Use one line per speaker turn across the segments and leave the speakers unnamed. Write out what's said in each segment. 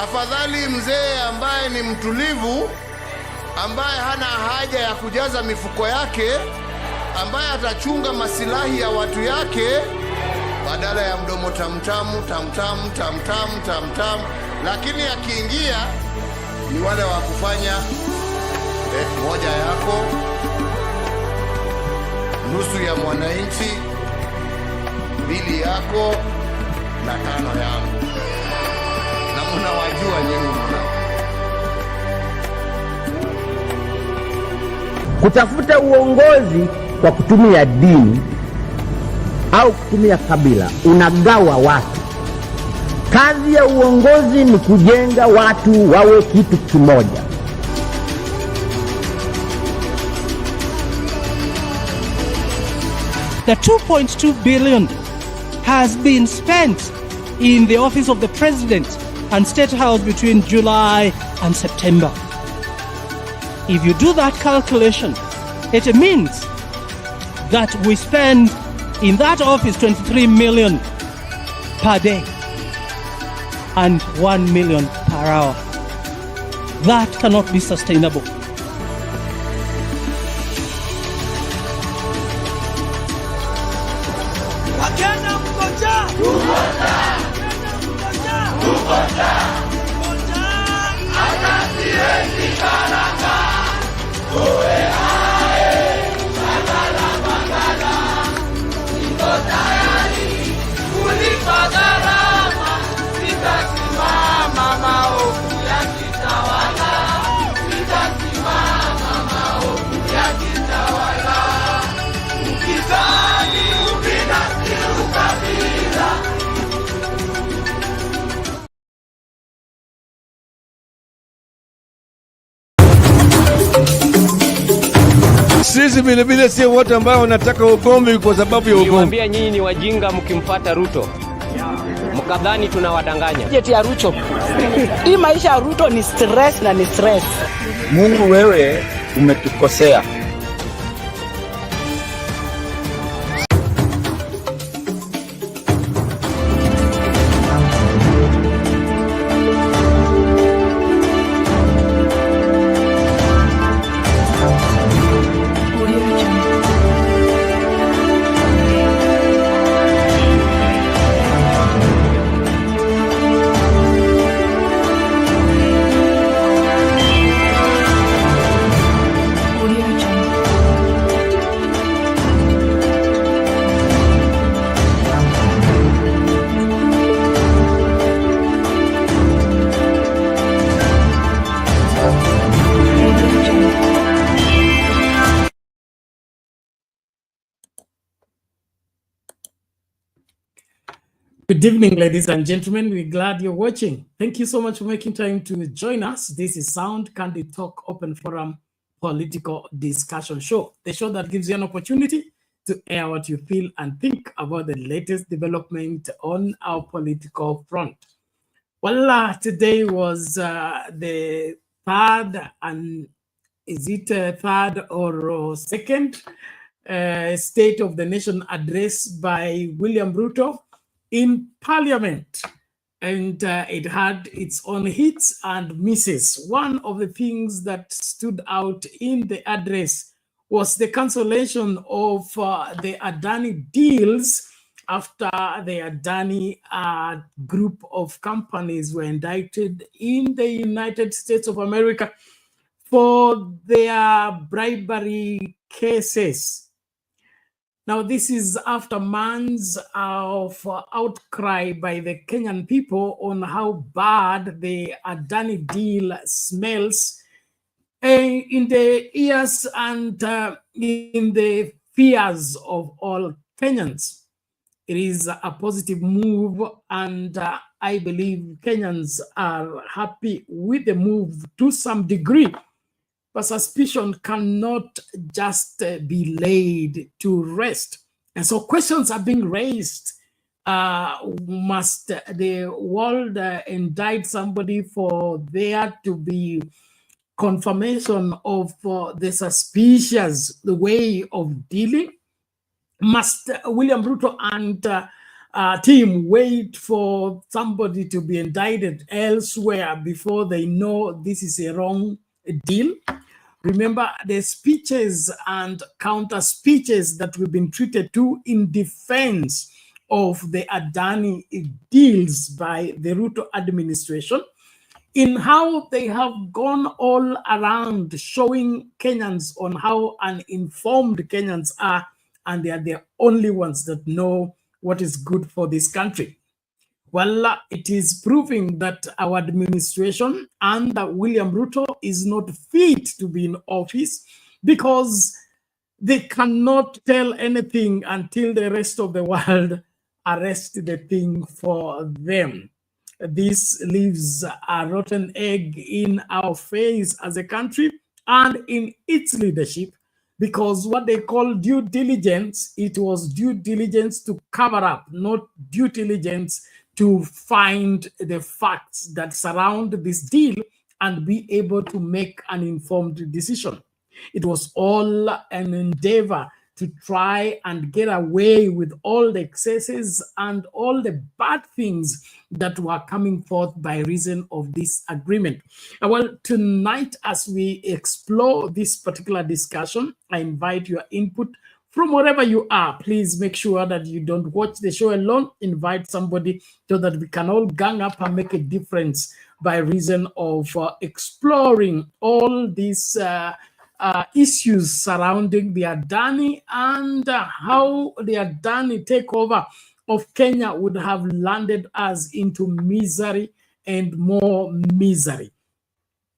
Afadhali mzee ambaye ni mtulivu, ambaye hana haja ya kujaza mifuko yake, ambaye atachunga masilahi ya watu yake, badala ya mdomo tamtamu tamtamu tamtamu tamtamu. Lakini akiingia ni wale wa kufanya moja yako, nusu ya mwananchi, mbili yako na tano yangu. Na mnawajua nyinyi mna.
Kutafuta uongozi kwa kutumia dini au kutumia kabila unagawa watu. Kazi ya uongozi ni kujenga watu wawe kitu kimoja.
The 2.2 billion has been spent in the office of the president and State House between July and September. If you do that calculation, it means that we spend in that office 23 million per day and 1 million per hour. That cannot be sustainable.
Sisi vile vile sio wote ambao wanataka ugomvi kwa sababu ya ugomvi.
Niwaambia nyinyi ni wajinga mkimfuata Ruto. Mkadhani tunawadanganya.
Jeti ya Ruto. Hii maisha ya Ruto ni stress na ni stress.
Mungu, wewe umetukosea.
Good evening, ladies and gentlemen. We're glad you're watching. Thank you so much for making time to join us. This is Sound Candid Talk Open Forum Political Discussion Show, the show that gives you an opportunity to air what you feel and think about the latest development on our political front. Well, today was the third, and is it third or second State of the Nation address by William Ruto in Parliament, and it had its own hits and misses. One of the things that stood out in the address was the cancellation of the Adani deals after the Adani Group of companies were indicted in the United States of America for their bribery cases. Now, this is after months of outcry by the Kenyan people on how bad the Adani deal smells in the ears and in the fears of all Kenyans. It is a positive move, and I believe Kenyans are happy with the move to some degree. But suspicion cannot just be laid to rest. And so questions are being raised. Must the world indict somebody for there to be confirmation of the suspicious way of dealing? Must William Ruto and team wait for somebody to be indicted elsewhere before they know this is a wrong deal. Remember the speeches and counter speeches that we've been treated to in defense of the Adani deals by the Ruto administration, in how they have gone all around showing Kenyans on how uninformed Kenyans are, and they are the only ones that know what is good for this country. Well, it is proving that our administration under William Ruto is not fit to be in office, because they cannot tell anything until the rest of the world arrest the thing for them. This leaves a rotten egg in our face as a country and in its leadership, because what they call due diligence, it was due diligence to cover up, not due diligence to find the facts that surround this deal and be able to make an informed decision. It was all an endeavor to try and get away with all the excesses and all the bad things that were coming forth by reason of this agreement. Well, tonight, as we explore this particular discussion, I invite your input from wherever you are. Please make sure that you don't watch the show alone. Invite somebody so that we can all gang up and make a difference by reason of exploring all these issues surrounding the Adani and how the Adani takeover of Kenya would have landed us into misery and more misery.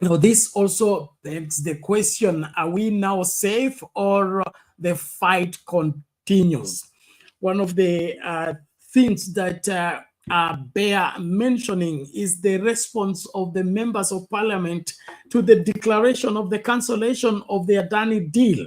Now, this also begs the question, are we now safe or the fight continues? One of the things that bear mentioning is the response of the members of parliament to the declaration of the cancellation of the Adani deal.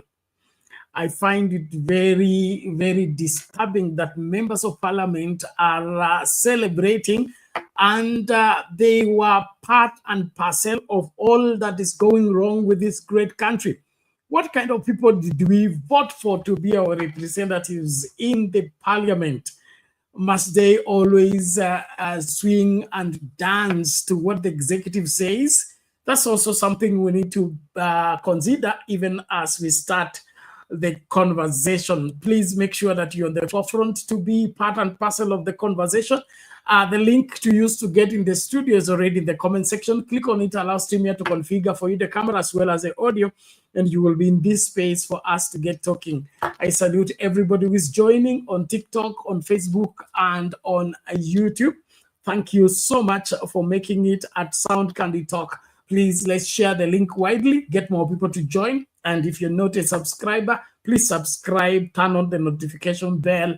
I find it very, very disturbing that members of parliament are celebrating, and they were part and parcel of all that is going wrong with this great country. What kind of people did we vote for to be our representatives in the parliament? Must they always swing and dance to what the executive says? That's also something we need to consider even as we start the conversation. Please make sure that you're on the forefront to be part and parcel of the conversation. The link to use to get in the studio is already in the comment section. Click on it, allow StreamYard to configure for you the camera as well as the audio, and you will be in this space for us to get talking. I salute everybody who is joining on TikTok, on Facebook, and on YouTube. Thank you so much for making it at Sound Candy Talk. Please, let's share the link widely, get more people to join. And if you're not a subscriber, please subscribe, turn on the notification bell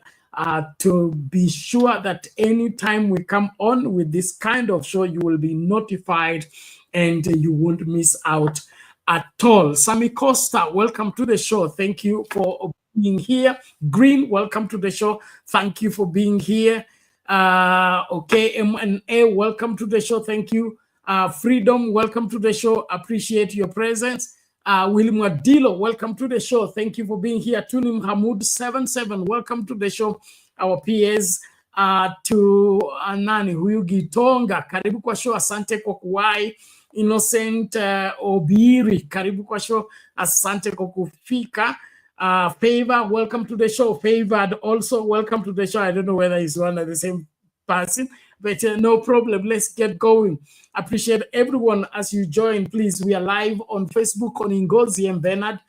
to be sure that anytime we come on with this kind of show, you will be notified and you won't miss out at all. Sammy Costa, welcome to the show. Thank you for being here. Green, welcome to the show. Thank you for being here. Okay, M&A, welcome to the show. Thank you. Freedom, welcome to the show. Appreciate your presence. William Adilo, welcome to the show. Thank you for being here. Tunim Hamoud 77, welcome to the show. Our PS to Nani Huyu Gitonga, karibu kwa show. Asante kwa kuwai. Innocent Obiri, karibu kwa show. Asante kwa kufika. Favor, welcome to the show. Favored also, welcome to the show. I don't know whether it's one of the same person, but no problem. Let's get going. Appreciate everyone as you join. Please, we are live on Facebook on Ngozi and Bernard.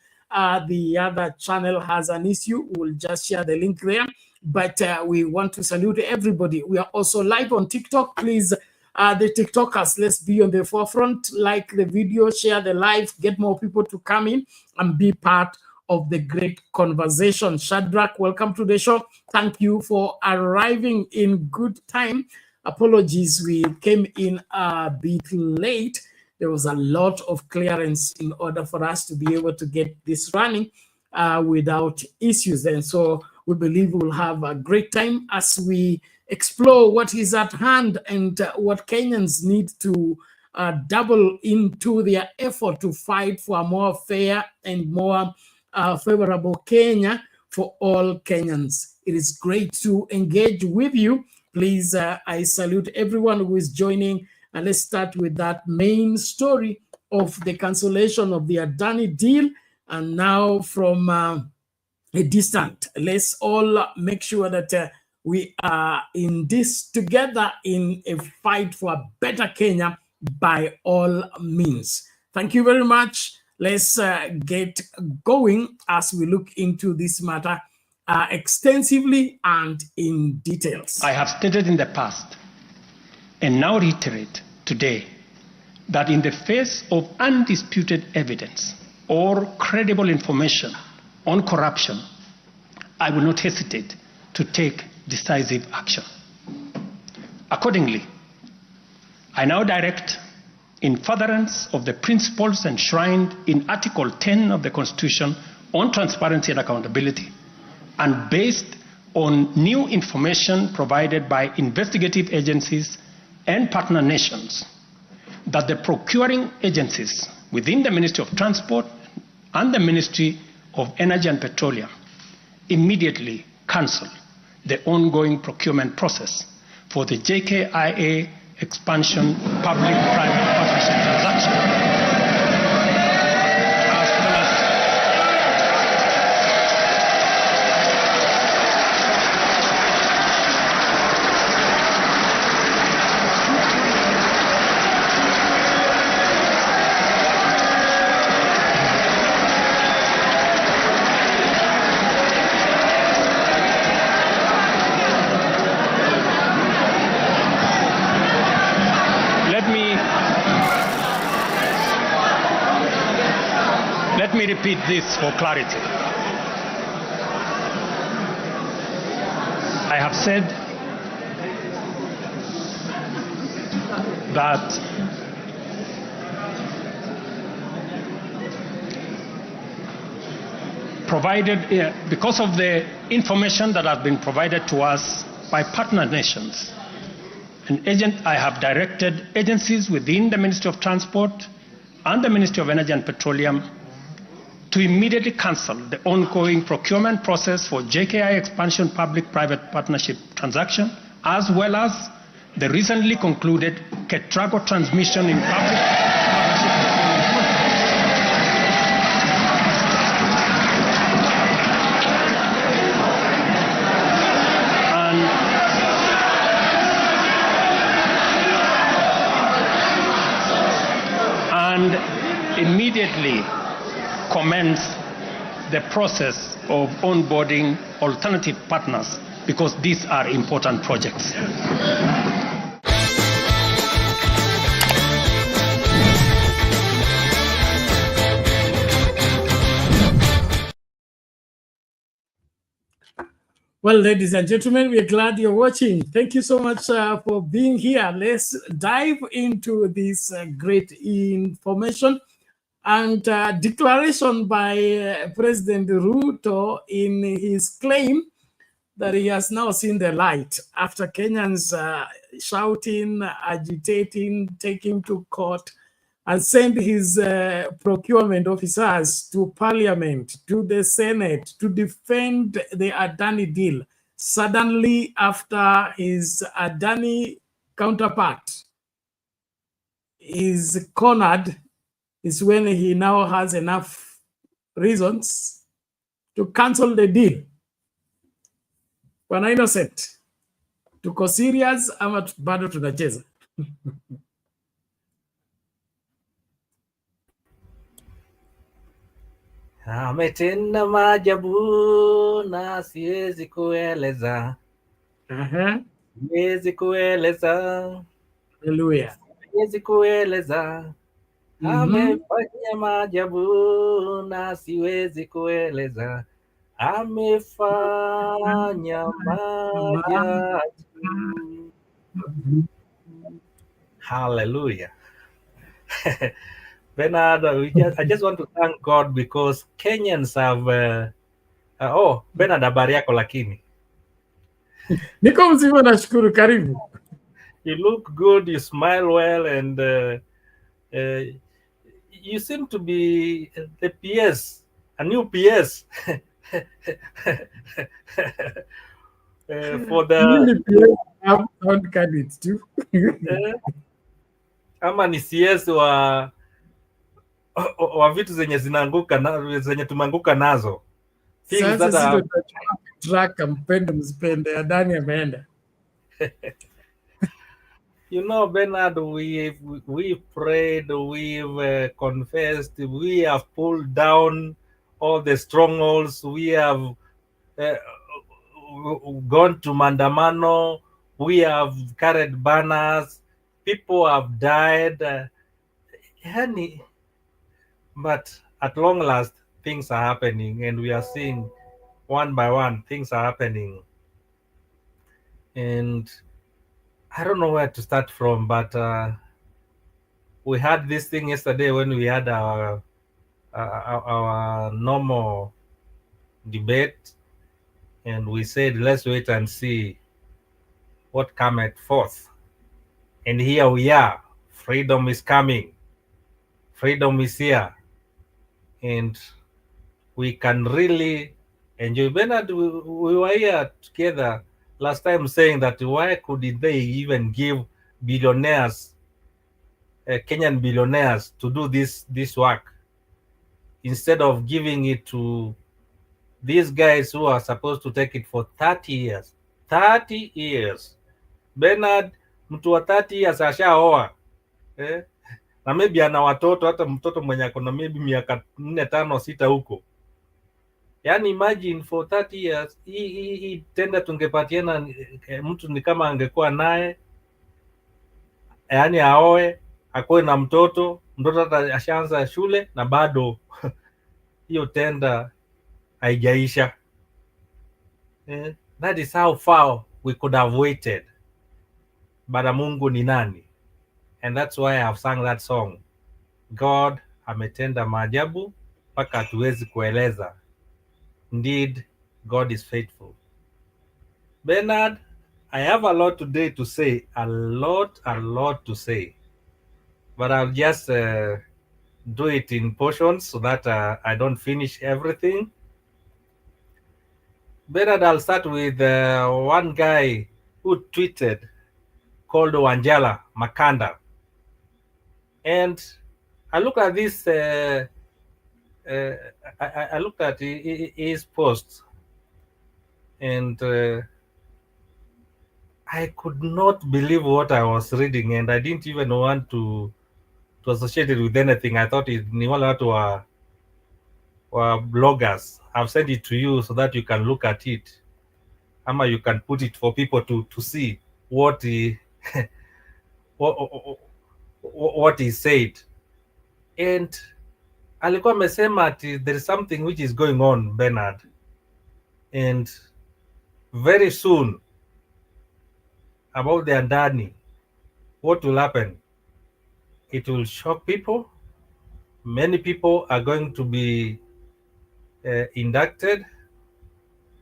The other channel has an issue. We'll just share the link there. But we want to salute everybody. We are also live on TikTok. Please, the TikTokers, let's be on the forefront. Like the video, share the live, get more people to come in and be part of the great conversation. Shadrach, welcome to the show. Thank you for arriving in good time. Apologies, we came in a bit late. There was a lot of clearance in order for us to be able to get this running without issues. And so we believe we'll have a great time as we explore what is at hand and what Kenyans need to double into their effort to fight for a more fair and more favorable Kenya for all Kenyans. It is great to engage with you. Please, I salute everyone who is joining. And let's start with that main story of the cancellation of the Adani deal. And now from a distant, let's all make sure that we are in this together in a fight for a better Kenya by all means. Thank you very much. Let's get going as we look into this matter extensively and in details.
I have stated in the past and now reiterate today that in the face of undisputed evidence or credible information on corruption, I will not hesitate to take decisive action. Accordingly, I now direct, in furtherance of the principles enshrined in Article 10 of the Constitution on transparency and accountability, and based on new information provided by investigative agencies and partner nations, that the procuring agencies within the Ministry of Transport and the Ministry of Energy and Petroleum immediately cancel the ongoing procurement process for the JKIA expansion public-private partnership transaction. Let me repeat this for clarity. I have said that because of the information that has been provided to us by partner nations, I have directed agencies within the Ministry of Transport and the Ministry of Energy and Petroleum to immediately cancel the ongoing procurement process for JKI expansion public-private partnership transaction, as well as the recently concluded KETRACO transmission in public partnership. And immediately commence the process of onboarding alternative partners, because these are important projects.
Well, ladies and gentlemen, we're glad you're watching. Thank you so much for being here. Let's dive into this great information and declaration by President Ruto in his claim that he has now seen the light after Kenyans shouting, agitating, taking to court, and send his procurement officers to Parliament, to the Senate, to defend the Adani deal. Suddenly, after his Adani counterpart is cornered, is when he now has enough reasons to cancel the deal. Wana Innocent, tuko serious ama bado tunacheza?
Ametenda maajabu na siwezi kueleza. Siwezi kueleza.
Hallelujah.
Siwezi kueleza. Amefanya maajabu na siwezi kueleza. Amefanya maajabu. Hallelujah. Bernard, I just want to thank God because Kenyans have Bernard, habari yako lakini?
Niko mzima, nashukuru, karibu.
You look good, you smile well, and you seem to be the PS, a new PS. for the
sound candidates too.
Ama ni CS wa vitu zenye zinaanguka zenye tumeanguka nazo.
Sasa sisi track mpende msipende, Adani ameenda.
You know, Bernard, we prayed, we've confessed, we have pulled down all the strongholds, we have gone to Mandamano, we have carried banners, people have died, but at long last, things are happening, and we are seeing one by one, things are happening. And I don't know where to start from, but we had this thing yesterday when we had our normal debate, and we said, let's wait and see what cometh forth. And here we are. Freedom is coming. Freedom is here. And we can really enjoy. Bernard, we were here together last time saying that why could they even give billionaires, Kenyan billionaires, to do this work instead of giving it to these guys who are supposed to take it for 30 years. 30 years. Bernard, mtu wa 30 years ashaoa. Na maybe ana watoto, hata mtoto mwenye akona maybe miaka 4, 5, 6 huko. Yani imagine for 30 years, hii tenda tungepatiana mtu ni kama angekuwa naye, yani aoe, akuwe na mtoto hata ashaanza shule na bado hiyo tenda haijaisha. That is how far we could have waited. Bada Mungu ni nani? And that's why I have sung that song. God ametenda maajabu mpaka hatuwezi kueleza. Indeed, God is faithful. Bernard, I have a lot today to say, a lot to say. But I'll just do it in portions so that I don't finish everything. Bernard, I'll start with one guy who tweeted called Wanjala Makanda. And I looked at this, I looked at his post, and I could not believe what I was reading, and I didn't even want to associate it with anything. I thought it ni wale watu wa bloggers. I've sent it to you so that you can look at it. Ama you can put it for people to see what he what he said. And alikuwa amesema there is something which is going on, Bernard. And very soon, about the Adani, what will happen? It will shock people. Many people are going to be inducted.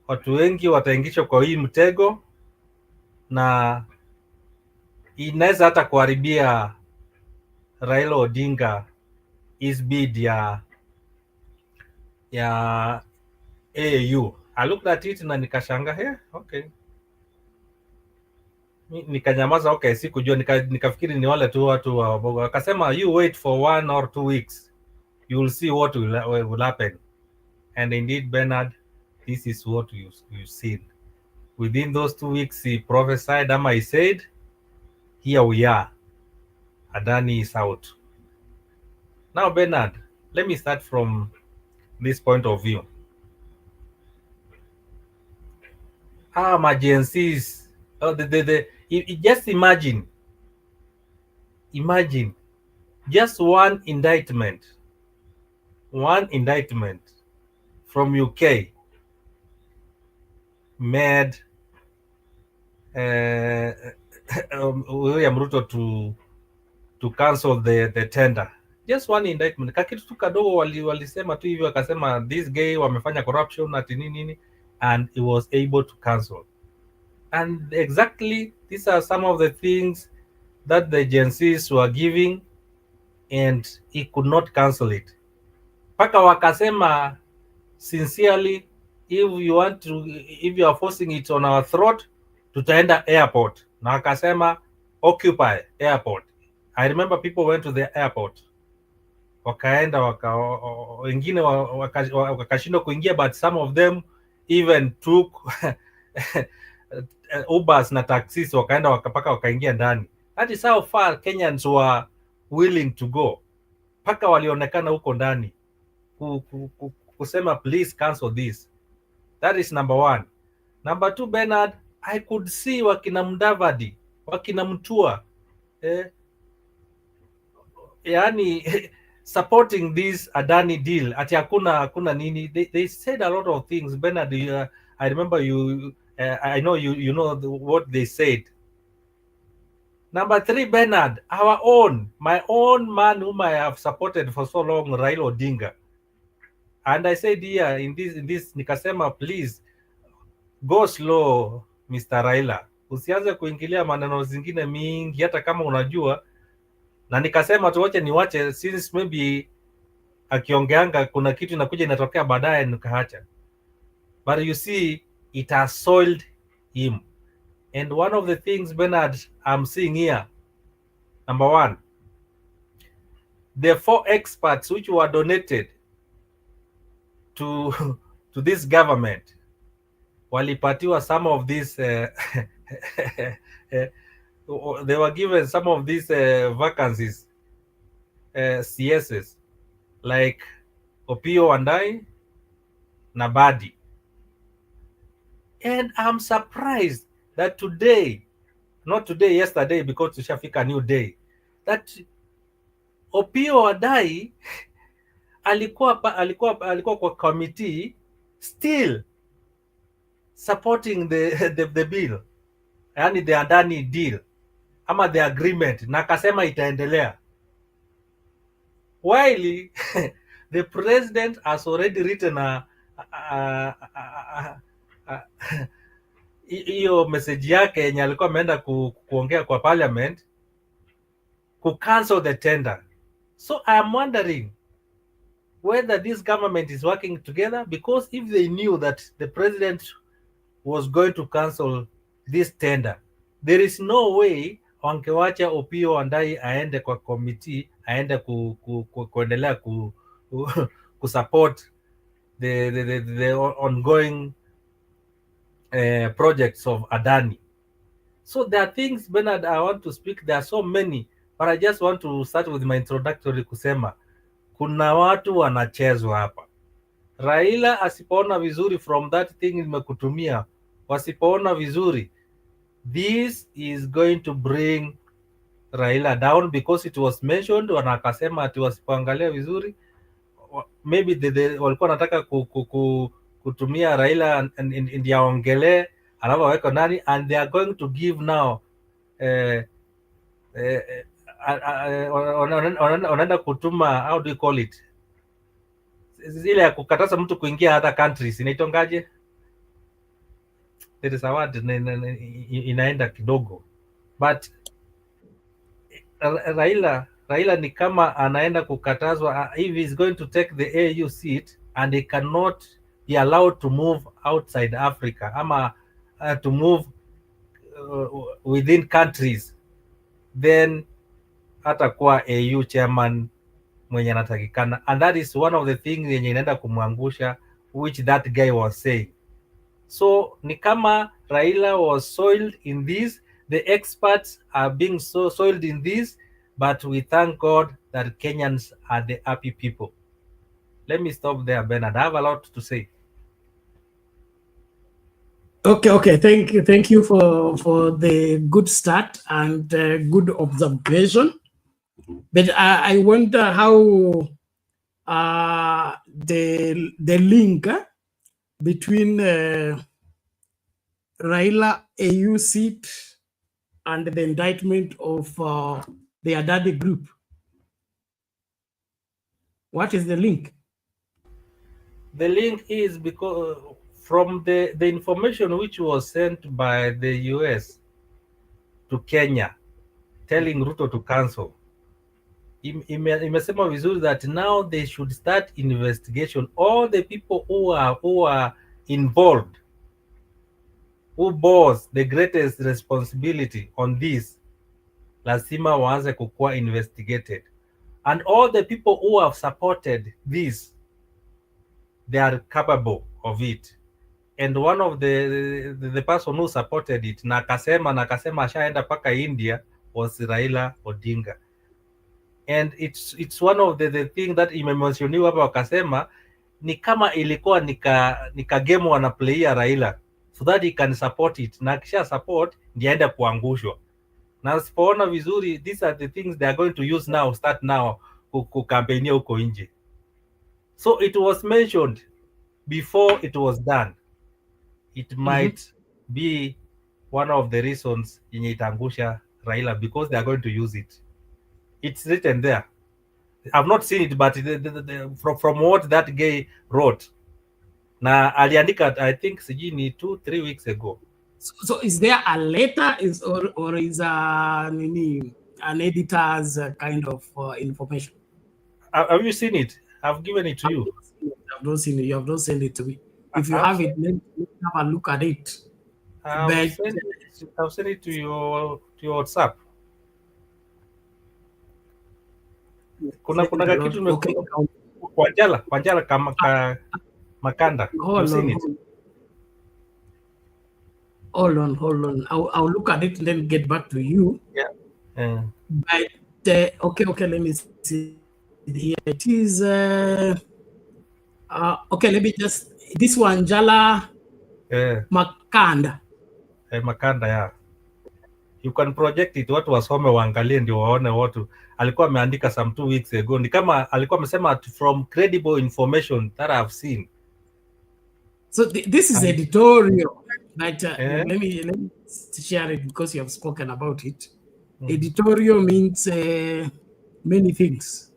Watu wengi wataingishwa kwa hii mtego, na inaweza hata kuharibia Raila Odinga his bid ya AU. I looked at it na nikashanga, okay. Nikanyamaza, okay, sikujua, nikafikiri ni wale tu watu wa Bogo. Akasema, you wait for 1 or 2 weeks, you will see what will happen. And indeed, Bernard, this is what you've seen. Within those 2 weeks, he prophesied, he said, here we are. Adani is out. Now, Bernard, let me start from this point of view. My GNCs, just imagine, just one indictment from UK made William Ruto to cancel the tender. Just one indictment. Kakitu tu kadogo walisema tu hivyo, akasema this guy wamefanya corruption ati nini, and he was able to cancel. And exactly these are some of the things that the agencies were giving, and he could not cancel it. Paka wakasema sincerely if you are forcing it on our throat, tutaenda airport. Na akasema occupy airport. I remember people went to the airport, wakaenda wengine wakashindwa kuingia, but some of them even took Ubers na taxis, wakaenda wakaingia ndani. That is how far Kenyans were willing to go, mpaka walionekana huko ndani kusema please cancel this. That is number one. Number two, Bernard, I could see wakina Mudavadi, wakina Mutua, yani supporting this Adani deal. Ati hakuna nini. They said a lot of things. Bernard, I remember you. I know you know what they said. Number three, Bernard, my own man whom I have supported for so long, Raila Odinga. And I said here in this nikasema, please go slow, Mr. Raila. Usianze kuingilia maneno zingine mingi hata kama unajua. Na nikasema tuwache niwache, since maybe akiongeanga kuna kitu inakuja inatokea baadaye nikaacha. But you see, it has soiled him. And one of the things, Bernard, I'm seeing here, number one, the 4 experts which were donated to this government, walipatiwa some of these they were given some of these vacancies, CSs, like Opio Wandai, Nabadi. And I'm surprised that today, not today, yesterday, because tushafika a new day, that Opio Wandai alikuwa kwa committee still supporting the bill, yani the Adani deal ama the agreement, na akasema itaendelea, while the president has already written hiyo message yake yenye alikuwa ameenda kuongea kwa parliament cancel the tender. So I am wondering whether this government is working together, because if they knew that the president was going to cancel this tender, there is no way wangewacha Opio Wandai aende kwa committee, aende kuendelea kusupport the ongoing projects of Adani. So there are things, Bernard, I want to speak. There are so many, but I just want to start with my introductory kusema kuna watu wanachezwa hapa. Raila asipoona vizuri from that thing nimekutumia, wasipoona vizuri, this is going to bring Raila down, because it was mentioned, wanakasema ati wasipoangalia vizuri maybe walikuwa wanataka kutumia Raila ndio aongelee alafu waweko ndani, and they are going to give now wanaenda kutuma, how do you call it, ile ya kukataza mtu kuingia hata countries, inaitongaje? There is a word inaenda kidogo, but Raila ni kama anaenda kukatazwa. If he is going to take the AU seat and he cannot be allowed to move outside Africa ama to move within countries, then hatakuwa AU chairman mwenye anatakikana, and that is one of the things yenye inaenda kumwangusha, which that guy was saying. So ni kama Raila was soiled in this, the experts are being so soiled in this, but we thank God that Kenyans are the happy people. Let me stop there, Bernard. I have a lot to say.
Okay. Thank you for the good start and good observation. But I wonder how the link between Raila AU seat and the indictment of the Adani Group. What is the link?
The link is because from the information which was sent by the US to Kenya, telling Ruto to cancel, imesema vizuri that now they should start investigation. All the people who are involved, who bears the greatest responsibility on this, lazima waanze kukuwa investigated. And all the people who have supported this, they are capable of it. And one of the person who supported it na akasema ashaenda paka India was Raila Odinga. And it's one of the thing that imementioniwa hapa, wakasema ni kama ilikuwa nika game wanaplayia Raila so that he can support it, na kisha support ndiye aende kuangushwa. Na sipoona vizuri, these are the things they are going to use now, start now kukampenia huko nje. So it was mentioned before it was done. It might be one of the reasons yenye itangusha Raila, because they are going to use it. It's written there. I've not seen it, but from what that guy wrote, na aliandika, I think sijui ni 2-3 weeks ago.
So is there a letter or is an editor's kind of information?
Have you seen it? I've given it to you.
I've not seen it. You have not sent it to me. If you have it, let me have a look at it.
I'll send it to your WhatsApp. Kuna kitu kwa jala kama Makanda. You've seen it.
Hold on. I'll look at it and then get back to you.
Yeah.
But okay. Let me see. Here it is. Okay, let me just this one, Jala Makanda.
Makanda, yeah. You can project it, watu wasome waangalie ndio waone watu. Alikuwa ameandika some 2 weeks ago. Ni kama alikuwa amesema from credible information that I've seen.
So this is editorial. But let me share it because you have spoken about it. Editorial means many things.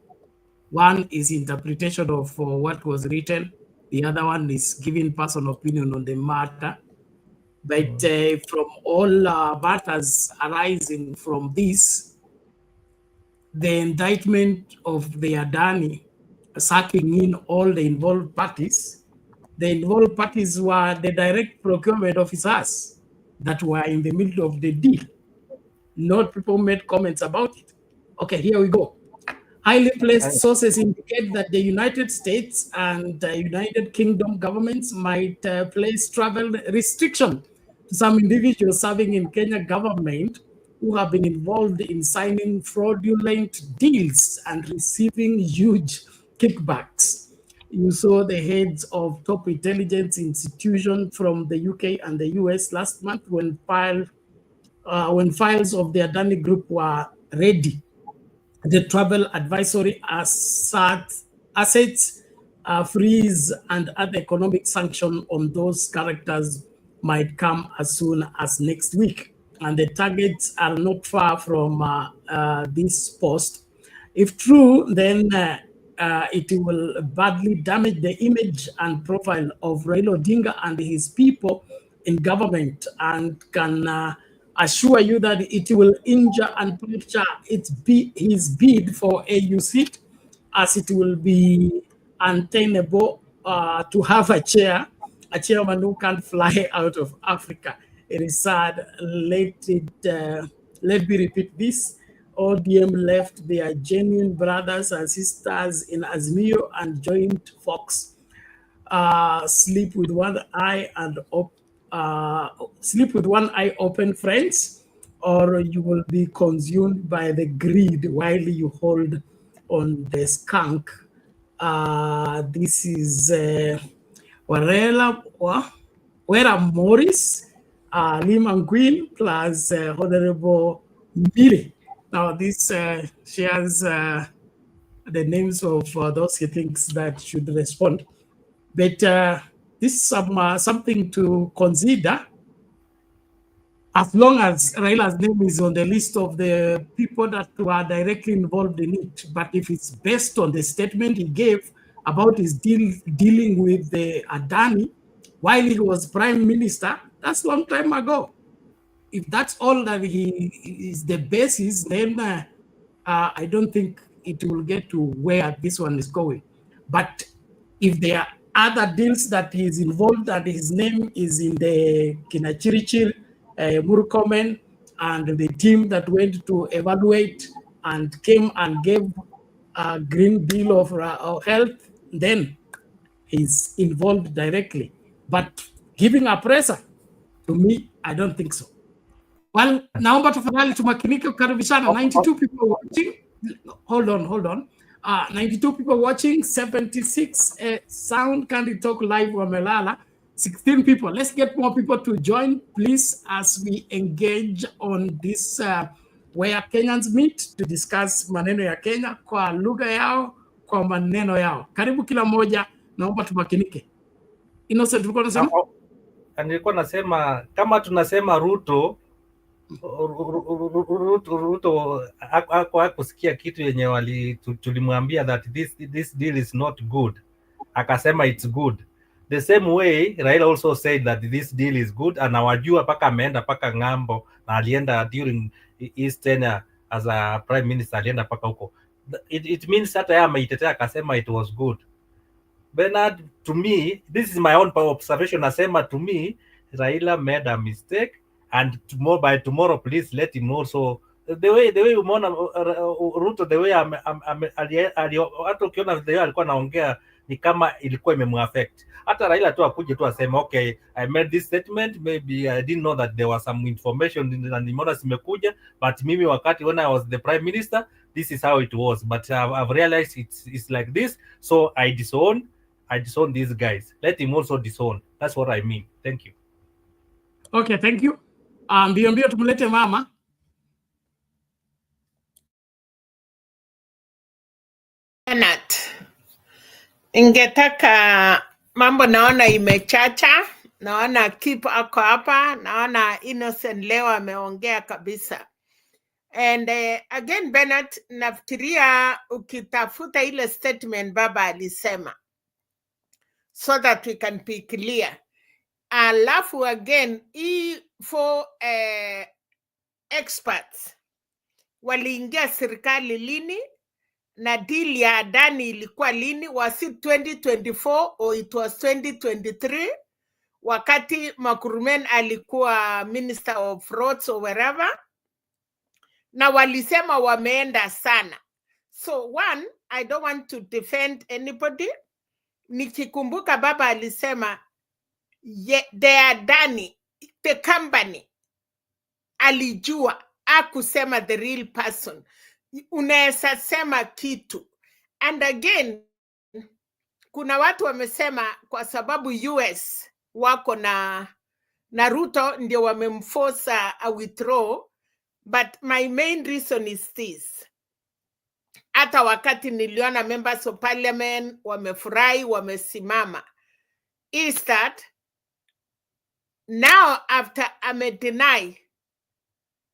One is interpretation of what was written. The other one is giving personal opinion on the matter. But from all matters arising from this, the indictment of the Adani sucking in all the involved parties, the involved parties were the direct procurement officers that were in the middle of the deal. Not people made comments about it. Okay, here we go. Highly placed sources indicate that the United States and the United Kingdom governments might place travel restriction to some individuals serving in Kenya government who have been involved in signing fraudulent deals and receiving huge kickbacks. You saw the heads of top intelligence institutions from the UK and the US last month when files of the Adani Group were ready. The travel advisory assets freeze and other economic sanction on those characters might come as soon as next week. And the targets are not far from this post. If true, then it will badly damage the image and profile of Raila Odinga and his people in government, and can assure you that it will injure and puncture his bid for AU seat, as it will be untenable to have a chairman who can't fly out of Africa. It is sad. Let me repeat this. ODM left their genuine brothers and sisters in Azimio and joined Fox. Sleep with one eye open, friends, or you will be consumed by the greed while you hold on the skunk. This is Wera Morris, Liman Queen, plus Honorable Mbire. Now, this shares the names of those he thinks that should respond. But this is something to consider, as long as Raila's name is on the list of the people that were directly involved in it. But if it's based on the statement he gave about his dealing with the Adani while he was prime minister, that's a long time ago. If that's all that he is the basis, then I don't think it will get to where this one is going. But if there other deals that he's involved, and his name is in the Kinachirichir, Murkomen, and the team that went to evaluate and came and gave a green deal of health, then he's involved directly. But giving a pressure, to me, I don't think so. Well, naomba tafadhali tumakinike kukaribishana. 92 people watching. Hold on. 92 people watching, 76 Sound Candy Talk live wamelala, 16 people. Let's get more people to join, please, as we engage on this where Kenyans meet to discuss maneno ya Kenya kwa lugha yao, kwa maneno yao. Karibu kila moja, naomba tumakinike. Innocent, tulikuwa nasema?
Nilikuwa nasema kama tunasema Ruto hakusikia kitu yenye tulimwambia that this deal is not good, akasema it's good. The same way Raila also said that this deal is good, anawajua paka ameenda paka ng'ambo, na alienda during his tenure as a prime minister, alienda paka huko. It means hata yeye ameitetea akasema it was good. Bernard, to me, this is my own observation, nasema to me Raila made a mistake, and by tomorrow please let him know. So the way umeona Ruto, the way hata ukiona the way alikuwa anaongea ni kama ilikuwa imemuaffect. Hata Raila tu akuje tu aseme okay, I made this statement, maybe I didn't know that there was some information na nimeona simekuja, but mimi wakati when I was the prime minister, this is how it was, but I've realized it's like this, so I disown these guys. Let him also disown. That's what I mean. Thank you.
Okay, thank you. Mbio tumlete mama.
Ingetaka mambo naona imechacha, naona Kip ako hapa, naona Innocent leo ameongea kabisa. And again Bernard, nafikiria ukitafuta ile statement baba alisema, so that we can be clear. Alafu again, for experts waliingia serikali lini na deal ya Adani ilikuwa lini? Was it 2024 or it was 2023 wakati Makurumen alikuwa minister of roads or wherever? Na walisema wameenda sana. So one, I don't want to defend anybody. Nikikumbuka baba alisema the Adani, the company, alijua, akusema the real person. Unaweza sema kitu. And again, kuna watu wamesema kwa sababu US wako na Ruto ndio wamemforce a withdraw, but my main reason is this. Hata wakati niliona members of parliament wamefurahi, wamesimama, is that now after deny,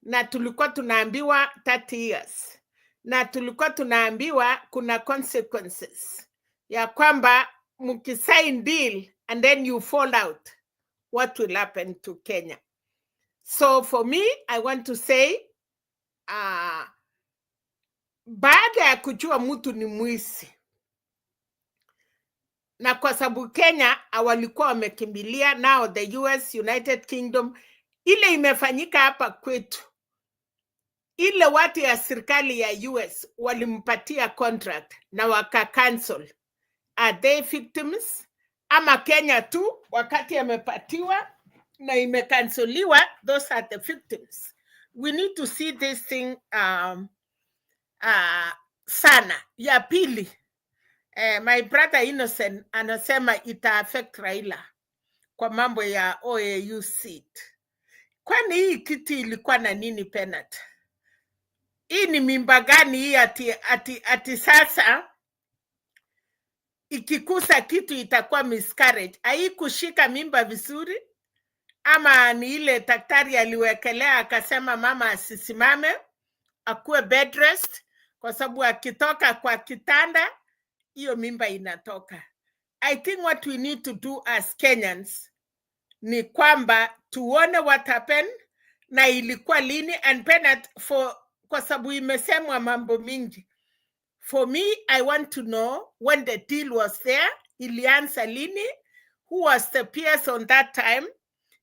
na tulikuwa tunaambiwa 30 years, na tulikuwa tunaambiwa kuna consequences ya kwamba mkisign deal and then you fall out, what will happen to Kenya? So for me, I want to say baada ya kujua mtu ni mwisi, na kwa sababu Kenya walikuwa wamekimbilia, now the US, United Kingdom, ile imefanyika hapa kwetu, ile watu ya serikali ya US walimpatia contract na waka cancel. Are they victims? Ama Kenya tu wakati amepatiwa na imekansoliwa, those are the victims. We need to see this thing sana. Ya pili, my brother Innocent anasema ita affect Raila kwa mambo ya OAU seat. Kwani hii kiti ilikuwa na nini penalty? Hii ni mimba gani hii ati sasa ikikusa kitu itakuwa miscarriage? Haikushika mimba vizuri? Ama ni ile daktari aliwekelea akasema mama asisimame, akuwe bed rest, kwa sababu akitoka kwa kitanda hiyo mimba inatoka? I think what we need to do as Kenyans ni kwamba tuone what happened na ilikuwa lini, and penalty kwa sababu imesemwa mambo mingi. For me, I want to know when the deal was there, ilianza lini, who was the PS on that time.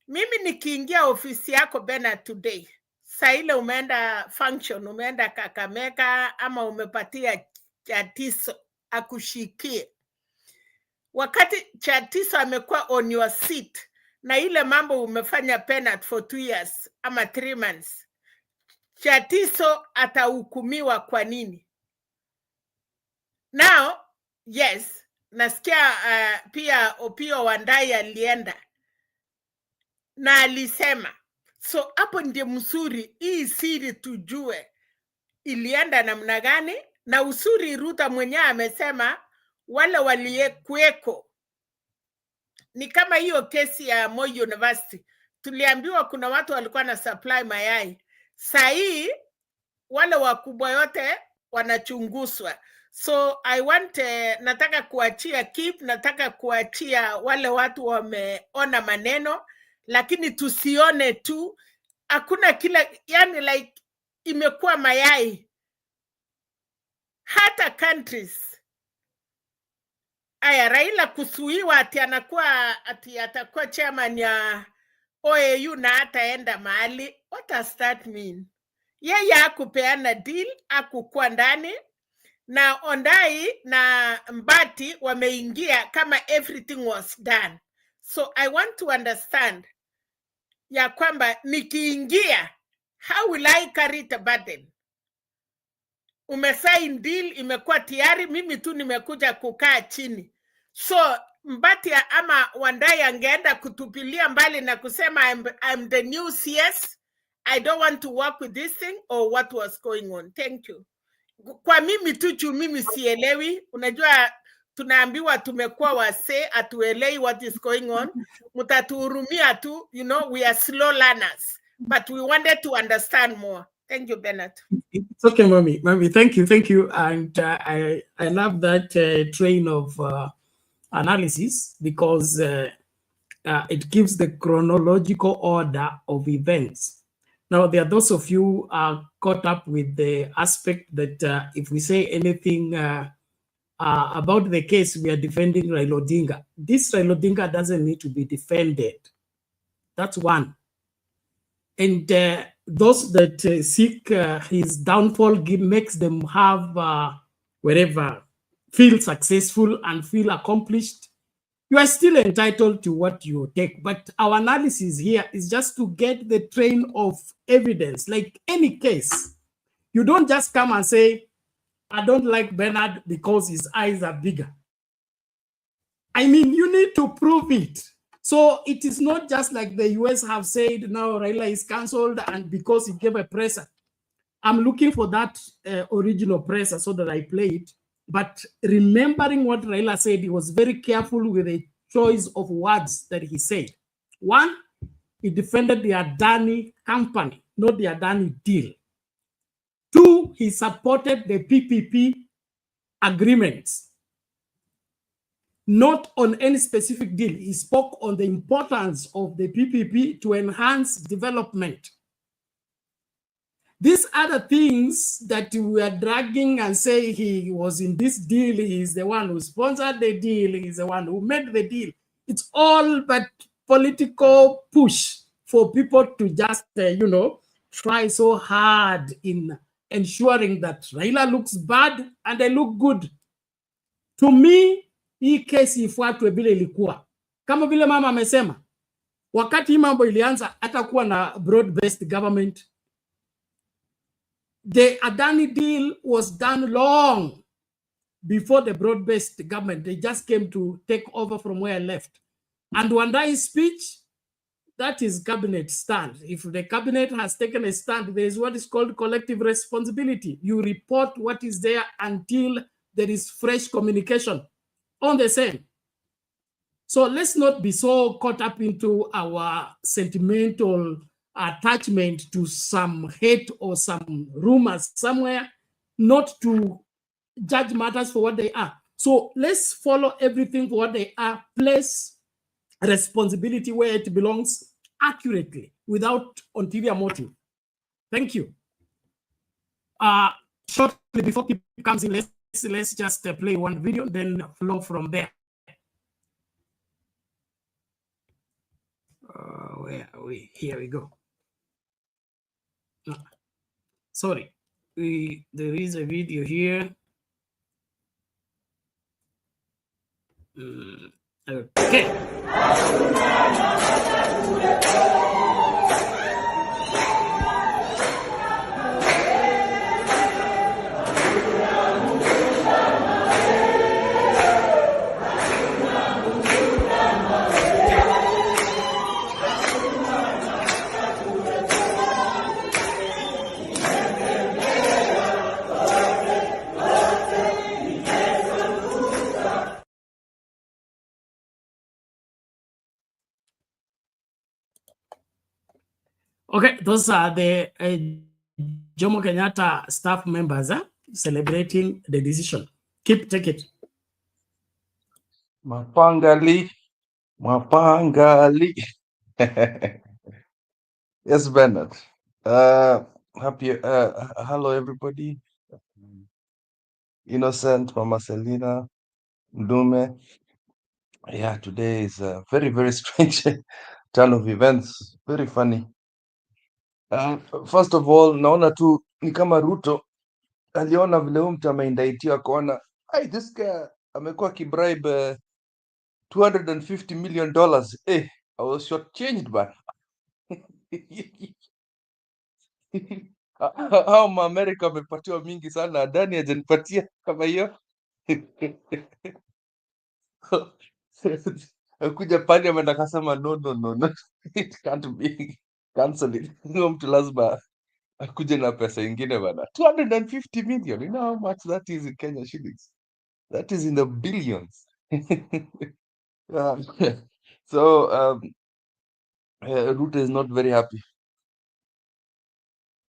Mimi nikiingia ofisi yako Bernard today, saa ile umeenda function, umeenda Kakamega ama umepatia Chatiso akushikie. Wakati Chatiso amekuwa on your seat na ile mambo umefanya Bernard for 2 years ama 3 months, Chatiso atahukumiwa kwa nini? Now, yes, nasikia pia Opiyo Wandayi alienda na alisema, so hapo ndio mzuri hii siri tujue ilienda namna gani. Na usuri Ruto mwenyewe amesema wale waliyekuweko ni kama hiyo kesi ya Moi University, tuliambiwa kuna watu walikuwa na supply mayai. Saa hii wale wakubwa yote wanachunguzwa. So I want nataka kuachia keep, nataka kuachia wale watu wameona maneno, lakini tusione tu hakuna kila, yani like imekuwa mayai. Hata countries aya, Raila kusuiwa ati anakuwa ati atakuwa chairman ya OAU na hataenda mahali. What does that mean? Yeye hakupeana deal, hakukuwa ndani, na Ondai na Mbati wameingia kama everything was done. So I want to understand ya kwamba nikiingia, how will I carry the burden? Umesign deal, imekuwa tayari, mimi tu nimekuja kukaa chini. So Mbati ama Wandai angeenda kutupilia mbali na kusema I'm the new CS, I don't want to work with this thing, or what was going on? Thank you. Kwa mimi tu mimi sielewi. Unajua tunaambiwa tumekuwa wase, atuelewi what is going on. Mutatuhurumia tu, you know, we are slow learners, but we wanted to understand more. Thank you, Bernard.
It's okay, mommy. Thank you. And I love that train of analysis, because it gives the chronological order of events. Now, there are those of you who are caught up with the aspect that if we say anything about the case, we are defending Raila Odinga. This Raila Odinga doesn't need to be defended. That's one. And those that seek his downfall makes them have wherever, feel successful and feel accomplished. You are still entitled to what you take. But our analysis here is just to get the train of evidence. Like any case, you don't just come and say, I don't like Bernard because his eyes are bigger. I mean, you need to prove it. So it is not just like the US have said, now Raila is cancelled and because he gave a presser. I'm looking for that original presser so that I play it. But remembering what Raila said, he was very careful with the choice of words that he said. One, he defended the Adani company, not the Adani deal. Two, he supported the PPP agreements, not on any specific deal. He spoke on the importance of the PPP to enhance development. These other things that we are dragging and say he was in this deal, he's the one who sponsored the deal, he's the one who made the deal. It's all but political push for people to just, try so hard in ensuring that Raila looks bad and they look good. To me, hii kesi ifuatwe bila ilikuwa. Kama vile mama amesema, wakati hii mambo ilianza atakuwa na broad-based government. The Adani deal was done long before the broad-based government. They just came to take over from where I left. And Wandai's speech, that is cabinet stand. If the cabinet has taken a stand, there is what is called collective responsibility. You report what is there until there is fresh communication on the same. So let's not be so caught up into our sentimental attachment to some hate or some rumors somewhere, not to judge matters for what they are. So let's follow everything for what they are, place responsibility where it belongs accurately, without ulterior motive. Thank you. Shortly before people comes in, let's just play one video, then flow from there. Where are we? Here we go. Sorry, there is a video here. Okay. Okay, those are the Jomo Kenyatta staff members celebrating the decision. Take it.
Mapangali. Yes, Bernard. Hello, everybody. Innocent, Mama Selina, Ndume. Yeah, today is a very, very strange turn of events. Very funny. First of all, naona tu ni kama Ruto aliona vile huyu mtu ameindaitiwa akaona, this guy amekuwa kibribe $250 million. I was shortchanged bana. Hao Maamerika wamepatiwa mingi sana, Adani hajanipatia kama hiyo. Kuja parliament akasema no, it can't be cancelled. Huyo mtu lazima akuje na pesa ingine bana. 250 million, you know how much that is in Kenya shillings? That is in the billions. So Ruto is not very happy.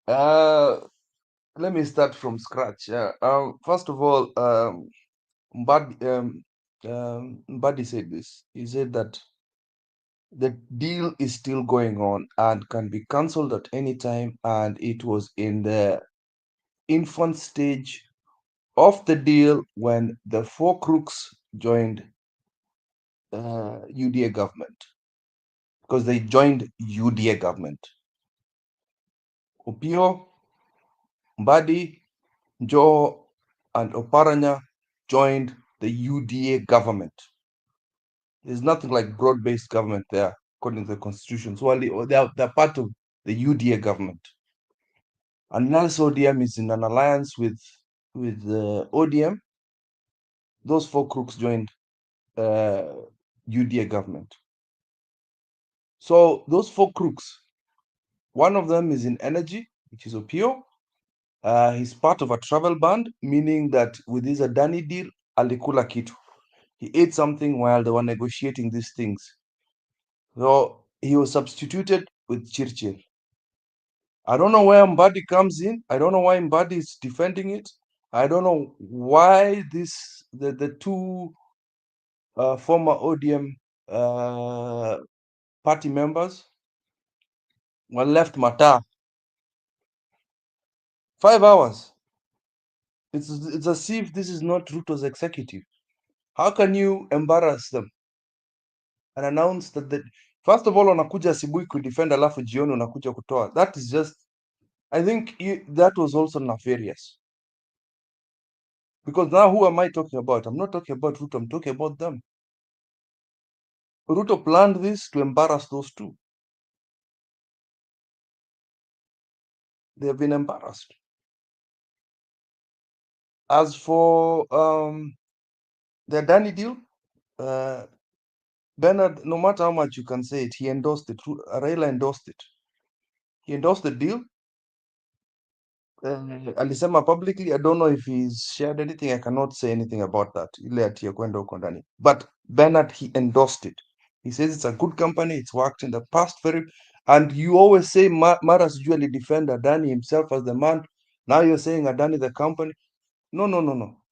Let me start from scratch. First of all, Mbadi said this. He said that the deal is still going on and can be cancelled at any time, and it was in the infant stage of the deal when the four crooks joined UDA government, because they joined UDA government. Opio, Mbadi, Joe, and Oparanya joined the UDA government. There's nothing like broad-based government there, according to the constitution. So they're part of the UDA government. And unless ODM is in an alliance with ODM, those four crooks joined UDA government. So those four crooks, one of them is in energy, which is Opio. He's part of a travel band, meaning that with this Adani deal, alikula kitu. He ate something while they were negotiating these things. So he was substituted with Chirchir. I don't know where Mbadi comes in. I don't know why Mbadi is defending it. I don't know why the two former ODM party members were left Mata. 5 hours. It's as if this is not Ruto's executive. How can you embarrass them and announce that first of all wanakuja asubuhi kudefend alafu jioni unakuja kutoa? That is just, I think that was also nefarious. Because now who am I talking about? I'm not talking about Ruto, I'm talking about them. Ruto planned this to embarrass those two. They have been embarrassed. As for the Adani deal, Bernard, no matter how much you can say it, he endorsed it. Raila endorsed it. He endorsed the deal. Alisema publicly. I don't know if he's shared anything. I cannot say anything about that. Ile ati ya kwenda huko ndani. But Bernard, he endorsed it. He says it's a good company. It's worked in the past and you always say Maras usually defend Adani himself as the man. Now you're saying Adani the company. No.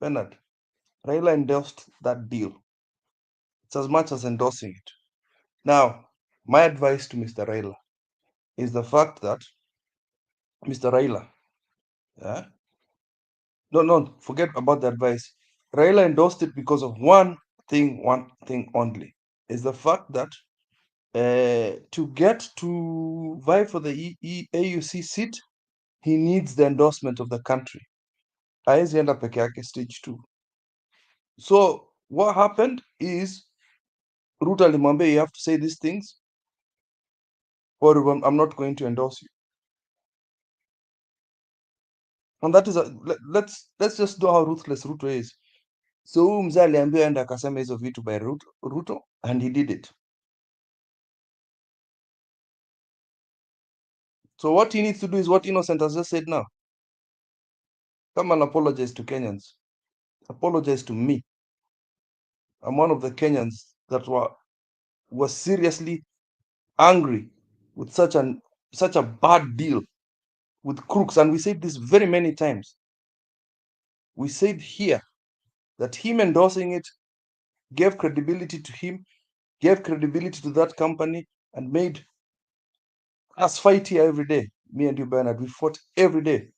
Bernard, Raila endorsed that deal. It's as much as endorsing it. Now, my advice to Mr. Raila is the fact that Mr. Raila, no, forget about the advice. Raila endorsed it because of one thing only, is the fact that to get to vie for the AUC seat, he needs the endorsement of the country. Haezi enda peke yake stage 2. So what happened is Ruto alimwambia, you have to say these things or I'm not going to endorse you. And that is let's just know how ruthless Ruto is. So huyu mzee aliambiwa enda akasema hizo vitu by Ruto and he did it. So what he needs to do is what Innocent has just said now. Come and apologize to Kenyans. Apologize to me. I'm one of the Kenyans that was seriously angry with such a bad deal with crooks. And we said this very many times. We said here that him endorsing it gave credibility to him, gave credibility to that company, and made us fight here every day. Me and you, Bernard, we fought every day.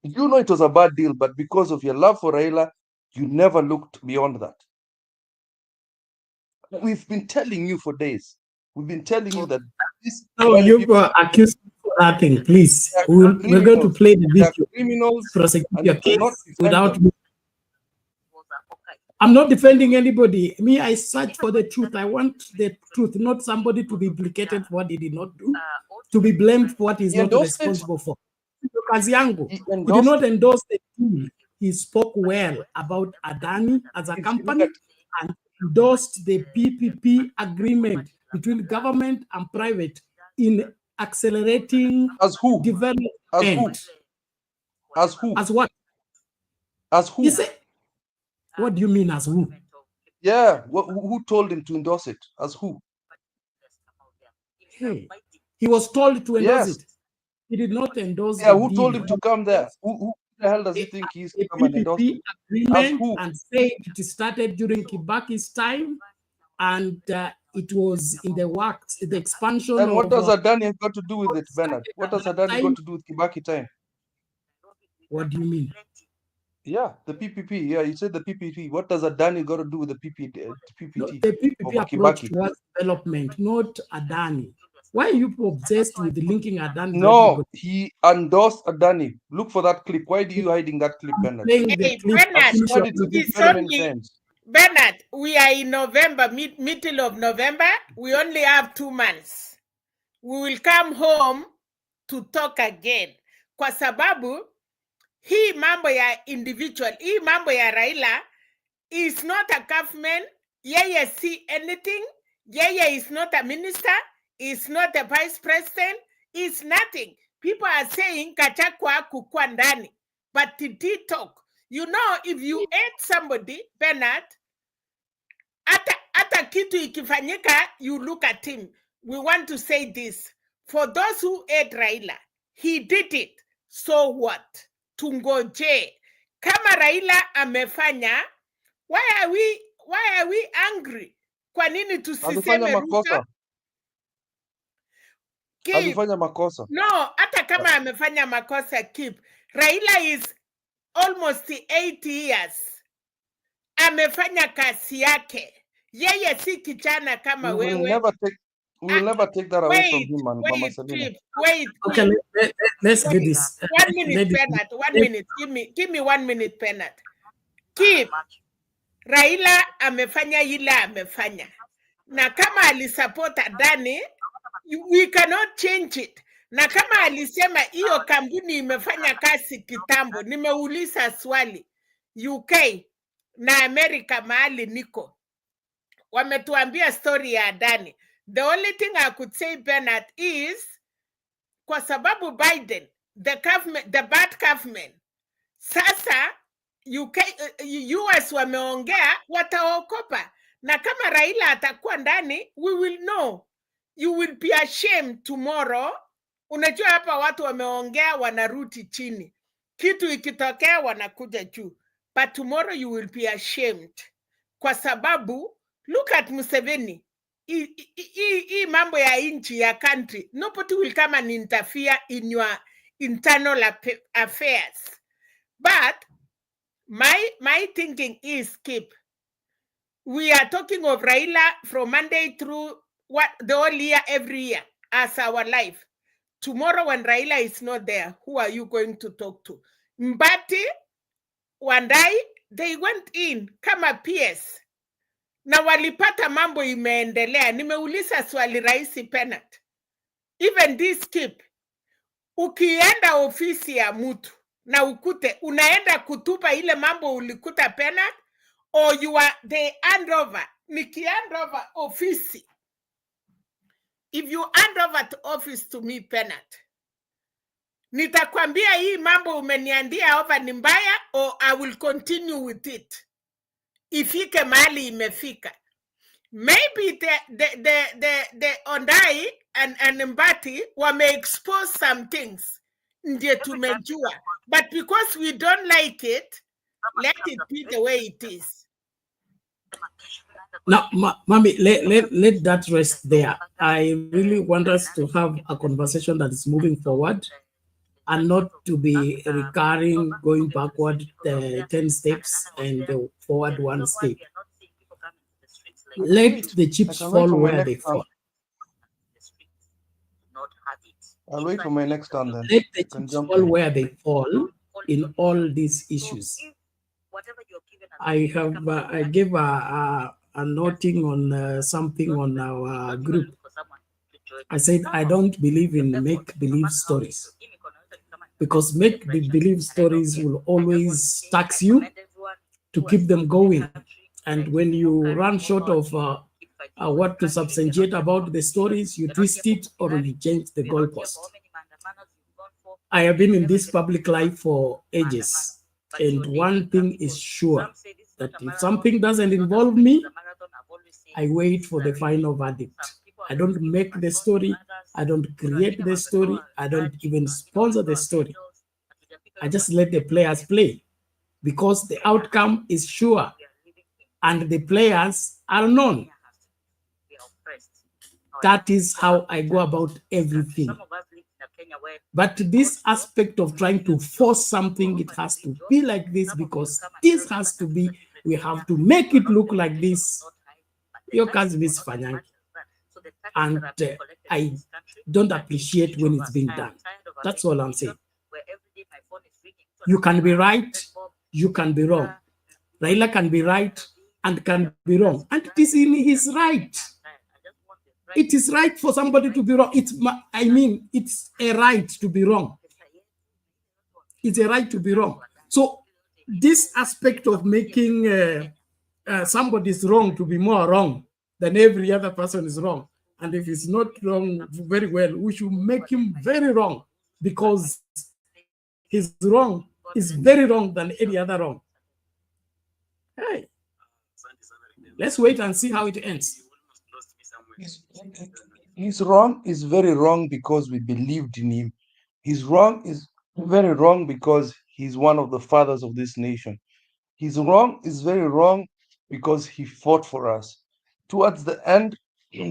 You know it was a bad deal, but because of your love for Raila, you never looked beyond that. We've been telling you for days. We've been telling you that this.
No, you were accused of that thing, please. We're going to play the video.
Criminals
prosecute your case without. I'm not defending anybody. Me, I search for the truth. I want the truth, not somebody to be implicated for what he did not do, to be blamed for what he's not responsible for. Kazi yangu, he did not endorse the deal. He spoke well about Adani as a company and endorsed the PPP agreement between government and private in accelerating development.
As who? As who?
As what?
As who?
He said, what do you mean as who?
Yeah, who told him to endorse it? As who?
Hey, he was told to endorse it. He did not endorse
Yeah,
the
who
deal.
told him to come there? Who the hell does he think he's to come and endorse it?
Agreement and said it started during Kibaki's time and it was in the works, the expansion.
And what does Adani got to do with it, Bernard? What does Adani got to do with Kibaki time?
What do you mean?
Yeah, the PPP. Yeah, you said the PPP. What does Adani got to do with the PPT?
No, the PPP approach was development, not Adani. Why are you obsessed with linking Adani?
No, he endorsed Adani. Look for that clip. Why are you hiding that clip, Bernard?
Hey, Bernard, we are in November, middle of November. We only have 2 months. We will come home to talk again. Kwa sababu, hii mambo ya individual, hii mambo ya Raila is not a government. Yeye see anything. Yeye is not a minister. Is not a vice president. Is nothing. People are saying Kachakwa kukua ndani. But did he talk? You know, if you hate somebody, Bernard, ata kitu ikifanyika, you look at him. We want to say this. For those who hate Raila, he did it. So what? Tungoje. Kama Raila amefanya, why are we angry? Kwa nini tusiseme Ruto?
Alifanya makosa.
No, hata kama amefanya makosa, keep. Raila is almost 80 years. Amefanya kazi yake. Yeye si kijana kama wewe.
We will never take that away from him, Mama Selina.
Wait.
Okay, let's do this.
1 minute, Bernard. 1 minute. Give me 1 minute, Bernard. Keep. Raila amefanya ile amefanya. Na kama alisupport Adani, we cannot change it. Na kama alisema hiyo kampuni imefanya kazi kitambo, nimeuliza swali. UK na America mahali niko, wametuambia story ya Adani. The only thing I could say, Bernard, is kwa sababu Biden, the bad government, sasa US wameongea, wataokopa. Na kama Raila atakuwa ndani, we will know. You will be ashamed tomorrow. Unajua hapa watu wameongea wanarudi chini. Kitu ikitokea wanakuja juu. But tomorrow you will be ashamed. Kwa sababu, look at Museveni. Hii mambo ya inchi ya country. Nobody will come and interfere in your internal affairs. But my thinking is, keep. We are talking of Raila from Monday through the whole year, every year, as our life. Tomorrow when Raila is not there, who are you going to talk to? Mbati, Wandai, they went in kama PS. Na walipata mambo imeendelea. Nimeuliza swali rahisi Penat. Even this skip. Ukienda ofisi ya mtu na ukute, unaenda kutupa ile mambo ulikuta Penat, or you are the handover. Niki handover ofisi. If you hand over to office to me, Penat, nitakwambia hii mambo umeniandia over ni mbaya, or I will continue with it. Ifike mahali imefika. Maybe the Ondai and Mbati wame expose some things. Ndiye tumejua. But because we don't like it, let it be the way it is.
Now, Mami, let that rest there. I really want us to have a conversation that is moving forward and not to be recurring, going backward 10 steps and forward 1 step. Let the chips fall where they fall.
I'll wait for my next turn then.
Let the chips fall where they fall in all these issues. I gave a noting on something on our group. I said, I don't believe in make-believe stories, because make-believe stories will always tax you to keep them going. And when you run short of what to substantiate about the stories, you twist it or you change the goalpost. I have been in this public life for ages, and one thing is sure, that if something doesn't involve me, I wait for the final verdict. I don't make the story, I don't create the story, I don't even sponsor the story. I just let the players play, because the outcome is sure and the players are known. That is how I go about everything. But this aspect of trying to force something, it has to be like this, because this has to be, we have to make it look like this. Your case is financial. And I don't appreciate when it's being done. That's all I'm saying. You can be right, you can be wrong. Raila can be right and can be wrong. And it is in his right. It is right for somebody to be wrong. It's a right to be wrong. It's a right to be wrong. So this aspect of making somebody's wrong to be more wrong than every other person is wrong. And if it's not wrong very well, we should make him very wrong, because his wrong is very wrong than any other wrong. Hey, let's wait and see how it ends.
He's wrong is very wrong because we believed in him. His wrong is very wrong because he's one of the fathers of this nation. His wrong is very wrong because he fought for us. Towards the end,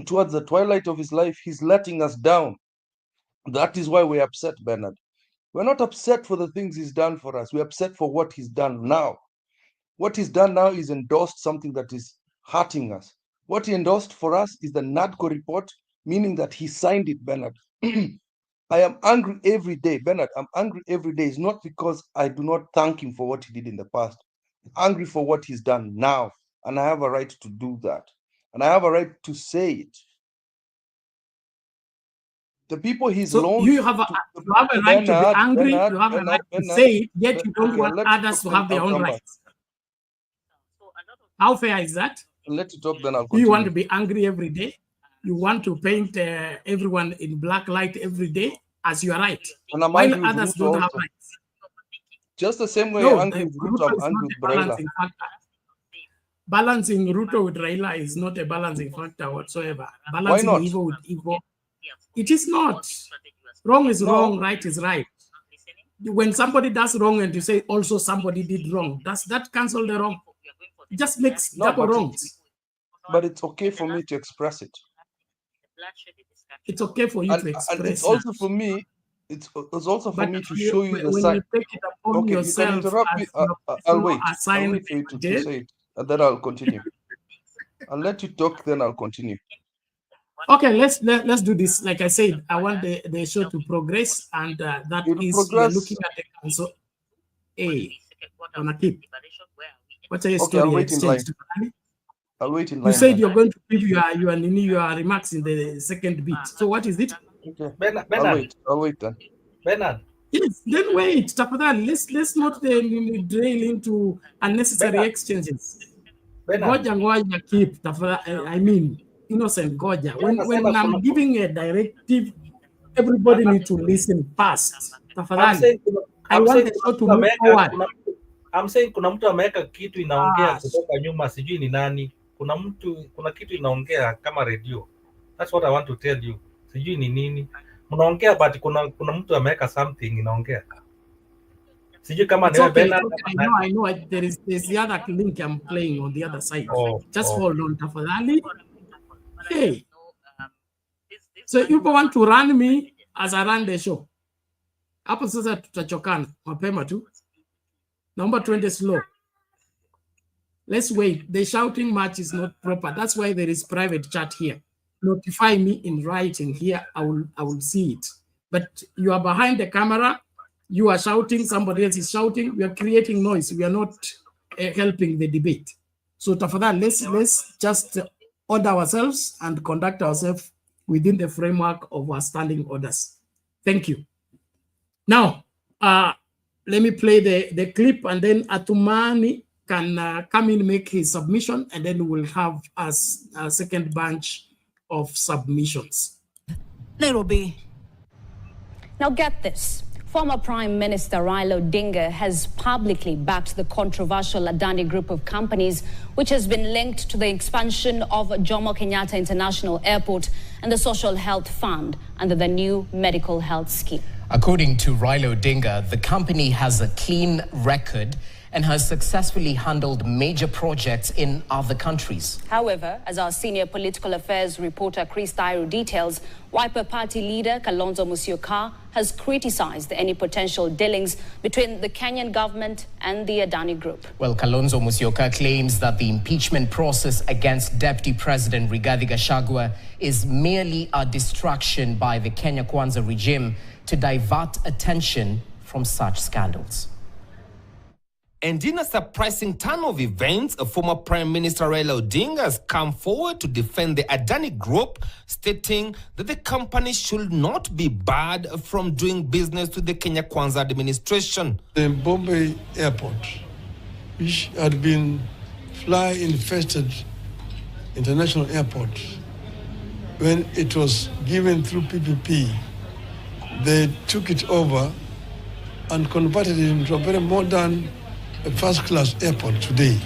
towards the twilight of his life, he's letting us down. That is why we're upset, Bernard. We're not upset for the things he's done for us. We're upset for what he's done now. What he's done now is endorsed something that is hurting us. What he endorsed for us is the NADCO report, meaning that he signed it, Bernard. I am angry every day, Bernard. I'm angry every day. It's not because I do not thank him for what he did in the past. I'm angry for what he's done now. And I have a right to do that. And I have a right to say it. The people he's loaned.
You have a right to be angry, you have a right to say it, yet you don't want others to have their own rights. How fair is that?
Let you talk, then I'll
continue. You want to be angry every day? You want to paint everyone in black light every day, as you are right. While others don't have rights.
Just the same way you're angry with Ruto, I'm angry with Raila.
Balancing Ruto with Raila is not a balancing factor whatsoever. Balancing evil with evil. It is not. Wrong is wrong, right is right. When somebody does wrong and you say also somebody did wrong, does that cancel the wrong? It just makes double wrongs.
But it's okay for me to express it.
It's okay for you to express it.
It's also for me. It's also for me to show you the
when
side.
You take it upon
Okay,
yourself,
you can interrupt me. I'll wait. I'll wait for you to say it, and then I'll continue. I'll let you talk, then I'll continue.
Okay, let's do this. Like I said, I want the show to progress, and that is you're looking at the council. Gonna keep. What's your story?
I'll wait in line. I'll wait in line.
You said you're going to give your remarks in the second bit. So what is it?
Okay.
Bernard.
I'll wait then.
Bernard.
Yes, then wait. Let's not drill into unnecessary exchanges. Goja keep. I mean, innocent Goja. When I'm giving a directive, everybody needs to listen fast. I want the show to move forward.
I'm saying kuna mtu ameweka kitu inaongea kutoka nyuma, sijui ni nani. Kuna kitu inaongea kama radio. That's what I want to tell you. Sijui ni nini. Mnaongea but kuna mtu ameweka something inaongea. Sijui kama ni Bernard.
I know. There's the other link I'm playing on the other side. Just hold on, tafadhali. Hey. So you want to run me as I run the show. Hapo sasa tutachokana mapema tu. Number 20 slow. Let's wait. The shouting match is not proper. That's why there is private chat here. Notify me in writing here. I will see it. But you are behind the camera. You are shouting. Somebody else is shouting. We are creating noise. We are not helping the debate. So tafadhali, let's just order ourselves and conduct ourselves within the framework of our standing orders. Thank you. Now, let me play the clip, and then Atumani can come in, make his submission, and then we'll have a second bunch of submissions.
Nairobi. Now get this. Former Prime Minister Raila Odinga has publicly backed the controversial Adani Group of companies, which has been linked to the expansion of Jomo Kenyatta International Airport and the Social Health Fund under the new medical health scheme.
According to Raila Odinga, the company has a clean record and has successfully handled major projects in other countries.
However, as our senior political affairs reporter Chris Thairo details, Wiper Party leader Kalonzo Musyoka has criticized any potential dealings between the Kenyan government and the Adani Group.
Well, Kalonzo Musyoka claims that the impeachment process against Deputy President Rigathi Gachagua is merely a distraction by the Kenya Kwanza regime to divert attention from such scandals.
And in a surprising turn of events, a former Prime Minister Raila Odinga has come forward to defend the Adani Group, stating that the company should not be barred from doing business with the Kenya Kwanza administration.
The Bombay airport, which had been fly-infested international airport, when it was given through PPP, they took it over and converted it into a very modern first-class airport today.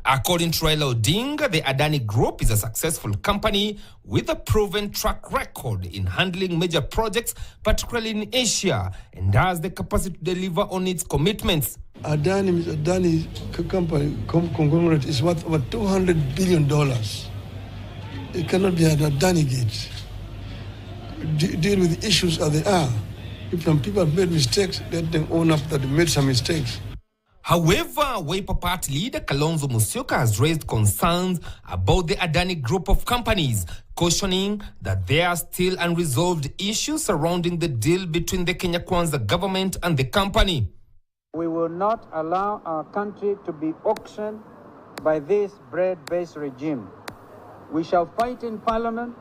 According to Raila Odinga, the Adani Group is a successful company with a proven track record in handling major projects, particularly in Asia, and has the capacity to deliver on its commitments.
Adani company conglomerate is worth over $200 billion. It cannot be an Adani gate. Deal with the issues as they are. If some people have made mistakes, let them own up that they made some mistakes.
However, Wiper Party leader Kalonzo Musyoka has raised concerns about the Adani Group of companies, cautioning that there are still unresolved issues surrounding the deal between the Kenya Kwanza government and the company.
We will not allow our country to be auctioned by this bread-based regime. We shall fight in parliament.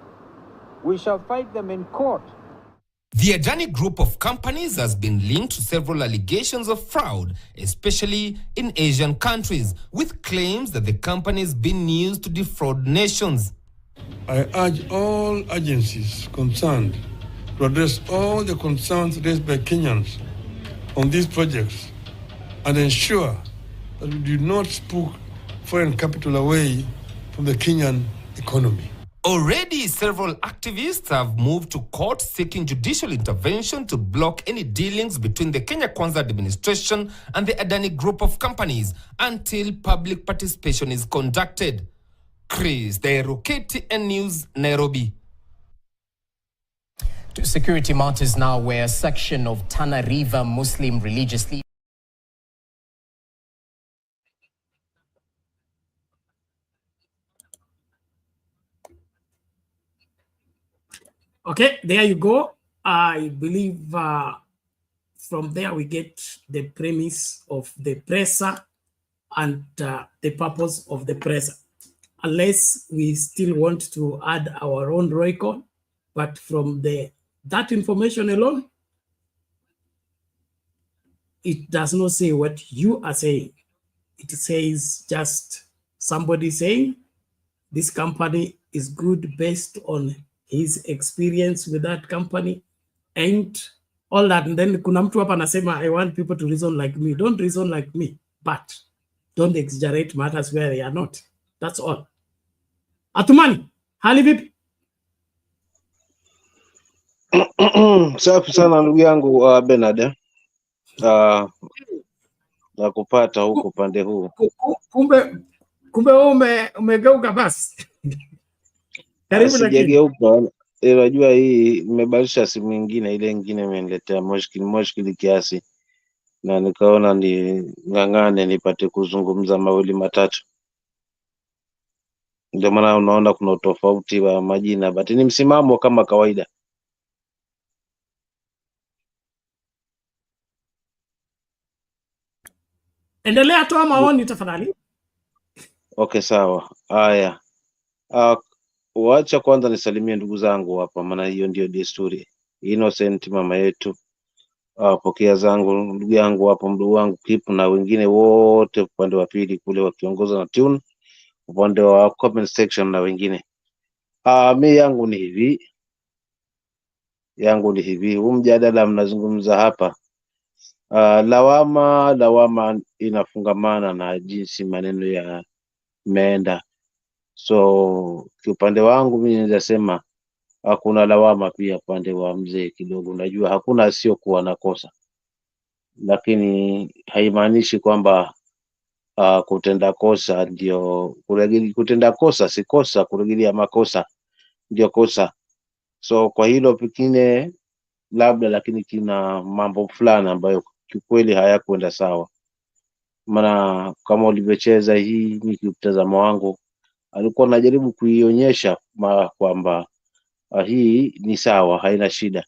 We shall fight them in court.
The Adani Group of companies has been linked to several allegations of fraud, especially in Asian countries, with claims that the company has been used to defraud nations.
I urge all agencies concerned to address all the concerns raised by Kenyans on these projects and ensure that we do not spook foreign capital away from the Kenyan economy.
Already, several activists have moved to court seeking judicial intervention to block any dealings between the Kenya Kwanza administration and the Adani Group of companies until public participation is conducted. Chris Thairo, KTN News, Nairobi.
To security matters now, where a section of Tana River Muslim religious leaders
Okay, there you go. I believe from there we get the premise of the presser and the purpose of the presser. Unless we still want to add our own record, but from that information alone, it does not say what you are saying. It says just somebody saying this company is good based on his experience with that company and all that. And then kuna mtu hapa anasema, I want people to reason like me. Don't reason like me, but don't exaggerate matters where they are not. That's all. Atumani, hali vipi?
Safi sana ndugu yangu Bernard. Na kupata huko pande huu.
Kumbe wewe umegeuka basi. Karibu lakini.
Sijageuka. Unajua hii nimebadilisha simu nyingine, ile nyingine imeniletea moshkili kiasi. Na nikaona ni ngangane nipate kuzungumza mawili matatu. Ndio maana unaona kuna tofauti wa majina, but ni msimamo kama kawaida.
Endelea toa maoni tafadhali.
Okay, sawa. Haya. Wacha kwanza nisalimie ndugu zangu hapa, maana hiyo ndio desturi. Innocent mama yetu. Pokea zangu ndugu yangu hapo, mdogo wangu Kipu na wengine wote upande wa pili kule wakiongozwa na Tune, upande wa comment section na wengine. Mimi yangu ni hivi. Huu mjadala mnazungumza hapa. Lawama inafungamana na jinsi maneno ya meenda. So kiupande wangu mimi naweza sema hakuna lawama, pia upande wa mzee kidogo. Unajua hakuna sio kuwa na kosa, lakini haimaanishi kwamba kutenda kosa ndio kutenda kosa si kosa, kurejelea makosa ndio kosa. So kwa hilo pekine labda, lakini kina mambo fulani ambayo kikweli hayakwenda sawa. Maana kama ulivyocheza hii, nikimtazamo wangu alikuwa anajaribu kuionyesha kwamba hii ni sawa, haina shida,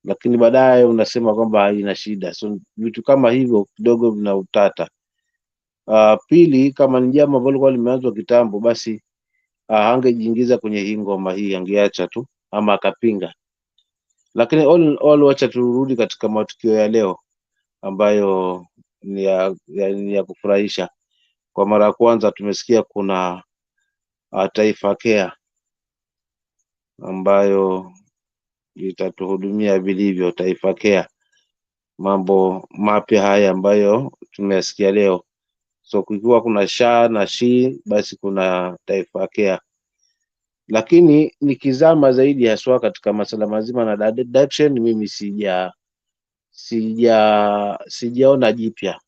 lakini baadaye unasema kwamba haina shida. So vitu kama hivyo kidogo vina utata. Pili, kama ni jambo ambalo lilikuwa limeanzwa kitambo, basi angejiingiza kwenye hii ngoma hii, angeacha tu ama akapinga. Lakini all wacha turudi katika matukio ya leo ambayo ni ya kufurahisha. Kwa mara ya kwanza tumesikia kuna Taifa Care ambayo itatuhudumia vilivyo. Taifa Care, mambo mapya haya ambayo tumesikia leo. So kukiwa kuna SHA na SHI, basi kuna Taifa Care. Lakini nikizama zaidi haswa katika masuala mazima na deduction, mimi sijaona jipya,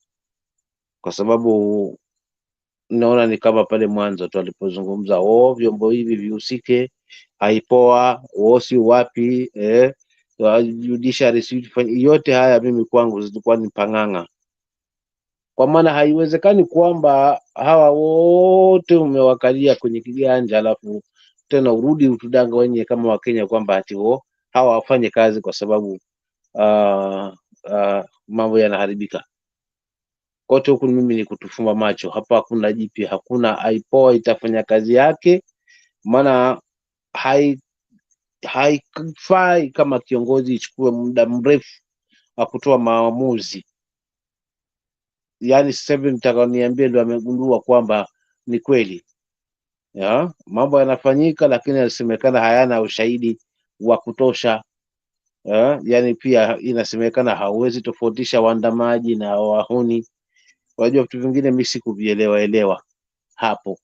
kwa sababu naona ni kama pale mwanzo tu alipozungumza vyombo hivi vihusike, haipoa si wapi judiciary yote haya, mimi kwangu zilikuwa ni pang'ang'a. Kwa maana haiwezekani kwamba hawa wote umewakalia kwenye kiganja alafu tena urudi utudanga wenye kama Wakenya kwamba ati hawa wafanye kazi kwa sababu mambo yanaharibika. Kote huku mimi ni kutufumba macho. Hapa hakuna jipya, hakuna IPOA itafanya kazi yake. Maana haifai kama kiongozi ichukue muda mrefu kutoa maamuzi. Yani 7 nitakaniambia ndio amegundua kwamba ni kweli mambo yanafanyika, lakini yanasemekana hayana ushahidi wa kutosha. Yani pia inasemekana hauwezi tofautisha waandamaji na wahuni. Wajua vitu vingine mimi sikuvielewa hapo.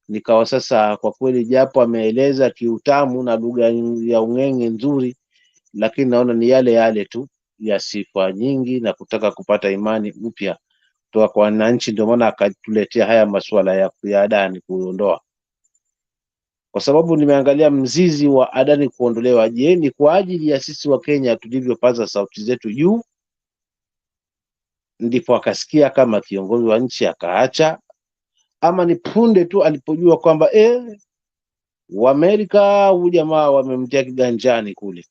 Nikawa sasa kwa kweli, japo ameeleza kiutamu na lugha ya ung'enge nzuri, lakini naona ni yale tu ya sifa nyingi na kutaka kupata imani upya kutoka kwa wananchi. Ndio maana akatuletea haya masuala ya Adani kuondoa. Kwa sababu nimeangalia mzizi wa Adani kuondolewa. Je, ni kwa ajili ya sisi wa Kenya tulivyopaza sauti zetu juu ndipo akasikia kama kiongozi wa nchi akaacha, ama ni punde tu alipojua kwamba Waamerika huyu jamaa wamemtia kiganjani kule.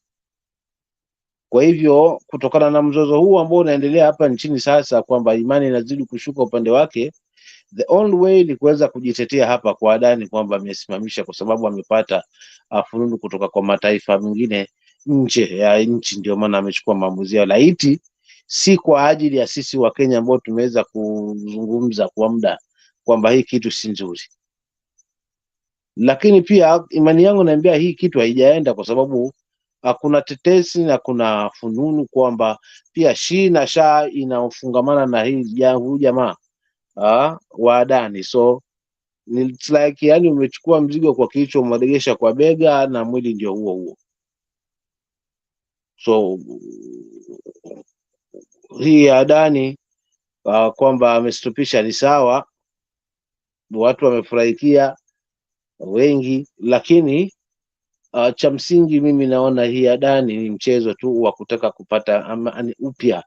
Kwa hivyo kutokana na mzozo huu ambao unaendelea hapa nchini sasa, kwamba imani inazidi kushuka upande wake, the only way ni kuweza kujitetea hapa kwa Adani kwamba amesimamisha kwa sababu amepata fununu kutoka kwa mataifa mengine nje ya nchi, ndio maana amechukua maamuzi yao. Laiti si kwa ajili ya sisi wa Kenya ambao tumeweza kuzungumza kwa muda kwamba hii kitu si nzuri, lakini pia imani yangu naambia hii kitu haijaenda, kwa sababu kuna tetesi na kuna fununu kwamba pia shi na sha inaofungamana na huyu jamaa wa Adani. So it's like yani umechukua mzigo kwa kichwa umedegesha kwa bega na mwili ndio huo huo. So hii Adani kwamba amestopisha ni sawa, watu wamefurahikia wengi, lakini cha msingi mimi naona hii Adani ni mchezo tu wa kutaka kupata amani upya,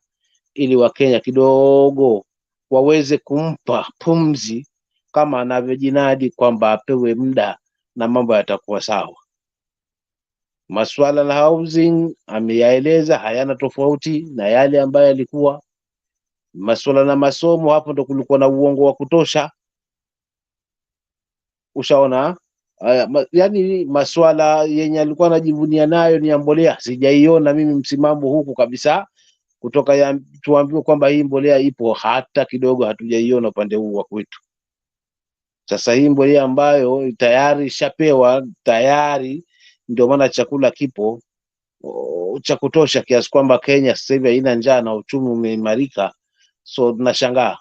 ili Wakenya kidogo waweze kumpa pumzi kama anavyojinadi kwamba apewe muda na mambo yatakuwa sawa. Masuala la housing ameyaeleza, hayana tofauti na yale ambayo yalikuwa. Masuala na masomo, hapo ndo kulikuwa na uongo wa kutosha. Ushaona? Yani masuala yenye alikuwa anajivunia nayo ni ya mbolea, sijaiona mimi msimamo huku kabisa kutoka tuambiwe kwamba hii mbolea ipo, hata kidogo hatujaiona upande huu wa kwetu. Sasa hii mbolea ambayo tayari shapewa tayari, ndio maana chakula kipo cha kutosha kiasi kwamba Kenya sasa hivi haina njaa na uchumi umeimarika. So tunashangaa.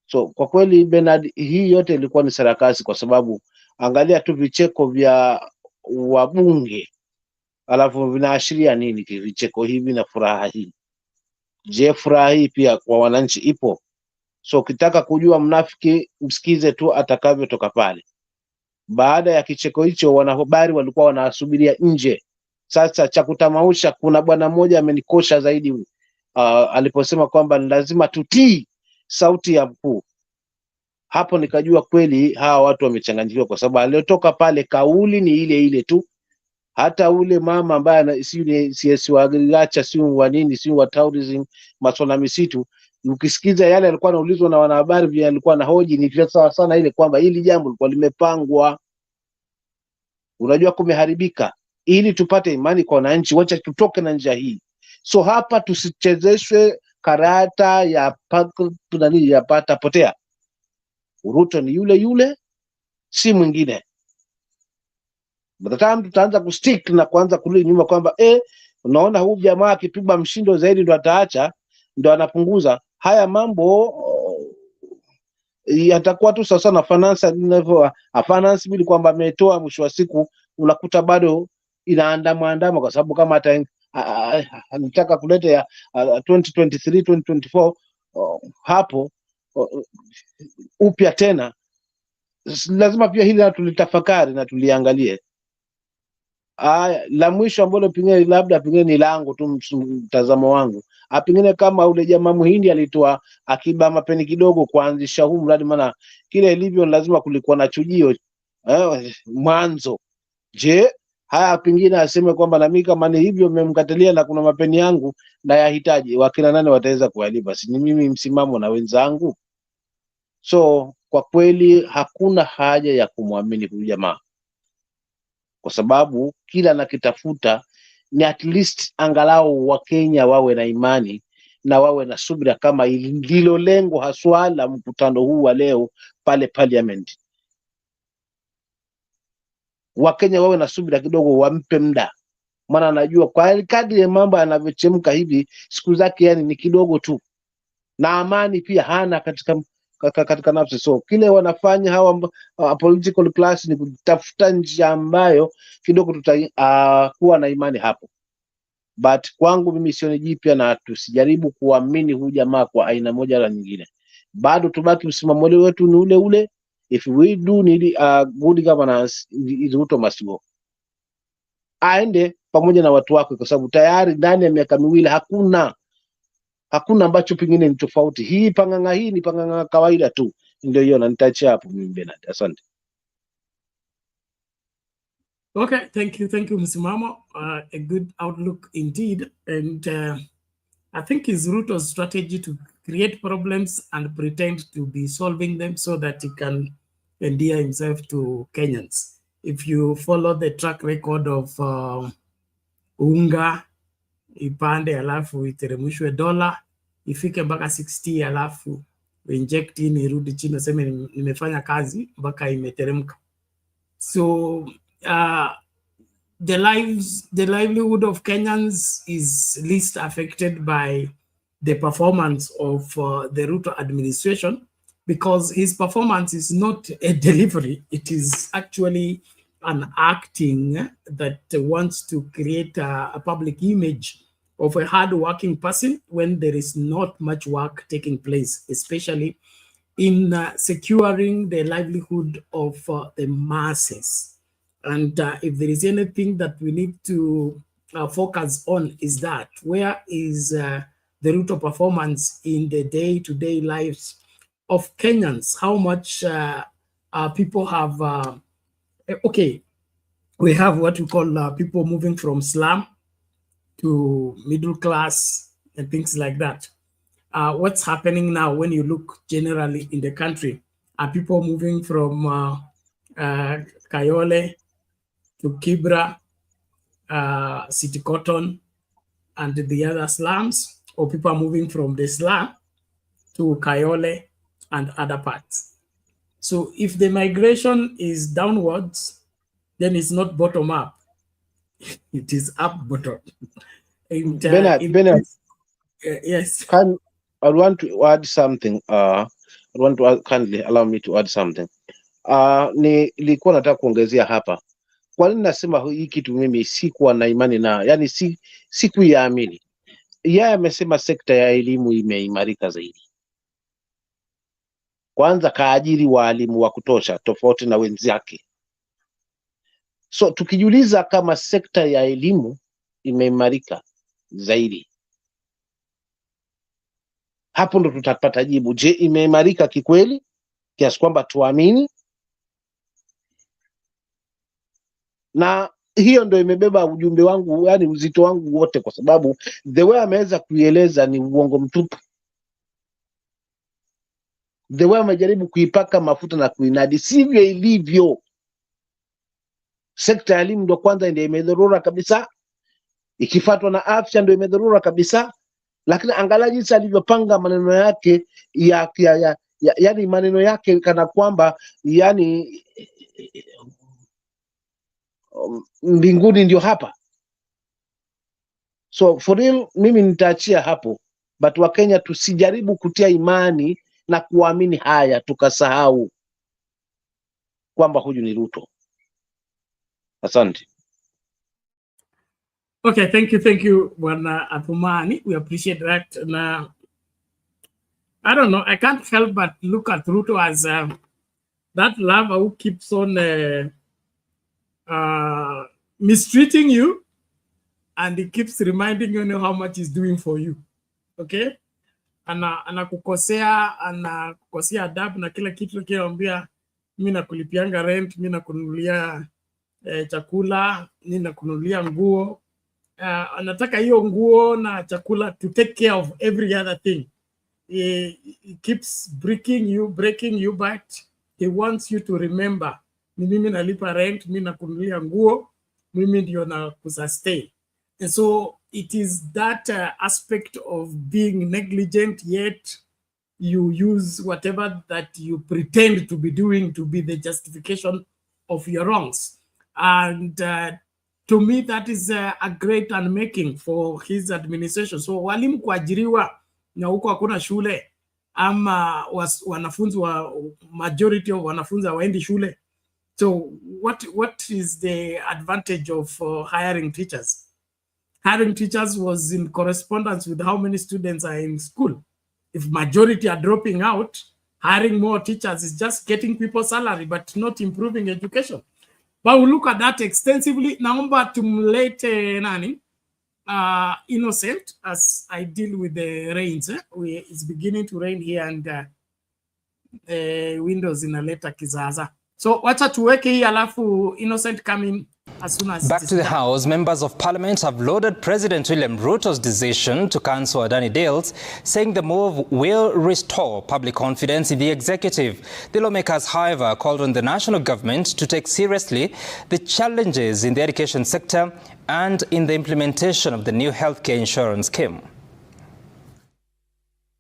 So kwa kweli Bernard, hii yote ilikuwa ni sarakasi, kwa sababu angalia tu vicheko vya wabunge, alafu vinaashiria nini vicheko hivi na furaha hii? Je, furaha hii pia kwa wananchi ipo? So ukitaka kujua mnafiki, msikize tu atakavyotoka pale. Baada ya kicheko hicho, wanahabari walikuwa wanasubiria nje. Sasa cha kutamausha, kuna bwana mmoja amenikosha zaidi aliposema kwamba lazima tutii sauti ya mkuu. Hapo nikajua kweli hawa watu wamechanganyikiwa, kwa sababu aliotoka pale kauli ni ile ile tu. Hata ule mama ambaye si wa agriculture, si wa nini, si wa tourism, masuala misitu, ukisikiza yale alikuwa anaulizwa na wanahabari, vile alikuwa na hoji, ni sawa sana ile kwamba hili jambo lilikuwa limepangwa. Unajua kumeharibika. Ili tupate imani kwa wananchi, wacha tutoke na njia hii. So hapa tusichezeshwe karata ya pata potea. Ruto ni yule yule, si mwingine. By the time tutaanza kustick na kuanza kurudi nyuma kwamba unaona huyu jamaa akipigwa mshindo zaidi ndo ataacha, ndo anapunguza haya mambo, yatakuwa tu sasa na finance bill kwamba ametoa, mwisho wa siku unakuta bado inaandama, kwa sababu kama anataka kuleta ya 2023 2024 hapo upya tena, lazima pia hili tulitafakari na tuliangalie. La mwisho ambalo pengine labda ni langu tu mtazamo wangu, pengine kama ule jamaa Muhindi alitoa akiba mapeni kidogo kuanzisha huu mradi, maana kile ilivyo lazima kulikuwa na chujio mwanzo. Je, haya pengine aseme kwamba na mimi kama ni hivyo mmemkatalia na kuna mapeni yangu na yahitaji, wakina nani wataweza kuyalipa? Si mimi msimamo na wenzangu? So kwa kweli hakuna haja ya kumwamini huyu jamaa, kwa sababu kila anakitafuta ni at least angalau Wakenya wawe na imani na wawe na subira, kama ndilo lengo haswa la mkutano huu wa leo pale parliament. Wakenya wawe na subira kidogo, wampe muda, maana anajua kwa kadri ya mambo yanavyochemka hivi siku zake yani ni kidogo tu, na amani pia hana katika nafsi. So kile wanafanya hawa political class ni kutafuta njia ambayo kidogo tutakuwa na imani hapo. But kwangu mimi sioni jipya, na tusijaribu kuamini huyu jamaa kwa aina moja la nyingine. Bado tubaki msimamo wetu ni ule ule. If we do need good governance, Ruto must go. Aende pamoja na watu wake, kwa sababu tayari ndani ya miaka miwili hakuna ambacho pengine ni tofauti. Hii panganga hii ni panganga kawaida tu. Ndio hiyo, na nitaachia hapo mimi Bernard. Asante.
Okay, thank you, Msimamo. A good outlook indeed, and I think it's Ruto's strategy to create problems and pretend to be solving them so that he can endear himself to Kenyans. If you follow the track record of unga ipande alafu iteremshwe dola ifike mpaka 60 alafu inject in irudi chini useme nimefanya kazi mpaka imeteremka. So the livelihood of Kenyans is least affected by the performance of the Ruto administration, because his performance is not a delivery. It is actually an acting that wants to create a public image of a hard-working person when there is not much work taking place, especially in securing the livelihood of the masses. And if there is anything that we need to focus on is that, where is the Ruto performance in the day-to-day lives of Kenyans? How much people have, okay, we have what we call people moving from slum to middle class and things like that. What's happening now when you look generally in the country? Are people moving from Kayole to Kibra, City Cotton, and the other slums, or people are moving from the slum to Kayole and other parts? So if the migration is downwards, then it's not bottom up, it is up bottom. And,
Bernard,
yes.
I want to add something. Kindly allow me to add something. Nilikuwa nataka kuongezea hapa. Kwa nini nasema hii kitu mimi sikuwa na imani na, yani sikuiamini. Yeye amesema sekta ya elimu imeimarika zaidi. Kwanza kaajiri walimu wa kutosha tofauti na wenzake. So tukijiuliza kama sekta ya elimu imeimarika zaidi, hapo ndo tutapata jibu. Je, imeimarika kikweli kiasi kwamba tuamini? Na hiyo ndo imebeba ujumbe wangu, yani uzito wangu wote, kwa sababu the way ameweza kuieleza ni uongo mtupu. The way amejaribu kuipaka mafuta na kuinadi, sivyo ilivyo. Sekta ya elimu ndo kwanza ndio imedhurura kabisa, ikifuatwa na afya ndo imedhurura kabisa. Lakini angalia jinsi alivyopanga maneno yake yani maneno yake kana kwamba yani mbinguni ndio hapa. So for real mimi nitaachia hapo, but wa Kenya tusijaribu kutia imani na kuamini haya tukasahau kwamba huyu ni Ruto. Asante.
Okay, thank you, Bwana Athumani. We appreciate that. And, I don't know, I can't help but look at Ruto as that lover who keeps on mistreating you, and he keeps reminding you how much he's doing for you. Okay? Anakukosea adabu na kila kitu, kiambia mimi nakulipianga rent, mimi nakununulia chakula, mimi nakununulia nguo. Anataka hiyo nguo na chakula to take care of every other thing. He keeps breaking you, but he wants you to remember, mimi nalipa rent, mimi nakununulia nguo, mimi ndio na kusustain. And so it is that aspect of being negligent, yet you use whatever that you pretend to be doing to be the justification of your wrongs. And to me, that is a great unmaking for his administration. So walimu kuajiriwa na huko hakuna shule, ama wanafunzi majority of wanafunzi hawaendi shule. So what is the advantage of hiring teachers? Hiring teachers was in correspondence with how many students are in school. If majority are dropping out, hiring more teachers is just getting people salary, but not improving education. But we'll look at that extensively. Naomba tumlete nani? Innocent, as I deal with the rains. It's beginning to rain here, and windows inaleta kizaza. So wacha tuweke hii alafu Innocent come in as soon as
Back
it is
to the
done.
House, members of Parliament have lauded President William Ruto's decision to cancel Adani deals, saying the move will restore public confidence in the executive. The lawmakers, however, called on the national government to take seriously the challenges in the education sector and in the implementation of the new healthcare insurance scheme.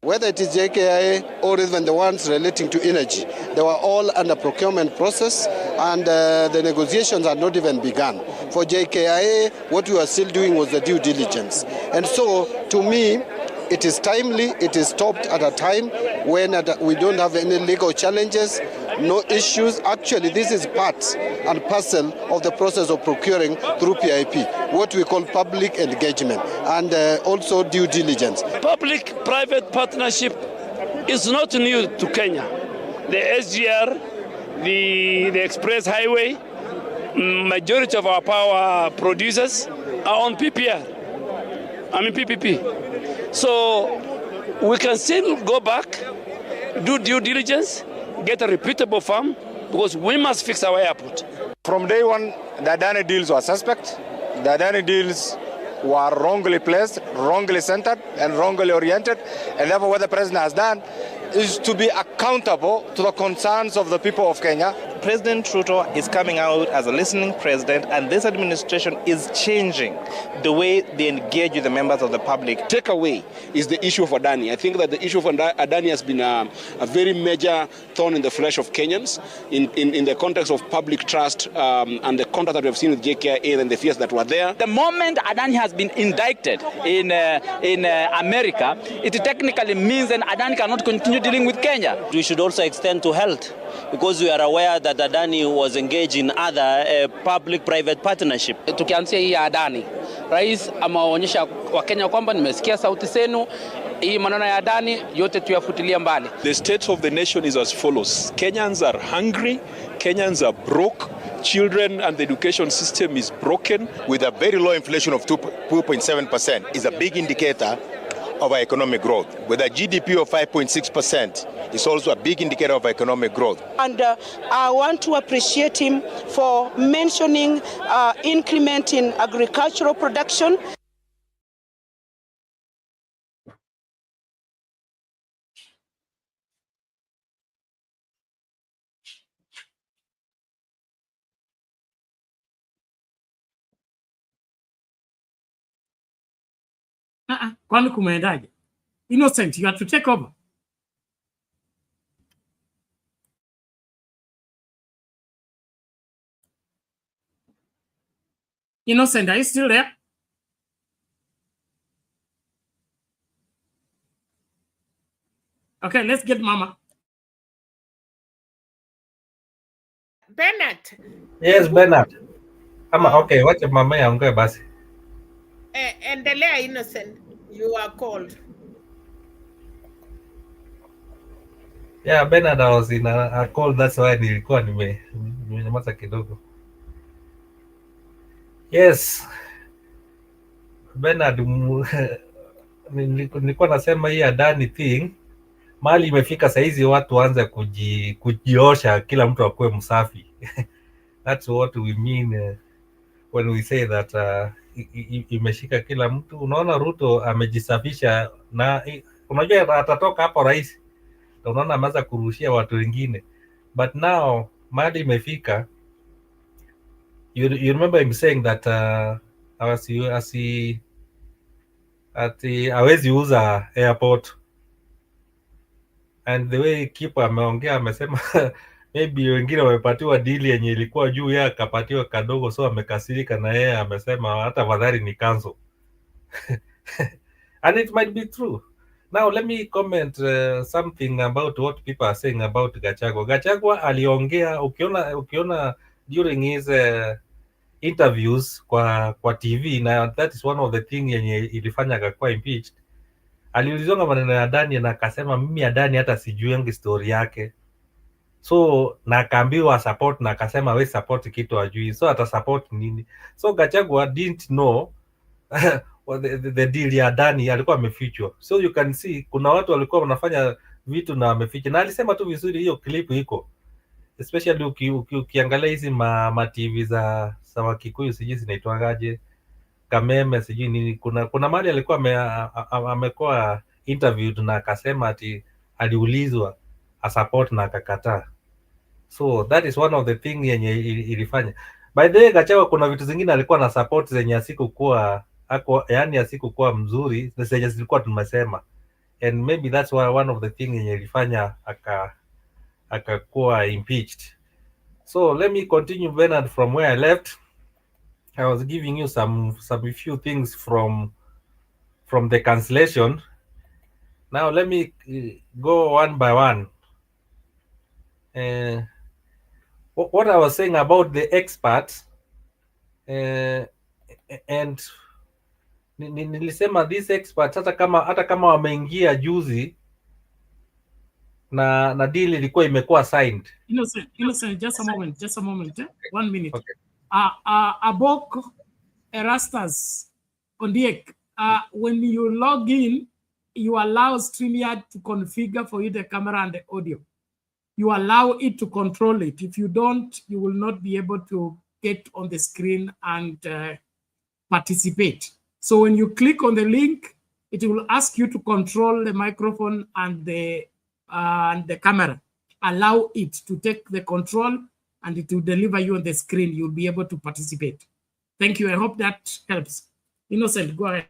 Whether it is JKIA or even the ones relating to energy, they were all under procurement process, and the negotiations had not even begun. For JKIA, what we were still doing was the due diligence. And so, to me, it is timely, it is stopped at a time when we don't have any legal challenges, no issues. Actually, this is part and parcel of the process of procuring through PIP, what we call public engagement and also due diligence.
Public-private partnership is not new to Kenya. The SGR, the Express Highway, majority of our power producers are on PPP. So we can still go back, do due diligence, get a reputable firm, because we must fix our airport.
From day one, the Adani deals were suspect. The Adani deals were wrongly placed, wrongly centered, and wrongly oriented. And therefore, what the president has done is to be accountable to the concerns of the people of Kenya.
President Ruto is coming out as a listening president, and this administration is changing the way they engage with the members of the public.
Takeaway is the issue of Adani. I think that the issue of Adani has been a very major thorn in the flesh of Kenyans in the context of public trust and the contact that we have seen with JKIA and the fears that were there.
The moment Adani has been indicted in America, it technically means that Adani cannot continue dealing with Kenya.
We should also extend to health, because we are aware that Adani was engaged in other public-private partnership.
Tukianzia hii ya Adani, Rais ameonyesha Wakenya kwamba nimesikia sauti zenu, hii maneno ya Adani yote tuyafutilia mbali.
The state of the nation is as follows. Kenyans are hungry, Kenyans are broke, children and the education system is broken.
With a very low inflation of 2.7% is a big indicator of our economic growth. With a GDP of 5.6%, it's also a big indicator of economic growth.
And I want to appreciate him for mentioning increment in agricultural production.
Kwani kumeendaje? Innocent, you have to take over. Innocent, are you still there? Okay, let's get Mama.
Bernard.
Yes, Bernard. Okay, wacha mama yaongee basi.
Endelea Innocent, you are called.
Yeah, Bernard, I was in a call, that's why nilikuwa nimenyamaza kidogo. Yes. Bernard, nilikuwa nasema hii Adani thing, mali imefika saizi watu waanze kujiosha, kila mtu akuwe msafi. That's what we mean when we say that imeshika kila mtu. Unaona Ruto amejisafisha, na unajua atatoka hapo rais, unaona ameanza kurushia watu wengine. But now mali imefika, you remember him saying that hawezi uza airport, and the way Kipa ameongea amesema maybe wengine wamepatiwa deal yenye ilikuwa juu, yeye akapatiwa kadogo, so amekasirika, na yeye amesema hata fadhali ni cancel. And it might be true. Now let me comment something about what people are saying about Gachagua. Gachagua aliongea, ukiona during his interviews kwa TV, na that is one of the thing yenye ilifanya akakuwa impeached. Aliulizwa maneno ya Adani na akasema mimi Adani hata sijuangi story yake. So na akaambiwa support, na akasema we support kitu ajui, so ata support nini? So Gachagua didn't know the deal ya Adani, alikuwa amefichwa. So you can see kuna watu walikuwa wanafanya vitu na wameficha, na alisema tu vizuri, hiyo clip iko especially ukiangalia hizi ma TV za Wakikuyu, sijui zinaitwagaje, Kameme, sijui nini. Kuna mahali alikuwa amekuwa interviewed na akasema ati aliulizwa a support na akakataa. So that is one of the thing yenye ilifanya. By the way, Gachagua kuna vitu zingine alikuwa na support zenye asikukuwa yani asikukuwa mzuri, zenye zilikuwa tumesema, and maybe that's why one of the thing yenye ilifanya akakuwa impeached. So let me continue, Bernard, from where I left. I was giving you some few things from the cancellation. Now let me go one by one. What I was saying about the experts, and nilisema these experts hata kama wameingia juzi na deal ilikuwa imekuwa signed.
Innocent, just a moment, 1 minute. Okay. Abok Erastus Ondiek, when you log in, you allow StreamYard to configure for you the camera and the audio. You allow it to control it. If you don't, you will not be able to get on the screen and participate. So when you click on the link, it will ask you to control the microphone and the camera. Allow it to take the control and it will deliver you on the screen. You'll be able to participate. Thank you. I hope that helps. Innocent, go ahead.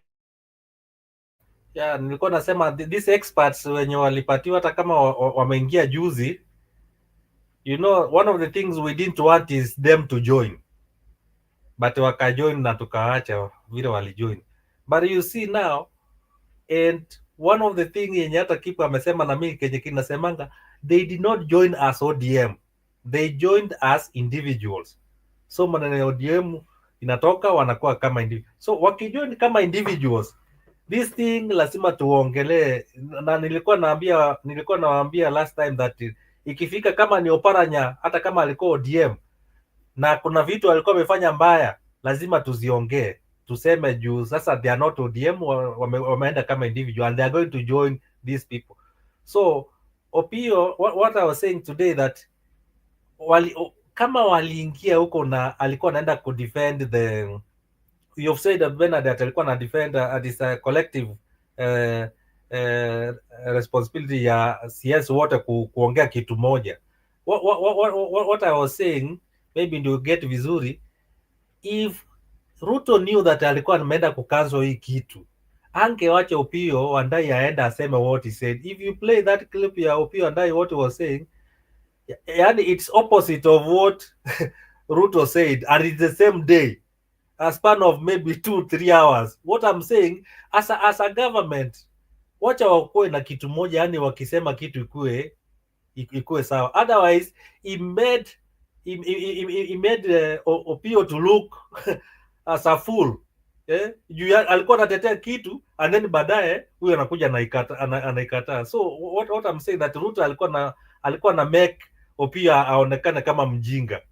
Yeah, nilikuwa nasema these experts wenye walipatiwa hata kama wameingia juzi, you know, one of the things we didn't want is them to join, but wakajoin na tukaacha vile walijoin. But you see now, and one of the thing yenye hata Kipu amesema na mimi kenye kinasemanga, they did not join as ODM, they joined as individuals. So maneno ya ODM inatoka wanakuwa kama individuals. So wakijoin kama individuals, this thing lazima tuongelee, na nilikuwa nawaambia last time that ikifika kama ni Oparanya, hata kama alikuwa ODM na kuna vitu alikuwa amefanya mbaya, lazima tuziongee, tuseme juu sasa they are not ODM, wameenda kama individual and they are going to join these people. So Opio, what I was saying today that kama waliingia huko na alikuwa anaenda ku defend the, you've said that Bernard alikuwa na defend this collective responsibility ya CS wote kuongea kitu moja. What I was saying, maybe ndio get vizuri, if Ruto knew that alikuwa ameenda kucancel hii kitu, angewacha Opio Wandayi aenda aseme what he said. If you play that clip ya Opio Wandayi what he was saying, yani it's opposite of what Ruto said, and it's the same day, a span of maybe 2-3 hours. What I'm saying, as a government, wacha wakuwe na kitu moja, yani wakisema kitu ikue sawa. Otherwise, he made Opio to look as a fool. Alikuwa anatetea kitu and then baadaye huyo anakuja anaikataa. So what I'm saying that Ruto alikuwa na make Opio aonekane kama mjinga.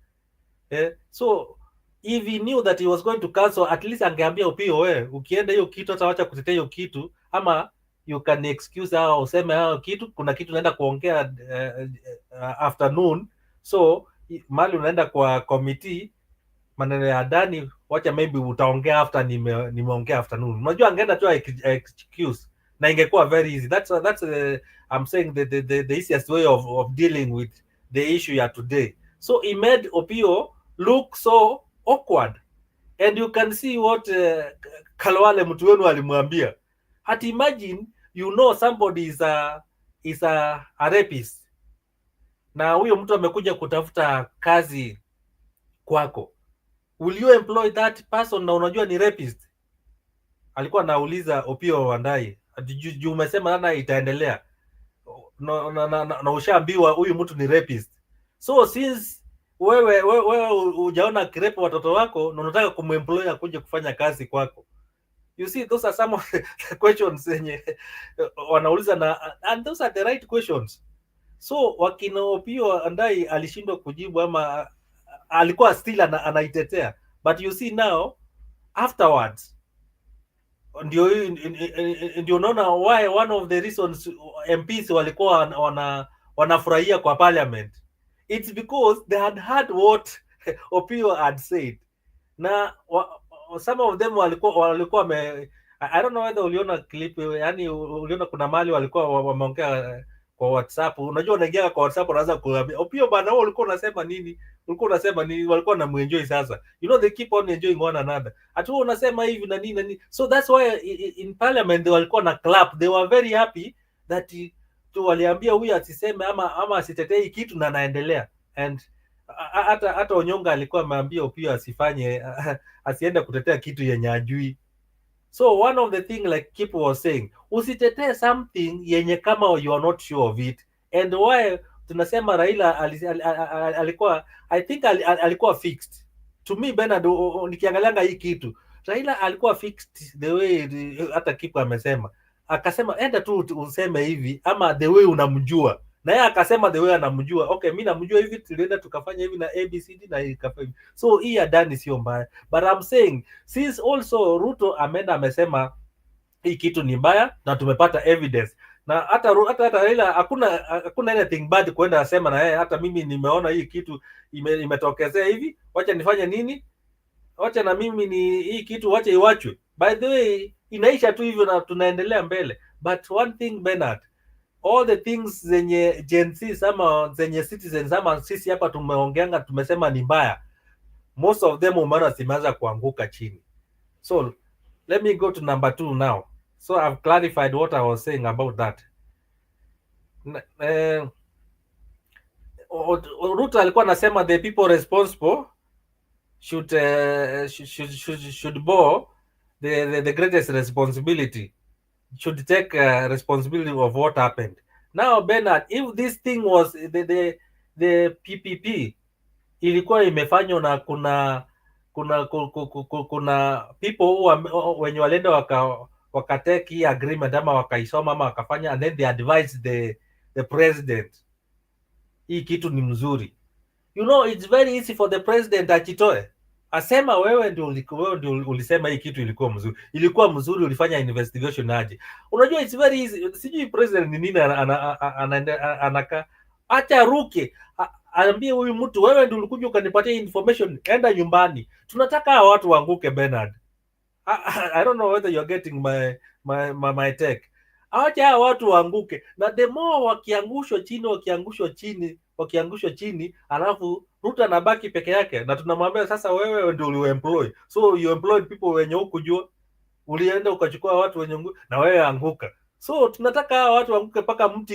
So if he knew that he was going to cancel, at least angeambia Opio, we ukienda hiyo kitu hata wacha kutetea hiyo kitu, ama you can excuse hao useme hao kitu, kuna kitu naenda kuongea afternoon, so mali unaenda kwa committee maneno ya Adani, wacha maybe utaongea after nimeongea afternoon. Unajua angeenda tu excuse na ingekuwa very easy. That's I'm saying the easiest way of dealing with the issue ya today. So he made Opio look so awkward, and you can see what Kalwale mtu wenu alimwambia. Hati imagine, you know, somebody is a rapist, na huyo mtu amekuja kutafuta kazi kwako, will you employ that person na unajua ni rapist? Alikuwa anauliza Opio Wandayi, juu umesema sana itaendelea na ushaambiwa huyu mtu ni rapist. So since wewe hujaona kirepo watoto wako na unataka kumemploy akuje kufanya kazi kwako, you see, those are some of the questions zenye wanauliza, and those are the right questions. So wakina Opio Wandayi alishindwa kujibu, ama alikuwa still anaitetea, but you see now afterwards ndio unaona why one of the reasons MPs walikuwa wanafurahia kwa parliament. It's because they had heard what Opio had said. na some of them walikuwa I don't know whether uliona clip, yani uliona kuna mali walikuwa wameongea kwa WhatsApp. Unajua unaingia kwa WhatsApp unaanza kuambia Opio bana, wewe ulikuwa unasema nini? Walikuwa na muenjoy sasa. You know, they keep on enjoying one another. Atu unasema hivi na nini. So that's why in parliament they walikuwa na clap. They were very happy that tu waliambia huyu asiseme ama asitetei kitu na anaendelea. And hata Onyonga alikuwa ameambia Opio asifanye asiende kutetea kitu yenye ajui. So one of the thing like Kipu was saying, usitetee something yenye kama you are not sure of it. And why tunasema Raila alikuwa, I think alikuwa fixed. To me Bernard, nikiangalianga hii kitu, Raila alikuwa fixed the way hata Kipu amesema. Akasema enda tu useme hivi ama the way unamjua. Na yeye akasema the way anamjua. Okay, mimi namjua hivi, tulienda tukafanya hivi na ABCD na ikafanya. So hii Adani sio mbaya. But I'm saying since also Ruto amesema hii kitu ni mbaya na tumepata evidence. Na hata Raila hakuna anything bad kwenda asema na yeye, hata mimi nimeona hii kitu imetokezea hivi, wacha nifanye nini? Wacha na mimi ni hii kitu wacha iwachwe. By the way, inaisha tu hivyo na tunaendelea mbele. But one thing Bernard, all the things zenye Gen Z ama zenye citizens ama sisi hapa tumeongeanga tumesema ni mbaya, most of them umeona zimeanza kuanguka chini. So let me go to number 2 now. So I've clarified what I was saying about that. Ruto alikuwa anasema the people responsible should bear the greatest responsibility, should take responsibility of what happened. Now Bernard, if this thing was the PPP ilikuwa imefanywa na kuna people wenye walienda wakatake hii agreement ama wakaisoma ama wakafanya, and then they advised the president hii kitu ni mzuri. You know, it's very easy for the president akitoe asema wewe ndio ulisema hii kitu ilikuwa mzuri, ulifanya investigation aje. Unajua it's very easy. Sijui president ni nini anaka acha ruke aambie huyu mtu wewe ndio ulikuja ukanipatia information, enda nyumbani. Tunataka watu waanguke Bernard. I don't know whether you're getting my take. Acha watu waanguke, na the more wakiangushwa chini alafu Ruto anabaki peke yake, na tunamwambia sasa wewe ndio uliemploy, so you employed people wenye hukujua, ulienda ukachukua watu wenye na wewe anguka. So tunataka watu waanguke mpaka mti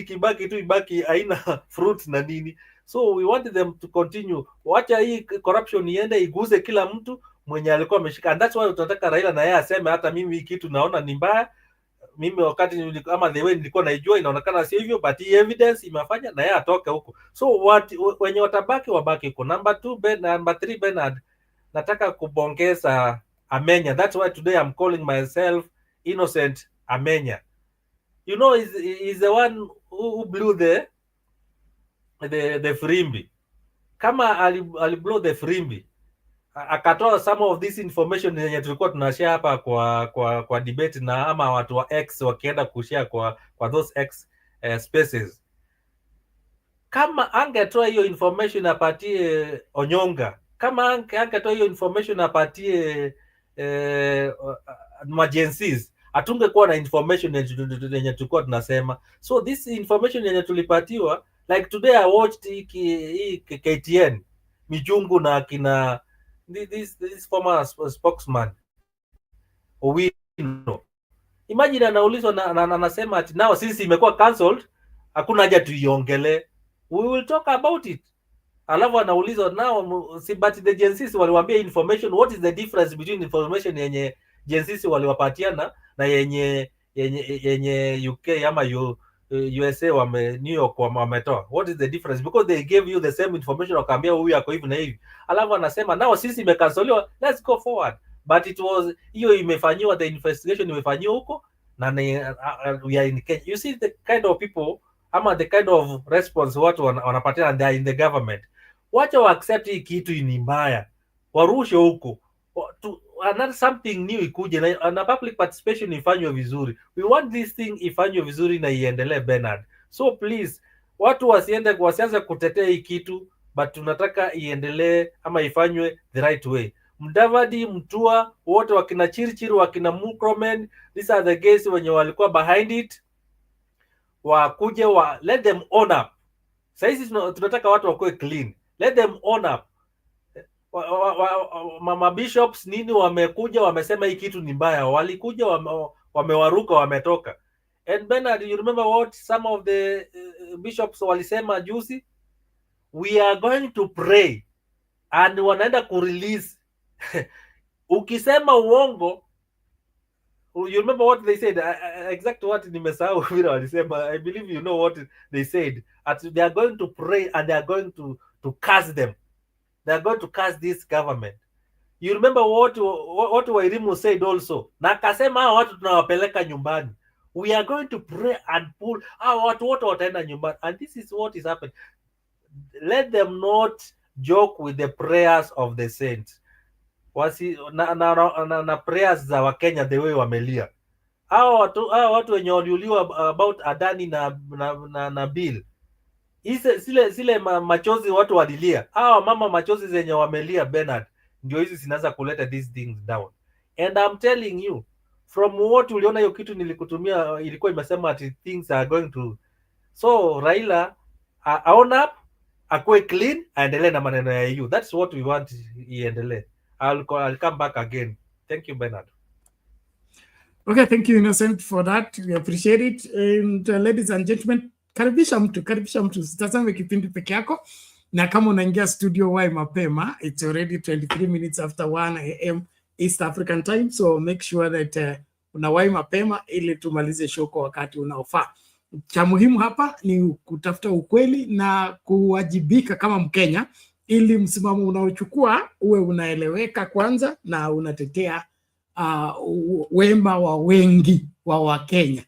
ibaki haina fruit na nini. So we want them to continue. Wacha hii corruption iende iguze kila mtu mwenye alikuwa ameshika, and that's why tunataka Raila na yeye aseme hata mimi kitu naona ni mbaya, mimi wakati ama the way nilikuwa naijua inaonekana si hivyo, but hii evidence imefanya, na yeye atoke huko. So wenye watabaki wabaki huko. Number 3 Bernard, nataka kubongeza Amenya. That's why today I'm calling myself Innocent Amenya. You know, is the one who blew the Firimbi. Kama aliblow the Firimbi, akatoa some of this information yenye tulikuwa tunashare hapa kwa debate, na ama watu wa X wakienda kushare kwa those X spaces. Kama angetoa hiyo information apatie Onyonga, kama angetoa hiyo information apatie agencies, atungekuwa na information yenye tulikuwa tunasema. So this information yenye tulipatiwa, like today I watched KTN Mijungu na kina this former spokesman Owino. Imagine anaulizwa na anasema ati now since imekuwa cancelled hakuna haja tuiongele, we will talk about it. Alafu anaulizwa now but the agencies waliwaambia information, what is the difference between information yenye agencies waliwapatiana na yenye UK ama USA New York wametoa? What is the difference? Because they gave you the same information, wakaambia huyu ako hivi na hivi. Alafu anasema now sisi imekansoliwa, let's go forward. But it was hiyo imefanywa, the investigation imefanywa huko na we are in Kenya. You see the kind of people ama the kind of response watu wanapatia, and they are in the government. Wacha wa accept hii kitu ni mbaya, warushe huko, another something new ikuje, na public participation ifanywe vizuri. We want this thing ifanywe vizuri na iendelee Bernard. So please watu wasianze kutetea hii kitu, but tunataka iendelee ama ifanywe the right way. Mudavadi, Mutua, wote wakina Chirichiri, wakina Mukromen, these are the guys wenye walikuwa behind it. Wakuje let them own up. Sasa tunataka watu wakoe clean. Let them own up. Mama bishops nini wamekuja wamesema hii kitu ni mbaya. Walikuja wamewaruka wametoka. And Bernard, you remember what some of the bishops walisema juzi? We are going to pray and wanaenda kurelease. Ukisema uongo, you remember what they said? Exactly what nimesahau vile walisema. I believe you know what they said. They are going to pray and they are going to curse them. They are going to curse this government. You remember what Wairimu said also? Na akasema hao watu tunawapeleka nyumbani. We are going to pray and pull hao watu wote wataenda nyumbani. And this is what is happening. Let them not joke with the prayers of the saints. Na prayers za Wakenya the way wamelia. Hao watu wenye waliuliwa about Adani na Bill. Zile machozi watu walilia. Hao mama machozi zenye wamelia Bernard ndio hizi zinaanza kuleta these things down. And I'm telling you from what uliona hiyo kitu nilikutumia ilikuwa imesema ati things are going to. So Raila own up, akue clean, aendelee na maneno ya EU. That's what we want iendelee. I'll come back again. Thank you, Bernard.
Okay, thank you, Innocent, for that. We appreciate it. And ladies and gentlemen, karibisha mtu. Sitazame kipindi peke yako. Na kama unaingia studio wai mapema, it's already 23 minutes after 1 a.m. East African time. So make sure that unawai mapema ili tumalize show kwa wakati unaofaa. Cha muhimu hapa ni kutafuta ukweli na kuwajibika kama Mkenya ili msimamo unaochukua uwe unaeleweka kwanza na unatetea wema wa wengi wa Wakenya.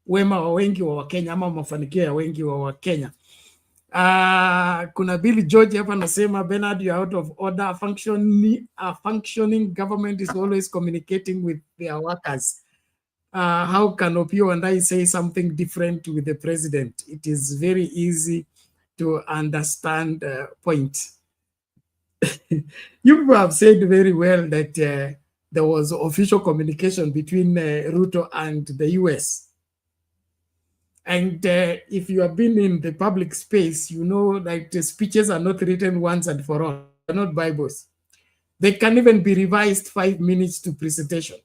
Wema wa wengi wa Wakenya ama mafanikio ya wengi wa Wakenya. Kuna Billy George hapa anasema Bernard, you are out of order. A functioning government is always communicating with their workers. How can Opio and I say something different with the president? It is very easy to understand point. You people have said very well that there was official communication between Ruto and the US. And if you have been in the public space, you know that the speeches are not written once and for all. They're not Bibles. They can even be revised 5 minutes to presentation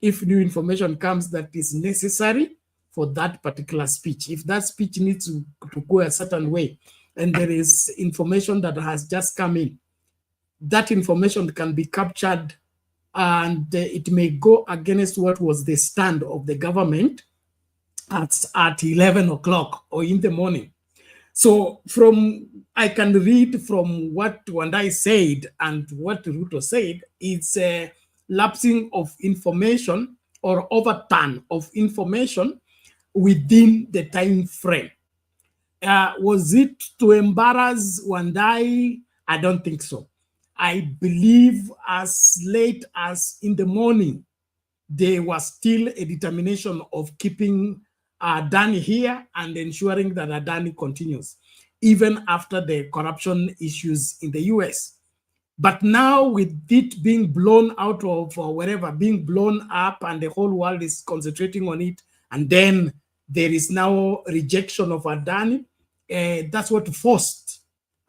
if new information comes that is necessary for that particular speech. If that speech needs to go a certain way and there is information that has just come in, that information can be captured and it may go against what was the stand of the government at 11 o'clock or in the morning. So I can read from what Wandai said and what Ruto said, it's a lapsing of information or overturn of information within the time frame. Was it to embarrass Wandai? I don't think so. I believe as late as in the morning, there was still a determination of keeping Adani here and ensuring that Adani continues, even after the corruption issues in the US. But now with it being blown out of wherever, being blown up and the whole world is concentrating on it, and then there is now rejection of Adani, that's what forced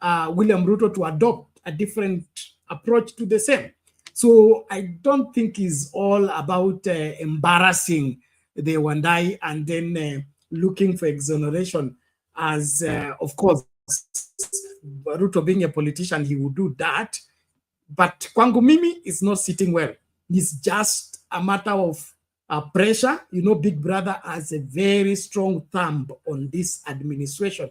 William Ruto to adopt a different approach to the same. So I don't think it's all about embarrassing the Wandai and then looking for exoneration as, of course, Ruto being a politician, he would do that. But kwangu mimi is not sitting well. It's just a matter of pressure. You know, Big Brother has a very strong thumb on this administration.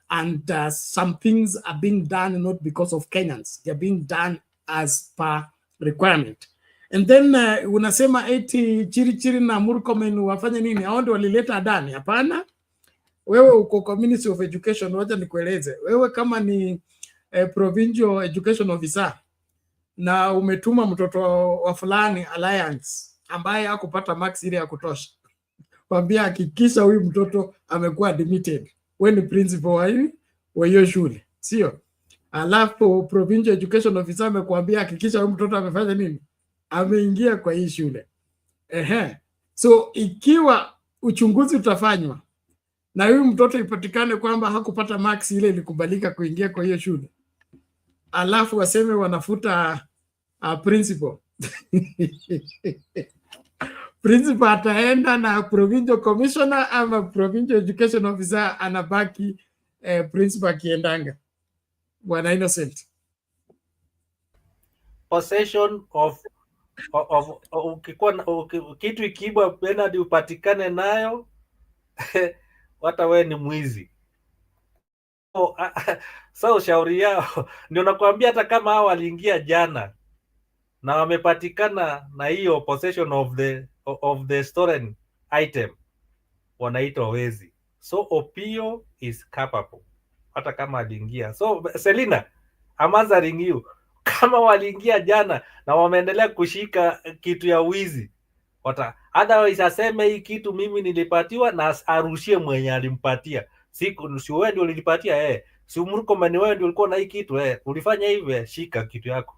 And some things are being done not because of Kenyans. They're being done as per requirement. And then unasema eti Chirichiri na Murkomen wafanya nini? Hao ndio walileta Adani. Hapana. Wewe uko Ministry of Education, wacha nikueleze. Wewe kama ni Provincial Education Officer na umetuma mtoto wa fulani Alliance ambaye hakupata marks ile ya kutosha, kwambia hakikisha huyu mtoto amekuwa admitted. Wewe ni principal wa hiyo shule, sio? alafu provincial education officer amekuambia hakikisha huyu mtoto amefanya nini, ameingia kwa hii shule. So ikiwa uchunguzi utafanywa na huyu mtoto ipatikane kwamba hakupata marks ile ilikubalika kuingia kwa hiyo shule, alafu waseme wanafuta principal principal ataenda na provincial commissioner ama provincial education officer anabaki principal akiendanga. Bwana Innocent,
possession of kitu ikiibwa penalty upatikane nayo hata wewe ni mwizi. So shauri yao ndio nakwambia, hata kama hao waliingia jana na wamepatikana na hiyo possession of the stolen item, wanaitwa wezi. So Opio is capable hata kama aliingia. So Selina, I'm answering you, kama waliingia jana na wameendelea kushika kitu ya wizi, otherwise aseme hii kitu mimi nilipatiwa na arushie mwenye alimpatia. Si wewe ndio ulinipatia, si Murkomen wewe ndio ulikuwa na hii kitu, ulifanya hivi, shika kitu yako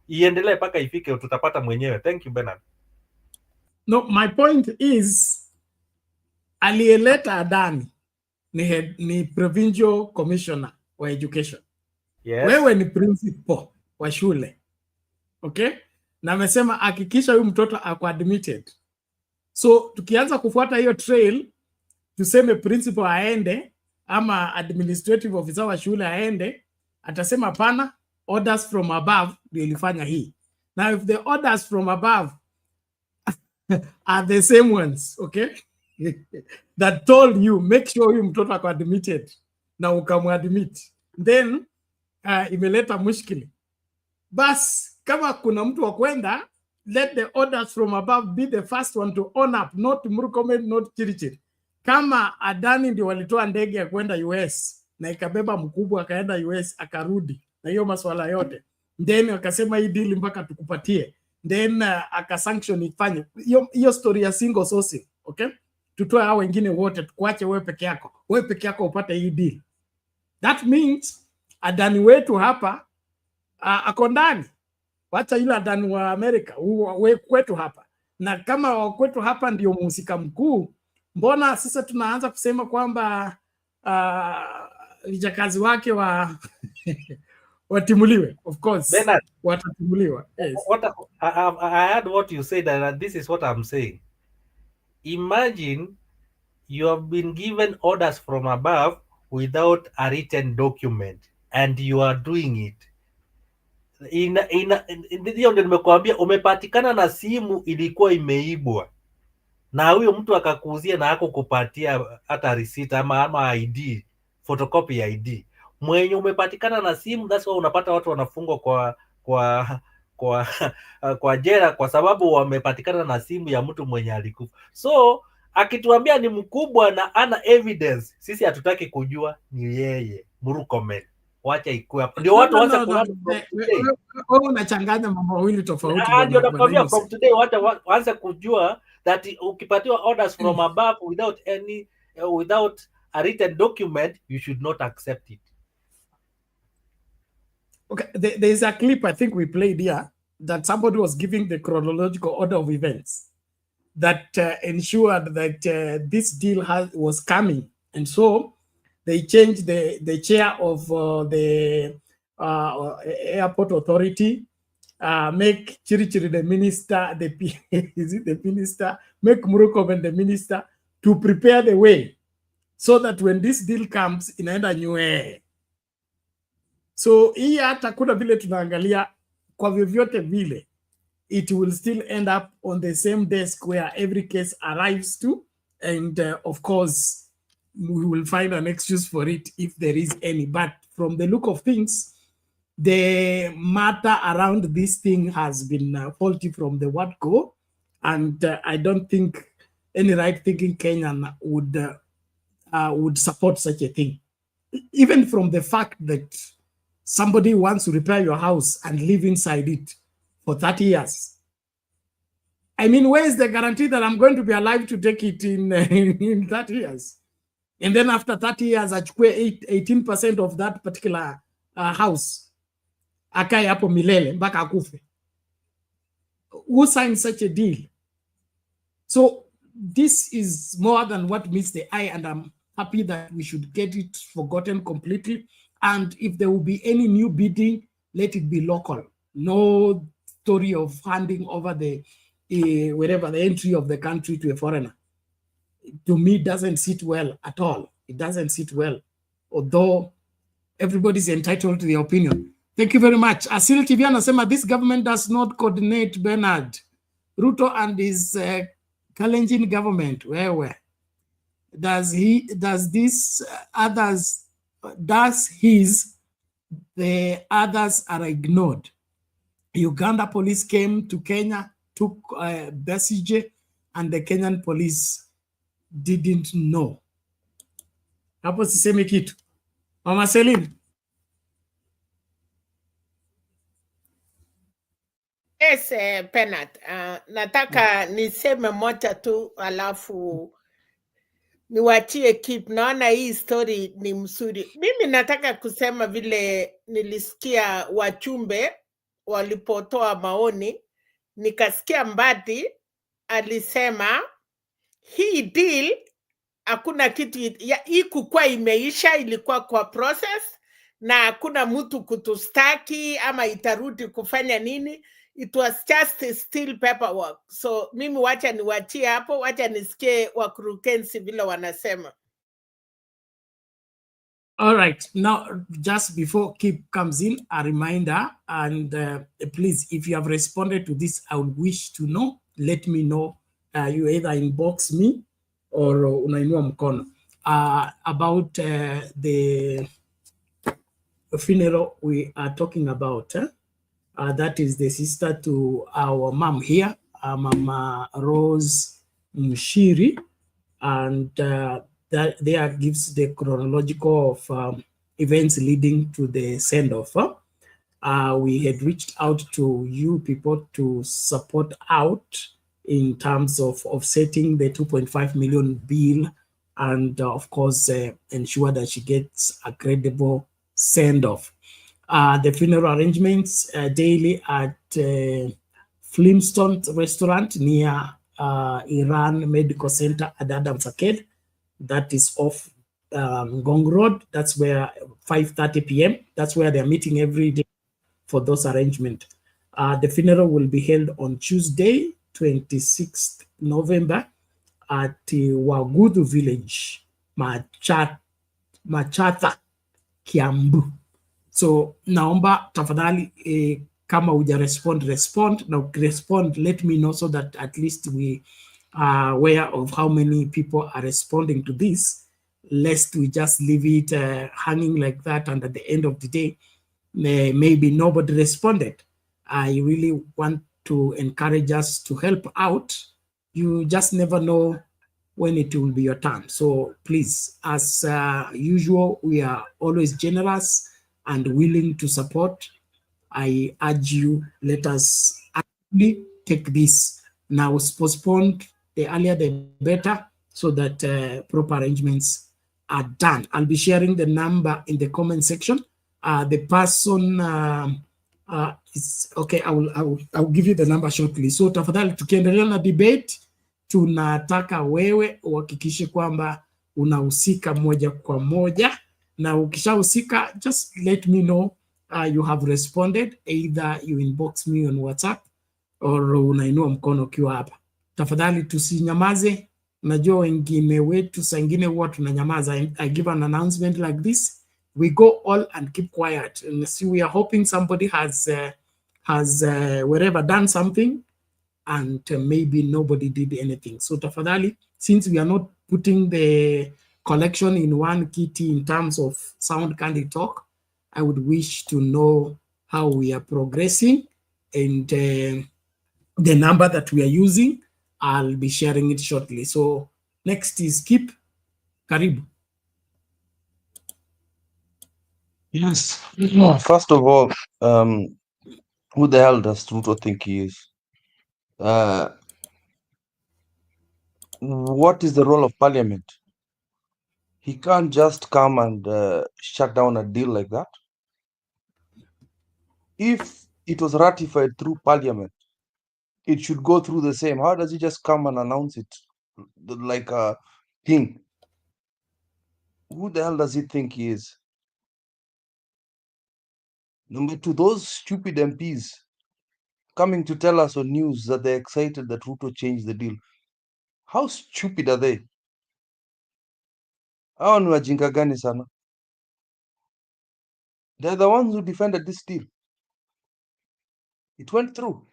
iendelee mpaka ifike tutapata mwenyewe. Thank you Bernard.
No, my point is aliyeleta Adani ni provincial commissioner wa education.
Yes.
Wewe ni principal wa shule. Okay? Na amesema hakikisha huyu mtoto ako admitted. So tukianza kufuata hiyo trail, tuseme principal aende ama administrative officer wa shule aende, atasema pana, orders from above ndio ilifanya hii. Now if the orders from above are the same ones, okay, that told you make sure huyu mtoto ako admitted na ukamuadmit, then imeleta mushkili. Bas kama kuna mtu wa kwenda, let the orders from above be the first one to own up, not Murkomen, not Chirichiri. Kama Adani ndio walitoa ndege ya kwenda US na ikabeba mkubwa akaenda US akarudi na hiyo masuala yote, then akasema hii deal mpaka tukupatie, then akasanction ifanye hiyo story ya single sourcing, okay, tutoe hao wengine wote tukuache wewe peke yako upate hii deal. That means Adani wetu hapa ako ndani, wacha yule Adani wa Amerika, wewe kwetu hapa. Na kama kwetu hapa ndio mhusika mkuu, mbona sasa tunaanza kusema kwamba vijakazi wake watimuliwe? Of course
Bernard,
watatimuliwa. Yes.
I heard what you said, and this is what I'm saying. Imagine you have been given orders from above without a written document and you are doing it. Ndio nimekuambia umepatikana na simu ilikuwa imeibwa na huyo mtu akakuuzia na hako kupatia hata receipt ama ID, photocopy ID. Mwenye umepatikana na simu, that's why unapata watu wanafungwa kwa jela kwa sababu wamepatikana na simu ya mtu mwenye alikufa. So akituambia ni mkubwa na ana evidence, sisi hatutaki kujua ni yeye Murkomen. Wacha ikuwe hapo. Ndio watu waanze kulala.
Unachanganya mambo mawili tofauti.
Ndio nakwambia from today waanze kujua that ukipatiwa orders from above without a written document, you should not accept it.
Okay, there's a clip I think we played here that somebody was giving the chronological order of events that ensured that this deal was coming, and so they changed the chair of the airport authority, make Chirichiri the minister, is it the minister, make Murkomen the minister, to prepare the way so that when this deal comes inaenda nywe. So hii hata kuna vile tunaangalia kwa vyovyote vile, it will still end up on the same desk where every case arrives to, and of course we will find an excuse for it if there is any. But from the look of things, the matter around this thing has been faulty from the word go, and I don't think any right-thinking Kenyan would support such a thing, even from the fact that somebody wants to repair your house and live inside it for 30 years. I mean, where is the guarantee that I'm going to be alive to take it in 30 years? And then after 30 years, I 18% of that particular house akae hapo milele mpaka akufe. Who signed such a deal? So this is more than what meets the eye, and I'm happy that we should get it forgotten completely. And if there will be any new bidding, let it be local. No story of handing over the wherever the entry of the country to a foreigner. To me, it doesn't sit well at all. It doesn't sit well, although everybody's entitled to their opinion. Thank you very much. Asil TV anasema this government does not coordinate Bernard Ruto and his Kalenjin government. Where does the others are ignored? Uganda police came to Kenya, took Besije, and the Kenyan police didn't know. Hapo sisemi kitu. Mama Celine.
Yes, Penat. Nataka niseme moja tu alafu niwachie kip. Naona hii story ni mzuri. Mimi nataka kusema vile nilisikia wachumbe walipotoa maoni, nikasikia Mbadi alisema hii deal hakuna kitu hii kukua imeisha, ilikuwa kwa process na hakuna mtu kutustaki ama itarudi kufanya nini. It was just still paperwork. So mimi wacha niwachie hapo, wacha nisikie wakurugenzi vile wanasema.
All right. Now, just before Kip comes in, a reminder, and please, if you have responded to this, I would wish to know. Let me know. You either inbox me or unainua mkono about the funeral we are talking about. That is the sister to our mom here, Mama Rose Mshiri, and that there gives the chronological of events leading to the send-off. We had reached out to you people to support out in terms of offsetting the 2.5 million bill and of course ensure that she gets a credible send-off. The funeral arrangements daily at Flintstone restaurant near Iran Medical Center at Adams Arcade. That is off Ngong Road. That's where 5:30 p.m. That's where they're meeting every day for those arrangements. The funeral will be held on Tuesday, 26th November at Wagudu Village, Machata, Kiambu. So naomba tafadhali kama uja respond. Now respond, let me know so that at least we are aware of how many people are responding to this, lest we just leave it hanging like that, and at the end of the day, maybe nobody responded. I really want to encourage us to help out. You just never know when it will be your turn. So please, as usual, we are always generous and willing to support. I urge you, let us actually take this now. Postponed, the earlier the better, so that proper arrangements are done. I'll be sharing the number in the comment section. The person is okay. I'll give you the number shortly. So tafadhali, tukiendelea na debate, tunataka wewe uhakikishe kwamba unahusika moja kwa moja, na ukishahusika, just let me know you have responded, either you inbox me on WhatsApp or unainua mkono ukiwa hapa. Tafadhali tusinyamaze. Najua wengine wetu saa ingine huwa tunanyamaza. I give an announcement like this, we go all and keep quiet, and see, we are hoping somebody has wherever done something, and maybe nobody did anything. So tafadhali, since we are not putting the collection in one kitty in terms of Sound Candy Talk, I would wish to know how we are progressing, and the number that we are using, I'll be sharing it shortly. So next is Kip. Karibu.
Yes. First of all, who the hell does Ruto think he is? What is the role of parliament? He can't just come and shut down a deal like that. If it was ratified through parliament, it should go through the same. How does he just come and announce it like a thing? Who the hell does he think he is? Number two, those stupid MPs coming to tell us on news that they're excited that Ruto changed the deal. How stupid are they? Hao ni wajinga gani sana? They're the ones who defended this deal. It went through.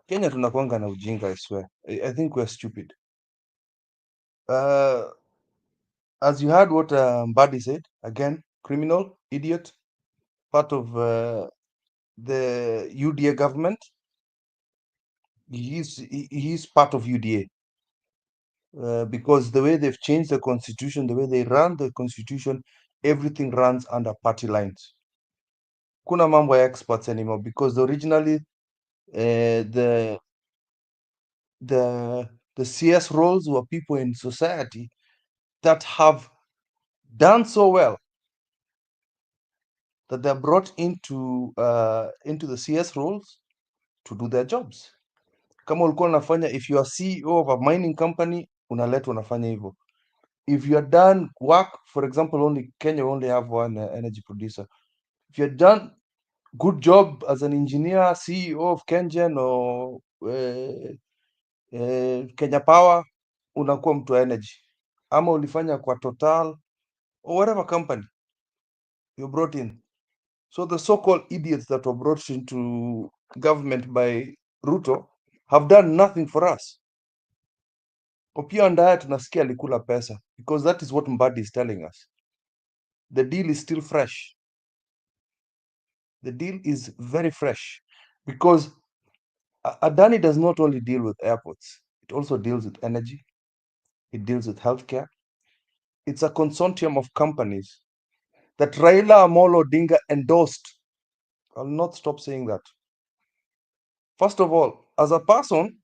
Kenya tunakwanga na ujinga, I swear. I think we're stupid. As you heard what Mbadi said, again, criminal, idiot, part of the UDA government. He's part of UDA because the way they've changed the constitution, the way they run the constitution, everything runs under party lines. Kuna mambo ya experts anymore because originally the CS roles were people in society that have done so well that they're brought into the CS roles to do their jobs. Kama ulikuwa unafanya, if you are CEO of a mining company, unaletwa unafanya hivyo. If you are done work, for example, only Kenya only have one energy producer. If you are done good job as an engineer, CEO of Kengen or Kenya Power, unakuwa mtu wa energy. Ama ulifanya kwa Total or whatever company you brought in. So the so-called idiots that were brought into government by Ruto have done nothing for us. Opiyo Ndaya tunasikia alikula pesa because that is what Mbadi is telling us. The deal is still fresh. The deal is very fresh because Adani does not only deal with airports, it also deals with energy, it deals with healthcare. It's a consortium of companies that Raila Amolo Odinga endorsed. I'll not stop saying that. First of all, as a person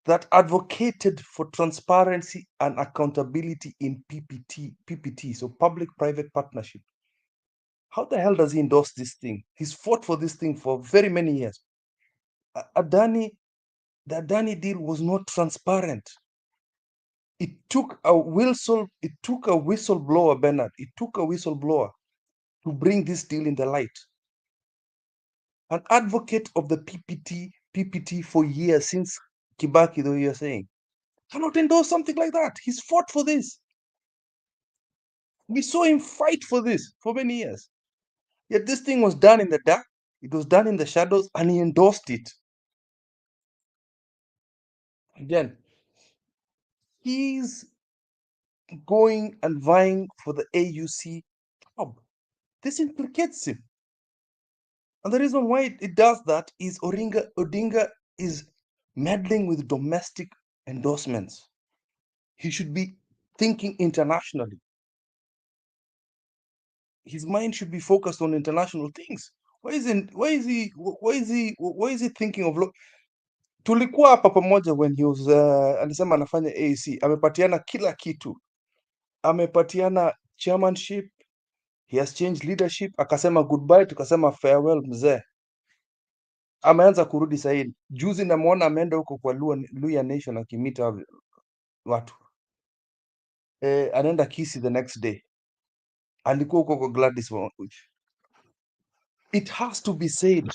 that advocated for transparency and accountability in PPT, so public-private partnership, how the hell does he endorse this thing? He's fought for this thing for very many years. The Adani deal was not transparent. It took a whistleblower, Bernard. It took a whistleblower to bring this deal in the light. An advocate of the PPT for years, since Kibaki, though you're saying, cannot endorse something like that. He's fought for this. We saw him fight for this for many years. Yet this thing was done in the dark, it was done in the shadows, and he endorsed it. Again, he's going and vying for the AUC job. This implicates him. And the reason why it does that is Odinga is meddling with domestic endorsements. He should be thinking internationally. His mind should be focused on international things. Why is he thinking of tulikuwa hapa pamoja when he was alisema anafanya AAC, amepatiana kila kitu, amepatiana chairmanship, he has changed leadership, akasema goodbye, tukasema farewell mzee. Ameanza kurudi sahii. Juzi namuona ameenda huko kwa Luya Nation akimita watu. Anaenda Kisii the next day. Alikuwa huko kwa Gladys. It has to be said.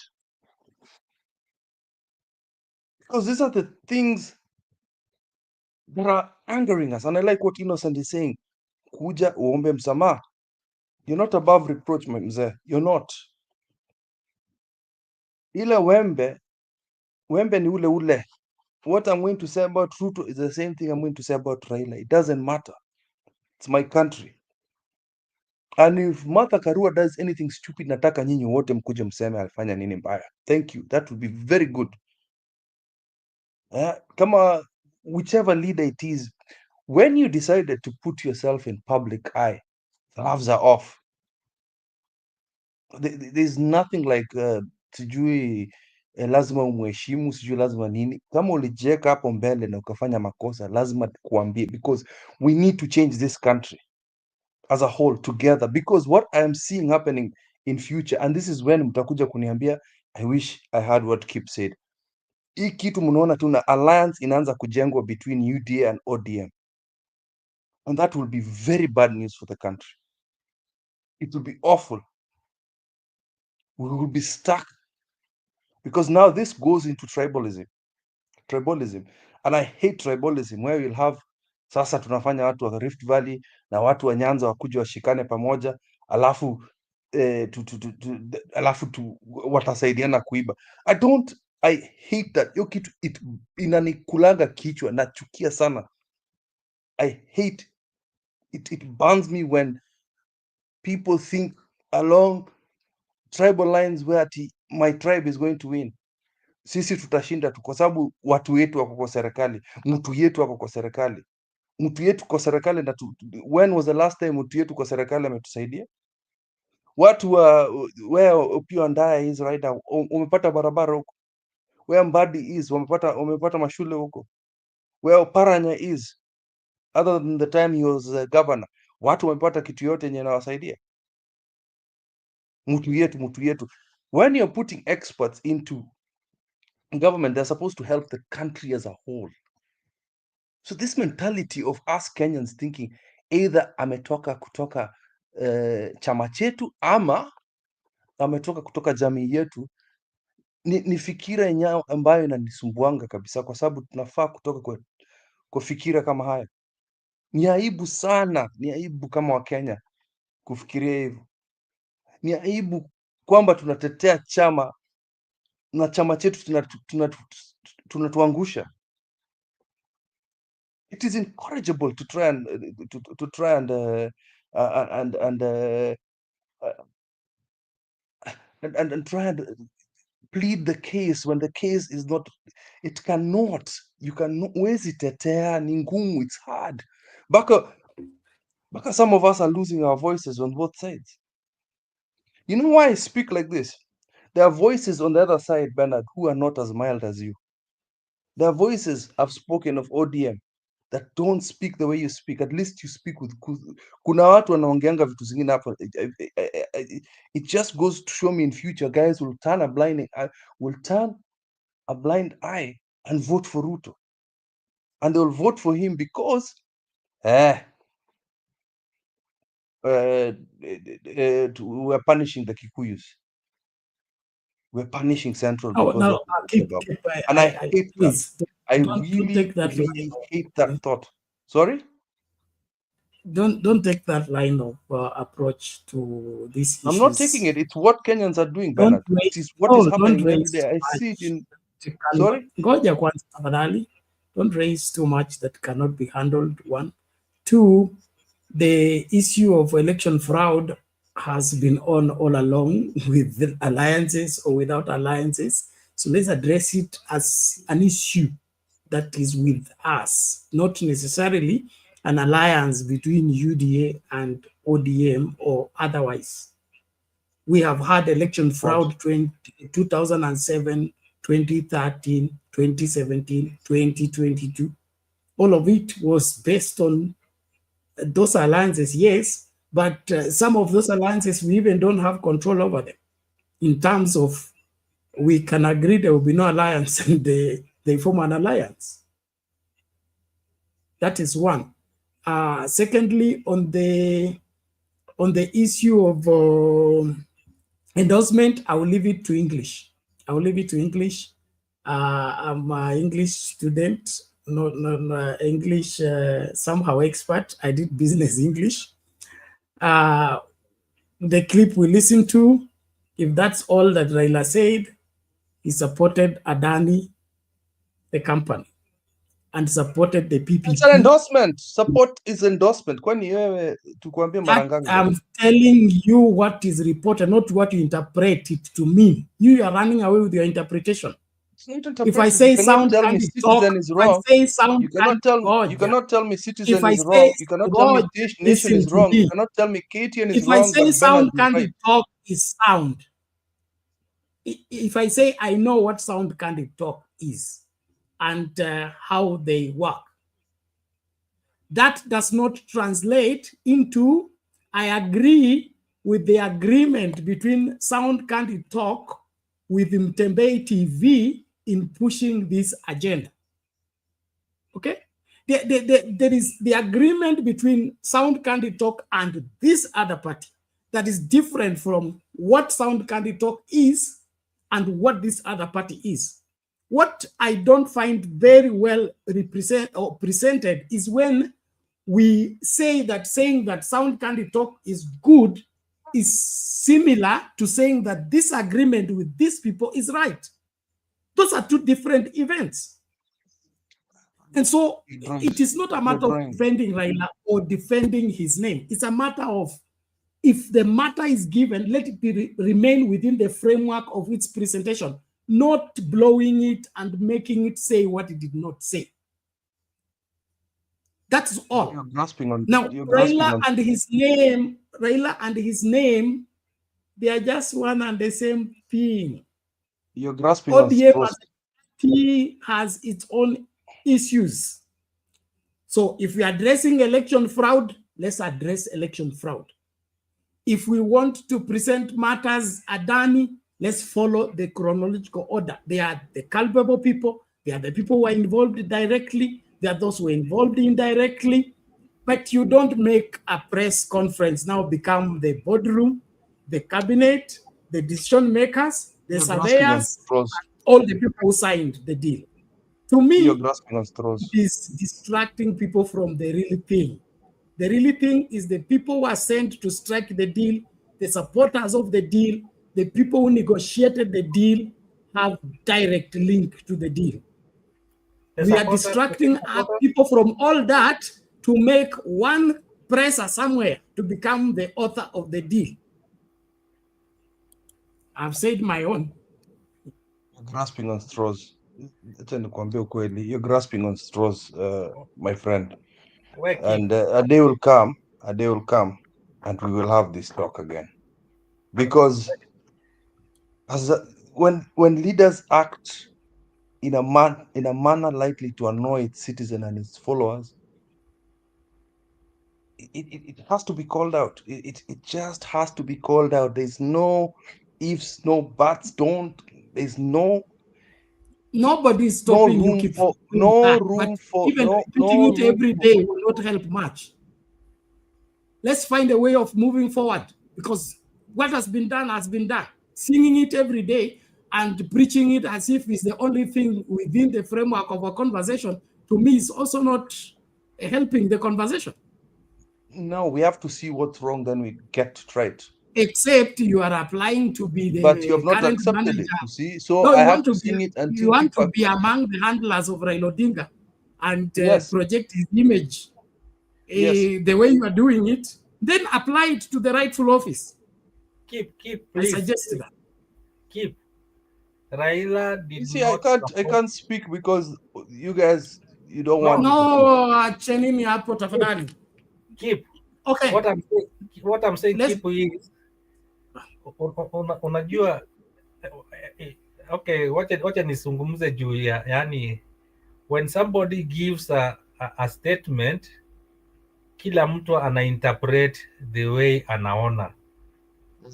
Because these are the things that are angering us. And I like what Innocent is saying. Kuja uombe msamaha. You're not above reproach, my mzee. You're not. Ile wembe ni ule. What I'm going to say about Ruto is the same thing I'm going to say about Raila. It doesn't matter. It's my country. And if Martha Karua does anything stupid, nataka nyinyi wote mkuje mseme alifanya nini mbaya. Thank you. That would be very good. Kama whichever leader it is, when you decided to put yourself in public eye, gloves are off. There's nothing like sijui lazima umheshimu, sijui lazima nini. Kama ulijiweka hapo mbele na ukafanya makosa, lazima kuambie, because we need to change this country. as a whole together, because what I am seeing happening in future, and this is when mtakuja kuniambia, I wish I had what Kip said. Hii kitu mnaona tu na alliance inaanza kujengwa between UDA and ODM, and that will be very bad news for the country. It will be awful. We will be stuck, because now this goes into tribalism, and I hate tribalism, where you'll have sasa tunafanya watu wa Rift Valley na watu wa Nyanza wakuja washikane pamoja, alafu watasaidiana kuiba. I hate that. Hiyo kitu inanikulaga kichwa, nachukia sana. I hate it. It burns me when people think along tribal lines where my tribe is going to win. Sisi tutashinda tu kwa sababu watu wetu wako kwa serikali, mtu yetu wako kwa serikali, mtu yetu kwa serikali. Na when was the last time mtu yetu kwa serikali ametusaidia? Watu wa where Opiyo Ndaya is right now, umepata barabara huko. Where Mbadi is, wamepata mashule huko. Where Oparanya is, other than the time he was governor, watu wamepata kitu yote yenye inawasaidia? Mtu yetu. When you're putting experts into government, they're supposed to help the country as a whole. So this mentality of us Kenyans thinking either ametoka kutoka chama chetu ama ametoka kutoka jamii yetu, ni fikira yenyewe ambayo inanisumbuanga kabisa, kwa sababu tunafaa kutoka kwa fikira kama haya. Ni aibu sana, ni aibu kama Wakenya kufikiria hivyo. Ni aibu kwamba tunatetea chama na chama chetu tunatuangusha. It is incorrigible to try and plead the case when the case is not. It cannot. You cannot. Huwezi tetea, ni ngumu. It's hard. Baka some of us are losing our voices on both sides. You know why I speak like this? There are voices on the other side, Bernard, who are not as mild as you. There are voices I've spoken of ODM that don't speak the way you speak. At least you speak with kuna watu wanaongeanga vitu zingine hapo. It just goes to show me in future guys will turn a blind eye and vote for Ruto. And they will vote for him because we're punishing the Kikuyus. We're punishing Central because and I hate that. I really hate that thought. Sorry?
Don't take that line of approach to this issue.
I'm not taking it. It's what Kenyans are doing, Bernard. It is what is happening every day. I see it in... Sorry?
Ngoja kwanza tafadhali. Don't raise too much that cannot be handled, one. Two, the issue of election fraud has been on all along with alliances or without alliances. So let's address it as an issue that is with us, not necessarily an alliance between UDA and ODM or otherwise. We have had election fraud 2007, 2013, 2017, 2022. All of it was based on those alliances, yes, but some of those alliances, we even don't have control over them in terms of we can agree there will be no alliance and they form an alliance. That is one. Secondly, on the issue of endorsement, I will leave it to English. I'm an English student, not English somehow expert. I did business English. The clip we listened to, if that's all that Raila said, he supported Adani, the company, and supported the PPP.
It's an endorsement. Support is endorsement. Kwani wewe tukuambia mara ngapi?
I'm telling you what is reported, not what you interpret it to mean. You are running away with your interpretation. If I say sound can't talk, I say sound
you cannot tell me citizen is wrong. You cannot tell me nation is wrong. You cannot tell me KTN is wrong.
If I say sound can't talk is sound. If I say I know what sound can't talk is and how they work, that does not translate into I agree with the agreement between Sound Candid Talk with Mtembei TV in pushing this agenda. Okay? There is the agreement between Sound Candid Talk and this other party that is different from what Sound Candid Talk is and what this other party is. What I don't find very well presented is when we say that saying that Sound Candid Talk is good is similar to saying that this agreement with these people is right. Those are two different events. And so it is not a matter of defending Raila or defending his name. It's a matter of, if the matter is given, let it remain within the framework of its presentation, not blowing it and making it say what it did not say. That's all.
You're grasping on,
now, Raila and his name, they are just one and the same thing.
You're grasping on straws.
He has its own issues. So if we are addressing election fraud, let's address election fraud. If we want to present matters Adani, let's follow the chronological order. They are the culpable people. They are the people who are involved directly. They are those who are involved indirectly. But you don't make a press conference now become the boardroom, the cabinet, the decision makers, the surveyors, all the people who signed the deal. To me, it is distracting people from the real thing. The real thing is the people who are sent to strike the deal, the supporters of the deal, the people who negotiated the deal have direct link to the deal. We are distracting our people from all that to make one presser somewhere to become the author of the deal. I've said my own.
You're grasping on straws. You're grasping on straws, my friend. And a day will come, and we will have this talk again. Because when leaders act in a manner likely to annoy its citizen and its followers, it has to be called out. It just has to be called out. There's no ifs, no buts. There's no.
Nobody is stopping you. Even repeating it every day will not help much. Let's find a way of moving forward, because what has been done has been done. Singing it every day and preaching it as if it's the only thing within the framework of a conversation, to me, is also not helping the conversation.
No, we have to see what's wrong, then we get it right.
Except you are applying to be the
but you have not
current
accepted
manager.
it, you see. So
No,
I have to sing it until
you want to be among the handlers of Raila Odinga and project his image the way you are doing it, then apply it to the rightful office.
Please.
I suggest that.
Keep. Raila did
you see,
not
I can't speak because you guys, you don't want
Chenini hapo tafadhali.
Keep.
Okay.
What I'm saying, keep is unajua, okay, wacha nisungumze juu ya, yani, when somebody gives a statement, kila mtu anainterpret the way anaona.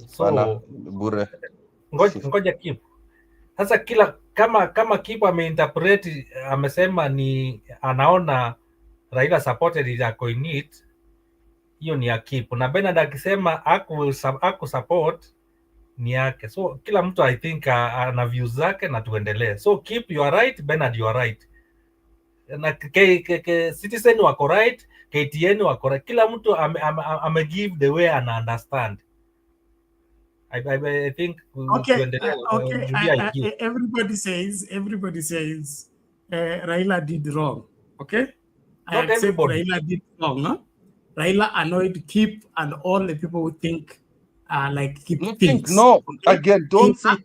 So ngoja Keep. Sasa kama Keep ameinterpret, amesema ni anaona Raila supported it, ako in it, hiyo ni ya Keep. Na Bernard akisema aku support ni yake. So kila mtu I think ana views zake na tuendelee. So Keep, you are right, Bernard you are right. Na Citizen wako right, KTN wako right. Kila mtu ame give the way and understand. I think
everybody says Raila did wrong. Okay?
Not everybody.
Raila did wrong, huh? Raila annoyed Keep and all the people who think like Keep thinks.
No, again, don't say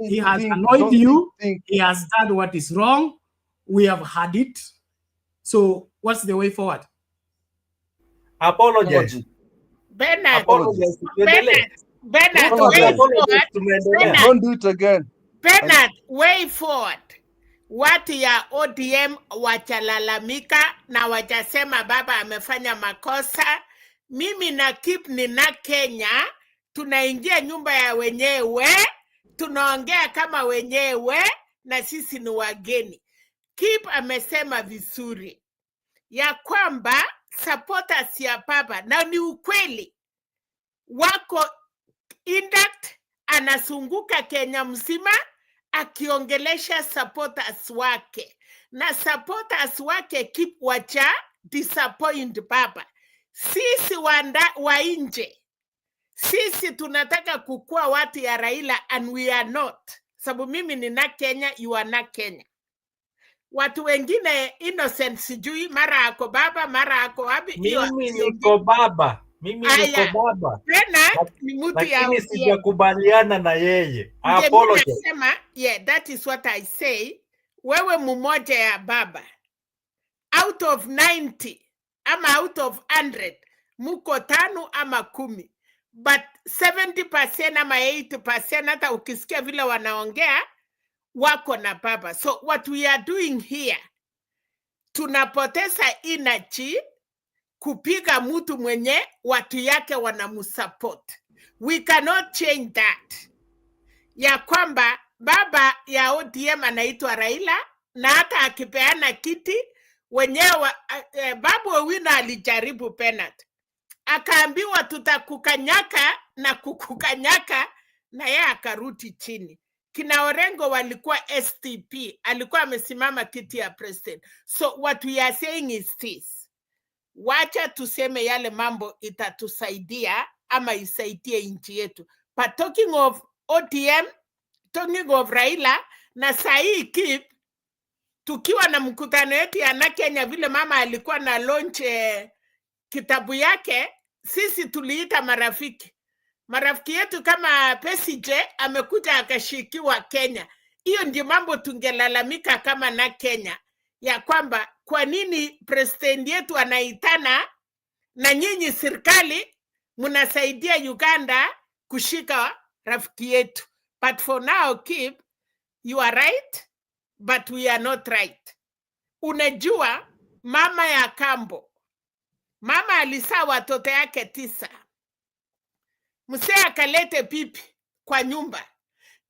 he has annoyed you. He has done what is wrong. We have had it. So what's the way forward?
Apologize.
Bernard,
don't do it again.
Bernard, way forward. Watu ya ODM wachalalamika na wajasema baba amefanya makosa mimi na Kip ni na Kenya, tunaingia nyumba ya wenyewe, tunaongea kama wenyewe, na sisi ni wageni. Kip amesema vizuri ya kwamba supporters ya baba, na ni ukweli, wako Indact anasunguka Kenya mzima akiongelesha supporters wake, na supporters wake Kip wacha disappoint baba. Sisi wa nje, sisi tunataka kukua watu ya Raila, and we are not. Sababu mimi ni na Kenya, you are na Kenya. Watu wengine innocent, sijui mara ako baba, mara ako wapi.
Mimi niko baba. Mimi niko baba.
Tena ni mtu ya
lakini sijakubaliana na yeye. Apologize.
Yeah, that is what I say. Wewe mmoja ya baba. Out of 90 ama out of 100, muko 5 ama 10. But 70% ama 80%, hata ukisikia vile wanaongea, wako na baba. So what we are doing here, tunapoteza energy kupiga mtu mwenye watu yake wanamusupport. We cannot change that. Ya kwamba baba ya ODM anaitwa Raila, na hata akipeana kiti wenyewe, Babu Owino alijaribu penalty. Akaambiwa tutakukanyaka na kukukanyaka, na yeye akarudi chini. Kina Orengo walikuwa STP, alikuwa amesimama kiti ya president. So what we are saying is this: wacha tuseme yale mambo itatusaidia ama isaidie nchi yetu. But talking of ODM, talking of Raila, na sahi Kip, tukiwa na mkutano yetu ya na Kenya, vile mama alikuwa na launch kitabu yake, sisi tuliita marafiki. Marafiki yetu kama Pesije amekuja akashikiwa Kenya. Hiyo ndio mambo tungelalamika kama na Kenya, ya kwamba kwa nini president yetu anaitana na nyinyi serikali mnasaidia Uganda kushika rafiki yetu. But for now, Kip, you are right, but we are not right. Unajua mama ya kambo, mama alisa watoto yake 9. Mzee akalete pipi kwa nyumba,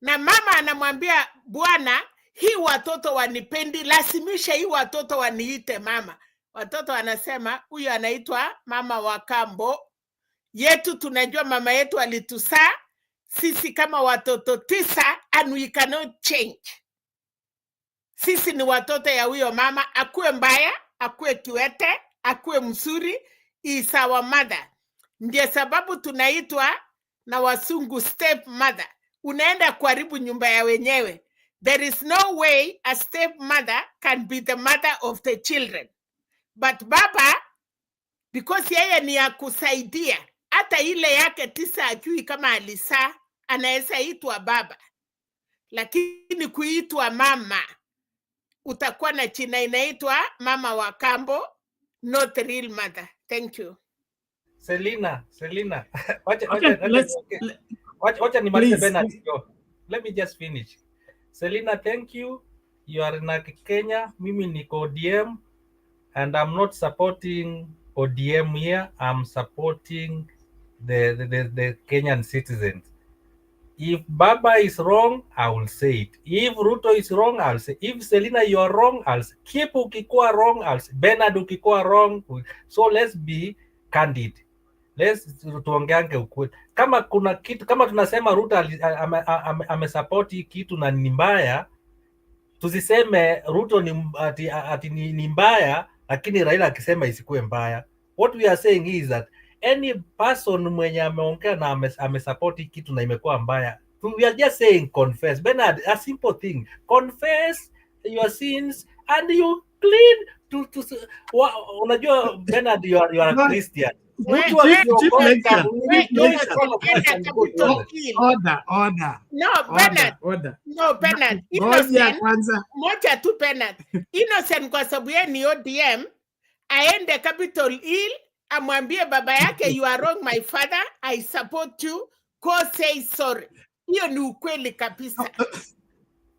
na mama anamwambia bwana, hii watoto wanipendi, lazimisha hii watoto waniite mama. Watoto wanasema huyu anaitwa mama wa kambo yetu, tunajua mama yetu alitusaa sisi kama watoto 9, and we cannot change. Sisi ni watoto ya huyo mama, akuwe mbaya, akuwe kiwete, akuwe mzuri, is our mother. Ndiye sababu tunaitwa na wasungu step mother. Unaenda kuharibu nyumba ya wenyewe. There is no way a stepmother can be the mother of the children. But baba, because yeye ni ya kusaidia, hata ile yake 9 ajui kama alisa, anaweza itwa baba. Lakini kuitwa mama, utakuwa na china inaitwa mama wa kambo, not real mother. Thank you.
Selina. Wacha nimalize Bernard. Let me just finish. Selina, thank you. You are in Kenya. Mimi niko ODM, and I'm not supporting ODM here. I'm supporting the Kenyan citizens. If Baba is wrong, I will say it. If Ruto is wrong, I'll say. If Selina, you are wrong, I'll say. Kip ukikuwa wrong, I'll say. Bernard ukikuwa wrong. So let's be candid. Let's tuongeange ukweli. Kama kuna kitu, kama tunasema Ruto amesupport hii kitu na ni mbaya, tusiseme Ruto ni mbaya, lakini Raila akisema isikuwe mbaya. What we are saying is that any person mwenye ameongea na amesupport hii kitu na imekuwa mbaya, we are just saying confess. Bernard, a simple thing. Confess your sins and you clean to unajua Bernard, you are a Christian.
Order.
No, Bernard. Innocent. Moja tu Bernard. Innocent kwa sababu yeye ni ODM, aende Capitol Hill, amwambie baba yake, you are wrong my father, I support you, go say sorry. Hiyo ni ukweli kabisa.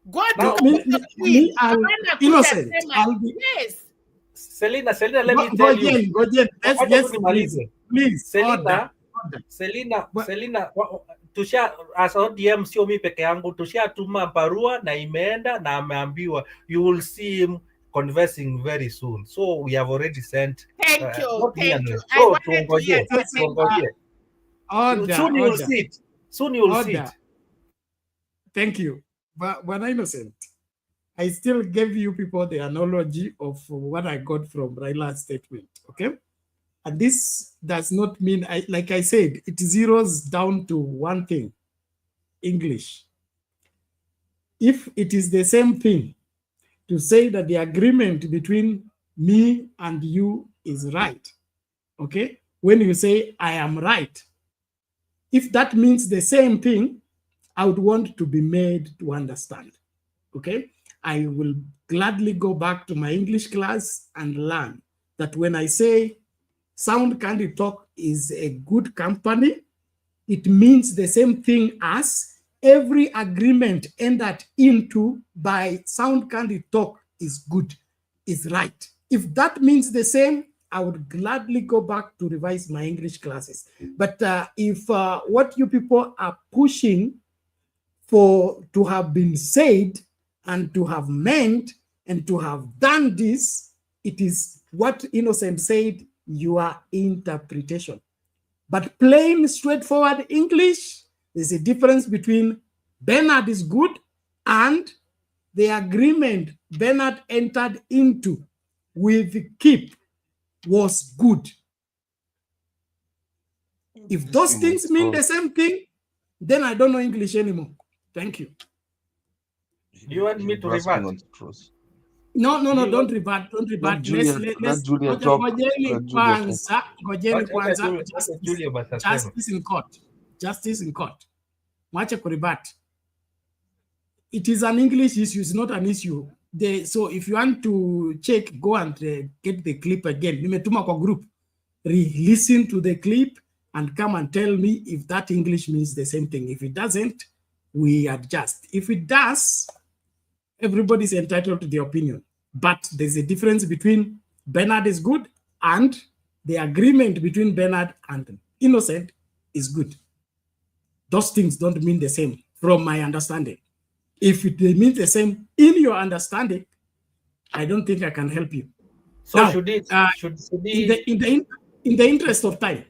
Go to Capitol Hill.
Innocent.
Yes.
Selina, let me tell you.
Go again. Please.
Selina, tusha as ODM sio mi peke yangu, tushatuma barua na imeenda na ameambiwa you will see him conversing very soon. So we have already sent.
Thank you.
So tuongoje. Soon you will see it. Soon you will see it.
Thank you. But when Innocent, I still gave you people the analogy of what I got from Raila's statement, okay? And this does not mean, like I said, it zeroes down to one thing, English. If it is the same thing to say that the agreement between me and you is right, okay? When you say, I am right, if that means the same thing, I would want to be made to understand, okay? I will gladly go back to my English class and learn that when I say Sound Candid Talk is a good company, it means the same thing as every agreement entered into by Sound Candid Talk is good, is right. If that means the same, I would gladly go back to revise my English classes. But if what you people are pushing for to have been said and to have meant and to have done this, it is what Innocent said, your interpretation. But plain, straightforward English, there's a difference between Bernard is good and the agreement Bernard entered into with KEEP was good. If those things mean the same thing, then I don't know English anymore. Thank you.
Do you want me to revert?
No, don't revert. Don't revert. Let's Justice in court. Justice in court. Mwache kuribati. It is an English issue. It's not an issue. So if you want to check, go and get the clip again. Nimetuma kwa group. Re-listen to the clip and come and tell me if that English means the same thing. If it doesn't, we adjust. If it does, everybody's entitled to their opinion. But there's a difference between Bernard is good and the agreement between Bernard and Innocent is good. Those things don't mean the same from my understanding. If it means the same in your understanding, I don't think I can help you.
So
now,
should it
in the interest of time?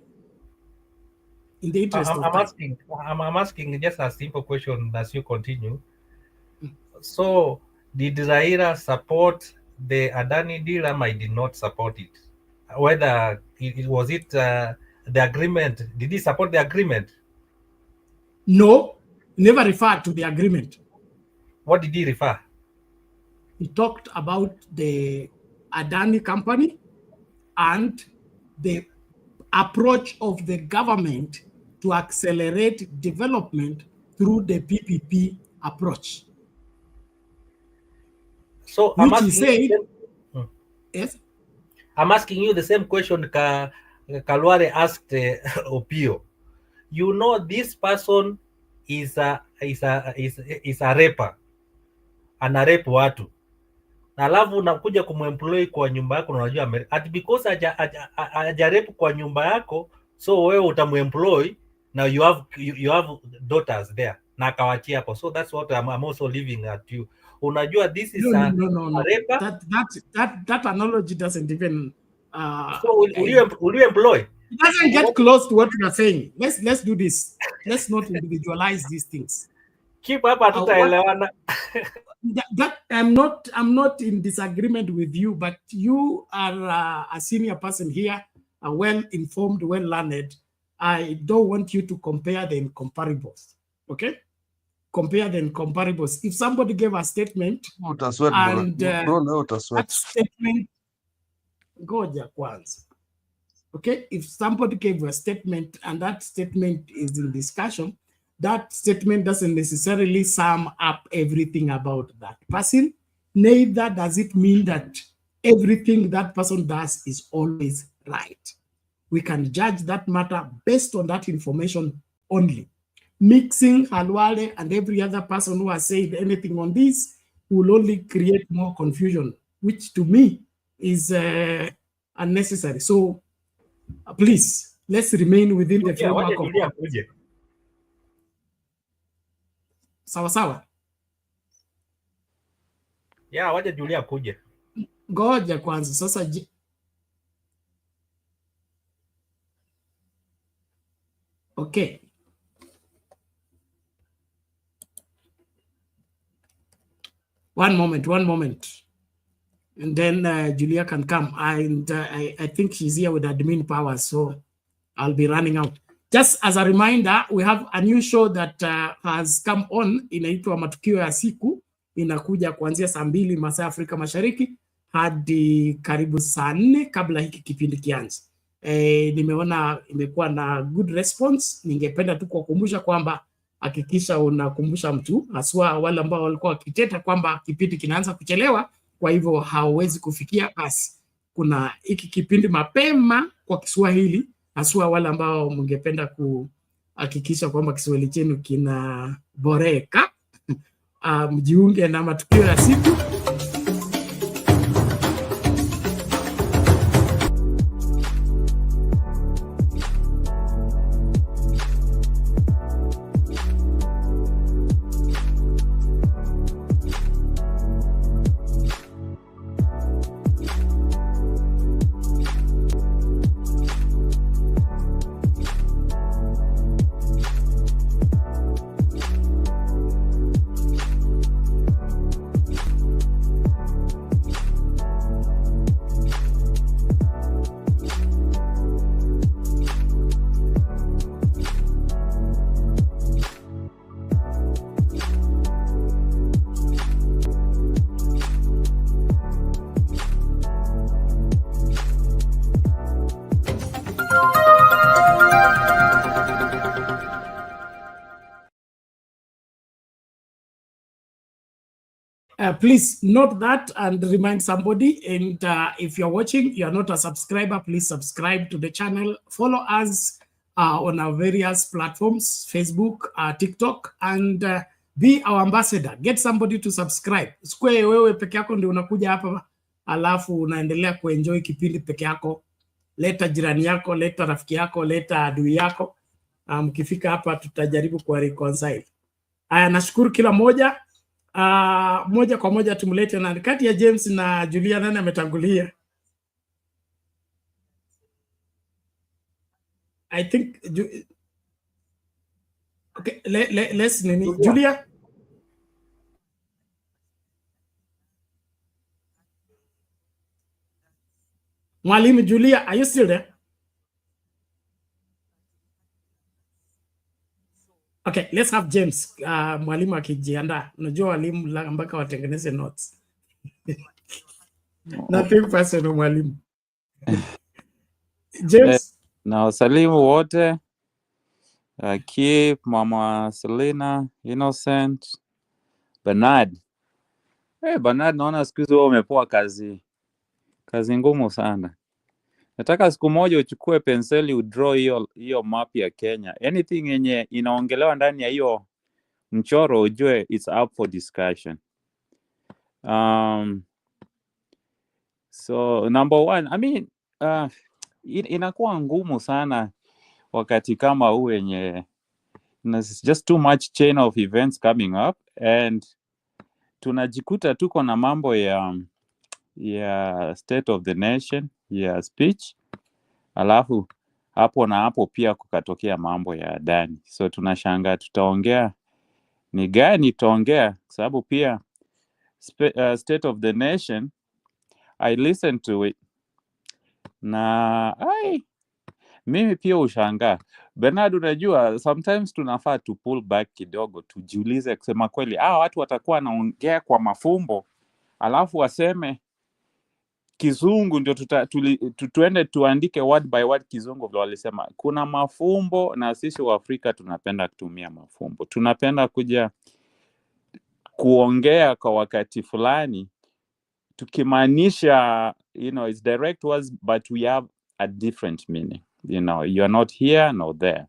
In the interest of time.
I'm asking just a simple question as you continue. So did Zaira support the Adani deal or I did not support it? Whether it was the agreement, did he support the agreement?
No, never referred to the agreement.
What did he refer?
He talked about the Adani company and the approach of the government to accelerate development through the PPP approach.
So
yes?
I'm asking you the same question Kalware asked Opio. You know this person is a raper. Ana rape watu. Na alafu unakuja kumemploy kwa nyumba yako na unajua at because haja rape kwa nyumba yako, so wewe utamuemploy now you have daughters there. Na akawachia hapo. So that's what I'm also leaving at you. Unajua this is a raper.
That analogy doesn't even
so will you employ?
It doesn't get close to what you are saying. Let's do this. Let's not individualize these things.
Keep up at
that I'm not in disagreement with you, but you are a senior person here, a well-informed, well-learned. I don't want you to compare the incomparables. Okay? Compare the incomparables. If somebody gave a statement and that statement, goja kwanza. Okay, if somebody gave a statement and that statement is in discussion, that statement doesn't necessarily sum up everything about that person. Neither does it mean that everything that person does is always right. We can judge that matter based on that information only. Mixing Halwale and every other person who has said anything on this will only create more confusion, which to me is unnecessary. So please, let's remain within the framework of sawa sawa.
Yeah, waje Julia kuje.
Ngoja kwanza sasa. Okay. One moment. And then Julia can come. And I think she's here with admin powers, so I'll be running out. Just as a reminder, we have a new show that has come on, inaitwa Matukio ya Siku, inakuja kuanzia saa 2 masaa Afrika Mashariki hadi karibu saa 4 kabla hiki kipindi kianze. Nimeona imekuwa na good response. Ningependa tu kukumbusha kwamba hakikisha unakumbusha mtu, haswa wale ambao walikuwa wakiteta kwamba kipindi kinaanza kuchelewa, kwa hivyo hawezi kufikia. Basi kuna hiki kipindi mapema kwa Kiswahili, haswa wale ambao mngependa kuhakikisha kwamba Kiswahili chenu kinaboreka. Mjiunge na Matukio ya Siku. Please note that and remind somebody. And if you're watching, you're not a subscriber, please subscribe to the channel. Follow us on our various platforms, Facebook, TikTok, and be our ambassador. Get somebody to subscribe. Square wewe peke yako ndio unakuja hapa alafu unaendelea kuenjoy kipindi peke yako. Leta jirani yako, leta rafiki yako, leta adui yako. Mkifika hapa tutajaribu kwa reconcile. Nashukuru kila moja. Moja kwa moja tumlete na kati ya James na Julia, nani ametangulia? I think okay, let's nini Julia. Mwalimu Julia, are you still there? Okay, let's have James. Mwalimu akijiandaa. Unajua walimu mpaka watengeneze notes. Nothing personal mwalimu. James.
Na wasalimu wote. Kip, Mama Selena, Innocent, Bernard. Bernard, naona siku hizi wewe umepoa kazi ngumu sana. Nataka siku moja uchukue penseli udraw hiyo map ya Kenya. Anything yenye inaongelewa ndani ya hiyo mchoro ujue it's up for discussion. So number one, I mean inakuwa ngumu sana wakati kama huu wenye it's just too much chain of events coming up and tunajikuta tuko na mambo ya state of the nation ya speech, alafu hapo na hapo pia kukatokea mambo ya Adani. So tunashangaa tutaongea ni gani tutaongea, sababu pia state of the nation I listened to it na mimi pia ushangaa. Bernard, unajua sometimes tunafaa to pull back kidogo, tujiulize kusema kweli watu watakuwa wanaongea kwa mafumbo alafu waseme Kizungu ndio tuende tuandike word by word Kizungu vile walisema. Kuna mafumbo na sisi wa Afrika tunapenda kutumia mafumbo. Tunapenda kuja kuongea kwa wakati fulani tukimaanisha it's direct words but we have a different meaning. You are not here nor there.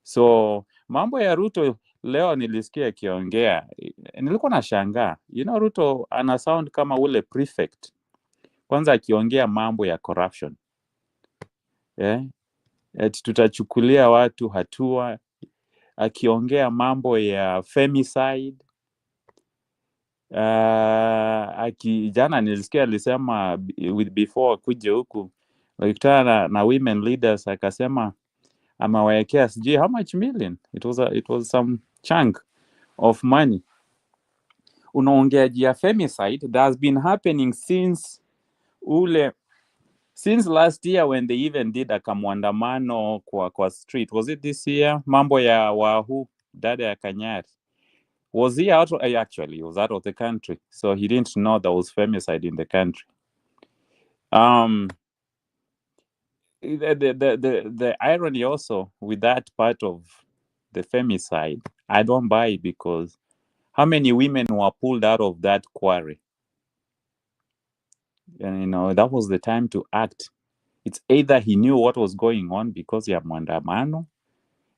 So mambo ya Ruto leo nilisikia akiongea, nilikuwa nashangaa. Ruto ana sound kama ule prefect kwanza akiongea mambo ya corruption, eti tutachukulia watu hatua, akiongea mambo ya femicide. Jana nilisikia alisema before kuja huku alikutana na women leaders, akasema amewekea sijui how much million, it was some chunk of money. Unaongea jia femicide, that has been happening since last year when they even did a kamwandamano kwa street. Was it this year? Mambo ya Wahu, dada ya Kanyari. Was he out? Actually, he was out of the country, so he didn't know there was femicide in the country. The irony also with that part of the femicide, I don't buy it, because how many women were pulled out of that quarry? And that was the time to act. It's either he knew what was going on because ya mwandamano,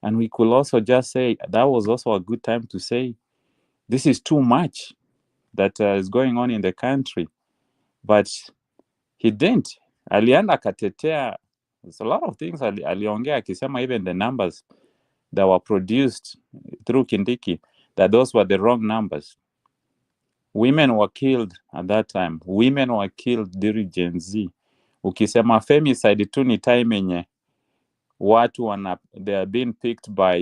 and we could also just say that was also a good time to say this is too much that is going on in the country, but he didn't. Alienda katetea. There's a lot of things aliongea akisema even the numbers that were produced through Kindiki, that those were the wrong numbers. Women were killed at that time. Women were killed during Gen Z. Ukisema femicide tu ni time yenye watu they are being picked by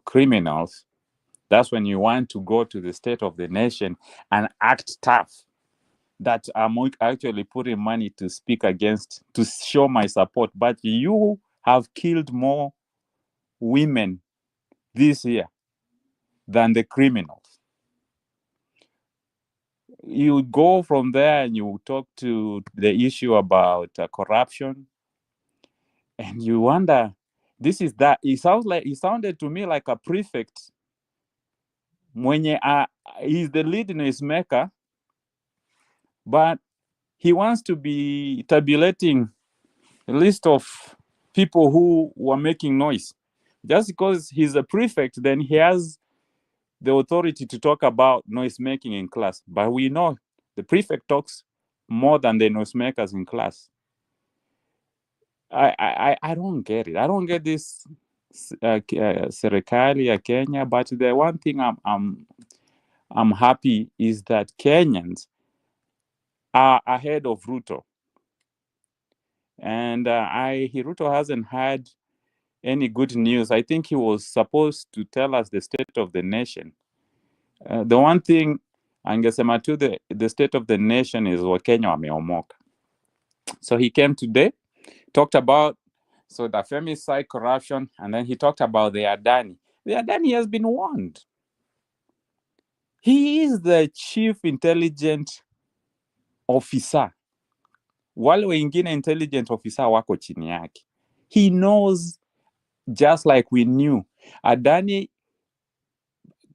criminals. That's when you want to go to the state of the nation and act tough, that I'm actually putting money to speak against, to show my support. But you have killed more women this year than the criminals. You go from there and you talk to the issue about corruption, and you wonder, this is that. It sounded to me like a prefect. Mwenye he's the lead noisemaker, but he wants to be tabulating a list of people who were making noise. Just because he's a prefect, then he has the authority to talk about noise making in class. But we know the prefect talks more than the noisemakers in class. I don't get it. I don't get this serikali ya Kenya. But the one thing I'm happy is that Kenyans are ahead of Ruto, and Ruto hasn't had any good news. I think he was supposed to tell us the state of the nation. The one thing angesema tu the state of the nation is Wakenya wameomoka. So he came today, talked about the femicide, corruption, and then he talked about the Adani. The Adani has been warned. He is the chief intelligence officer. Wale wengine intelligence officer wako chini yake. He knows, just like we knew. Adani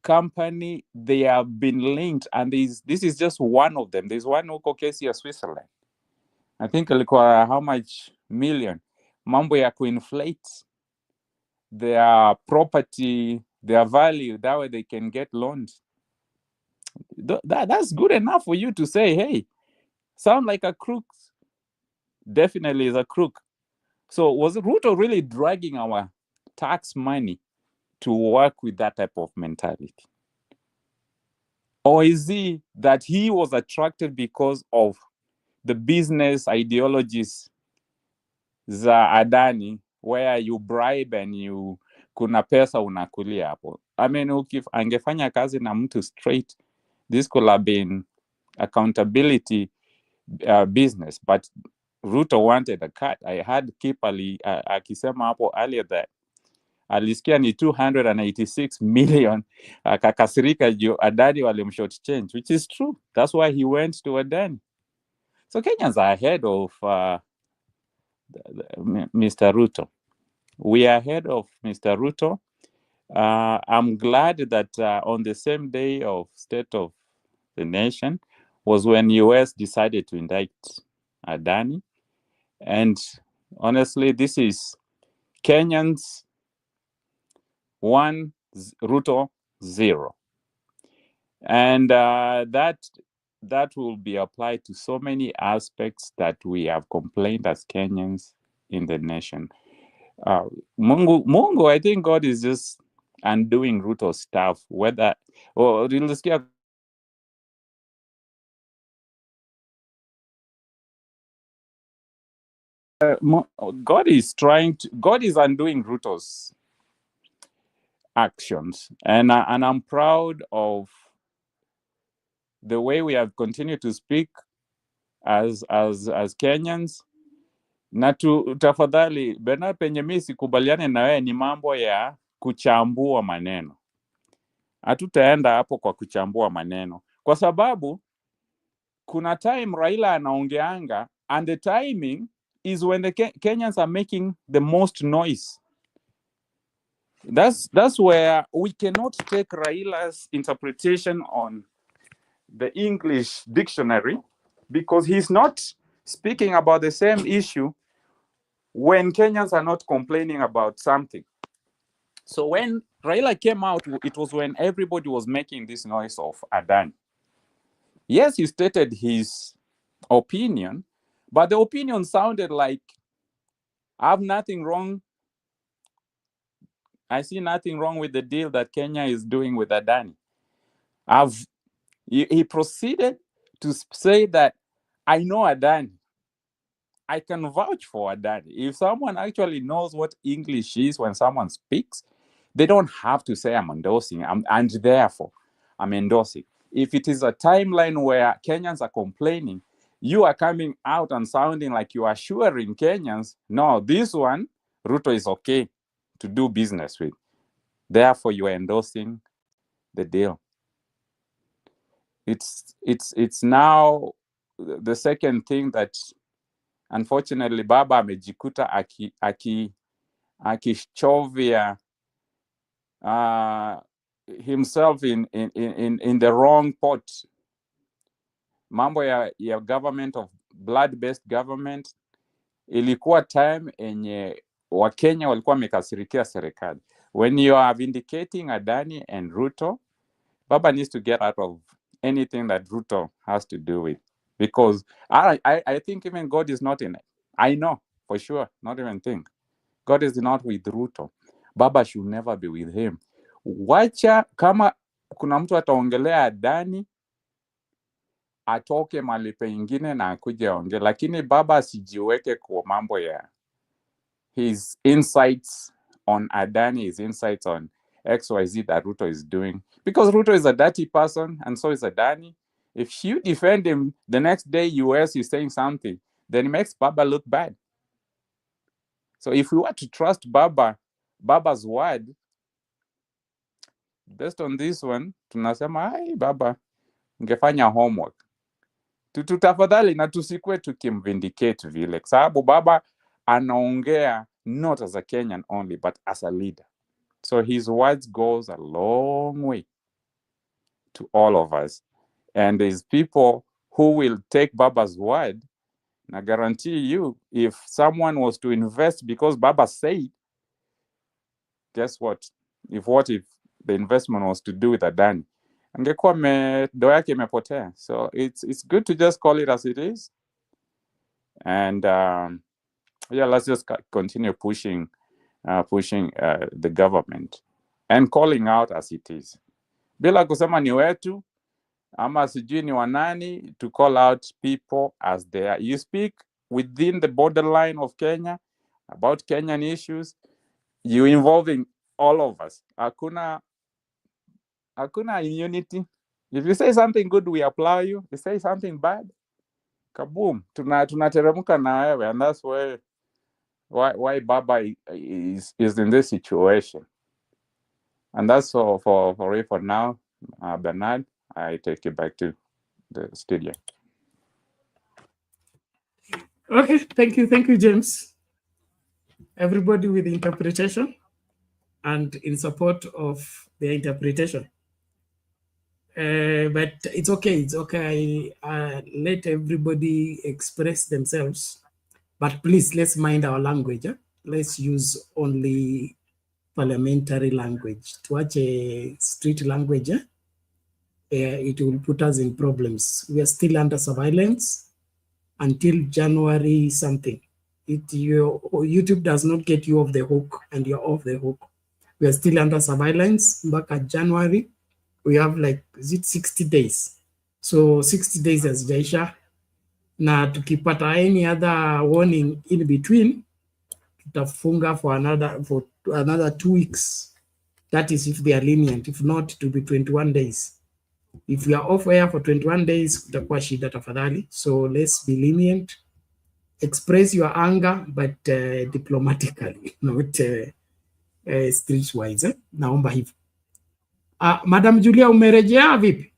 company, they have been linked, and this is just one of them. There's one huko kesi ya Switzerland. I think ilikuwa how much million. Mambo ya kuinflate their property, their value, that way they can get loans. That's good enough for you to say, hey, sound like a crook. Definitely is a crook. So was Ruto really dragging our tax money to work with that type of mentality? Or is it that he was attracted because of the business ideologies za Adani, where you bribe and kuna pesa unakulia hapo? I mean, angefanya kazi na mtu straight, this could have been accountability business, but Ruto wanted a cut. I had Kipali akisema hapo earlier that alisikia ni 286 million, akakasirika juu Adani walimshort change, which is true. That's why he went to Adani. So Kenyans are ahead of Mr. Ruto. We are ahead of Mr. Ruto. I'm glad that on the same day of State of the Nation was when US decided to indict Adani. And honestly, this is Kenyans 1, Ruto 0. And that that will be applied to so many aspects that we have complained as Kenyans in the nation. Mungu, I think God is just undoing Ruto stuff, whether or God is undoing Ruto's actions, and I'm proud of the way we have continued to speak as Kenyans. Na tafadhali Bernard, penye mimi sikubaliane na wewe ni mambo ya kuchambua maneno. Hatutaenda hapo kwa kuchambua maneno, kwa sababu kuna time Raila anaongeanga, and the timing is when the Kenyans are making the most noise. That's where we cannot take Raila's interpretation on the English dictionary, because he's not speaking about the same issue when Kenyans are not complaining about something. So when Raila came out, it was when everybody was making this noise of Adani. Yes, he stated his opinion, but the opinion sounded like, I have nothing wrong. I see nothing wrong with the deal that Kenya is doing with Adani. He proceeded to say that, I know Adani. I can vouch for Adani. If someone actually knows what English is when someone speaks, they don't have to say I'm endorsing, and therefore I'm endorsing. If it is a timeline where Kenyans are complaining, you are coming out and sounding like you are assuring Kenyans, no, this one, Ruto is okay to do business with. Therefore, you are endorsing the deal. It's now the second thing that, unfortunately, Baba amejikuta akichovya himself in the wrong pot. Mambo ya government of blood-based government, ilikuwa time enye Wakenya walikuwa wamekasirikia serikali. When you are vindicating Adani and Ruto, Baba needs to get out of anything that Ruto has to do with, because I think even God is not in it. I know for sure, not even think. God is not with Ruto. Baba should never be with him. Wacha kama kuna mtu ataongelea Adani, atoke mahali pengine na akuje aongee, lakini Baba asijiweke kwa mambo ya his insights on Adani, his insights on XYZ that Ruto is doing. Because Ruto is a dirty person, and so is Adani. If you defend him, the next day US is saying something, then it makes Baba look bad. So if we were to trust Baba's word, based on this one, tunasema, hai Baba, ungefanya homework. Tutafadhali na tusikwe tukimvindicate vile, kwa sababu Baba anaongea not as a Kenyan only, but as a leader. So his words goes a long way to all of us. And there's people who will take Baba's word. And I guarantee you, if someone was to invest because Baba said, guess what? If the investment was to do with Adani, angekuwa do yake imepotea. So it's good to just call it as it is. And yeah, let's just continue pushing the government and calling out as it is. Bila kusema ni wetu ama sijui ni wanani, to call out people as they are. You speak within the borderline of Kenya about Kenyan issues, you involving all of us. Hakuna immunity. If you say something good, we applaud you. If you say something bad, kaboom, tunateremka na wewe, and that's why Baba is in this situation. And that's all for now. Bernard, I take you back to the studio.
Okay, thank you, James. Everybody with the interpretation and in support of the interpretation. But it's okay. Let everybody express themselves. But please, let's mind our language. Let's use only parliamentary language. Tuache street language. it will put us in problems. We are still under surveillance until January something. YouTube does not get you off the hook and you're off the hook. We are still under surveillance. Back at January, we have like, is it 60 days? So 60 days as Jaisha. Na tukipata any other warning in between, tutafunga for another 2 weeks. That is if they are lenient. If not, it will be 21 days. If we are off air for 21 days, kutakuwa shida tafadhali. So let's be lenient. Express your anger, but diplomatically, not street-wise. Naomba hivyo. Madam Julia, umerejea vipi?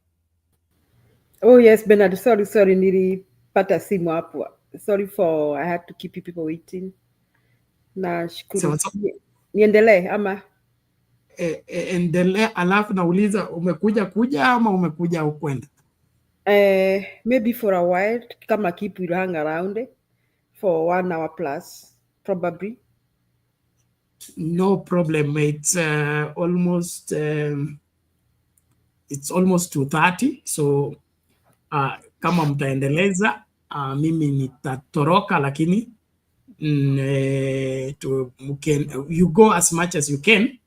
Oh yes, Bernard. Sorry, nilipata simu hapo. Sorry I had to keep you people waiting. Nashukuru. Niendelee ama?
Endelee, alafu nauliza umekuja ama umekuja ukwenda?
Maybe for a while, kama keep will hang around for 1 hour plus, probably.
No problem. It's almost 2:30, so kama mtaendeleza mimi nitatoroka, lakini you go as much as you can,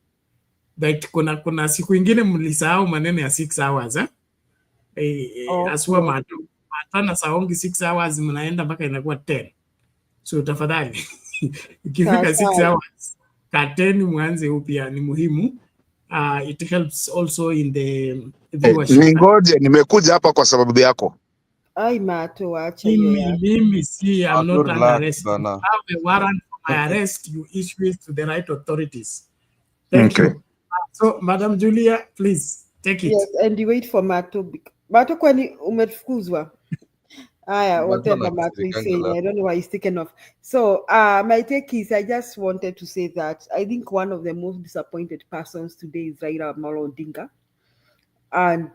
but kuna siku ingine mlisahau maneno ya 6 hours aswa matana saongi 6 hours mnaenda mpaka inakuwa 10, so tafadhali ikifika 6 hours kateni mwanze upya, ni muhimu. It helps also in the viewership.
Ningoje, nimekuja hapa kwa sababu yako.
Ai Mato, acha hiyo ya.
Mimi si, I'm not under arrest. I have a warrant for my arrest. You issue it to the right authorities. Thank you. So, Madam Julia, please take it.
Yes, and you wait for Mato. Mato, kwani umefukuzwa? Whatever Mato is saying, I don't know why he's taken off. So, my take is, I just wanted to say that I think one of the most disappointed persons today is Raila Amolo Odinga and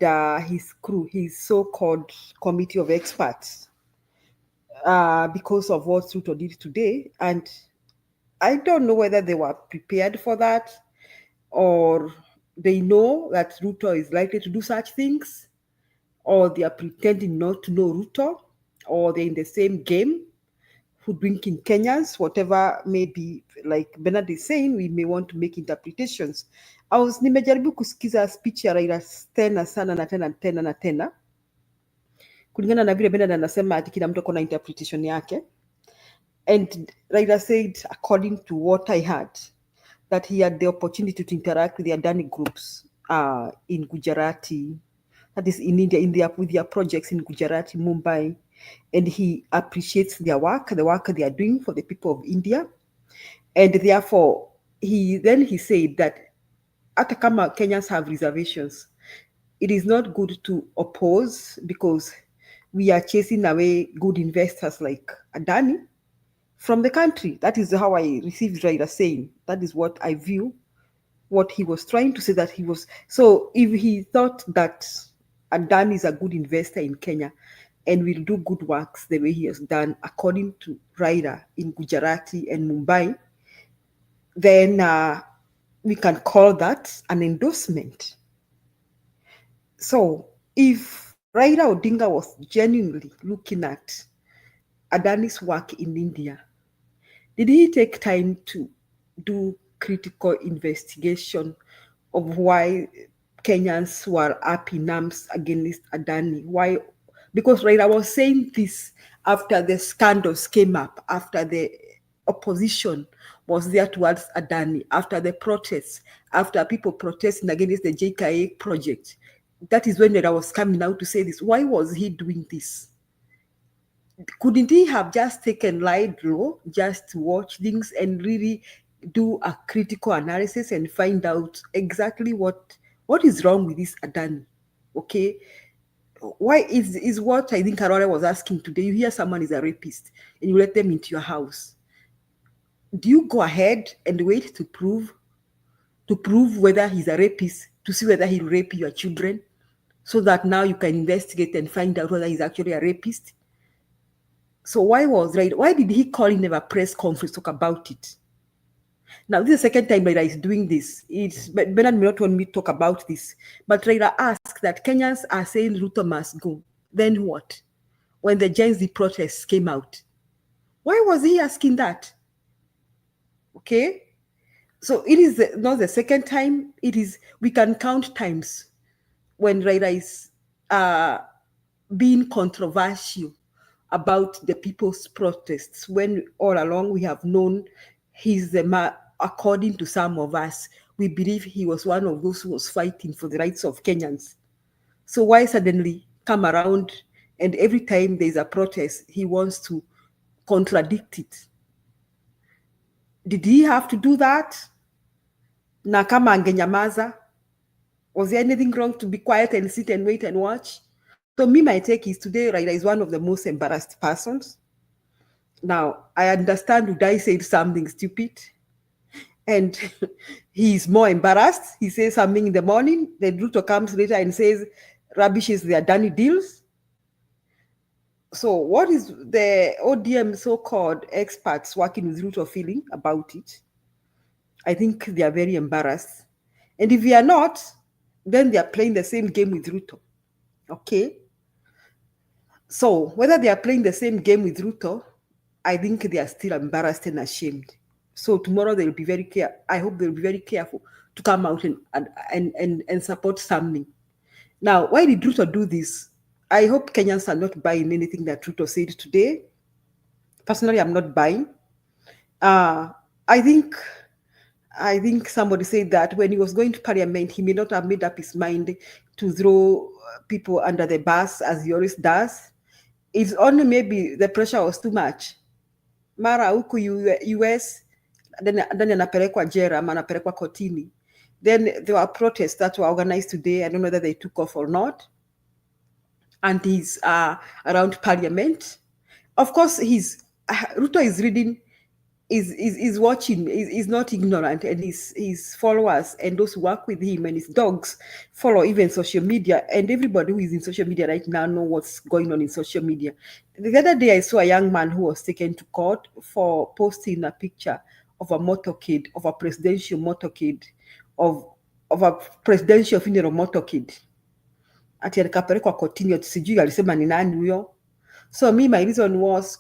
his crew, his so-called committee of experts, because of what Ruto did today. And I don't know whether they were prepared for that or they know that Ruto is likely to do such things, or they are pretending not to know Ruto, or they're in the same game, hoodwinking Kenyans, whatever may be. Like Bernard is saying, we may want to make interpretations. Nimejaribu kusikiza speech ya Raila tena sana na tena kulingana na vile Bernard anasema ati kila mtu akona interpretation yake. And Raila said, according to what I heard, that he had the opportunity to interact with the Adani groups in Gujarati, that is in India, with their projects in Gujarati, Mumbai, and he appreciates their work, the work they are doing for the people of India. And therefore, he said that hata kama Kenyans have reservations, it is not good to oppose because we are chasing away good investors like Adani from the country. That is how I received Raila saying. That is what I view, what he was trying to say, that he was. So if he thought that Adani is a good investor in Kenya and will do good works the way he has done, according to Raila in Gujarati and Mumbai, then we can call that an endorsement. So if Raila Odinga was genuinely looking at Adani's work in India, did he take time to do critical investigation of why Kenyans were up in arms against Adani? Why? Because Raila was saying this after the scandals came up, after the opposition was there towards Adani, after the protests, after people protesting against the JKIA project. That is when Raila was coming out to say this. Why was he doing this? Couldn't he have just taken light low, just to watch things and really do a critical analysis and find out exactly what is wrong with this Adani? Okay, why is what I think Karole was asking today. You hear someone is a rapist and you let them into your house. Do you go ahead and wait to prove whether he's a rapist, to see whether he'll rape your children, so that now you can investigate and find out whether he's actually a rapist? So why did he call in a press conference to talk about it? Now, this is the second time Raila is doing this. Bernard may not want me to talk about this, but Raila asked that Kenyans are saying Ruto must go. Then what? When the Gen Z protests came out, why was he asking that? Okay, so it is not the second time. It is, we can count times when Raila is being controversial about the people's protests, when all along we have known he's the man. According to some of us, we believe he was one of those who was fighting for the rights of Kenyans. So why suddenly come around and every time there's a protest, he wants to contradict it? Did he have to do that? Na kama angenyamaza, was there anything wrong to be quiet and sit and wait and watch? So me, my take is today, Raila is one of the most embarrassed persons. Now, I understand Udai said something stupid, and he's more embarrassed. He says something in the morning, then Ruto comes later and says, rubbish is the Adani deals. So what is the ODM so-called experts working with Ruto feeling about it? I think they are very embarrassed. And if they are not, then they are playing the same game with Ruto. Okay? So whether they are playing the same game with Ruto, I think they are still embarrassed and ashamed. So tomorrow they'll be very careful. I hope they'll be very careful to come out and support something. Now, why did Ruto do this? I hope Kenyans are not buying anything that Ruto said today. Personally, I'm not buying. I think somebody said that when he was going to Parliament, he may not have made up his mind to throw people under the bus as he always does. It's only maybe the pressure was too much. Mara huku US, then anapelekwa jera, ama anapelekwa kotini. Then there were protests that were organized today. I don't know whether they took off or not. And he's around Parliament. Of course, Ruto is reading, is watching, is not ignorant, and his followers and those who work with him and his dogs follow even social media, and everybody who is in social media right now know what's going on in social media. The other day I saw a young man who was taken to court for posting a picture of a motorcade, of a presidential motorcade, of a presidential funeral motorcade. Ati alikapelekwa kotini, sijui alisema ni nani huyo. So me, my reason was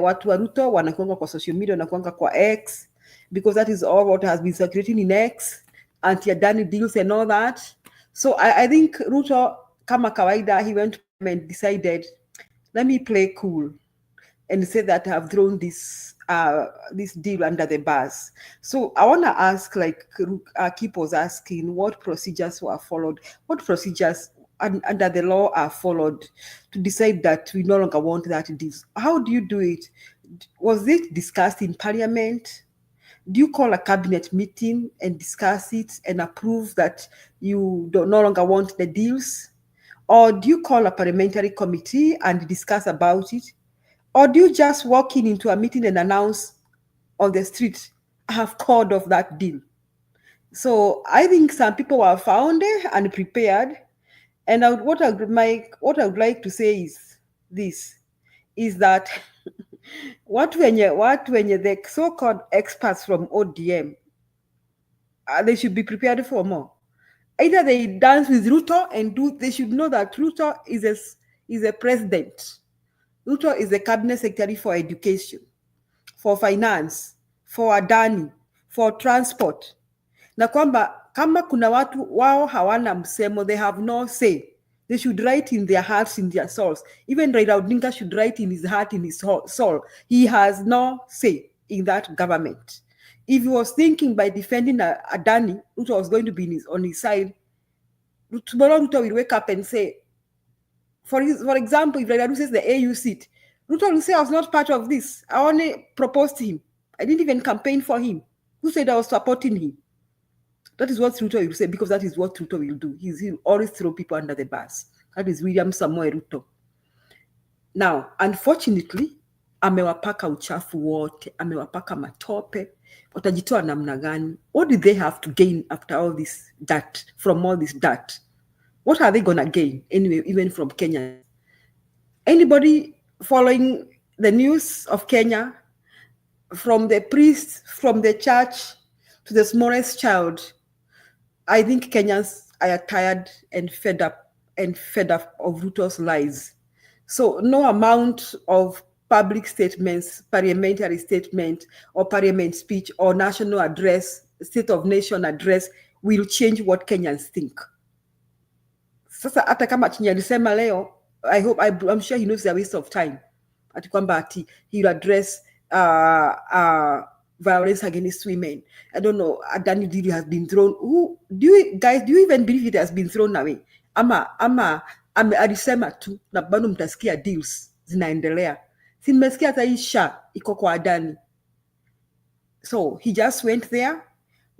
watu wa Ruto wanakuanga kwa social media, wanakuanga kwa X, because that is all what has been circulating in X, anti-Adani deals and all that. So I think Ruto, kama kawaida, he went and decided, let me play cool and say that I have thrown this deal under the bus. So I want to ask, like Kip was asking, what procedures were followed? What procedures under the law are followed to decide that we no longer want that deal? How do you do it? Was it discussed in Parliament? Do you call a cabinet meeting and discuss it and approve that you no longer want the deals? Or do you call a parliamentary committee and discuss about it? Or do you just walk into a meeting and announce on the street, I have called off that deal? So I think some people were found and prepared. And what I would like to say is this, is that what when the so-called experts from ODM, they should be prepared for more. Either they dance with Ruto and they should know that Ruto is a president. Ruto is the cabinet secretary for education, for finance, for Adani, for transport. Na kwamba kama kuna watu wao hawana msemo, they have no say. They should write in their hearts, in their souls. Even Raila Odinga should write in his heart, in his soul. He has no say in that government. If he was thinking by defending Adani, Ruto was going to be on his side, tomorrow Ruto will wake up and say, for example, if Raila says the AU seat, Ruto will say, I was not part of this. I only proposed to him. I didn't even campaign for him. Who said I was supporting him? That is what Ruto will say, because that is what Ruto will do. He'll always throw people under the bus. That is William Samoei Ruto. Now, unfortunately, amewapaka uchafu wote, amewapaka matope, watajitoa namna gani? What did they have to gain after all this dirt, from all this dirt? What are they going to gain anyway, even from Kenya? Anybody following the news of Kenya, from the priests, from the church, to the smallest child, I think Kenyans are tired and fed up of Ruto's lies. So no amount of public statements, parliamentary statement, or parliament speech, or national address, state of nation address will change what Kenyans think. Sasa hata kama chenye alisema leo, I'm sure he knows it's a waste of time. Ati kwamba ati he'll address violence against women. I don't know, Adani deal has been thrown. Do you even believe it has been thrown away? Ama alisema tu na bado mtasikia deals zinaendelea. Si mmesikia hata hii SHA iko kwa Adani. So he just went there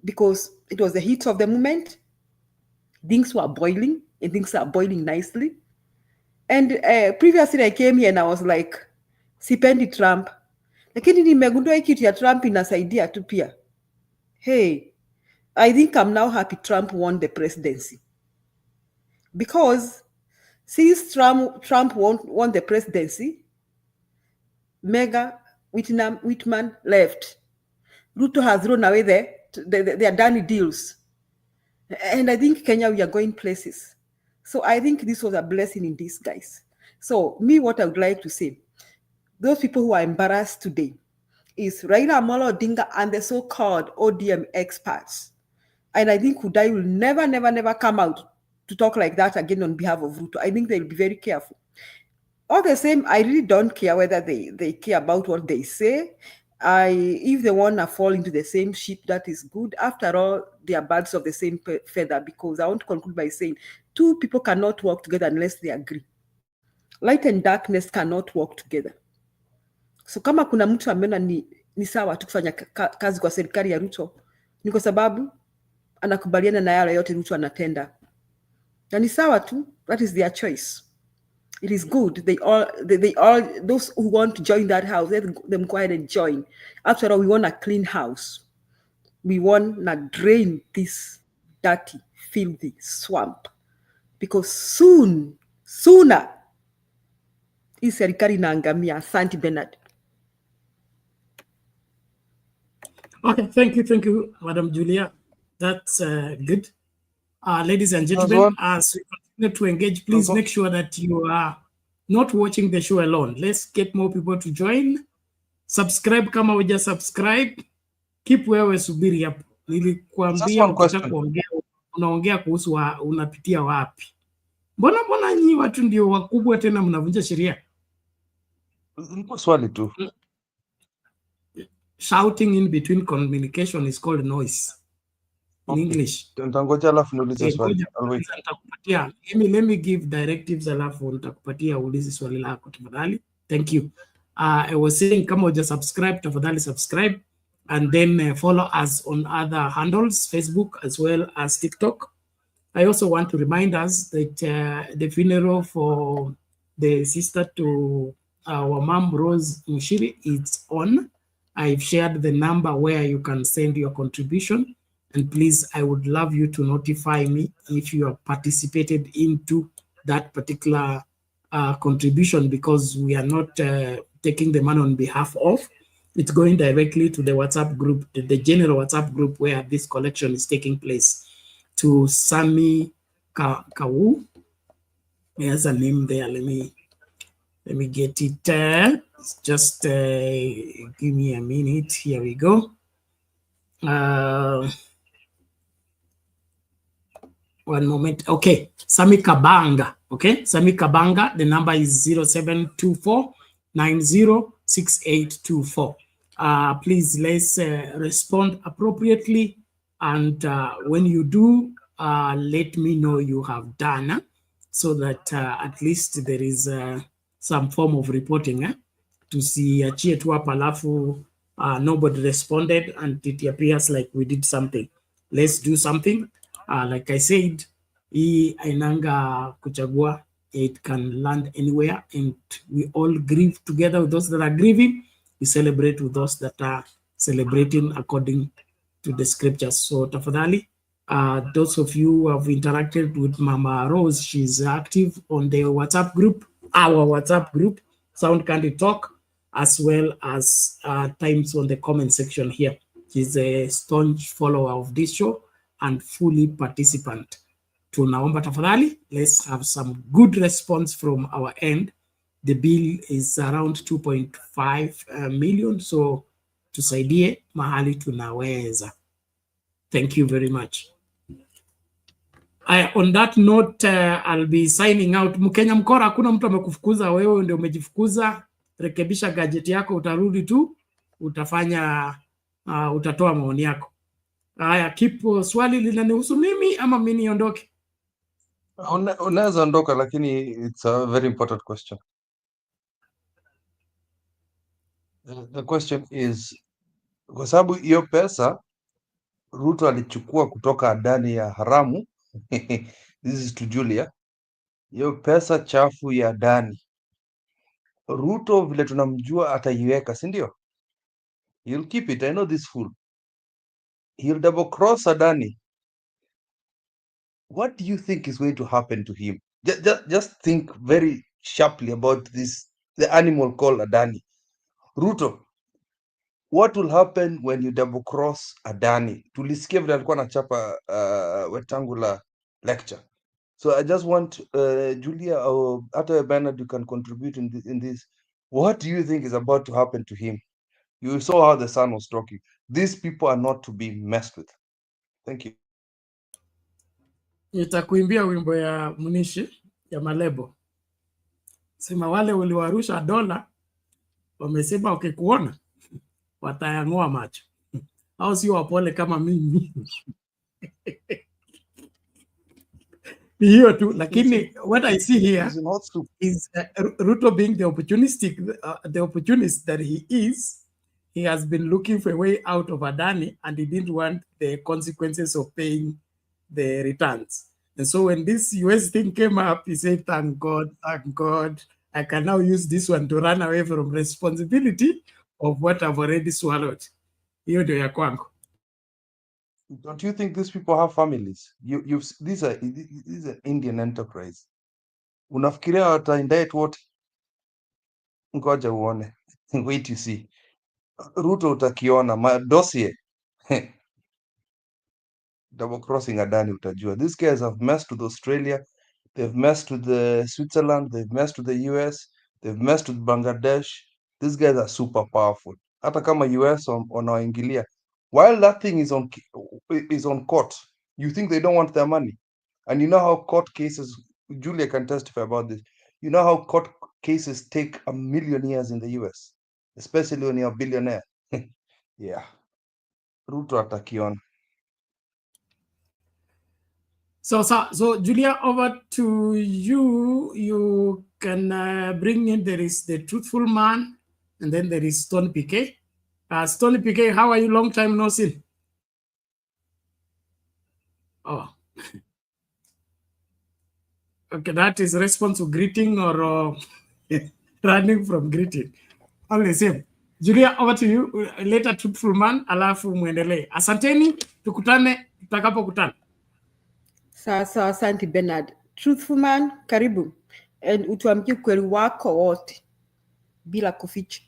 because it was the heat of the moment. Things were boiling and things are boiling nicely. And previously I came here and I was like, sipendi Trump. Lakini nimegundua hii kitu ya Trump inasaidia tu pia. Hey, I think I'm now happy Trump won the presidency. Because since Trump won the presidency, Mega Whitman left. Ruto has thrown away the Adani deals. And I think Kenya, we are going places. So I think this was a blessing in disguise. So me, what I would like to say, those people who are embarrassed today is Raila Amolo Odinga and the so-called ODM experts. And I think Kudai will never come out to talk like that again on behalf of Ruto. I think they'll be very careful. All the same, I really don't care whether they care about what they say. If they want to fall into the same ship, that is good. After all, they are birds of the same feather, because I want to conclude by saying two people cannot work together unless they agree. Light and darkness cannot work together. So kama kuna mtu ameona ni sawa tu kufanya kazi kwa serikali ya Ruto, ni kwa sababu anakubaliana na yale yote Ruto anatenda. Na ni sawa tu, that is their choice. It is good. They all, those who want to join that house, let them go ahead and join. After all, we want a clean house. We want to drain this dirty, filthy swamp. Because sooner, hii serikali inaangamia. Asante Bernard.
Okay, thank you, Madam Julia. That's good. Ladies and gentlemen, as we continue to engage, please make sure that you are not watching the show alone. Let's get more people to join. Subscribe kama uja subscribe. Keep wewe subiri hapo. Nilikuambia ukitaka kuongea, unaongea kuhusu unapitia wapi. Mbona nyinyi watu ndio wakubwa tena mnavunja sheria?
Niko swali tu.
Shouting in between communication is called noise. In English.
Nitangoja alafu niulize swali.
Let me give directives alafu nitakupatia ulize swali lako tafadhali. Thank you. I was saying kama uja subscribe tafadhali subscribe, and then follow us on other handles, Facebook as well as TikTok. I also want to remind us that the funeral for the sister to our mom Rose Mushiri is on. I've shared the number where you can send your contribution. And please, I would love you to notify me if you have participated into that particular contribution, because we are not taking the money on behalf of. It's going directly to the WhatsApp group, the general WhatsApp group where this collection is taking place. To Sami Kawu. There's a name there. Let me get it. Just give me a minute. Here we go. One moment. Okay, Sami Kabanga. Okay, Sami Kabanga. The number is 0724906824. Please, let's respond appropriately. And when you do, let me know you have done, so that at least there is some form of reporting. To see achie tu hapa alafu nobody responded and it appears like we did something. Let's do something. Like I said, hii ainanga kuchagua, it can land anywhere, and we all grieve together with those that are grieving. We celebrate with those that are celebrating according to the scriptures. So tafadhali, those of you who have interacted with Mama Rose, she's active on the WhatsApp group, our WhatsApp group, Sound Candy Talk, as well as times on the comment section here. She's a staunch follower of this show and fully participant. Tunaomba tafadhali, let's have some good response from our end. The bill is around 2.5 million, so tusaidie mahali tunaweza. Thank you very much. On that note, I'll be signing out. Mkenya Mkora, hakuna mtu amekufukuza, wewe ndio umejifukuza. Rekebisha gadget yako, utarudi tu, utafanya, utatoa maoni yako. Haya, Kipo, swali linanihusu mimi ama mimi niondoke?
Unaweza ondoka, lakini it's a very important question. The question is, kwa sababu hiyo pesa Ruto alichukua kutoka Adani ya haramu this is to Julia, hiyo pesa chafu ya Adani, Ruto vile tunamjua ataiweka, si ndio? He'll keep it. I know this fool. He'll double cross Adani. What do you think is going to happen to him? Just think very sharply about this, the animal called Adani. Ruto, what will happen when you double cross Adani? Tulisikia vile alikuwa anachapa Wetangula lecture. So I just want Julia or Ata Bernard, you can contribute in this. What do you think is about to happen to him? You saw how the son was talking. These people are not to be messed with. Thank you.
Nitakuimbia wimbo ya Munishi ya Malebo. Sema wale uliwarusha dola wamesema ukikuona watayang'oa macho. Hao sio wapole kama mimi. Hiyo tu, lakini what I see here is Ruto being the opportunist that he is. He has been looking for a way out of Adani, and he didn't want the consequences of paying the returns. And so when this US thing came up, he said, thank God, I can now use this one to run away from responsibility of what I've already swallowed. Hiyo ndio ya kwangu.
Don't you think these people have families? These are Indian enterprise. Unafikiria wataindict wote? Ngoja uone. Wait you see. Ruto utakiona dossier. Double crossing Adani utajua. These guys have messed with Australia, they've messed with the Switzerland, they've messed with the US, they've messed with Bangladesh. These guys are super powerful. Hata kama US wanaoingilia. While that thing is on court, you think they don't want their money? And you know how court cases, Julia can testify about this, you know how court cases take 1 million years in the US, especially when you're a billionaire. Yeah. Ruto atakiona.
So Julia, over to you. You can bring in, there is the truthful man, and then there is Stone PK. Stone PK, how are you? Long time no see. Oh. Okay, that is response to greeting or running from greeting. Only same. Julia, over to you. Later, truthful man, alafu muendelee. Asanteni, tukutane, tutakapokutana.
Sawa, asante Bernard. Truthful man, karibu. And utuambie kweli wako wote bila kuficha.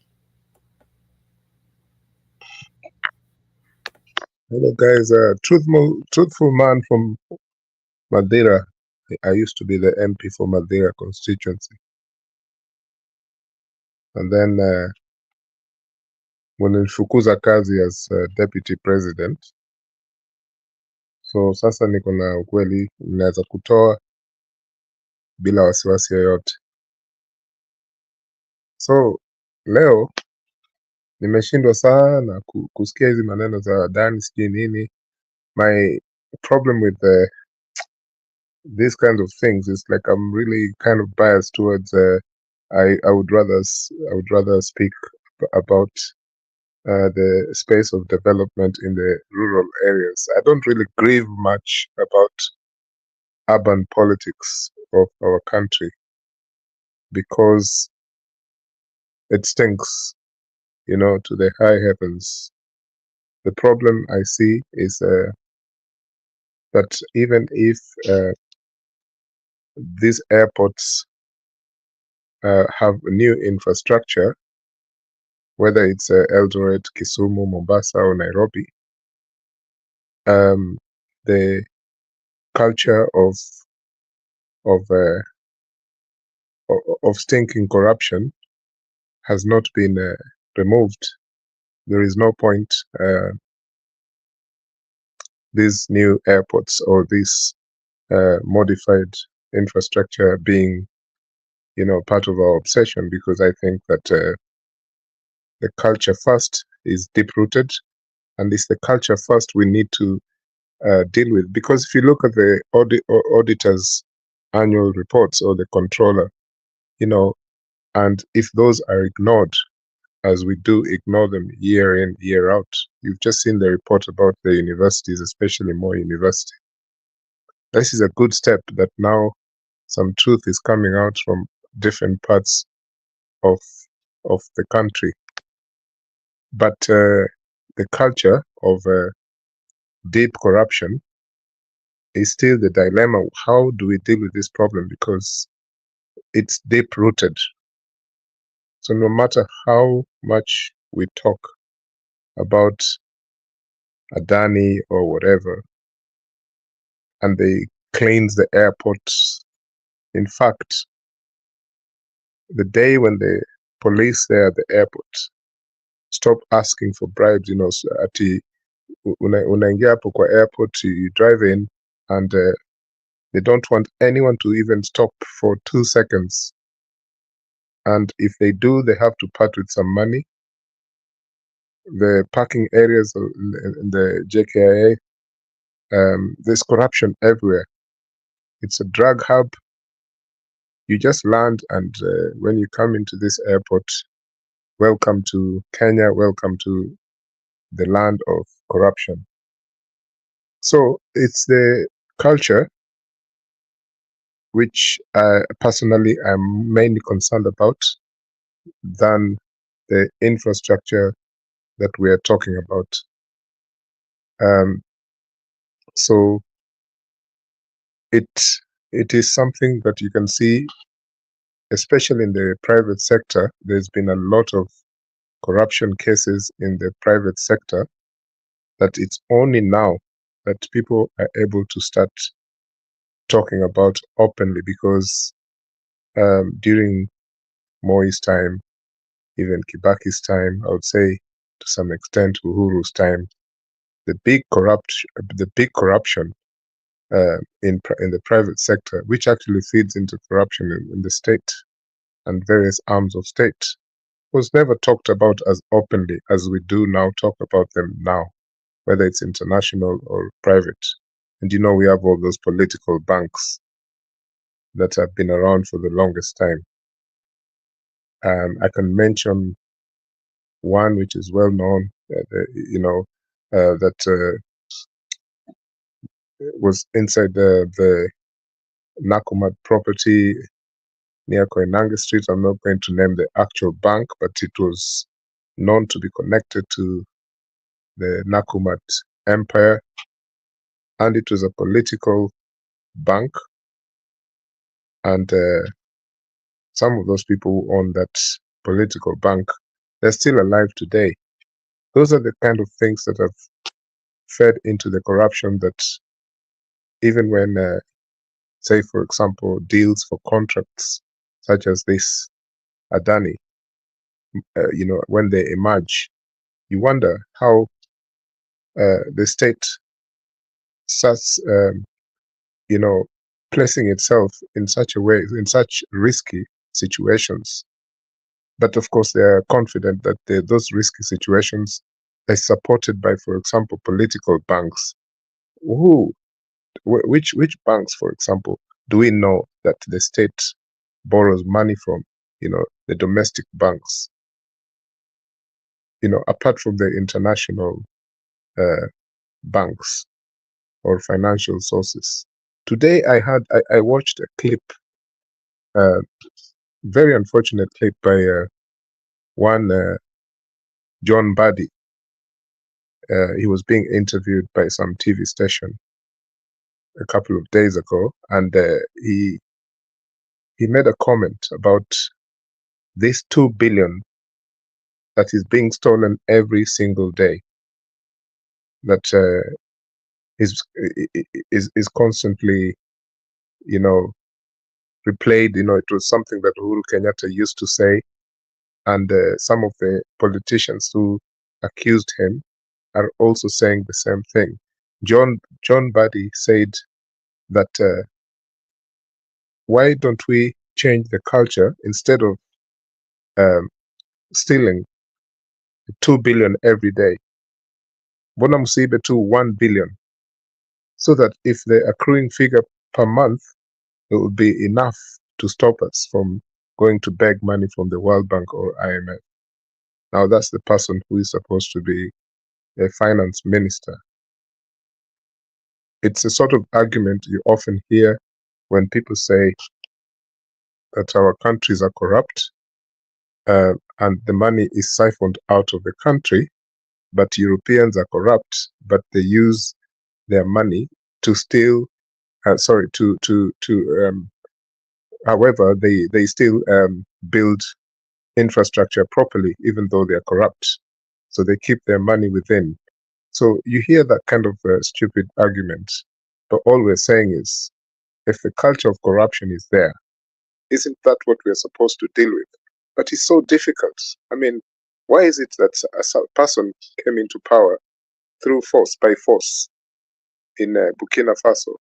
Hello guys, truthful man from Madeira. I used to be the MP for Madeira constituency. And then when nilifukuza kazi as deputy president, so sasa niko na ukweli, ninaweza kutoa bila wasiwasi yoyote. So leo nimeshindwa sana kusikia hizi maneno za Adani sijui nini. My problem with these kinds of things is like I'm really kind of biased towards I would rather speak about the space of development in the rural areas. I don't really grieve much about urban politics of our country because it stinks, you know, to the high heavens. The problem I see is that even if these airports have new infrastructure, whether it's Eldoret, Kisumu, Mombasa, or Nairobi. The culture of stinking corruption has not been removed. There is no point these new airports or this modified infrastructure being, part of our obsession, because I think that the culture first is deep-rooted, and it's the culture first we need to deal with. Because if you look at the auditor's annual reports or the controller, and if those are ignored, as we do ignore them year in, year out, you've just seen the report about the universities, especially Moi University. This is a good step that now some truth is coming out from different parts of the country. But the culture of deep corruption is still the dilemma. How do we deal with this problem? Because it's deep rooted. So no matter how much we talk about Adani or whatever, and they cleanse the airports, in fact, the day when the police there at the airport stop asking for bribes, ati unaingia hapo kwa airport, you drive in, and they don't want anyone to even stop for 2 seconds. And if they do, they have to part with some money. The parking areas in the JKIA, there's corruption everywhere. It's a drug hub. You just land, and when you come into this airport, welcome to Kenya, welcome to the land of corruption. So it's the culture which personally I'm mainly concerned about than the infrastructure that we are talking about. So it is something that you can see, especially in the private sector. There's been a lot of corruption cases in the private sector, that it's only now that people are able to start talking about openly, because during Moi's time, even Kibaki's time, I would say to some extent Uhuru's time, the big corruption in the private sector, which actually feeds into corruption in the state and various arms of state, was never talked about as openly as we do now talk about them now, whether it's international or private. And we have all those political banks that have been around for the longest time. I can mention one which is well known, that was inside the Nakumatt property near Koinange Street. I'm not going to name the actual bank, but it was known to be connected to the Nakumatt empire, and it was a political bank. And some of those people who own that political bank, they're still alive today. Those are the kind of things that have fed into the corruption, that even when, say, for example, deals for contracts such as this Adani, when they emerge, you wonder how the state starts, placing itself in such a way, in such risky situations. But of course, they are confident that those risky situations are supported by, for example, political banks. Which banks, for example, do we know that the state borrows money from? The domestic banks. Apart from the international banks or financial sources. Today, I watched a clip, very unfortunate clip by one John Buddy. He was being interviewed by some TV station a couple of days ago, and he made a comment about this $2 billion that is being stolen every single day, that is constantly, replayed. It was something that Uhuru Kenyatta used to say, and some of the politicians who accused him are also saying the same thing. John Buddy said that why don't we change the culture instead of stealing 2 billion every day? Mbona msiibe to 1 billion, so that if the accruing figure per month, it would be enough to stop us from going to beg money from the World Bank or IMF. Now that's the person who is supposed to be a finance minister. It's a sort of argument you often hear when people say that our countries are corrupt, and the money is siphoned out of the country, but Europeans are corrupt, but they use their money to steal. However, they still build infrastructure properly, even though they are corrupt. So they keep their money within. So you hear that kind of stupid argument. But all we're saying is, if the culture of corruption is there, isn't that what we're supposed to deal with? But it's so difficult. I mean, why is it that a person came into power through force, by force, in Burkina Faso,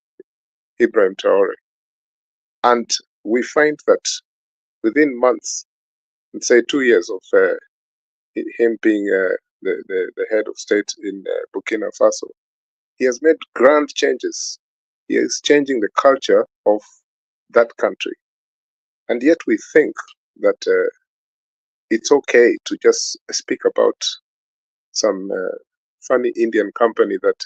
Ibrahim Traore, and we find that within months, let's say 2 years of him being the head of state in Burkina Faso, he has made grand changes. He is changing the culture of that country. And yet we think that it's okay to just speak about some funny Indian company that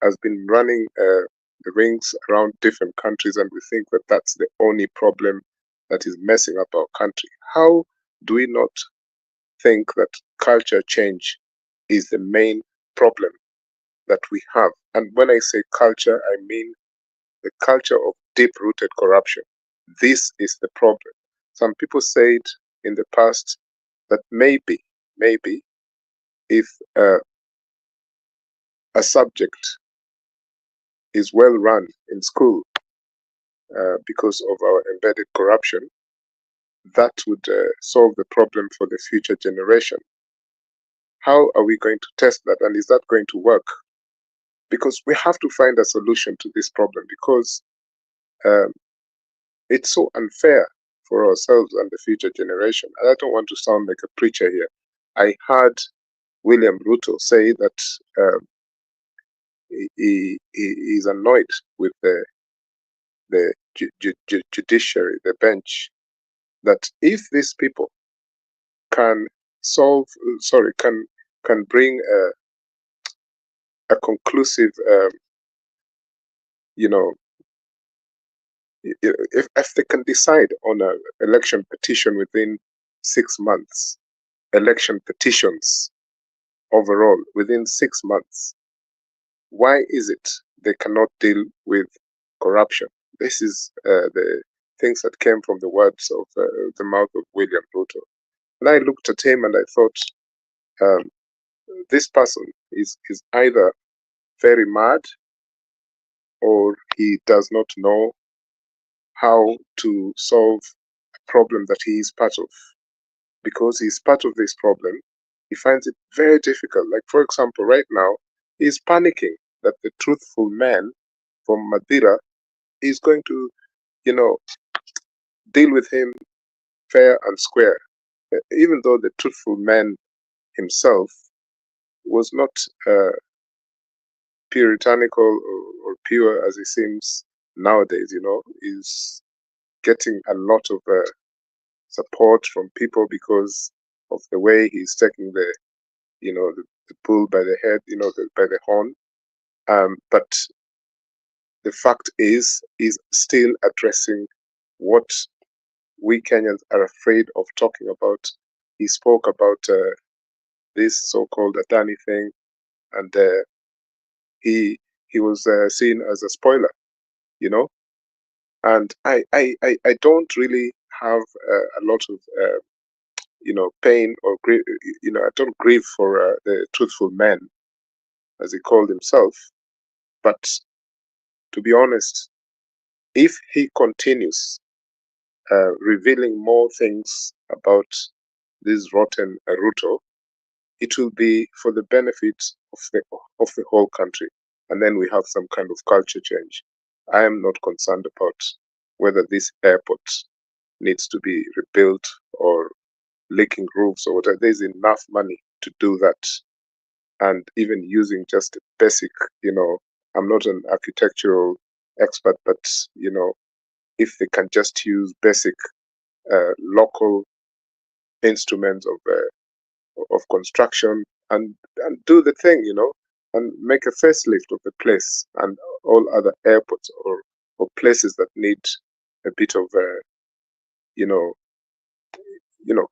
has been running the rings around different countries, and we think that that's the only problem that is messing up our country. How do we not think that culture change is the main problem that we have? And when I say culture, I mean the culture of deep-rooted corruption. This is the problem. Some people said in the past that maybe if a subject is well run in school because of our embedded corruption, that would solve the problem for the future generation. How are we going to test that, and is that going to work? Because we have to find a solution to this problem, because it's so unfair for ourselves and the future generation. And I don't want to sound like a preacher here. I heard William Ruto say that he is annoyed with the judiciary, the bench, that if these people can can bring a conclusive, if they can decide on an election petition within 6 months, election petitions overall within 6 months, why is it they cannot deal with corruption? This is the things that came from the words of the mouth of William Ruto. And I looked at him and I thought, this person is either very mad, or he does not know how to solve a problem that he is part of. Because he's part of this problem, he finds it very difficult. Like, for example, right now, he's panicking that the truthful man from Madeira is going to, deal with him fair and square. Even though the truthful man himself was not puritanical or pure as he seems nowadays, is getting a lot of support from people because of the way he's taking the bull by the head, by the horn. But the fact is still addressing what we Kenyans are afraid of talking about. He spoke about this so-called Adani thing, and he was seen as a spoiler, and I don't really have a lot of pain or grief. I don't grieve for the truthful man, as he called himself. But to be honest, if he continues revealing more things about this rotten Ruto, it will be for the benefit of the whole country, and then we have some kind of culture change. I am not concerned about whether this airport needs to be rebuilt or leaking roofs or whatever. There's enough money to do that, and even using just basic, I'm not an architectural expert, but if they can just use basic local instruments of construction and do the thing, and make a facelift of the place and all other airports or places that need a bit of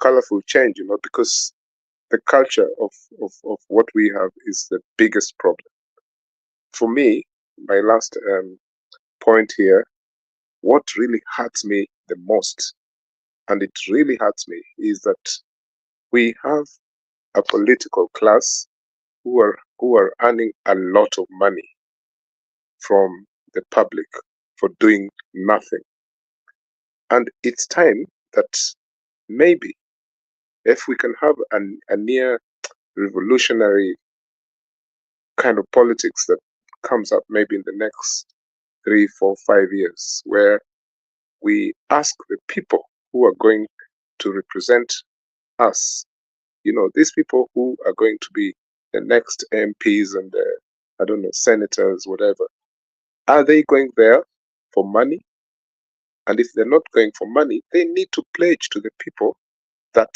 colorful change, because the culture of what we have is the biggest problem. For me, my last point here, what really hurts me the most, and it really hurts me, is that we have a political class who are earning a lot of money from the public for doing nothing. And it's time that maybe if we can have a near revolutionary kind of politics that comes up maybe in the next 3, 4, 5 years, where we ask the people who are going to represent us, these people who are going to be the next MPs and senators, whatever, are they going there for money? And if they're not going for money, they need to pledge to the people that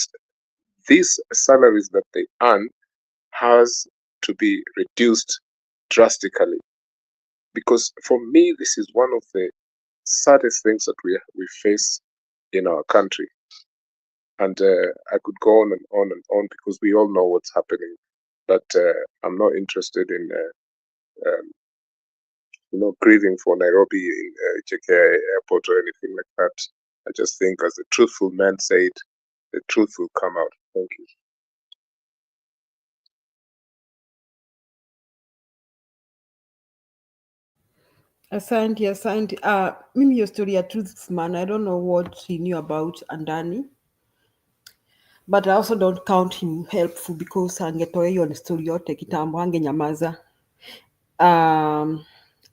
these salaries that they earn has to be reduced drastically. Because for me, this is one of the saddest things that we face in our country. And I could go on and on and on, because we all know what's happening. But I'm not interested in grieving for Nairobi in JKIA airport or anything like that. I just think, as the truthful man said, the truth will come out. Thank you.
Asante. Mimi hiyo story ya truth man, I don't know what he knew about Adani, but I also don't count him helpful, because angetoa hiyo story yote kitambo, angenyamaza.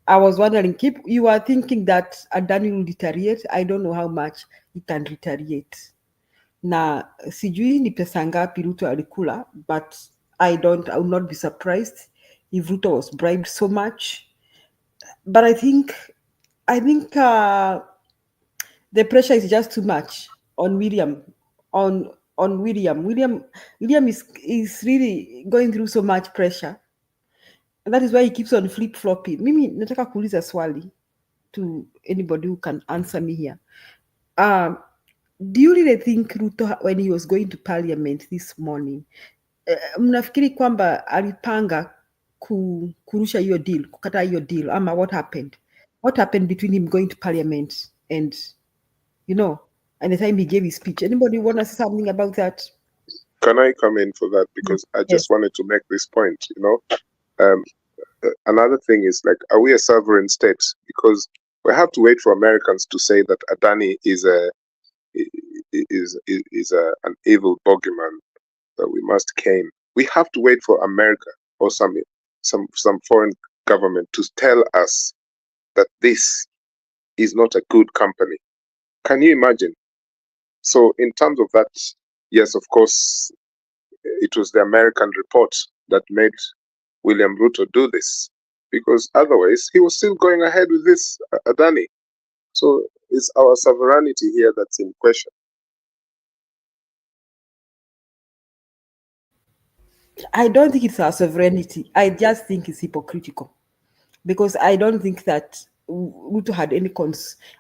I was wondering, you are thinking that Adani will retaliate. I don't know how much he can retaliate. Na sijui ni pesa ngapi Ruto alikula, but I will not be surprised if Ruto was bribed so much. But I think the pressure is just too much on William. William is really going through so much pressure, and that is why he keeps on flip-flopping. Mimi nataka kuuliza swali to anybody who can answer me here. Do you really think Ruto, when he was going to parliament this morning, mnafikiri kwamba alipanga kurusha hiyo deal, kukata hiyo deal, ama what happened? What happened between him going to parliament and and the time he gave his speech? Anybody want to say something about that?
Can I come in for that? Because I just wanted to make this point, another thing is, like, are we a sovereign state? Because we have to wait for Americans to say that Adani is an evil bogeyman that we must cane. We have to wait for America or some foreign government to tell us that this is not a good company. Can you imagine? So in terms of that, yes, of course, it was the American report that made William Ruto do this, because otherwise he was still going ahead with this Adani. So it's our sovereignty here that's in question.
I don't think it's our sovereignty. I just think it's hypocritical, because I don't think that Ruto had any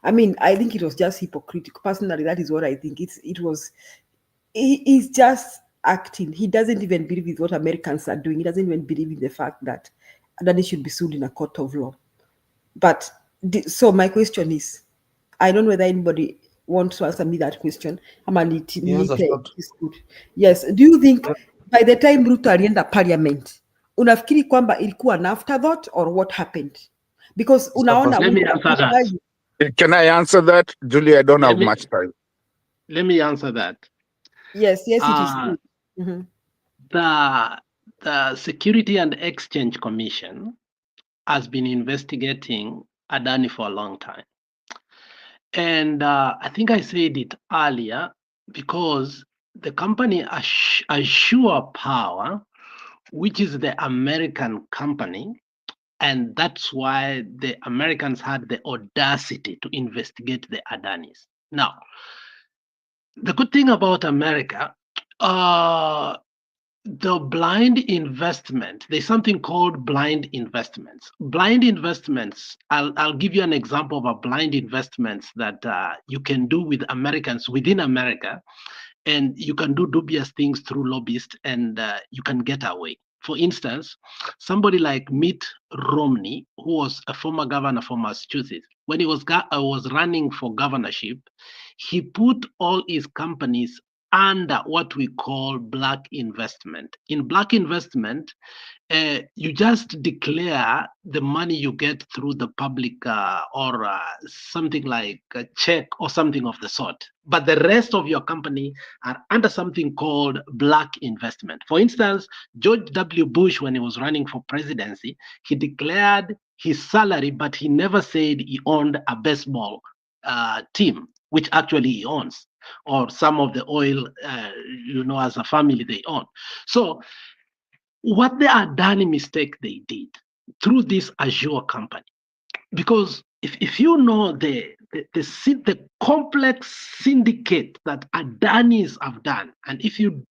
I think it was just hypocritical. Personally, that is what I think. He's just acting. He doesn't even believe in what Americans are doing. He doesn't even believe in the fact that Adani should be sued in a court of law. But so my question is, I don't know whether anybody want to answer me that question.
Yes, Ashlot.
Yes. Do you think by the time Ruto alienda parliament, unafikiri kwamba ilikuwa an afterthought or what happened? Because unaona
Let me answer that.
Can I answer that? Julie, I don't have much time.
Let me answer that.
Yes, it is.
The Security and Exchange Commission has been investigating Adani for a long time. And I think I said it earlier, because the company Assure Power, which is the American company, and that's why the Americans had the audacity to investigate the Adanis. Now, the good thing about America, the blind investment, there's something called blind investments. Blind investments, I'll give you an example of a blind investments that you can do with Americans within America, and you can do dubious things through lobbyists, and you can get away. For instance, somebody like Mitt Romney, who was a former governor for Massachusetts, when he was running for governorship, he put all his companies under what we call black investment. In black investment, you just declare the money you get through the public or something like a check or something of the sort. But the rest of your company are under something called black investment. For instance, George W. Bush, when he was running for presidency, he declared his salary, but he never said he owned a baseball team, which actually he owns, or some of the oil, as a family they own. So what the Adani mistake they did through this Azure company, because if you know the complex syndicate that Adanis have done, and if you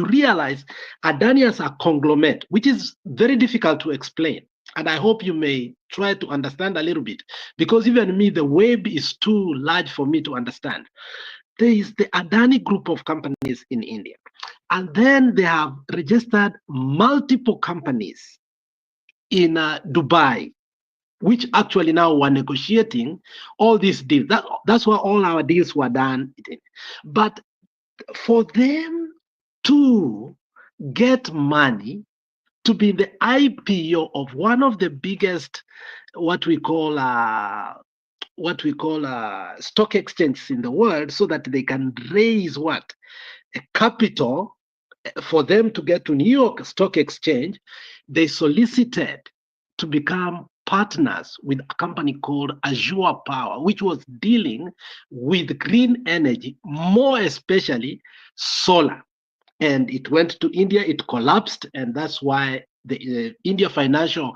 realize Adani as a conglomerate, which is very difficult to explain, and I hope you may try to understand a little bit, because even me, the web is too large for me to understand. There is the Adani Group of companies in India. And then they have registered multiple companies in Dubai, which actually now were negotiating all these deals. That's why all our deals were done. But for them to get money to be the IPO of one of the biggest, what we call stock exchanges in the world, so that they can raise a capital for them to get to New York Stock Exchange, they solicited to become partners with a company called Azure Power, which was dealing with green energy, more especially solar. And it went to India, it collapsed, and that's why the India Financial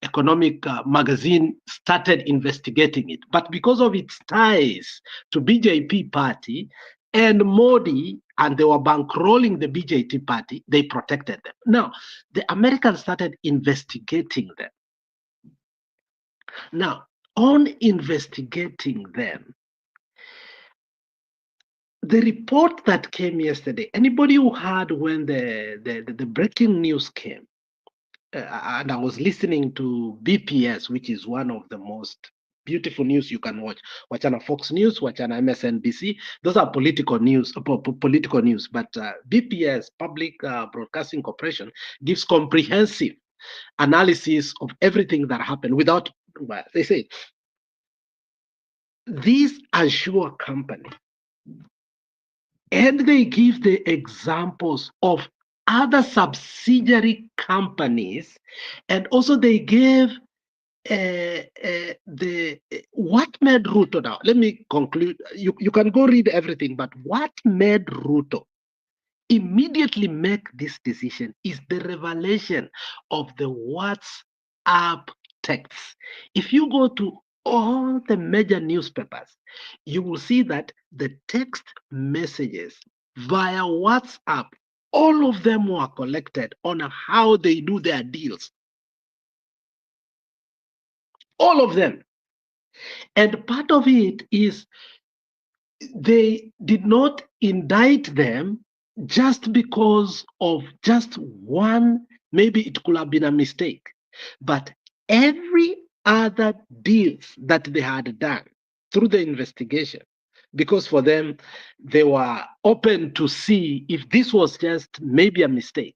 Economic magazine started investigating it. But because of its ties to BJP party and Modi, and they were bankrolling the BJP party, they protected them. Now, the Americans started investigating them. Now, on investigating them, the report that came yesterday, anybody who heard when the breaking news came, and I was listening to BPS, which is one of the most beautiful news you can watch. Watch on Fox News, watch on MSNBC. Those are political news, but BPS, Public Broadcasting Corporation, gives comprehensive analysis of everything that happened without, they say, this Azure company, and they give the examples of other subsidiary companies, and also they gave what made Ruto. Now let me conclude. You can go read everything, but what made Ruto immediately make this decision is the revelation of the WhatsApp texts. If you go to all the major newspapers, you will see that the text messages via WhatsApp, all of them were collected on how they do their deals. All of them. And part of it is they did not indict them just because of just one, maybe it could have been a mistake, but every other deals that they had done through the investigation, because for them, they were open to see if this was just maybe a mistake.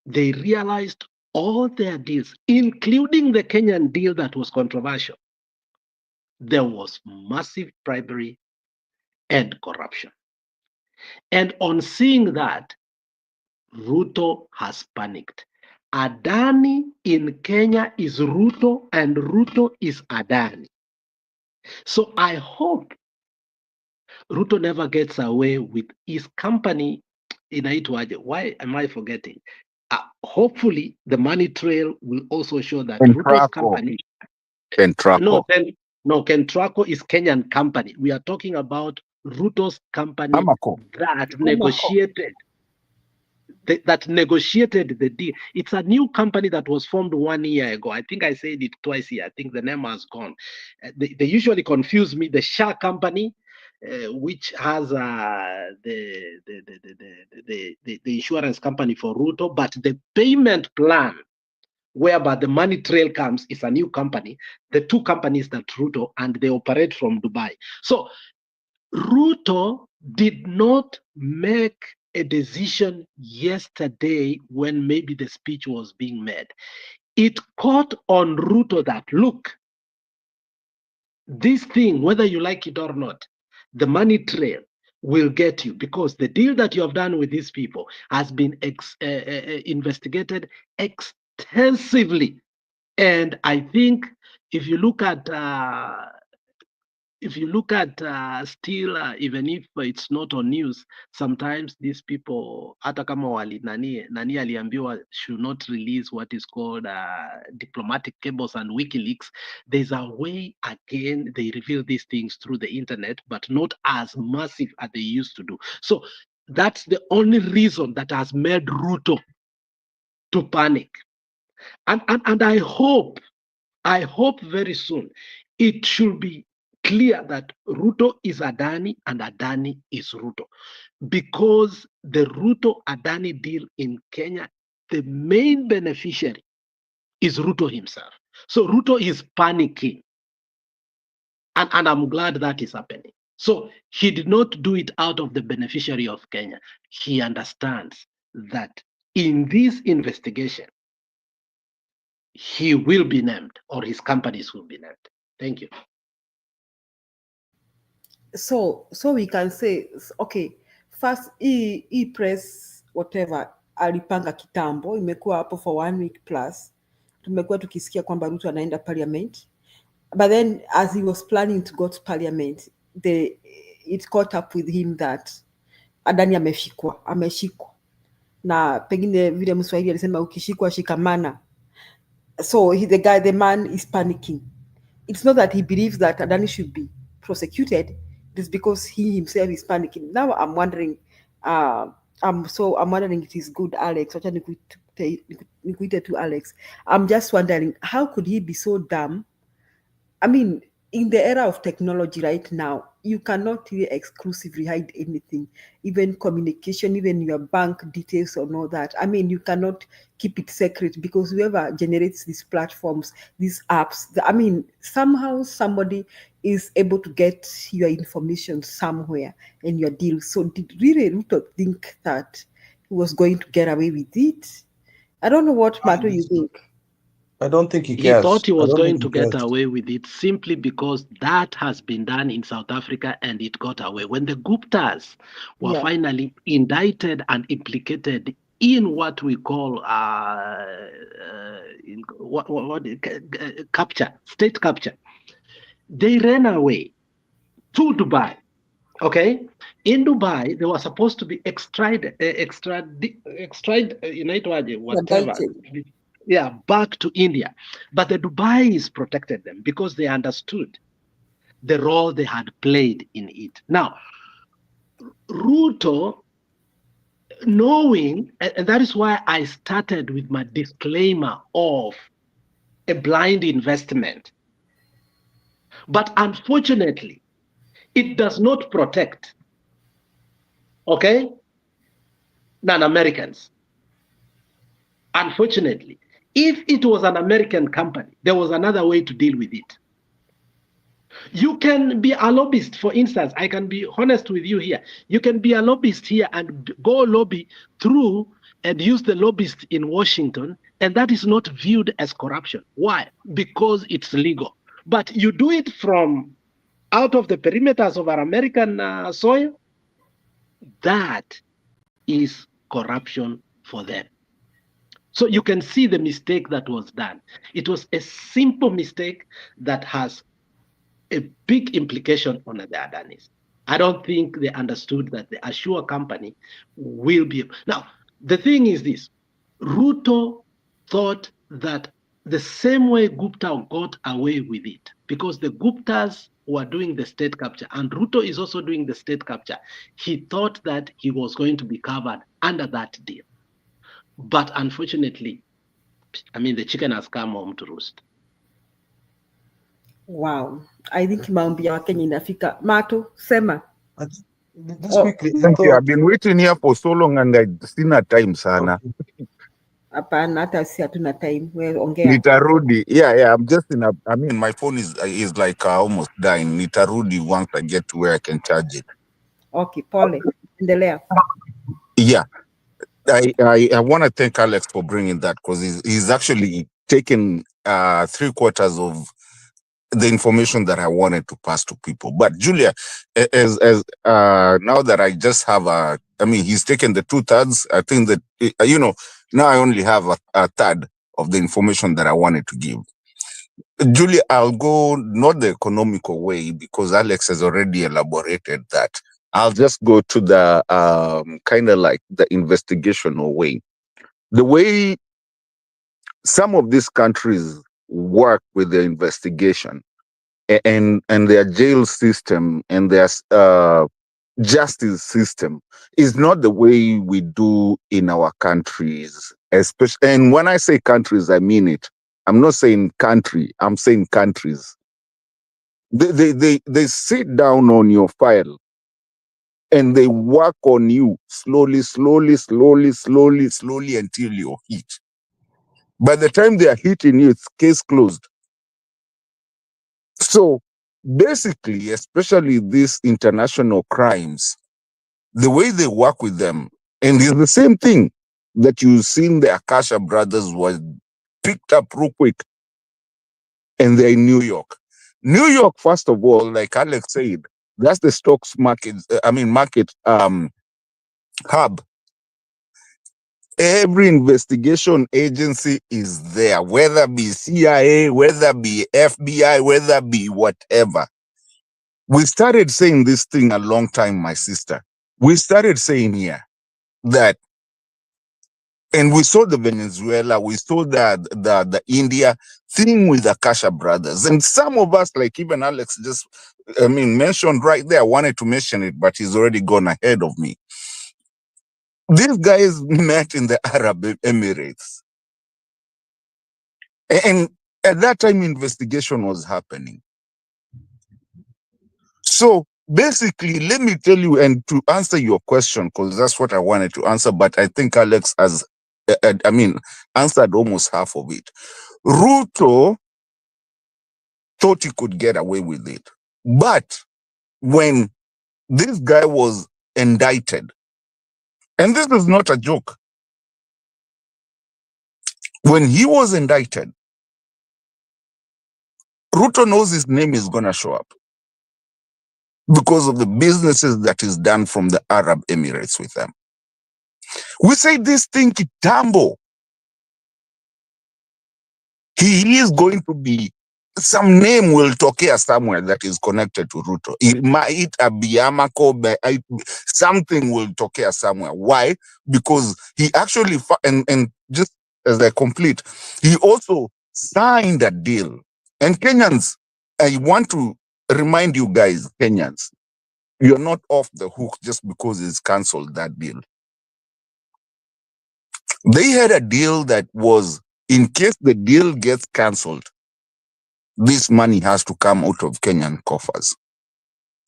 They realized all their deals, including the Kenyan deal that was controversial, there was massive bribery and corruption. And on seeing that, Ruto has panicked. Adani in Kenya is Ruto and Ruto is Adani. So I hope Ruto never gets away with his company inaitwaje. Why am I forgetting? Hopefully the money trail will also show that Ruto's company.
KETRACO.
No, KETRACO is Kenyan company. We are talking about Ruto's company that negotiated. That negotiated the deal. It's a new company that was formed 1 year ago. I think I said it twice here. I think the name has gone. They usually confuse me. The Shah company, which has the insurance company for Ruto, but the payment plan whereby the money trail comes is a new company. The two companies that Ruto, and they operate from Dubai. So Ruto did not make a decision yesterday when maybe the speech was being made. It caught on Ruto that, look, this thing, whether you like it or not, the money trail will get you, because the deal that you have done with these people has been investigated extensively. And I think if you look at still, even if it's not on news, sometimes these people, hata kama nani aliambiwa should not release what is called diplomatic cables and WikiLeaks, there's a way, again, they reveal these things through the internet, but not as massive as they used to do. So that's the only reason that has made Ruto to panic. And I hope very soon it should be clear that Ruto is Adani and Adani is Ruto, because the Ruto-Adani deal in Kenya, the main beneficiary is Ruto himself. So Ruto is panicking, and I'm glad that is happening. So he did not do it out of the beneficiary of Kenya. He understands that in this investigation, he will be named, or his companies will be named. Thank you.
So we can say, okay, first press whatever alipanga kitambo, imekuwa hapo for 1 week plus, tumekuwa tukisikia kwamba Ruto anaenda parliament, but then as he was planning to go to parliament, it caught up with him that Adani ameshikwa, na pengine vile Mswahili alisema ukishikwa shikamana. So the man is panicking. It's not that he believes that Adani should be prosecuted. It is because he himself is panicking. Now I'm wondering, I'm wondering, it is good, Alex. To Alex. I'm just wondering, how could he be so dumb? I mean, in the era of technology right now, you cannot really exclusively hide anything, even communication, even your bank details and all that. I mean, you cannot keep it secret, because whoever generates these platforms, these apps, somehow somebody is able to get your information somewhere in your deal. So did really Ruto think that he was going to get away with it? I don't know what, Mato, you think.
I don't think he
He
cares.
thought he was going to get
cares.
away with it simply because that has been done in South Africa and it got away. When the Guptas were finally indicted and implicated in what we call capture, state capture, they ran away to Dubai. Okay, in Dubai, they were supposed to be extradited, whatever. Yeah, back to India. But the Dubais protected them because they understood the role they had played in it. Now, Ruto, knowing, and that is why I started with my disclaimer of a blind investment. But unfortunately, it does not protect, okay, non-Americans. Unfortunately. If it was an American company, there was another way to deal with it. You can be a lobbyist, for instance. I can be honest with you here. You can be a lobbyist here and go lobby through and use the lobbyist in Washington, and that is not viewed as corruption. Why? Because it's legal. But you do it from out of the perimeters of our American soil, that is corruption for them. So you can see the mistake that was done. It was a simple mistake that has a big implication on the Adanis. I don't think they understood that the Assure company will be. Now, the thing is this, Ruto thought that the same way Gupta got away with it, because the Guptas were doing the state capture and Ruto is also doing the state capture. He thought that he was going to be covered under that deal. But unfortunately, I mean, the chicken has come home to roost.
Wow. I think maombi ya Wakenya inafika. Mato, sema.
Just quickly,
Thank you. I've been waiting here for so long and I've seen a time sana.
Hapana, hata si hatuna time. Wewe ongea.
Nitarudi. Yeah, I'm just in a, I mean, my phone is like almost dying. Nitarudi once I get to where I can charge it.
Okay, pole. Endelea.
Yeah. I want to thank Alex for bringing that, because he's actually taken 3/4 of the information that I wanted to pass to people. But Julia, as now that I just have he's taken the 2/3. I think that, now I only have a third of the information that I wanted to give. Julia, I'll go not the economical way, because Alex has already elaborated that. I'll just go to the kind of like the investigational way. The way some of these countries work with the investigation and their jail system and their justice system is not the way we do in our countries. Especially, and when I say countries, I mean it. I'm not saying country, I'm saying countries. They sit down on your file and they work on you slowly until you're hit. By the time they are hitting you, it's case closed. So basically, especially these international crimes, the way they work with them, and it's the same thing that you've seen the Akasha brothers were picked up real quick, and they're in New York. New York, first of all, like Alex said, that's the stocks market, market hub. Every investigation agency is there, whether be CIA, whether be FBI, whether be whatever. We started saying this thing a long time, my sister. We started saying here that, and we saw the Venezuela, we saw the India thing with the Akasha brothers. And some of us, like even Alex just, mentioned right there, I wanted to mention it, but he's already gone ahead of me. These guys met in the Arab Emirates. And at that time, investigation was happening. So basically, let me tell you, and to answer your question, because that's what I wanted to answer, but I think Alex has, answered almost half of it. Ruto thought he could get away with it. But when this guy was indicted, and this is not a joke, when he was indicted, Ruto knows his name is going to show up because of the businesses that is done from the Arab Emirates with them. We say this thing kitambo. He is going to be, some name will tokea somewhere that is connected to Ruto. It might be Amako, something will tokea somewhere. Why? Because he actually, and just as I complete, he also signed a deal. And Kenyans, I want to remind you guys, Kenyans, you're not off the hook just because it's cancelled, that deal. They had a deal that was, in case the deal gets cancelled, this money has to come out of Kenyan coffers.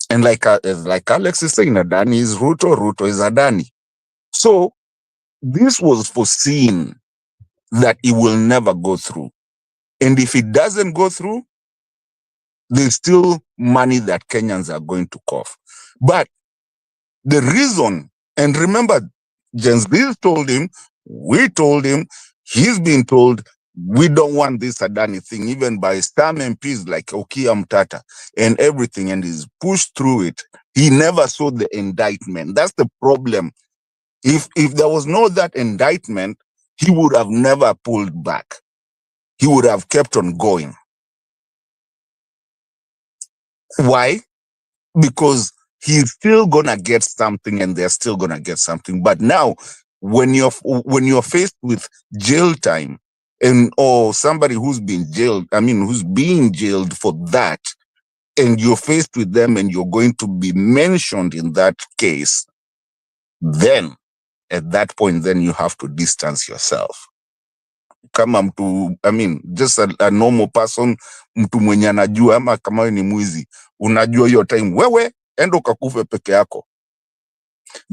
And like Alex is saying, Adani is Ruto, Ruto is Adani. So this was foreseen that it will never go through. And if it doesn't go through, there's still money that Kenyans are going to cough. But the reason, and remember, Gen Z told him, we told him, he's been told, we don't want this Adani thing, even by some MPs like Okia Mtata and everything, and he's pushed through it. He never saw the indictment. That's the problem. If there was no that indictment, he would have never pulled back. He would have kept on going. Why? Because he's still gonna get something, and they're still gonna get something. But now, when you're faced with jail time, or somebody who's been jailed, who's being jailed for that, and you're faced with them, and you're going to be mentioned in that case, then at that point, then you have to distance yourself. Kama mtu, just a normal person, mtu mwenye anajua, ama kama wewe ni mwizi, unajua hiyo time, wewe enda ukakufe peke yako.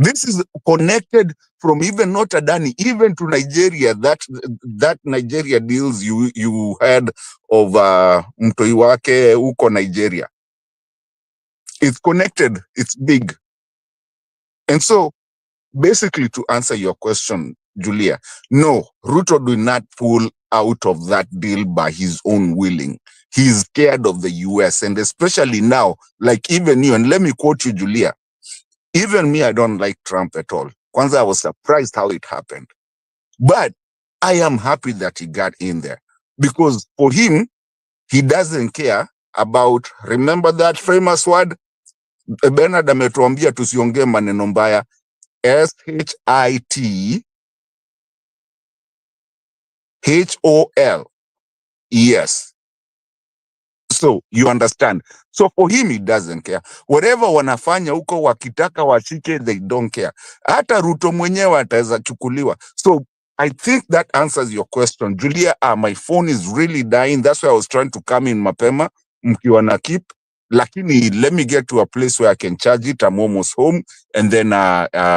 This is connected from even not Adani, even to Nigeria, that Nigeria deals you had of mtoi wake uko Nigeria. It's connected, it's big. And so, basically, to answer your question, Julia, no, Ruto did not pull out of that deal by his own willing. He's scared of the US, and especially now, like even you, and let me quote you, Julia, even me, I don't like Trump at all. Kwanzaa, I was surprised how it happened. But I am happy that he got in there, because for him, he doesn't care about, remember that famous word? Bernard ametuambia tusiongee maneno mbaya. SHITHOL. Yes. So you understand. So for him, he doesn't care. Whatever wanafanya huko, wakitaka washike, they don't care. Hata Ruto mwenyewe ataweza chukuliwa. So I think that answers your question. Julia, my phone is really dying. That's why I was trying to come in mapema, mkiwa na keep. Lakini, let me get to a place where I can charge it. I'm almost home. And then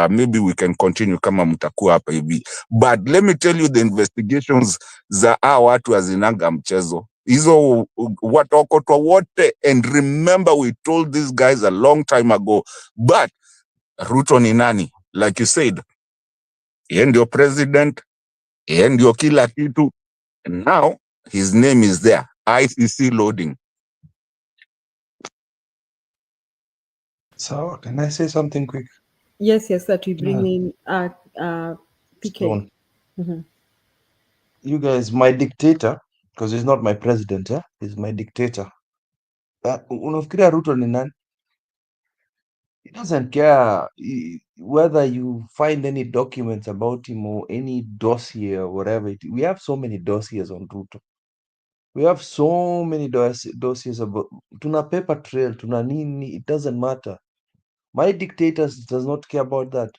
maybe we can continue kama mtakuwa hapa hivi. But let me tell you, the investigations za watu hazinanga mchezo. Hizo watokotwa wote, and remember, we told these guys a long time ago. But Ruto ni nani? Like you said, yeye ndio president, yeye ndio kila kitu, and now his name is there. ICC loading.
So, can I say something quick?
Yes, that we bring in PK.
Stone. You guys, my dictator, because he's not my president, he's my dictator. Unafikiria Ruto ni nani? He doesn't care whether you find any documents about him or any dossier or whatever. We have so many dossiers on Ruto. We have so many dossiers about, tuna paper trail, tuna nini, it doesn't matter. My dictator does not care about that.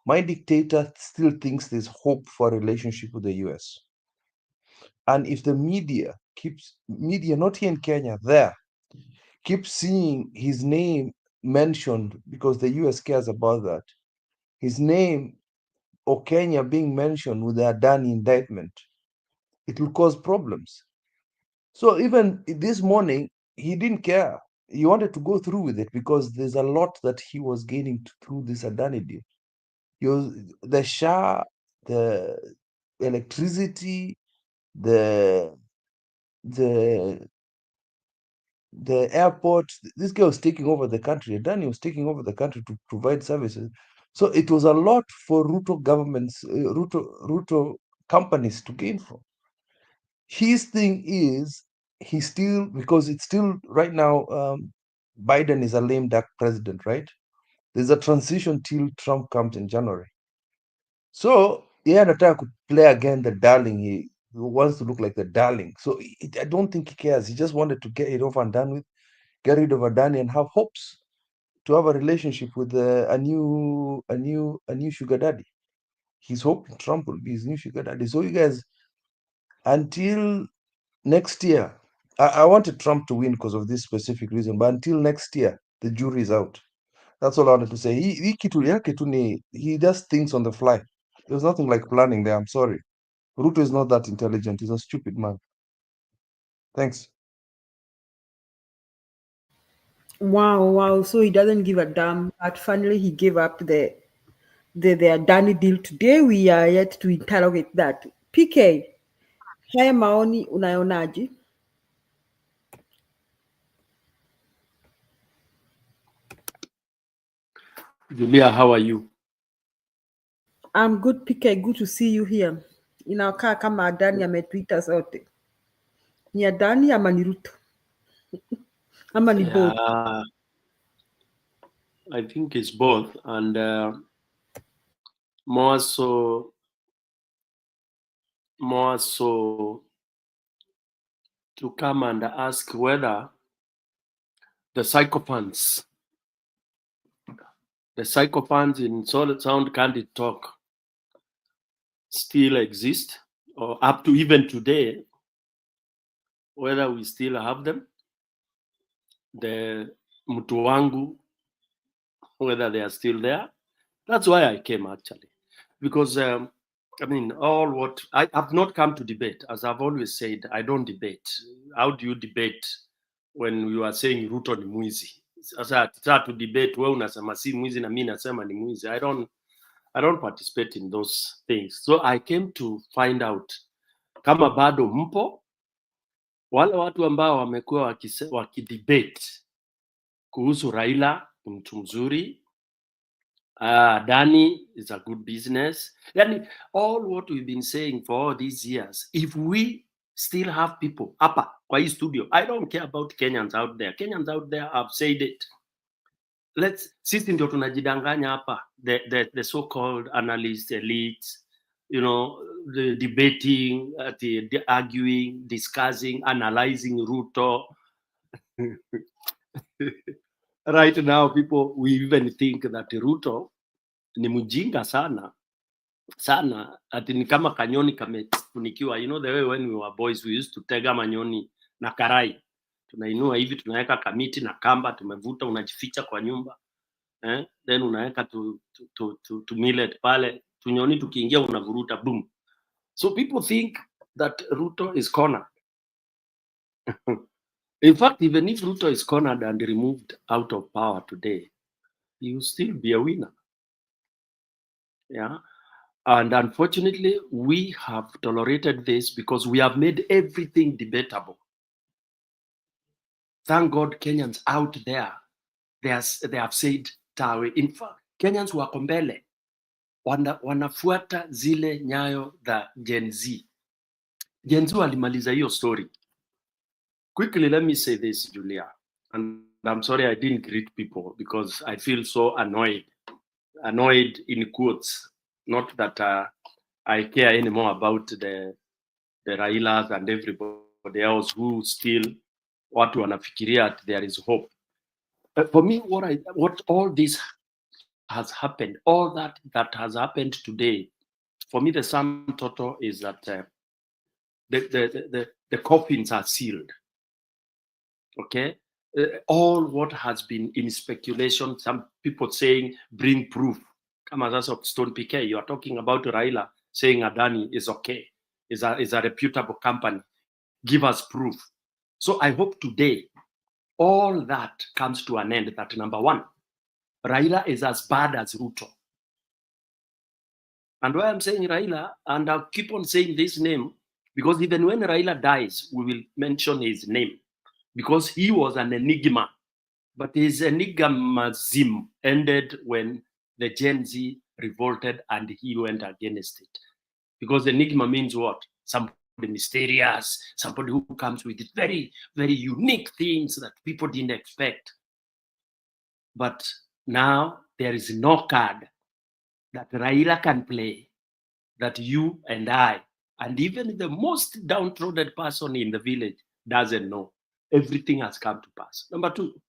My dictator still thinks there's hope for a relationship with the US. And if the media not here in Kenya, there, keeps seeing his name mentioned because the US cares about that, his name or Kenya being mentioned with the Adani indictment, it will cause problems. So even this morning, he didn't care. He wanted to go through with it because there's a lot that he was gaining through this Adani deal. The SHA, the electricity, the airport. This guy was taking over the country. Adani was taking over the country to provide services. So it was a lot for Ruto governments, Ruto companies to gain from. His thing is, he still, because it's still right now, Biden is a lame duck president, right? There's a transition till Trump comes in January. So anataka to play again the darling. He wants to look like the darling. So I don't think he cares. He just wanted to get it over and done with, get rid of Adani and have hopes to have a relationship with a new sugar daddy. He's hoping Trump will be his new sugar daddy. So you guys, until next year, I wanted Trump to win because of this specific reason, but until next year, the jury is out. That's all I wanted to say. He does things on the fly. There's nothing like planning there. I'm sorry. Ruto is not that intelligent. He's a stupid man. Thanks.
Wow. So he doesn't give a damn. But finally, he gave up the Adani deal. Today, we are yet to interrogate that. PK, haya maoni unayonaje?
Julia, how are you?
I'm good, PK. Good to see you here. Inakaa kama Adani ametuita sote. Ni Adani ama ni Ruto? Ama ni both?
I think it's both, and more so to come and ask whether the sycophants in solid sound candid talk still exist, or up to even today, whether we still have them, the mtu wangu, whether they are still there. That's why I came, actually, because I mean, I have not come to debate. As I've always said, I don't debate. How do you debate when you are saying Ruto ni mwizi? Sasa try to debate, wewe unasema si mwizi na mimi nasema ni mwizi. I don't participate in those things. So I came to find out kama bado mpo wale watu ambao wamekuwa wakidebate kuhusu Raila mtu mzuri, Adani is a good business. Yani, all what we've been saying for all these years, if we still have people hapa kwa hii studio, I don't care about Kenyans out there. Kenyans out there have said it. Sisi ndio tunajidanganya hapa, the so-called analysts, elites, you know, the debating, the arguing, discussing, analyzing Ruto. Right now, people, we even think that Ruto ni mjinga sana ati ni kama kanyoni kamefunikiwa. You know the way when we were boys we used to tega manyoni na karai, tunainua hivi, tunaweka kamiti na kamba, tumevuta, unajificha kwa nyumba, then unaweka to millet pale, tunyoni tukiingia unavuruta, boom. So people think that Ruto is cornered. In fact, even if Ruto is cornered and removed out of power today, he will still be a winner. Yeah. And unfortunately, we have tolerated this because we have made everything debatable. Thank God Kenyans out there, they have said tawe. In fact, Kenyans wako mbele, wanafuata zile nyayo za Gen Z. Gen Z walimaliza hiyo story. Quickly, let me say this, Julia. And I'm sorry I didn't greet people because I feel so annoyed. Annoyed in quotes. Not that I care anymore about the Railas and everybody else who still watu wanafikiria there is hope. For me, what all this has happened, all that has happened today, for me the sum total is that the coffins are sealed. Okay, all what has been in speculation, some people saying bring proof. Come as of Stone PK, you are talking about Raila saying Adani is okay, is a reputable company. Give us proof. So I hope today all that comes to an end. That number one, Raila is as bad as Ruto. And why I'm saying Raila, and I'll keep on saying this name, because even when Raila dies, we will mention his name, because he was an enigma. But his enigmatism ended when the Gen Z revolted and he went against it. Because enigma means what? Somebody mysterious, somebody who comes with very, very unique things that people didn't expect. But now there is no card that Raila can play that you and I, and even the most downtrodden person in the village doesn't know. Everything has come to pass. Number two,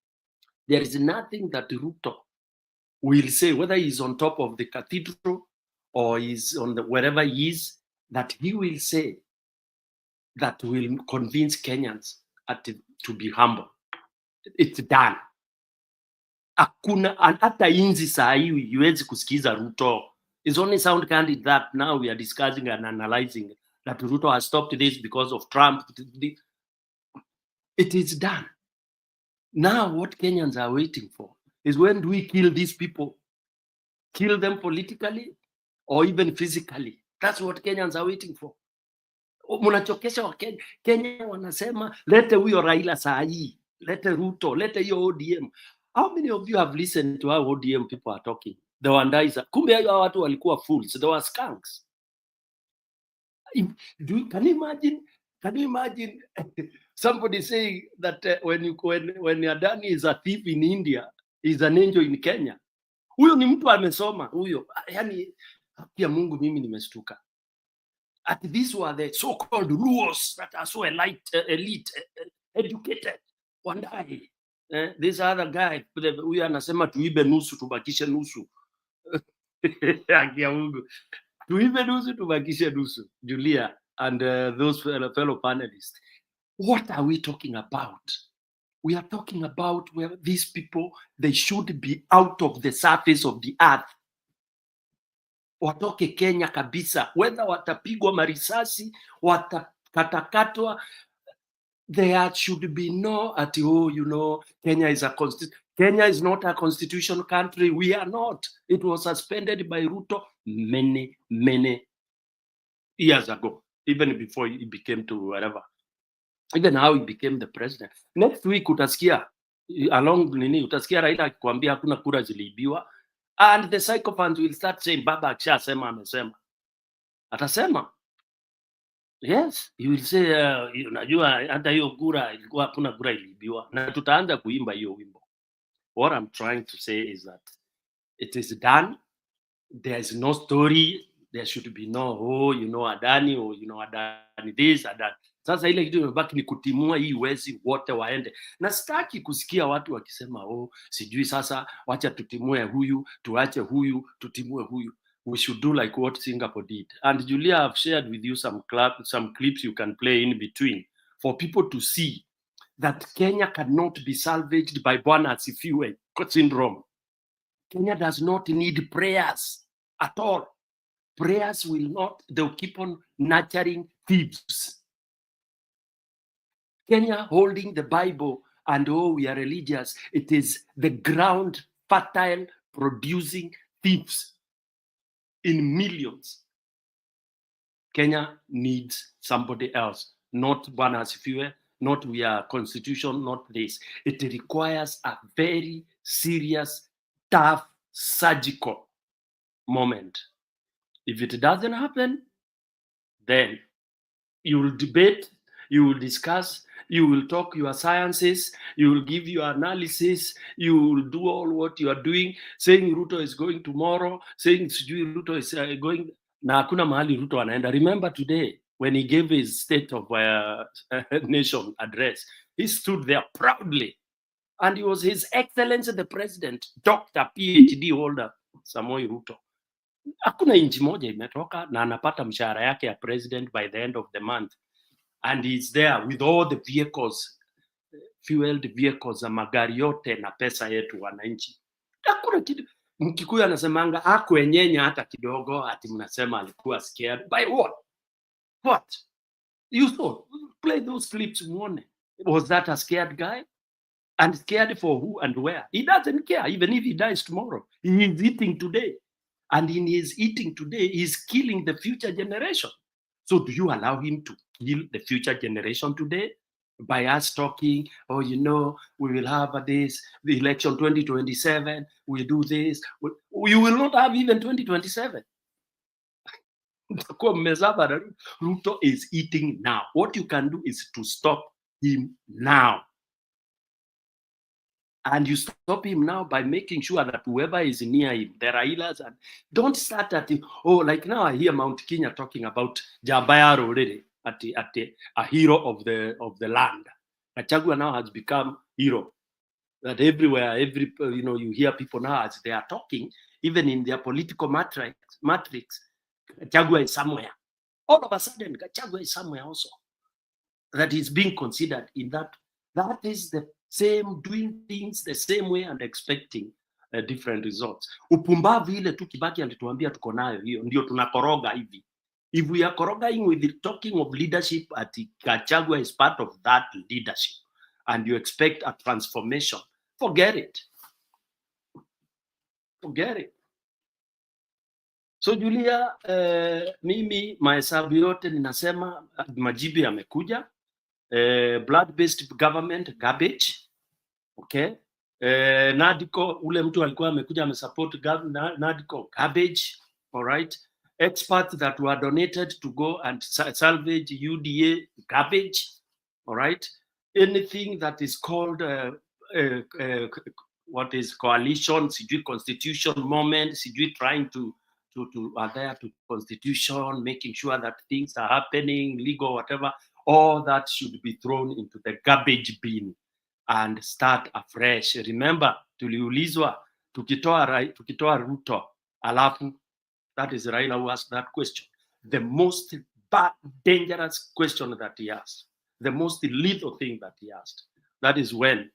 there is nothing that Ruto will say, whether he's on top of the cathedral or he's on wherever he is, that he will say that will convince Kenyans to be humble. It's done. Hakuna, hata inzi saa hii yuwezi kusikiza Ruto. It's only sound candid that now we are discussing and analyzing that Ruto has stopped this because of Trump. It is done. Now what Kenyans are waiting for is, when do we kill these people? Kill them politically or even physically? That's what Kenyans are waiting for. Mnachokesha wa Kenya. Kenya wanasema lete huyo Raila saa hii, lete Ruto, lete hiyo ODM. How many of you have listened to how ODM people are talking? The Wandais, kumbe hao watu walikuwa fools, they were skunks. Can you imagine somebody saying that when Adani is a thief in India, is an angel in Kenya? Huyo ni mtu amesoma huyo. Yani haki ya Mungu, mimi nimestuka. At these were the so-called rules that are so elite, educated. Wandai. This other guy, huyo anasema tuibe nusu tubakishe nusu. Haki ya Mungu. Tuibe nusu tubakishe nusu. Julia and those fellow panelists. What are we talking about? We are talking about where these people, they should be out of the surface of the earth. Watoke Kenya kabisa. Whether watapigwa marisasi, watakatakatwa, there should be no Kenya is Kenya is not a constitutional country. We are not. It was suspended by Ruto many years ago, even before he became to whatever. Even how he became the president. Next week utasikia utasikia Raila akikwambia hakuna kura ziliibiwa, and the psychopaths will start saying baba akishasema amesema. Atasema. Yes, he will say unajua hata hiyo kura ilikuwa hakuna kura iliibiwa, na tutaanza kuimba hiyo wimbo. What I'm trying to say is that it is done. There is no story. There should be no Adani or Adani this, Adani. Sasa ile kitu imebaki ni kutimua hii wezi wote waende. Na sitaki kusikia watu wakisema sijui sasa wacha tutimue huyu, tuache huyu, tutimue huyu. We should do like what Singapore did. And Julia, I've shared with you some clips you can play in between for people to see that Kenya cannot be salvaged by Bwana Asifiwe syndrome. Kenya does not need prayers at all. Prayers will not, they'll keep on nurturing thieves. Kenya holding the Bible and we are religious, it is the ground fertile producing thieves in millions. Kenya needs somebody else, not Bwana Asifiwe, not we are constitution, not this. It requires a very serious, tough, surgical moment. If it doesn't happen, then you will debate, you will discuss, you will talk your sciences, you will give your analysis, you will do all what you are doing, saying Ruto is going tomorrow, saying Ruto is going, na hakuna mahali Ruto anaenda. Remember today, when he gave his State of Nation address, he stood there proudly, and it was His Excellency the President, Dr. PhD holder Samoei Ruto. Hakuna inchi moja imetoka na anapata mshahara yake ya president by the end of the month. And he's there with all the vehicles, fueled vehicles za magari yote na pesa yetu wananchi. Hakuna kitu. Mkikuyu anasemanga hakuenyenya hata kidogo, ati mnasema alikuwa scared. By what? What? You saw. Play those clips muone. Was that a scared guy? And scared for who and where? He doesn't care. Even if he dies tomorrow, he is eating today. And in his eating today, he's killing the future generation. So do you allow him to kill the future generation today by us talking, we will have the election 2027, we'll do this. You will not have even 2027. Ruto is eating now. What you can do is to stop him now. And you stop him now by making sure that whoever is near him, the Railas, and don't start at like now I hear Mount Kenya talking about Jabayar already, at a hero of the land. Gachagua now has become hero. That everywhere, you hear people now as they are talking, even in their political matrix, Gachagua is somewhere. All of a sudden, Gachagua is somewhere also. That is being considered in that. That is the same, doing things the same way and expecting different results. Upumbavu ile tu Kibaki alituambia tuko nayo, hiyo ndio tunakoroga hivi. If we are korogaing with the talking of leadership, Gachagua is part of that leadership. and you expect a transformation, forget it. Forget it. So Julia, mimi mahesabu yote ninasema majibu yamekuja. Blood-based government garbage. Okay. Nadico, ule mtu alikuwa amekuja amesupport Nadico garbage. All right. Experts that were donated to go and salvage UDA garbage. All right. Anything that is called what is coalition, constitution moment, trying to adhere to constitution, making sure that things are happening, legal, whatever, all that should be thrown into the garbage bin and start afresh. Remember, tuliulizwa, tukitoa Ruto, alafu, that is Raila who asked that question. The most dangerous question that he asked, the most lethal thing that he asked, that is when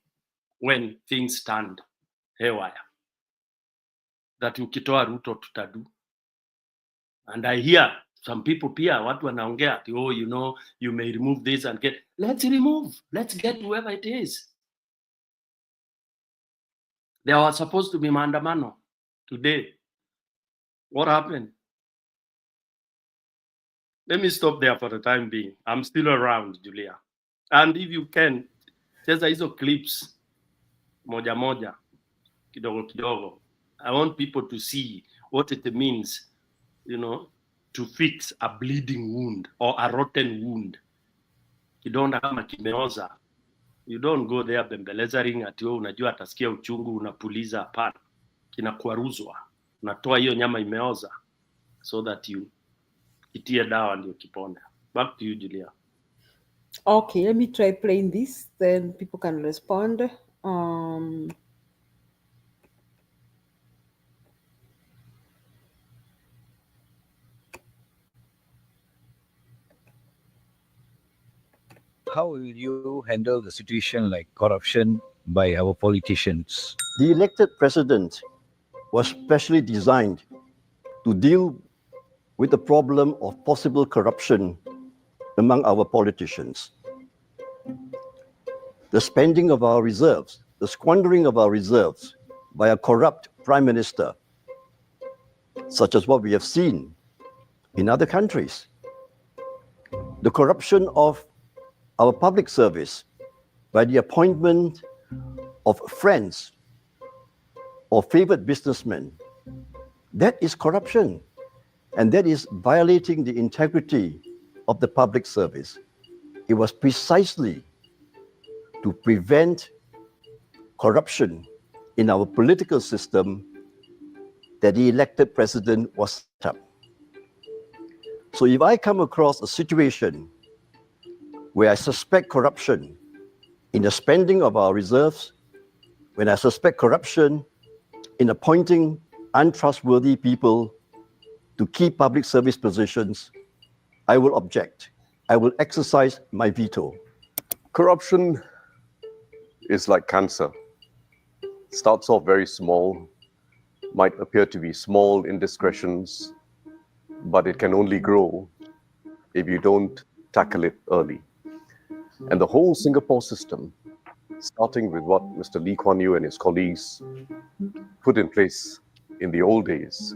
things turned haywire. That ukitoa Ruto tutadu. And I hear some people pia, watu wanaongea, oh, you know, you may remove this and get, let's get whoever it is. There was supposed to be maandamano today. What happened? Let me stop there for the time being. I'm still around, Julia. And if you can, cheza hizo clips moja moja, kidogo kidogo. I want people to see what it means, you know, to fix a bleeding wound or a rotten wound. Kidonda kama kimeoza. You don't go there bembelezering ati wewe unajua atasikia uchungu unapuliza, hapana. Kinakwaruzwa. Unatoa hiyo nyama imeoza so that you itie dawa ndio kipone. Back to you, Julia.
Okay, let me try playing this, then people can respond.
How will you handle the situation like corruption by our politicians?
The elected president was specially designed to deal with the problem of possible corruption among our politicians. The spending of our reserves, the squandering of our reserves by a corrupt prime minister, such as what we have seen in other countries. The corruption of our public service by the appointment of friends or favored businessmen. That is corruption, and that is violating the integrity of the public service. It was precisely to prevent corruption in our political system that the elected president was set up. So if I come across a situation where I suspect corruption in the spending of our reserves, when I suspect corruption in appointing untrustworthy people to key public service positions, I will object. I will exercise my veto.
Corruption is like cancer. It starts off very small, might appear to be small indiscretions, but it can only grow if you don't tackle it early. And the whole Singapore system, starting with what Mr. Lee Kuan Yew and his colleagues put in place in the old days,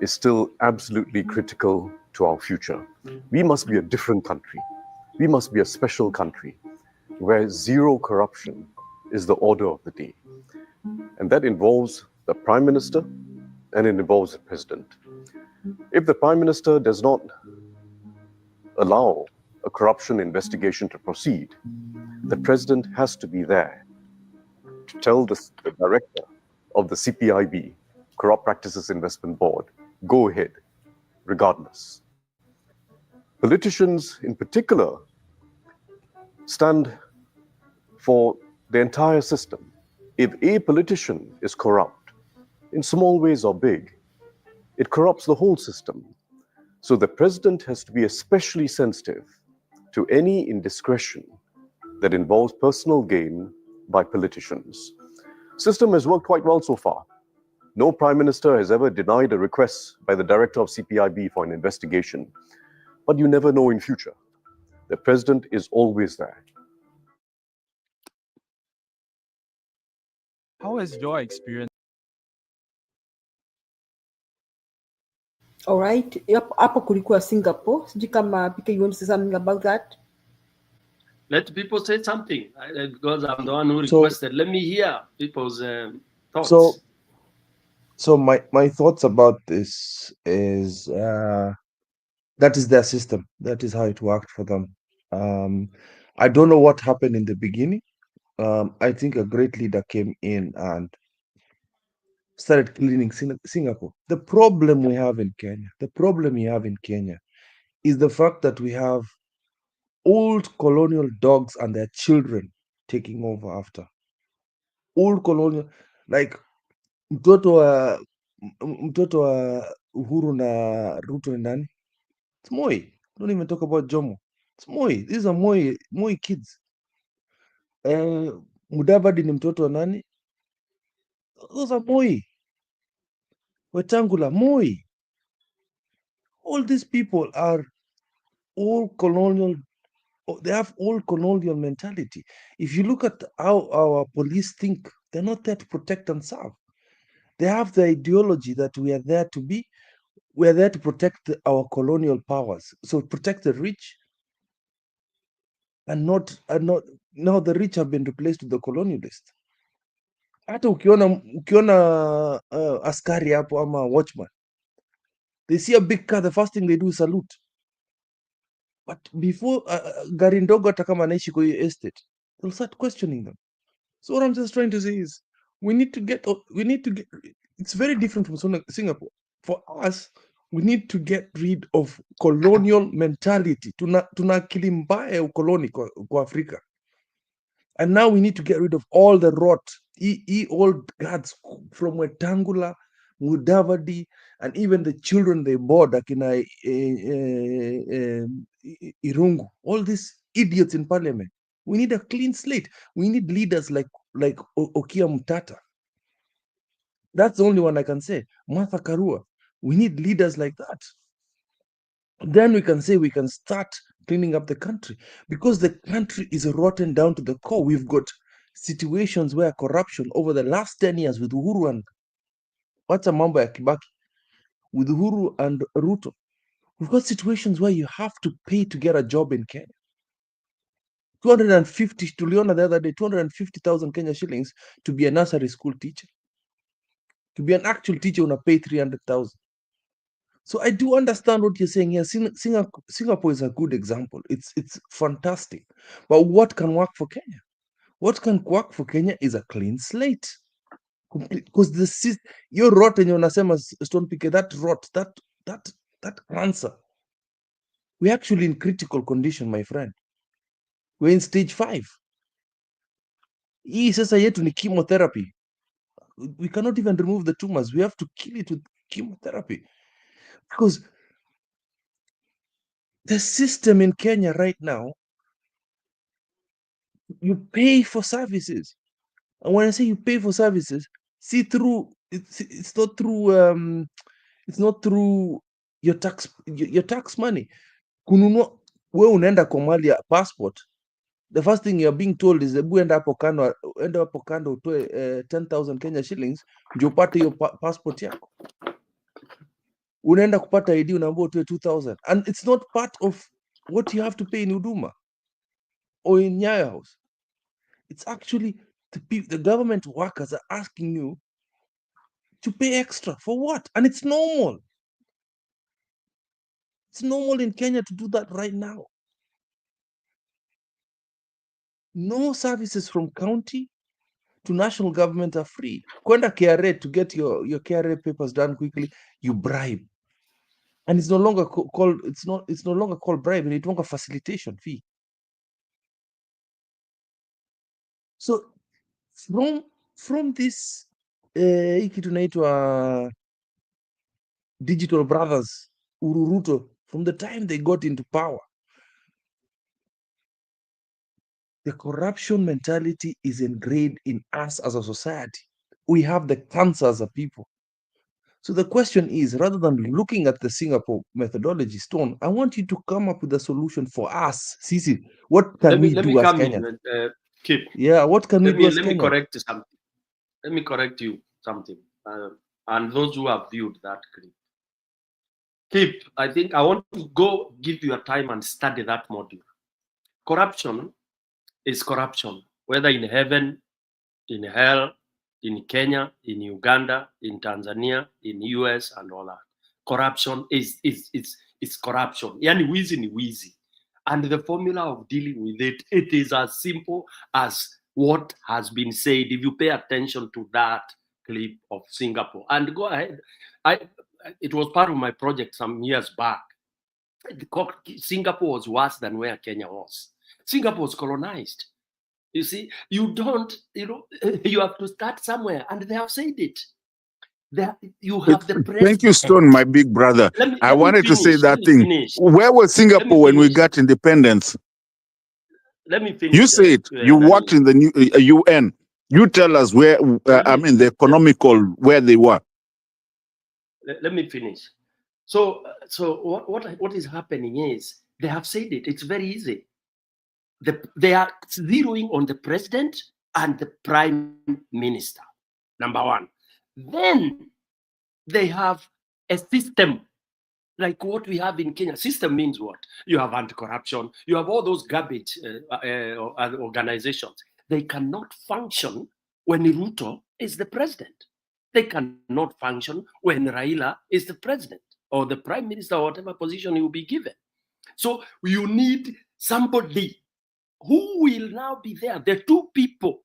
is still absolutely critical to our future. We must be a different country. We must be a special country where zero corruption is the order of the day. And that involves the Prime Minister and it involves the President. If the Prime Minister does not allow a corruption investigation to proceed, the President has to be there to tell the director of the CPIB, Corrupt Practices Investment Board, go ahead, regardless. Politicians in particular stand for the entire system. If a politician is corrupt, in small ways or big, it corrupts the whole system. So the President has to be especially sensitive to any indiscretion that involves personal gain by politicians. System has worked quite well so far. No Prime Minister has ever denied a request by the Director of CPIB for an investigation. But you never know in future. The President is always there.
How has your experience?
All right. Yep, hapo kulikuwa Singapore. Sijui kama PK, you want to say something about that?
Let people say something because I'm the one who
So-
requested. Let me hear people's thoughts.
So my thoughts about this is that is their system. That is how it worked for them. I don't know what happened in the beginning. I think a great leader came in and started cleaning Singapore. The problem we have in Kenya is the fact that we have old colonial dogs and their children taking over after. Old colonial, like mtoto wa Uhuru na Ruto ni nani? It's Moi. Don't even talk about Jomo. It's Moi. These are Moi kids. Mudavadi ni mtoto wa nani? Those are Moi. Wetangula, Moi. All these people are old colonial. They have old colonial mentality. If you look at how our police think, they're not there to protect and serve. They have the ideology that we are there to protect our colonial powers. So protect the rich and not now the rich have been replaced with the colonialist. Hata ukiona askari hapo ama watchman, they see a big car, the first thing they do is salute. But before gari ndogo hata kama anaishi kwa hiyo estate, they'll start questioning them. So what I'm just trying to say is we need to get it's very different from Singapore. For us, we need to get rid of colonial mentality. Tuna akili mbaya ya ukoloni kwa Afrika. And now we need to get rid of all the rot, old guards from Wetangula, Mudavadi, and even the children they bought, akina Irungu, all these idiots in parliament. We need a clean slate. We need leaders like Okia Mutata. That's the only one I can say. Martha Karua. We need leaders like that. Then we can say we can start cleaning up the country, because the country is rotten down to the core. We've got situations where corruption over the last 10 years with Uhuru and what's a mambo ya Kibaki, with Uhuru and Ruto. We've got situations where you have to pay to get a job in Kenya. 250 tuliona the other day, 250,000 Kenya shillings to be a nursery school teacher. To be an actual teacher, una pay 300,000. So I do understand what you're saying here. Singapore is a good example. It's fantastic. But what can work for Kenya? What can work for Kenya is a clean slate. Because your rot and unasema Stone PK, that rot, that cancer. We're actually in critical condition, my friend. We're in stage 5. Hii sasa yetu ni chemotherapy. We cannot even remove the tumors. We have to kill it with chemotherapy. Because the system in Kenya right now, you pay for services. And when I say you pay for services, it's not through your tax money. Kununua, we unaenda kwa mali ya passport, the first thing you're being told is enda hapo kando utoe 10,000 Kenya shillings ndio upate hiyo passport yako. Unaenda kupata ID unaambiwa utoe 2,000, and it's not part of what you have to pay in Huduma or in Nyayo House. It's actually the government workers are asking you to pay extra for what? And it's normal. It's normal in Kenya to do that right now. No services from county to national government are free. Kwenda KRA to get your KRA papers done quickly, you bribe. And it's no longer called bribe, it's a facilitation fee. So from this hiki tunaitwa digital brothers Ruto, from the time they got into power, the corruption mentality is ingrained in us as a society. We have the cancer as a people. So the question is, rather than looking at the Singapore methodology, Stone, I want you to come up with a solution for us. Sisi, what can we do as Kenyans?
Kip.
Yeah, what can we do as Kenyans?
Let me correct something. let me correct you something. And those who have viewed that clip. I think I want to go give you a time and study that module. Corruption is corruption, whether in heaven, in hell, in Kenya, in Uganda, in Tanzania, in US, and all that. Corruption is corruption. Yani wizi ni wizi. And the formula of dealing with it is as simple as what has been said. If you pay attention to that clip of Singapore, and go ahead, it was part of my project some years back. Singapore was worse than where Kenya was. Singapore was colonized. You see, you have to start somewhere, and they have said it. You have the president.
Thank you, Stone, my big brother. I wanted to say that thing. Where was Singapore when we got independence?
Let me finish.
You say it. You worked in the UN. You tell us where, the economical, where they were.
Let me finish. So what is happening is, they have said it. It's very easy. They are zeroing on the president and the prime minister, number one. Then they have a system like what we have in Kenya. System means what? You have anti-corruption. You have all those garbage organizations. They cannot function when Ruto is the president. They cannot function when Raila is the president or the prime minister or whatever position he will be given. So you need somebody who will now be there. The two people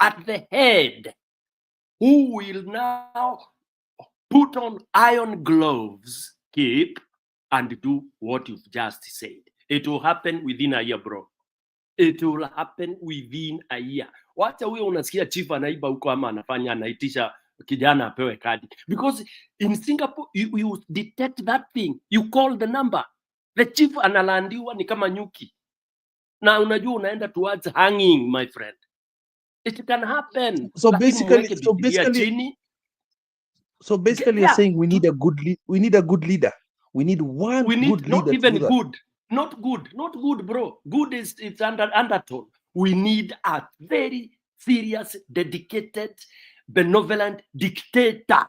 at the head who will now put on iron gloves, and do what you've just said. It will happen within a year, bro. It will happen within a year. Wacha huyo unasikia chief anaiba huko ama anaitisha kijana apewe kadi. Because in Singapore, you detect that thing. You call the number. The chief analandiwa ni kama nyuki. Na unajua unaenda towards hanging, my friend. It can happen.
So basically, you're saying we need a good leader. We need one good leader.
Not even good. Not good, bro. Good is it's undertone. We need a very serious, dedicated, benevolent dictator.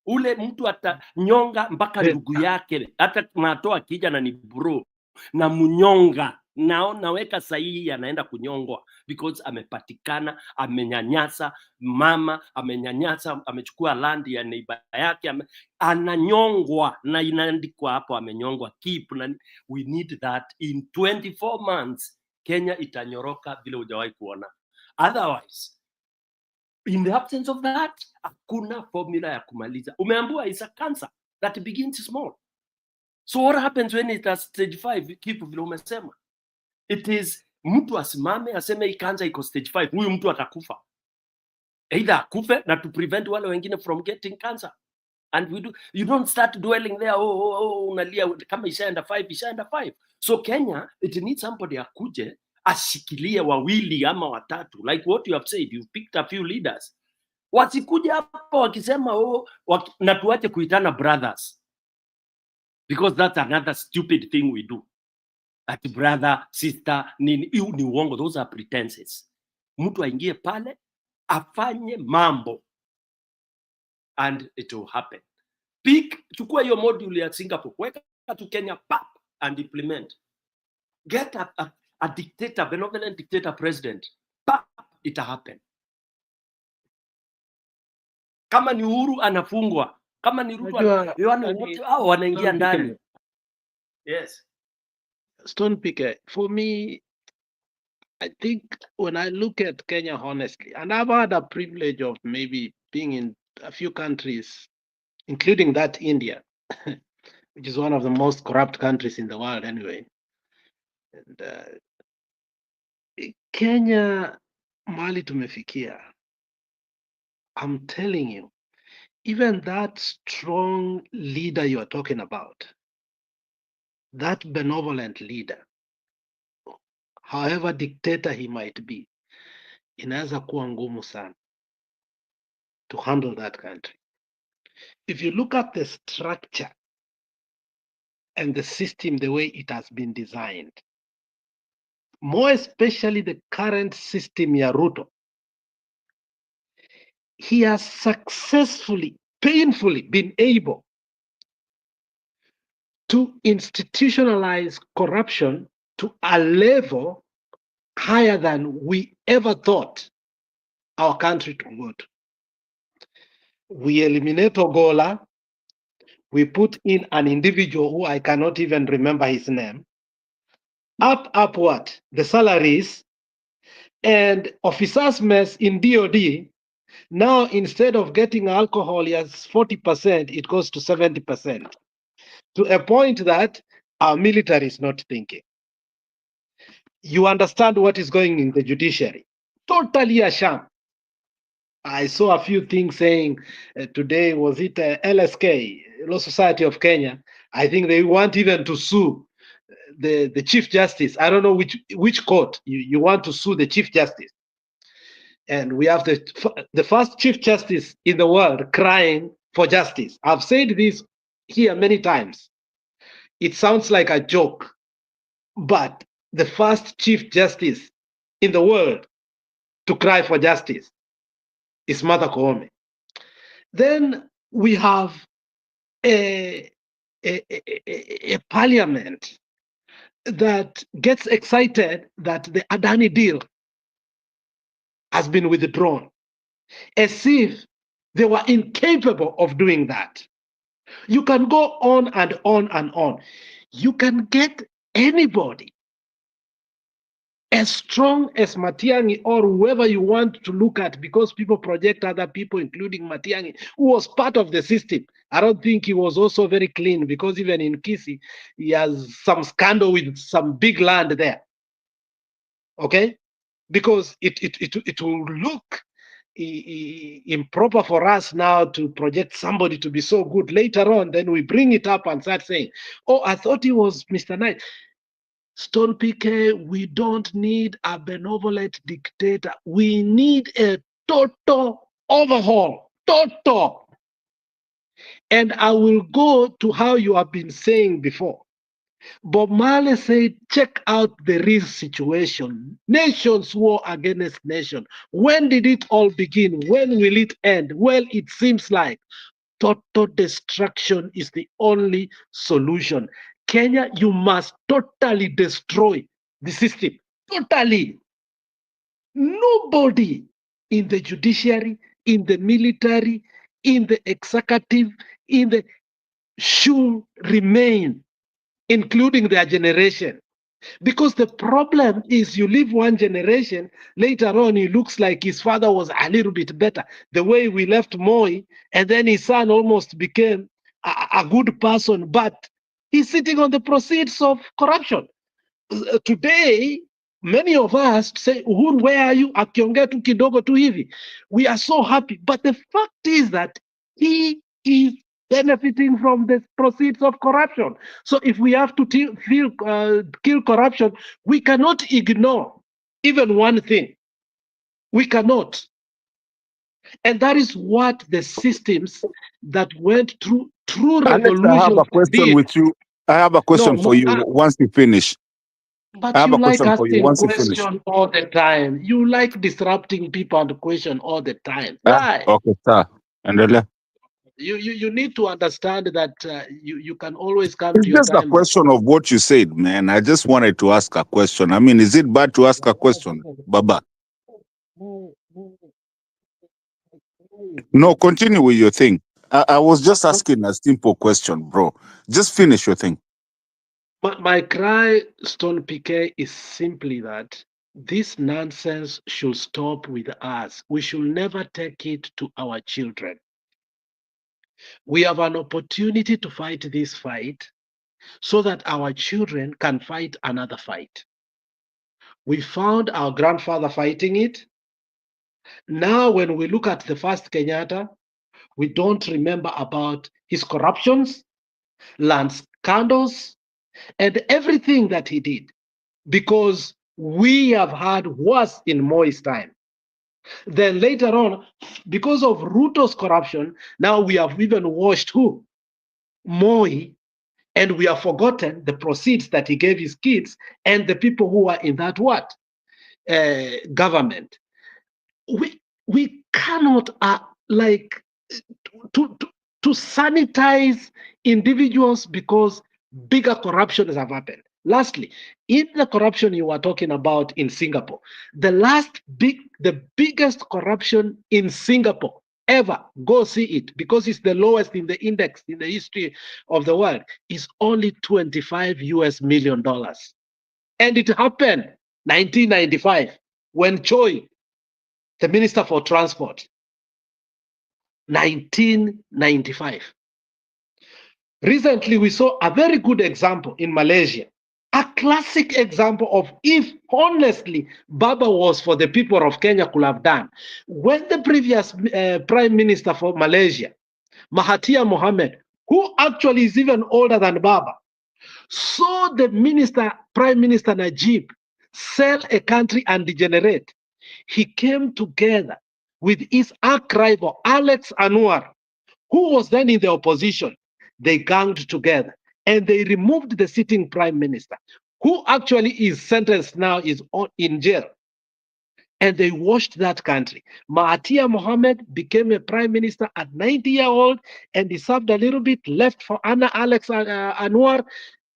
Ule mtu atanyonga mpaka ndugu yake, hata natoa kija na ni bro na munyonga, naweka sahihi, anaenda kunyongwa because amepatikana, amenyanyasa mama, amenyanyasa, amechukua land ya neighbor yake, ananyongwa na inaandikwa hapo amenyongwa. We need that in 24 months. Kenya itanyoroka vile hujawahi kuona. Otherwise, in the absence of that, hakuna formula ya kumaliza. Umeambiwa is a cancer that begins small. So what happens when it has stage 5? Kipu vile umesema. It is mtu asimame aseme hii cancer iko stage 5. Huyu mtu atakufa. Either akufe na to prevent wale wengine from getting cancer. And you don't start dwelling there, unalia kama ishaenda 5. So Kenya, it needs somebody akuje ashikilie wawili ama watatu, like what you have said. You've picked a few leaders. Wasikuja hapo wakisema na tuache kuitana brothers, because that's another stupid thing we do. At brother, sister, nini, ni uongo. Those are pretenses. Mtu aingie pale afanye mambo and it will happen. Chukua hiyo module ya Singapore, weka to Kenya, pap, and implement. Get a dictator, benevolent dictator president, pap, it happen. Kama ni Uhuru anafungwa, kama ni Ruto wanaingia ndani. Yes.
Stone Picker, for me, I think when I look at Kenya honestly, and I've had a privilege of maybe being in a few countries, including that India, which is one of the most corrupt countries in the world anyway. And Kenya, mali tumefikia, I'm telling you, even that strong leader you are talking about, that benevolent leader, however dictator he might be, inaweza kuwa ngumu sana to handle that country. If you look at the structure and the system, the way it has been designed, more especially the current system ya Ruto, he has successfully, painfully been able to institutionalize corruption to a level higher than we ever thought our country to go to. We eliminate Ogola. We put in an individual who I cannot even remember his name. Up what? The salaries and officers' mess in DOD. Now, instead of getting alcohol as 40%, it goes to 70%. To a point that our military is not thinking. You understand what is going in the judiciary. Totally a sham. I saw a few things saying today, was it LSK, Law Society of Kenya? I think they want even to sue the Chief Justice. I don't know which court you want to sue the Chief Justice. And we have the first Chief Justice in the world crying for justice. I've said this here many times. It sounds like a joke, but the first Chief Justice in the world to cry for justice is Martha Koome. Then we have a parliament that gets excited that the Adani deal has been withdrawn, as if they were incapable of doing that. You can go on and on and on. You can get anybody as strong as Matiang'i or whoever you want to look at, because people project other people, including Matiang'i, who was part of the system. I don't think he was also very clean, because even in Kisii, he has some scandal with some big land there. Okay? Because it will look improper for us now to project somebody to be so good. Later on, then we bring it up and start saying, oh, I thought he was Mr. Nice. Stone PK, we don't need a benevolent dictator. We need a total overhaul. Total. And I will go to how you have been saying before. Bob Marley said, check out the real situation. Nations war against nation. When did it all begin? When will it end? Well, it seems like total destruction is the only solution. Kenya, you must totally destroy the system. Totally. Nobody in the judiciary, in the military, in the executive, should remain, including their generation. Because the problem is you live one generation, later on he looks like his father was a little bit better. The way we left Moi, and then his son almost became a good person, but he's sitting on the proceeds of corruption. Today, many of us say, Uhuru, where are you? Akiongea tu kidogo tu hivi. We are so happy. But the fact is that he is benefiting from the proceeds of corruption. So if we have to kill corruption, we cannot ignore even one thing. We cannot. And that is what the systems that went through
Alex,
revolution
I have a question
did.
with you. I have a question for you once you finish.
But
I have
you
a
like
question for you
asking
once you finish.
questions all the time. You like disrupting people and question all the time. Why?
Okay, sir. Endelea.
You need to understand that you can always come
It's
to your
just a
time.
question of what you said, man. I just wanted to ask a question. I mean, is it bad to ask a question, Baba? No, continue with your thing. I was just asking a simple question, bro. Just finish your thing.
My cry, Stone PK, is simply that this nonsense should stop with us. We should never take it to our children. We have an opportunity to fight this fight so that our children can fight another fight. We found our grandfather fighting it. Now, when we look at the first Kenyatta, we don't remember about his corruptions, land scandals, and everything that he did, because we have had worse in Moi's time. Then later on, because of Ruto's corruption, now we have even washed who? Moi, and we have forgotten the proceeds that he gave his kids and the people who are in that government. We cannot like to sanitize individuals because bigger corruptions have happened. Lastly, in the corruption you were talking about in Singapore, the biggest corruption in Singapore ever, go see it, because it's the lowest in the index in the history of the world, is only $25 million. And it happened 1995 when Choi, the Minister for Transport, 1995. Recently, we saw a very good example in Malaysia, a classic example of if honestly Baba was for the people of Kenya could have done. When the previous Prime Minister for Malaysia, Mahathir Mohamad, who actually is even older than Baba, saw the Prime Minister Najib sell a country and degenerate, he came together with his arch rival, Alex Anwar, who was then in the opposition. They ganged together and they removed the sitting prime minister, who actually is sentenced now, is in jail. And they washed that country. Mahathir Mohamad became a prime minister at 90-year-old, and he served a little bit, left for Alex Anwar.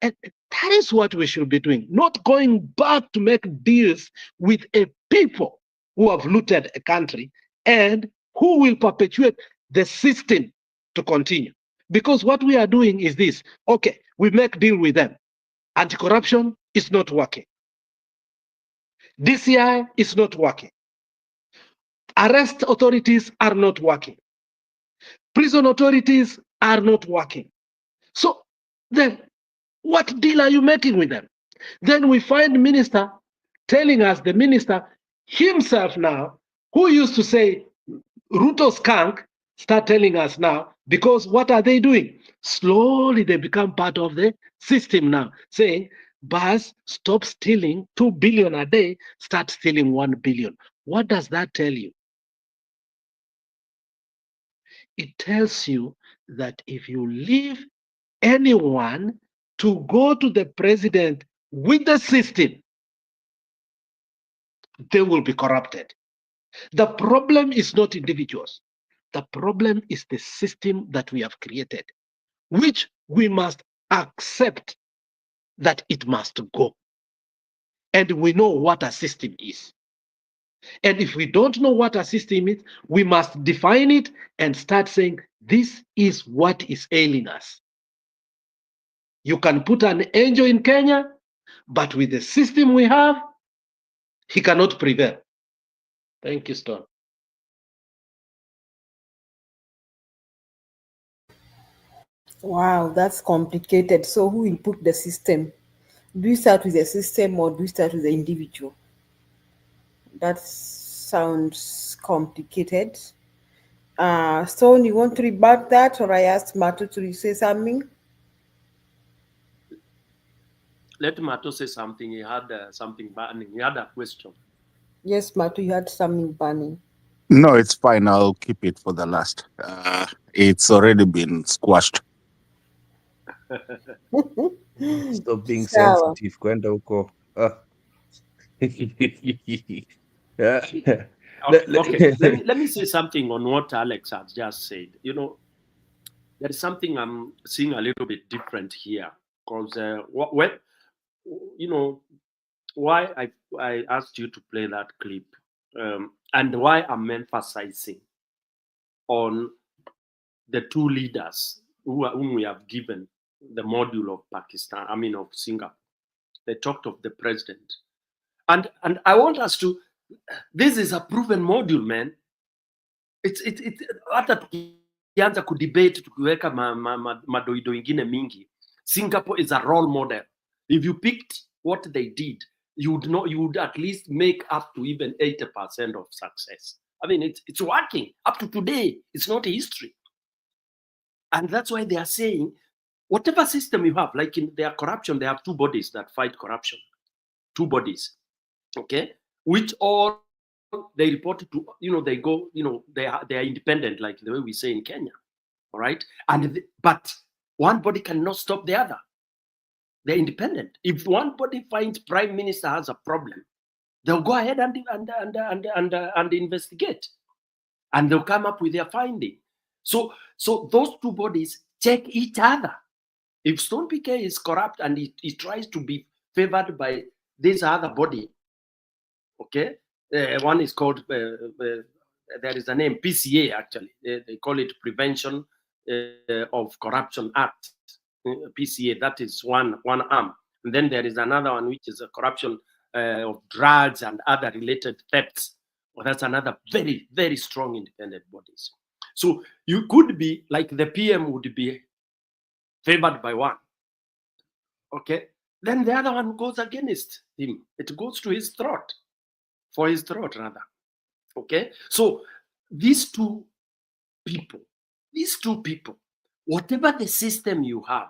And that is what we should be doing, not going back to make deals with a people who have looted a country and who will perpetuate the system to continue. Because what we are doing is this: okay, we make deal with them. Anti-corruption is not working. DCI is not working. Arrest authorities are not working. Prison authorities are not working. So then, what deal are you making with them? Then we find minister telling us, the minister himself now, who used to say Ruto skunk, start telling us now, because what are they doing? Slowly they become part of the system now, saying, Bas, stop stealing 2 billion a day, start stealing 1 billion. What does that tell you? It tells you that if you leave anyone to go to the president with the system, they will be corrupted. The problem is not individuals. The problem is the system that we have created, which we must accept that it must go. And we know what a system is. And if we don't know what a system is, we must define it and start saying, this is what is ailing us. You can put an angel in Kenya, but with the system we have, he cannot prevail. Thank you, Stone.
Wow, that's complicated. So who will put the system? Do you start with the system or do you start with the individual? That sounds complicated. Stone, you want to rebut that, or I asked Mato to say something?
Let Mato say something. He had something burning. He had a question.
Yes, Mato, you had something burning.
No, it's fine. I'll keep it for the last. It's already been squashed.
Stop being
Sawa.
sensitive. Kwenda huko.
Okay, let me say something on what Alex has just said. You know, there is something I'm seeing a little bit different here, because when, you know, why I asked you to play that clip, and why I'm emphasizing on the two leaders whom we have given the module of Pakistan, of Singapore. They talked of the president. And I want us to, this is a proven module, man. It's hata tukianza kudebate tukiweka madoido ingine mingi. Singapore is a role model. If you picked what they did, you would at least make up to even 80% of success. I mean, it's working up to today. It's not a history. And that's why they are saying, whatever system you have, like in their corruption, they have two bodies that fight corruption. Two bodies, okay? Which all they report to, they go, they are independent, like the way we say in Kenya, all right? But one body cannot stop the other. They're independent. If one body finds prime minister has a problem, they'll go ahead and investigate. and they'll come up with their finding. So those two bodies check each other. If Stone PK is corrupt and he tries to be favored by this other body, okay, one is called, there is a name, PCA actually, they call it Prevention of Corruption Act, PCA, that is one arm. And then there is another one which is a corruption of drugs and other related thefts. Well, that's another very, very strong independent bodies. So you could be like the PM would be favored by one, okay? Then the other one goes against him. It goes to his throat, for his throat rather, okay? So these two people, whatever the system you have,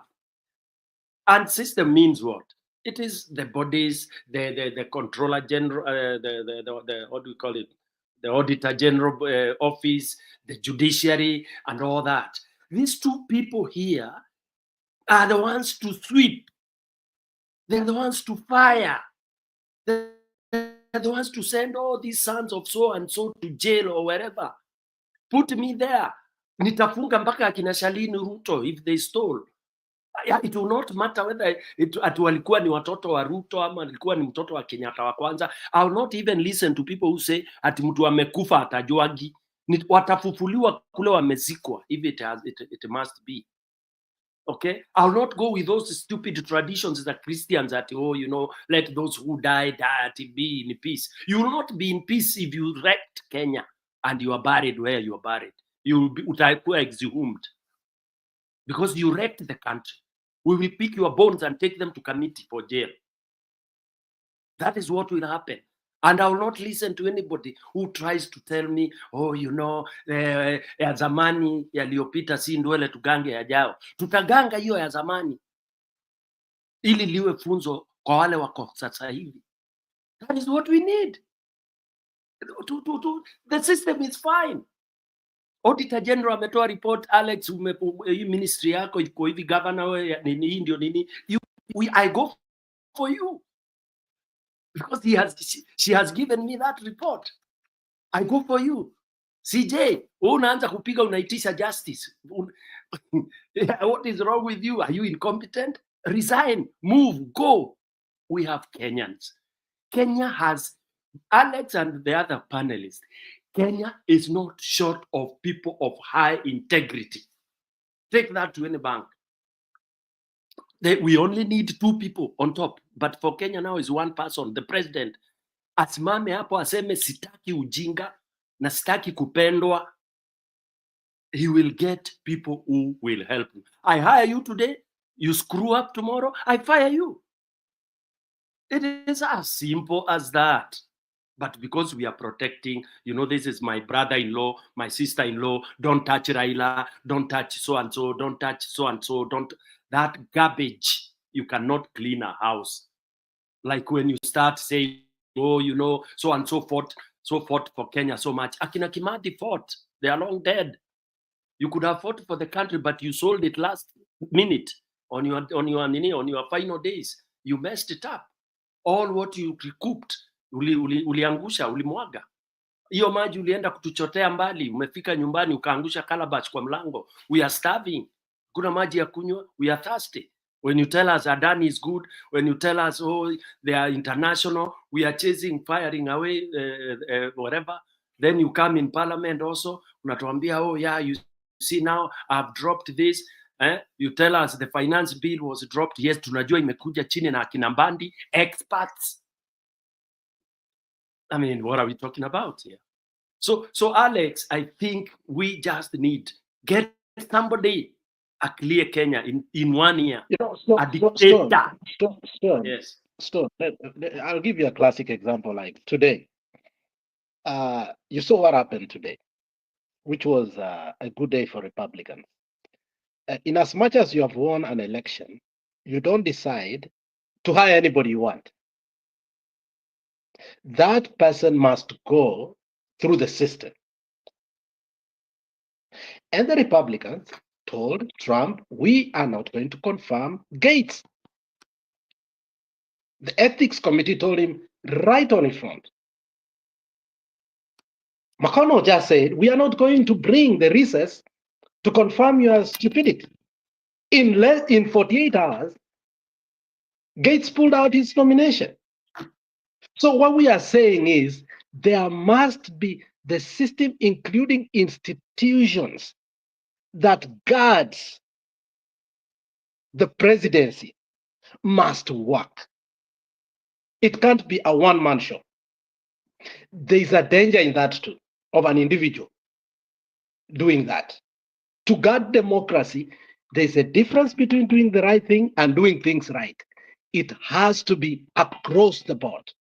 and system means what? It is the bodies, the controller general, the what do we call it? The auditor general office, the judiciary, and all that. These two people here are the ones to sweep. They're the ones to fire. They're the ones to send all these sons of so and so to jail or wherever. Put me there. Nitafunga mpaka akina Shalini Ruto if they stole. It will not matter whether ati walikuwa ni watoto wa Ruto ama alikuwa ni mtoto wa Kenyatta wa kwanza. I will not even listen to people who say ati mtu amekufa atajuagi. Watafufuliwa kule wamezikwa if it must be. Okay, I'll not go with those stupid traditions that Christians that, oh, you know, let those who die be in peace. You will not be in peace if you wrecked Kenya and you are buried where you are buried. You will be exhumed because you wrecked the country. We will pick your bones and take them to committee for jail. That is what will happen. And I will not listen to anybody who tries to tell me, oh, you know, ya zamani yaliyopita si ndwele tugange yajao. Tutaganga hiyo ya zamani ili liwe funzo kwa wale wako sasa hivi. That is what we need. The system is fine. Auditor General ametoa report, Alex, hii ministry yako iko hivi, governor nini ndio nini. I go for you. Because she has given me that report. I go for you. CJ, unaanza kupiga unaitisha justice. What is wrong with you? Are you incompetent? Resign, move, go. We have Kenyans. Kenya has, Alex and the other panelists, Kenya is not short of people of high integrity. Take that to any bank. We only need two people on top. But for Kenya now is one person, the president. Asimame hapo aseme sitaki ujinga na sitaki kupendwa. He will get people who will help him. I hire you today, you screw up tomorrow, I fire you. It is as simple as that. But because we are protecting, you know, this is my brother-in-law, my sister-in-law, don't touch Raila, don't touch so-and-so, don't touch so-and-so, don't... That garbage, you cannot clean a house. Like when you start saying, oh, you know, so-and-so fought for Kenya so much. Akina Kimathi fought. They are long dead. You could have fought for the country, but you sold it last minute on your final days. You messed it up. All what you recouped, uliangusha, ulimwaga. Hiyo maji ulienda kutuchotea mbali, umefika nyumbani ukaangusha calabash kwa mlango. We are starving. Kuna maji ya kunywa, we are thirsty. When you tell us Adani is good, when you tell us, oh, they are international, we are chasing, firing away, whatever. Then you come in parliament also, unatuambia, oh yeah, you see now, I've dropped this. You tell us the finance bill was dropped. Yes, tunajua imekuja chini na akina Mbandi, experts. I mean, what are we talking about here? So Alex, I think we just need get somebody a clear Kenya in 1 year.
You know,
a dictator.
Stone.
Yes.
Stone. I'll give you a classic example. Like today, you saw what happened today, which was a good day for Republicans. In as much as you have won an election, you don't decide to hire anybody you want. That person must go through the system. And the Republicans told Trump, we are not going to confirm Gates. The ethics committee told him right on in front, McConnell just said, we are not going to bring the recess to confirm your stupidity. In 48 hours, Gates pulled out his nomination. So what we are saying is there must be the system, including institutions, that guards the presidency must work. It can't be a one-man show. There is a danger in that too, of an individual doing that. To guard democracy, there's a difference between doing the right thing and doing things right. It has to be across the board.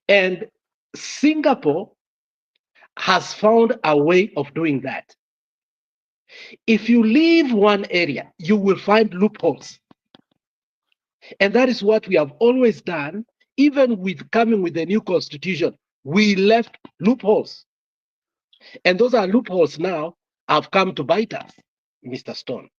And Singapore has found a way of doing that. If you leave one area, you will find loopholes. And that is what we have always done, even with coming with the new constitution. We left loopholes. And those are loopholes now have come to bite us, Mr. Stone.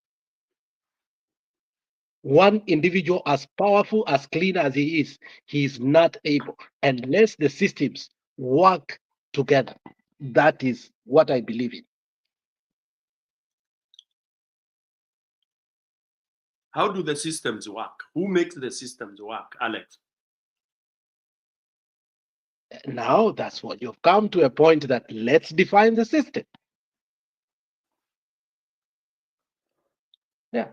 One individual as powerful, as clean as he is not able, unless the systems work together. That is what I believe in.
How do the systems work? Who makes the systems work, Alex?
Now that's what you've come to a point that let's define the system. Yeah.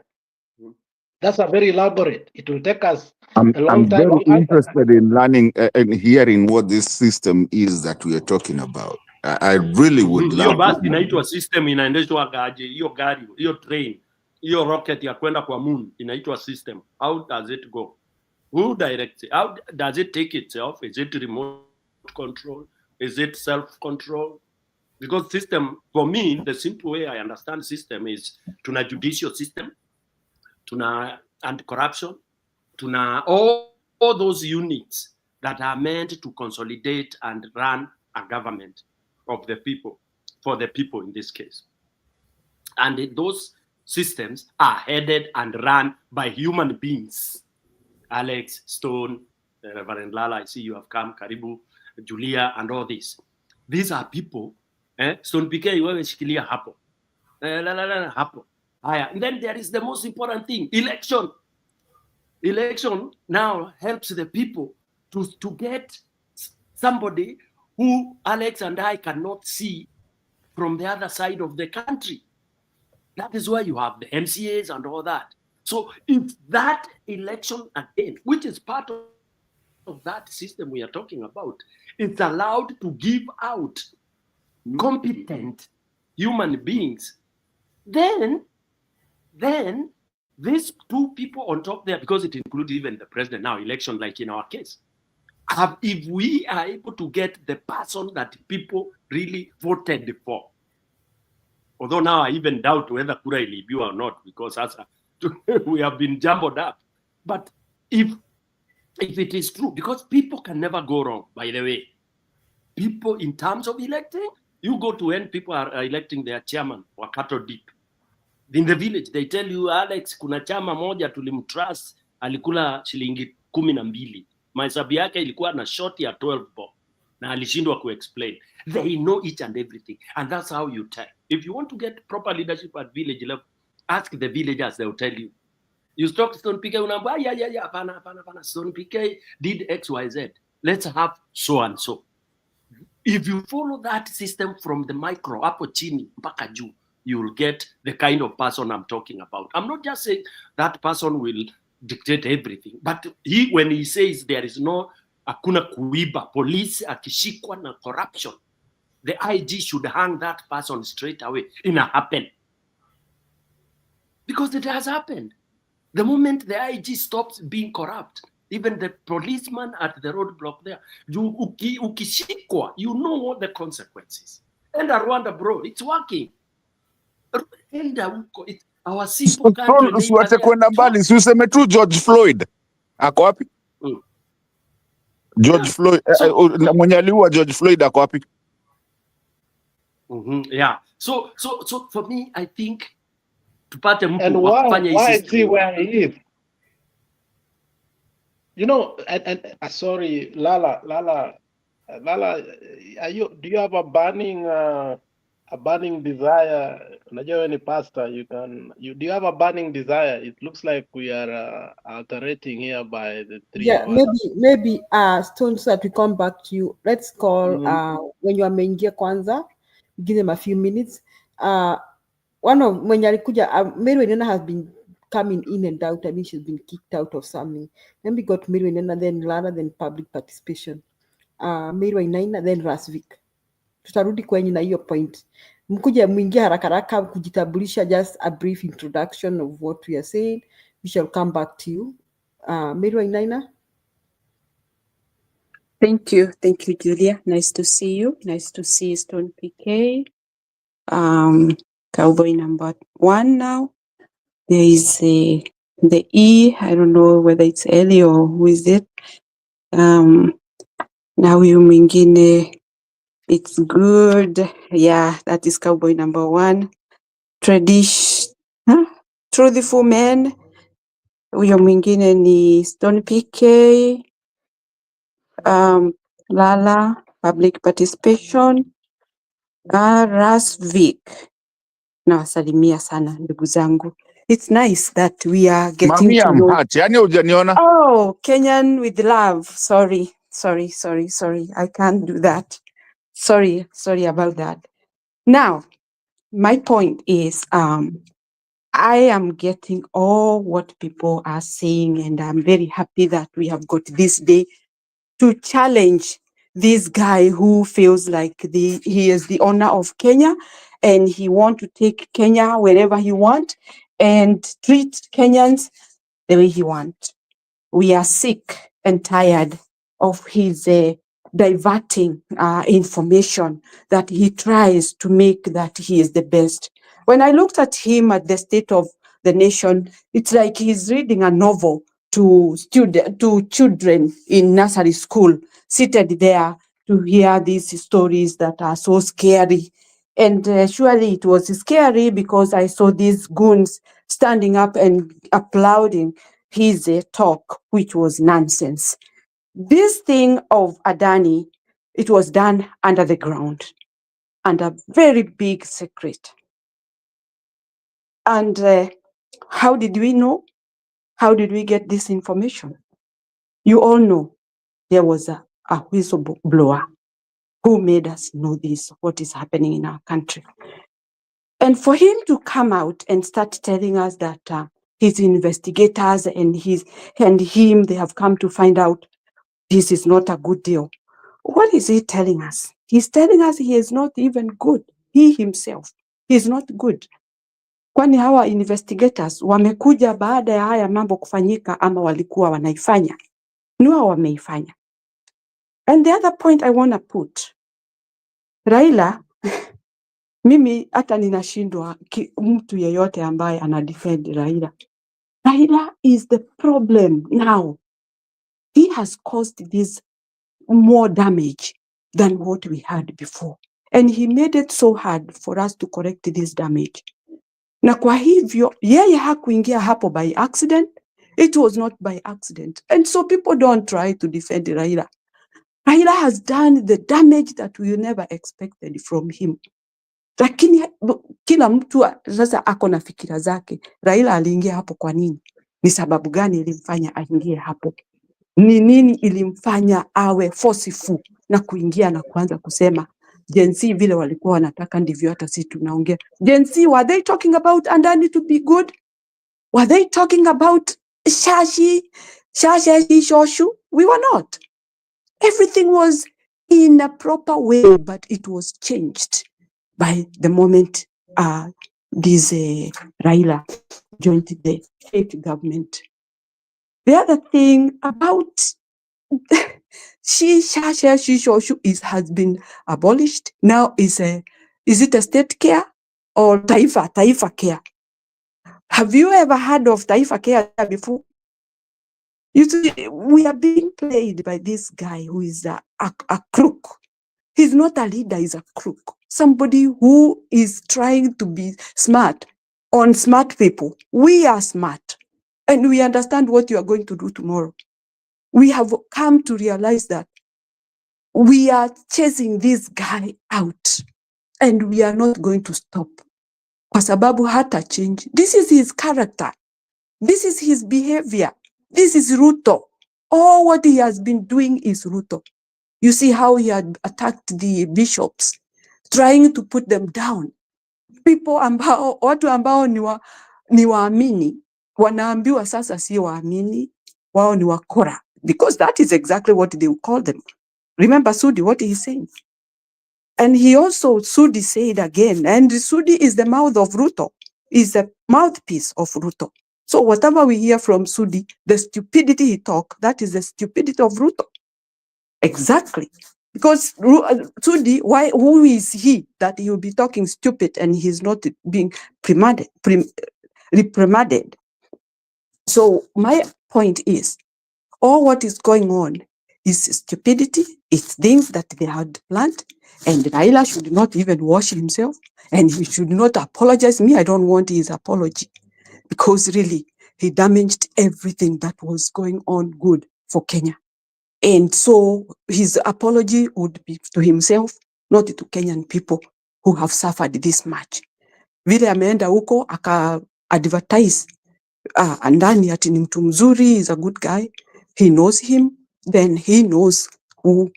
That's a very elaborate. It will take us a long
I'm
time.
very interested in learning and hearing what this system is that we are talking about. I really would
Hiyo
love
basi
to.
inaitwa system, inaendeshwa gaje? Hiyo gari, hiyo train, hiyo rocket ya kwenda kwa moon inaitwa system. How does it go? Who directs it? How does it take itself? Is it remote control? Is it self-control? Because system, for me, the simple way I understand system is tuna judicial system, tuna anti-corruption, tuna all those units that are meant to consolidate and run a government of the people, for the people in this case. And those systems are headed and run by human beings. Alex, Stone, Reverend Lala, I see you have come, Karibu, Julia, and all this. These are people, Stone PK, wewe shikilia hapo. Hapo. And then there is the most important thing, election. Election now helps the people to get somebody who Alex and I cannot see from the other side of the country. That is why you have the MCAs and all that. So if that election again, which is part of that system we are talking about, it's allowed to give out competent human beings, then these two people on top there, because it includes even the president now, election like in our case, if we are able to get the person that people really voted for, although now I even doubt whether kura iliibiwa or not, because as we have been jumbled up. But if it is true, because people can never go wrong, by the way. People, in terms of electing, you go to when people are electing their chairman, Wakato Deep. In the village, they tell you, Alex, kuna chama moja tulimtrust, alikula shilingi 12. Mahesabu yake ilikuwa na short ya 12 bob. Na alishindwa ku-explain. They know each and everything. And that's how you tell. If you want to get proper leadership at village level, ask the villagers, they'll tell you. You talk to Stone PK, unaambia, yeah, hapana. Stone PK did X, Y, Z. Let's have so and so. If you follow that system from the micro, hapo chini, mpaka juu, you will get the kind of person I'm talking about. I'm not just saying that person will dictate everything, but when he says there is no hakuna kuiba, police akishikwa na corruption, the IG should hang that person straight away. It happen. Because it has happened. The moment the IG stops being corrupt, even the policeman at the roadblock there, ukishikwa, you know what the consequences. And Rwanda, bro, it's working. Our simple country.
Usiwache kwenda mbali, si useme tu George Floyd. Ako wapi? George Floyd, mwenye aliua George Floyd ako wapi?
Yeah. So for me, I think tupate mtu
and why is he where he is? You know, and sorry, Lala Lala, do you have a burning desire? Unajua wewe ni pastor, do you have a burning desire? It looks like we are alterating here by the 3
Yeah,
hours.
maybe Stone, so that we come back to you. Let's call when you are mengia kwanza, give them a few minutes. One of when alikuja Mary Wenena has been coming in and out. I mean, she's been kicked out of something. Then we got Mary Wenena, then Lara, then public participation. Mary Wenena, then Rasvik. Tutarudi kwenye na hiyo point. Mkuja mwingia haraka haraka kujitambulisha, just a brief introduction of what we are saying. We shall come back to you. Mary Wenena.
Thank you, Julia. Nice to see you. Nice to see Stone PK. Cowboy number 1 now. There is the E. I don't know whether it's Ellie or who is it. Now you mwingine. It's good. Yeah, that is cowboy number 1. Truthful man. Huyo mwingine ni Stone PK. Lala, public participation. Rasvik. Nawasalimia sana ndugu zangu. It's nice that we are getting
Mami,
to
I'm
know.
hurt. Yani hujaniona?
Oh, Kenyan with love. Sorry. I can't do that. Sorry about that. Now, my point is, I am getting all what people are saying, and I'm very happy that we have got this day to challenge this guy who feels like he is the owner of Kenya, and he want to take Kenya wherever he want and treat Kenyans the way he want. We are sick and tired of his diverting information that he tries to make that he is the best. When I looked at him at the State of the Nation, it's like he's reading a novel to children in nursery school, seated there to hear these stories that are so scary. And surely it was scary because I saw these goons standing up and applauding his talk, which was nonsense. This thing of Adani, it was done under the ground, under very big secret. And how did we know? How did we get this information? You all know there was a whistleblower who made us know this, what is happening in our country. And for him to come out and start telling us that his investigators and him, they have come to find out this is not a good deal. What is he telling us? He's telling us he is not even good. He himself, he is not good. Kwani hawa investigators wamekuja baada ya haya mambo kufanyika ama walikuwa wanaifanya? Ni wao wameifanya. And the other point I want to put, Raila, mimi hata ninashindwa mtu yeyote ambaye anadefend Raila. Raila is the problem now. He has caused this more damage than what we had before. And he made it so hard for us to correct this damage. Na kwa hivyo, yeye hakuingia hapo by accident. It was not by accident. And so people don't try to defend Raila. Raila has done the damage that we never expected from him. Lakini kila mtu sasa ako na fikira zake. Raila aliingia hapo kwa nini? Ni sababu gani ilimfanya aingie hapo? Ni nini ilimfanya awe forceful na kuingia na kuanza kusema Gen Z vile walikuwa wanataka ndivyo hata sisi tunaongea. Gen Z, were they talking about Adani to be good? Were they talking about Shashi, Shoshu? We were not. Everything was in a proper way, but it was changed by the moment this Raila joined the state government. The other thing about Shoshu has been abolished. Now is it a state care or Taifa care? Have you ever heard of Taifa care before? You see, we are being played by this guy who is a crook. He's not a leader, he's a crook. Somebody who is trying to be smart on smart people. We are smart and we understand what you are going to do tomorrow. We have come to realize that we are chasing this guy out and we are not going to stop. Kwa sababu hata change. This is his character. This is his behavior. This is Ruto. All what he has been doing is Ruto. You see how he had attacked the bishops, trying to put them down. People ambao, watu ambao ni waamini, wanaambiwa sasa si waamini, wao ni wakora. Because that is exactly what they will call them. Remember Sudi, what he said. And he also, Sudi said again, and Sudi is the mouth of Ruto, is the mouthpiece of Ruto. So whatever we hear from Sudi, the stupidity he talk, that is the stupidity of Ruto. Exactly. Because Sudi, who is he that he will be talking stupid and he's not being reprimanded? So my point is, all what is going on is stupidity. It's things that they had planned, and Raila should not even wash himself, and he should not apologize. Me, I don't want his apology, because really, he damaged everything that was going on good for Kenya. And so his apology would be to himself, not to Kenyan people who have suffered this much. Vile ameenda huko aka advertise Andani ati ni mtu mzuri, is a good guy. He knows him, then he knows who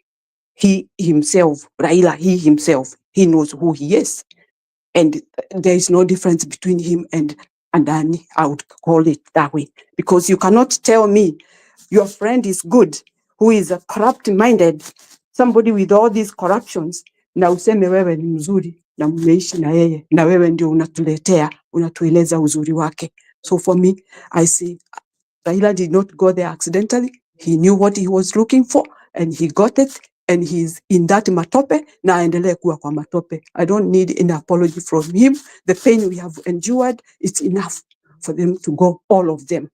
he himself, Raila, he himself, he knows who he is. And there is no difference between him and Andani, I would call it that way. Because you cannot tell me your friend is good, who is a corrupt-minded, somebody with all these corruptions, na useme wewe ni mzuri, na mmeishi na yeye, na wewe ndio unatueleza uzuri wake. So for me, I say, Raila did not go there accidentally. He knew what he was looking for, and he got it, and he's in that matope, na aendelee kuwa kwa matope. I don't need an apology from him. The pain we have endured, it's enough for them to go, all of them.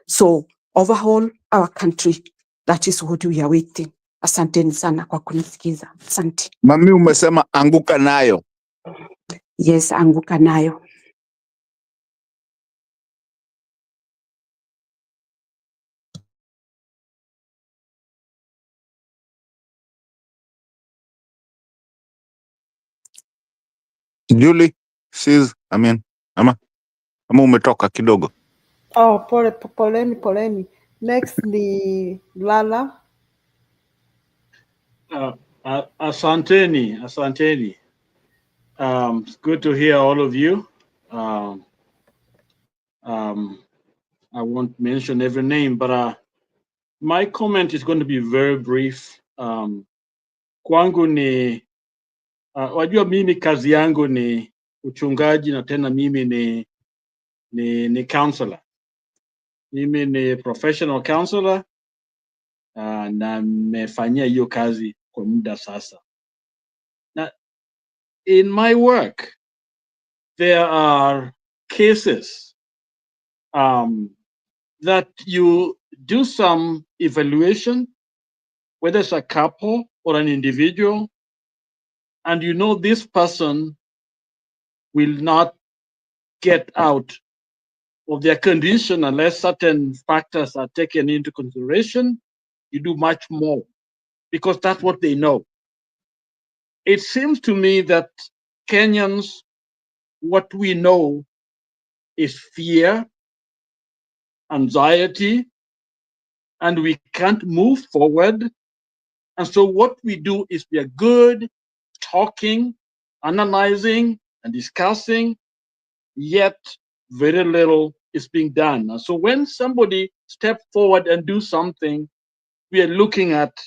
So overhaul our country. That is what we are waiting. Asanteni sana kwa kunisikiza. Asante.
Mami, umesema anguka nayo.
Yes, anguka nayo.
Julie, ama umetoka kidogo.
Oh, poleni. Next ni Lala.
Asanteni. It's good to hear all of you. I won't mention every name, but my comment is going to be very brief. Kwangu ni wajua mimi kazi yangu ni uchungaji na tena mimi ni counselor. Mimi ni professional counselor na nimefanyia hiyo kazi kwa muda sasa. Now, in my work, there are cases that you do some evaluation, whether it's a couple or an individual, and you know this person will not get out of their condition unless certain factors are taken into consideration. You do much more because that's what they know. It seems to me that Kenyans, what we know is fear, anxiety, and we can't move forward. And so what we do is we are good talking, analyzing, and discussing, yet very little is being done. And so when somebody step forward and do something, we are looking at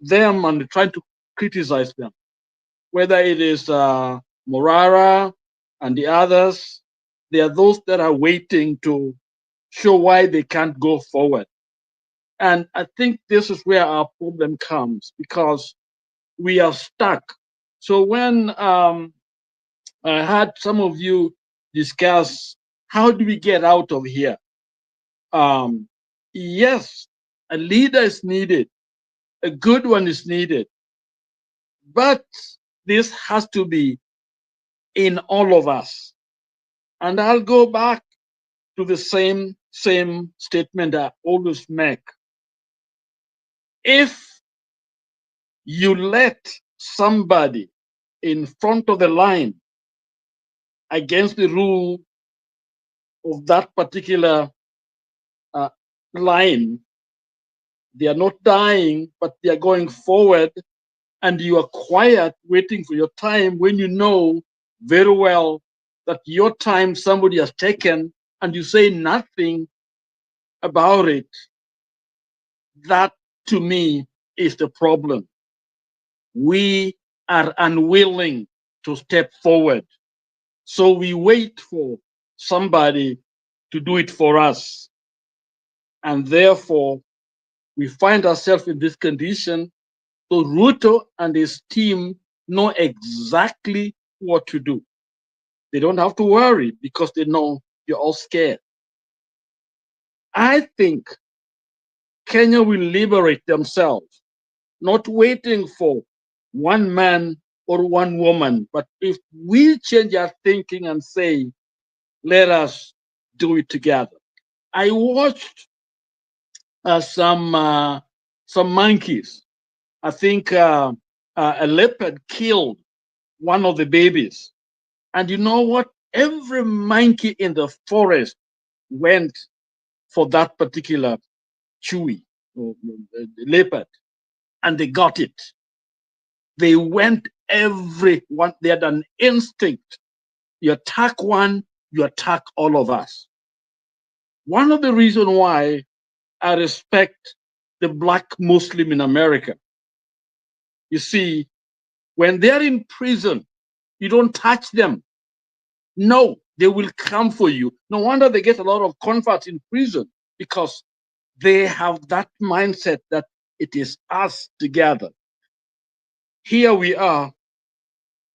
them and trying to criticize them, whether it is Morara and the others. They are those that are waiting to show why they can't go forward. And I think this is where our problem comes, because we are stuck. So when I had some of you discuss, how do we get out of here? Yes, a leader is needed. A good one is needed. But this has to be in all of us. And I'll go back to the same statement I always make. If You let somebody in front of the line against the rule of that particular line. They are not dying, but they are going forward, and you are quiet, waiting for your time when you know very well that your time somebody has taken, and you say nothing about it. That, to me, is the problem. We are unwilling to step forward. So we wait for somebody to do it for us. And therefore, we find ourselves in this condition. So Ruto and his team know exactly what to do. They don't have to worry because they know you're all scared. I think Kenya will liberate themselves, not waiting for one man or one woman, but if we change our thinking and say, let us do it together. I watched some monkeys. I think a leopard killed one of the babies. And you know what? Every monkey in the forest went for that particular chewy or leopard, and they got it. They went everyone. They had an instinct. You attack one, you attack all of us. One of the reasons why I respect the Black Muslim in America, you see, when they're in prison, you don't touch them. No, they will come for you. No wonder they get a lot of converts in prison, because they have that mindset that it is us together. Here we are.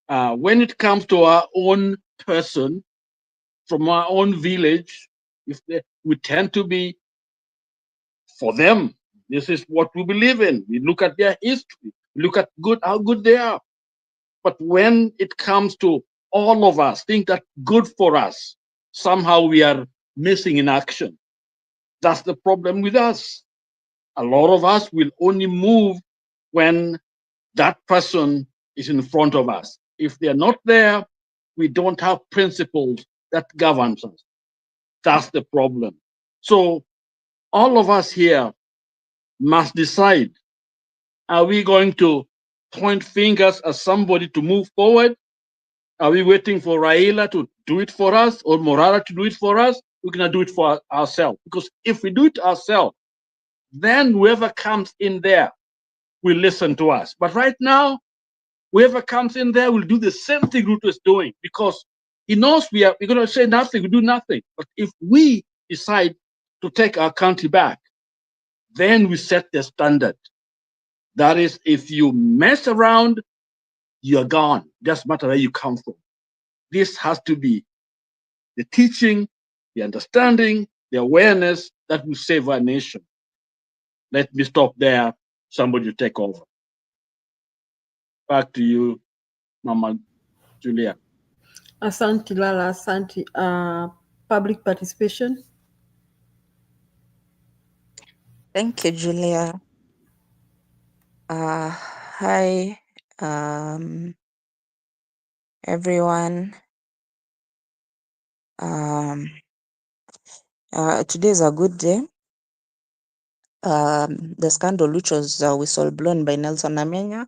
When it comes to our own person, from our own village, we tend to be for them. This is what we believe in. We look at their history, we look at how good they are. But when it comes to all of us think that good for us, somehow we are missing in action. That's the problem with us. A lot of us will only move when that person is in front of us. If they're not there, we don't have principles that governs us. That's the problem. So all of us here must decide, are we going to point fingers at somebody to move forward? Are we waiting for Raila to do it for us or Morara to do it for us? We're going to do it for ourselves. Because if we do it ourselves, then whoever comes in there will listen to us. But right now, whoever comes in there will do the same thing Ruto is doing, because he knows we're going to say nothing, we do nothing. But if we decide to take our country back, then we set the standard. That is, if you mess around, you're gone. Doesn't matter where you come from. This has to be the teaching, the understanding, the awareness that will save our nation. Let me stop there. Somebody take over. Back to you, Mama Julia.
Asante Lala, asante. Public participation.
Thank you, Julia. Hi, everyone. Today is a good day. The scandal, which was whistle-blown by Nelson Amenya,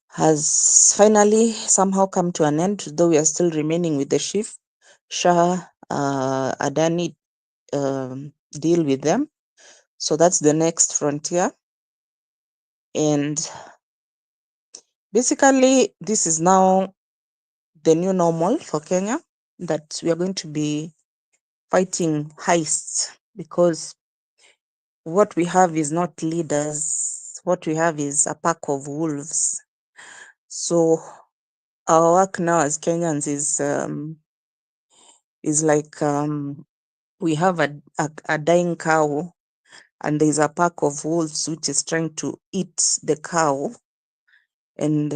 has finally somehow come to an end, though we are still remaining with the chief. Adani deal with them. So that's the next frontier. And basically, this is now the new normal for Kenya, that we are going to be fighting heists, because what we have is not leaders. What we have is a pack of wolves. So our work now as Kenyans is like we have a dying cow, and there's a pack of wolves which is trying to eat the cow, and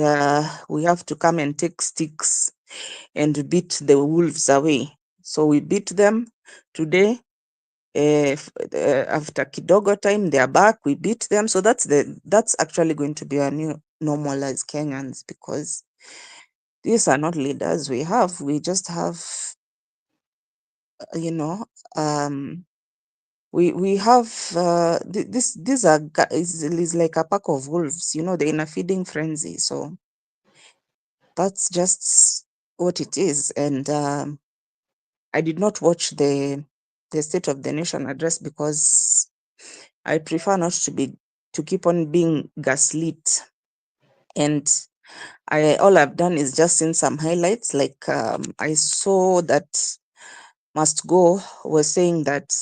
we have to come and take sticks and beat the wolves away. So we beat them today. After kidogo time, they are back. We beat them. So that's actually going to be a new normal as Kenyans, because these are not leaders we just have, we have these are is like a pack of wolves, they're in a feeding frenzy. So that's just what it is. And I did not watch the State of the Nation address because I prefer not to keep on being gaslit. And all I've done is just seen some highlights. Like I saw that Must Go was saying that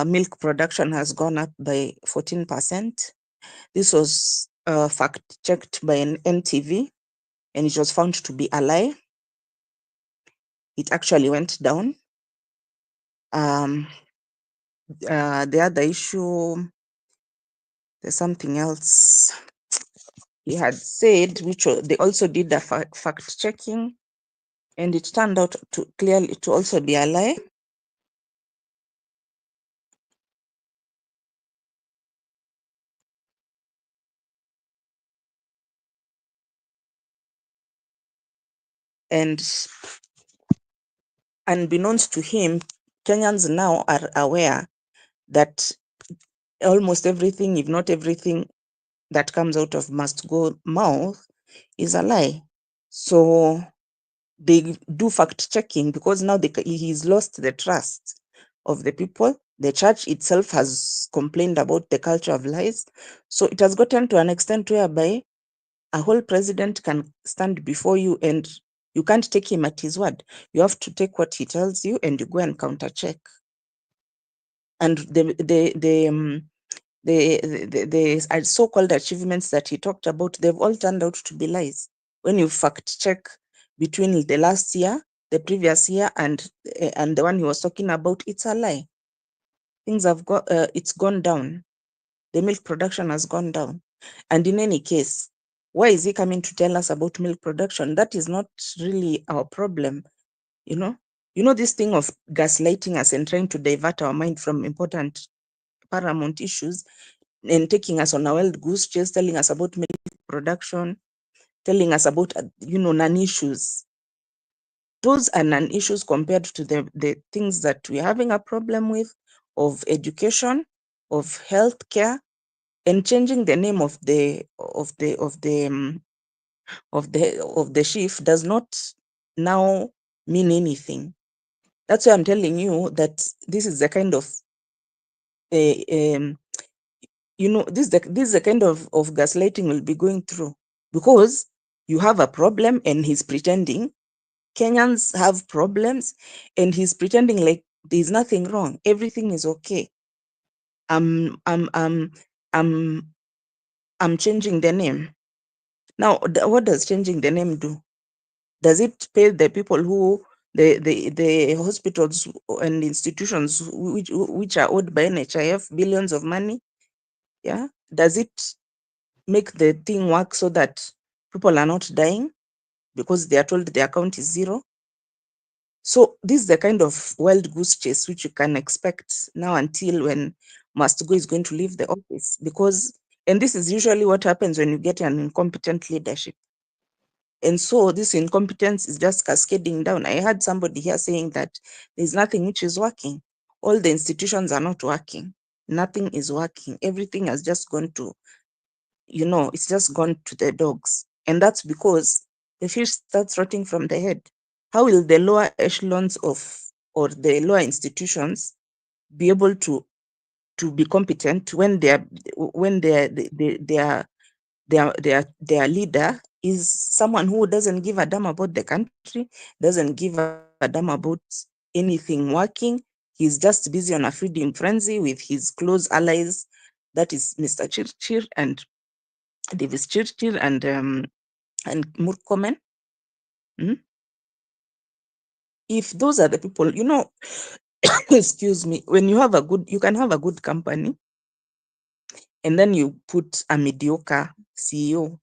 milk production has gone up by 14%. This was fact-checked by an NTV, and it was found to be a lie. It actually went down. The other issue, there's something else he had said, which they also did the fact-checking, and it turned out to clearly to also be a lie. And unbeknownst to him, Kenyans now are aware that almost everything, if not everything, that comes out of Must Go mouth is a lie. So they do fact checking because now he's lost the trust of the people. The church itself has complained about the culture of lies. So it has gotten to an extent whereby a whole president can stand before you and you can't take him at his word. You have to take what he tells you and you go and counter check. And the so-called achievements that he talked about, they've all turned out to be lies. When you fact check between the last year, the previous year, and the one he was talking about, it's a lie. Things have it's gone down. The milk production has gone down. And in any case, why is he coming to tell us about milk production? That is not really our problem. This thing of gaslighting us and trying to divert our mind from important paramount issues and taking us on a wild goose chase, telling us about milk production, telling us about, non-issues. Those are non-issues compared to the things that we're having a problem with, of education, of healthcare, and changing the name of the chief does not now mean anything. That's why I'm telling you that this is the kind of this is the kind of gaslighting we'll be going through, because you have a problem and he's pretending. Kenyans have problems and he's pretending like there's nothing wrong. Everything is okay. I'm changing the name. Now, what does changing the name do? Does it pay the people who the hospitals and institutions which are owed by NHIF billions of money? Yeah. Does it make the thing work so that people are not dying because they are told their account is zero? So this is the kind of wild goose chase which you can expect now until when Must Go is going to leave the office, and this is usually what happens when you get an incompetent leadership. And so this incompetence is just cascading down. I heard somebody here saying that there's nothing which is working. All the institutions are not working. Nothing is working. Everything has just gone to, it's just gone to the dogs. And that's because the fish starts rotting from the head. How will the lower echelons or the lower institutions be able to be competent when their leader is someone who doesn't give a damn about the country, doesn't give a damn about anything working? He's just busy on a feeding frenzy with his close allies, that is Mr. Chirchir and Davis Chirchir and Murkomen. If those are the people, excuse me, when you can have a good company and then you put a mediocre CEO.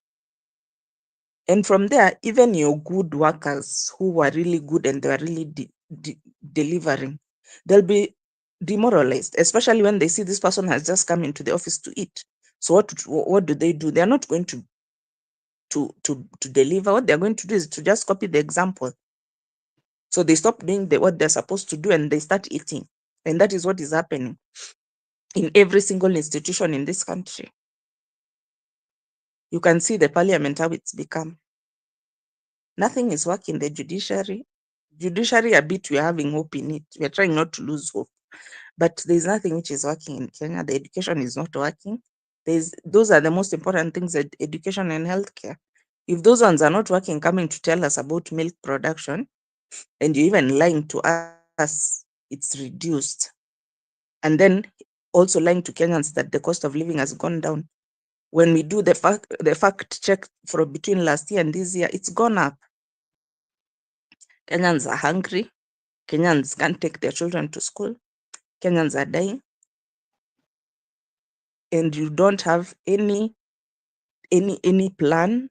And from there, even your good workers who were really good and they were really delivering, they'll be demoralized, especially when they see this person has just come into the office to eat. So what do? They are not going to deliver. What they're going to do is to just copy the example. So they stop doing what they're supposed to do and they start eating. And that is what is happening in every single institution in this country. You can see the parliament, how it's become. Nothing is working. The judiciary, a bit, we're having hope in it. We're trying not to lose hope. But there's nothing which is working in Kenya. The education is not working. Those are the most important things, education and healthcare. If those ones are not working, coming to tell us about milk production, and you're even lying to us, it's reduced. And then also lying to Kenyans that the cost of living has gone down. When we do the fact check for between last year and this year, it's gone up. Kenyans are hungry. Kenyans can't take their children to school. Kenyans are dying. And you don't have any plan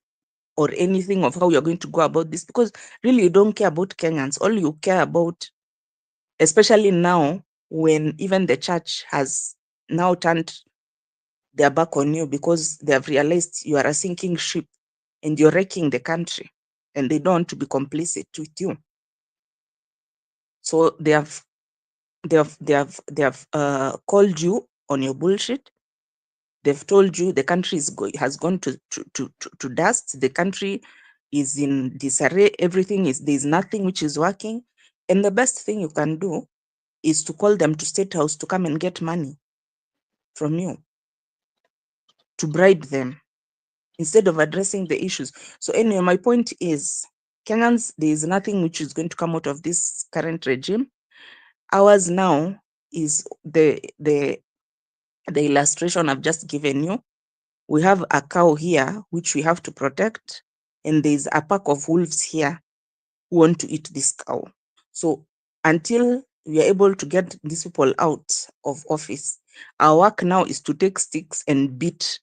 or anything of how you're going to go about this, because really you don't care about Kenyans. All you care about, especially now when even the church has now turned their back on you because they have realized you are a sinking ship and you're wrecking the country, and they don't want to be complicit with you. So they have called you on your bullshit. They've told you the country has gone to dust. The country is in disarray. There's nothing which is working. And the best thing you can do is to call them to State House to come and get money from you, to bribe them, instead of addressing the issues. So anyway, my point is, Kenyans, there is nothing which is going to come out of this current regime. Ours now is the illustration I've just given you. We have a cow here, which we have to protect, and there's a pack of wolves here who want to eat this cow. So until we are able to get these people out of office, our work now is to take sticks and beat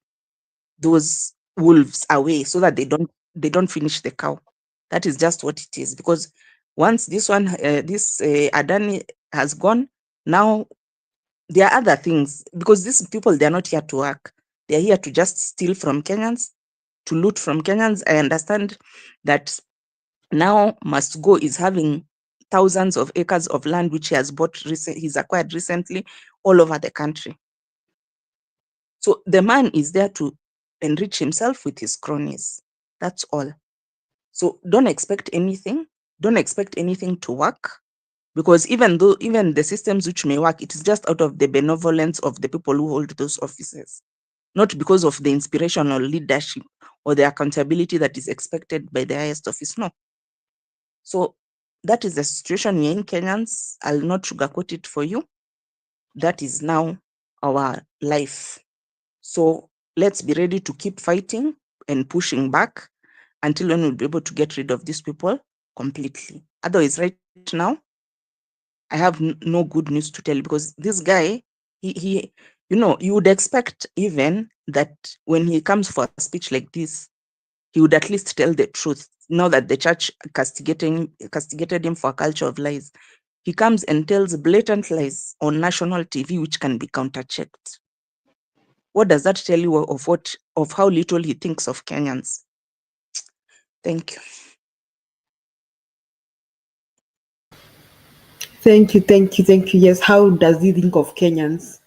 those wolves away so that they don't finish the cow. That is just what it is. Because once this Adani has gone, now there are other things, because these people, they're not here to work. They're here to just steal from Kenyans, to loot from Kenyans. I understand that now Must Go is having thousands of acres of land which he has he's acquired recently all over the country. So the man is there to enrich himself with his cronies. That's all. So don't expect anything. Don't expect anything to work, because even the systems which may work, it is just out of the benevolence of the people who hold those offices, not because of the inspirational leadership or the accountability that is expected by the highest office. No. So that is the situation you're in, Kenyans. I'll not sugarcoat it for you. That is now our life. So let's be ready to keep fighting and pushing back until when we'll be able to get rid of these people completely. Otherwise, right now, I have no good news to tell you, because this guy, he you would expect even that when he comes for a speech like this, he would at least tell the truth. Now that the church castigated him for a culture of lies, he comes and tells blatant lies on national TV, which can be counter-checked. What does that tell you of how little he thinks of Kenyans? Thank you.
Thank you. Yes, how does he think of Kenyans?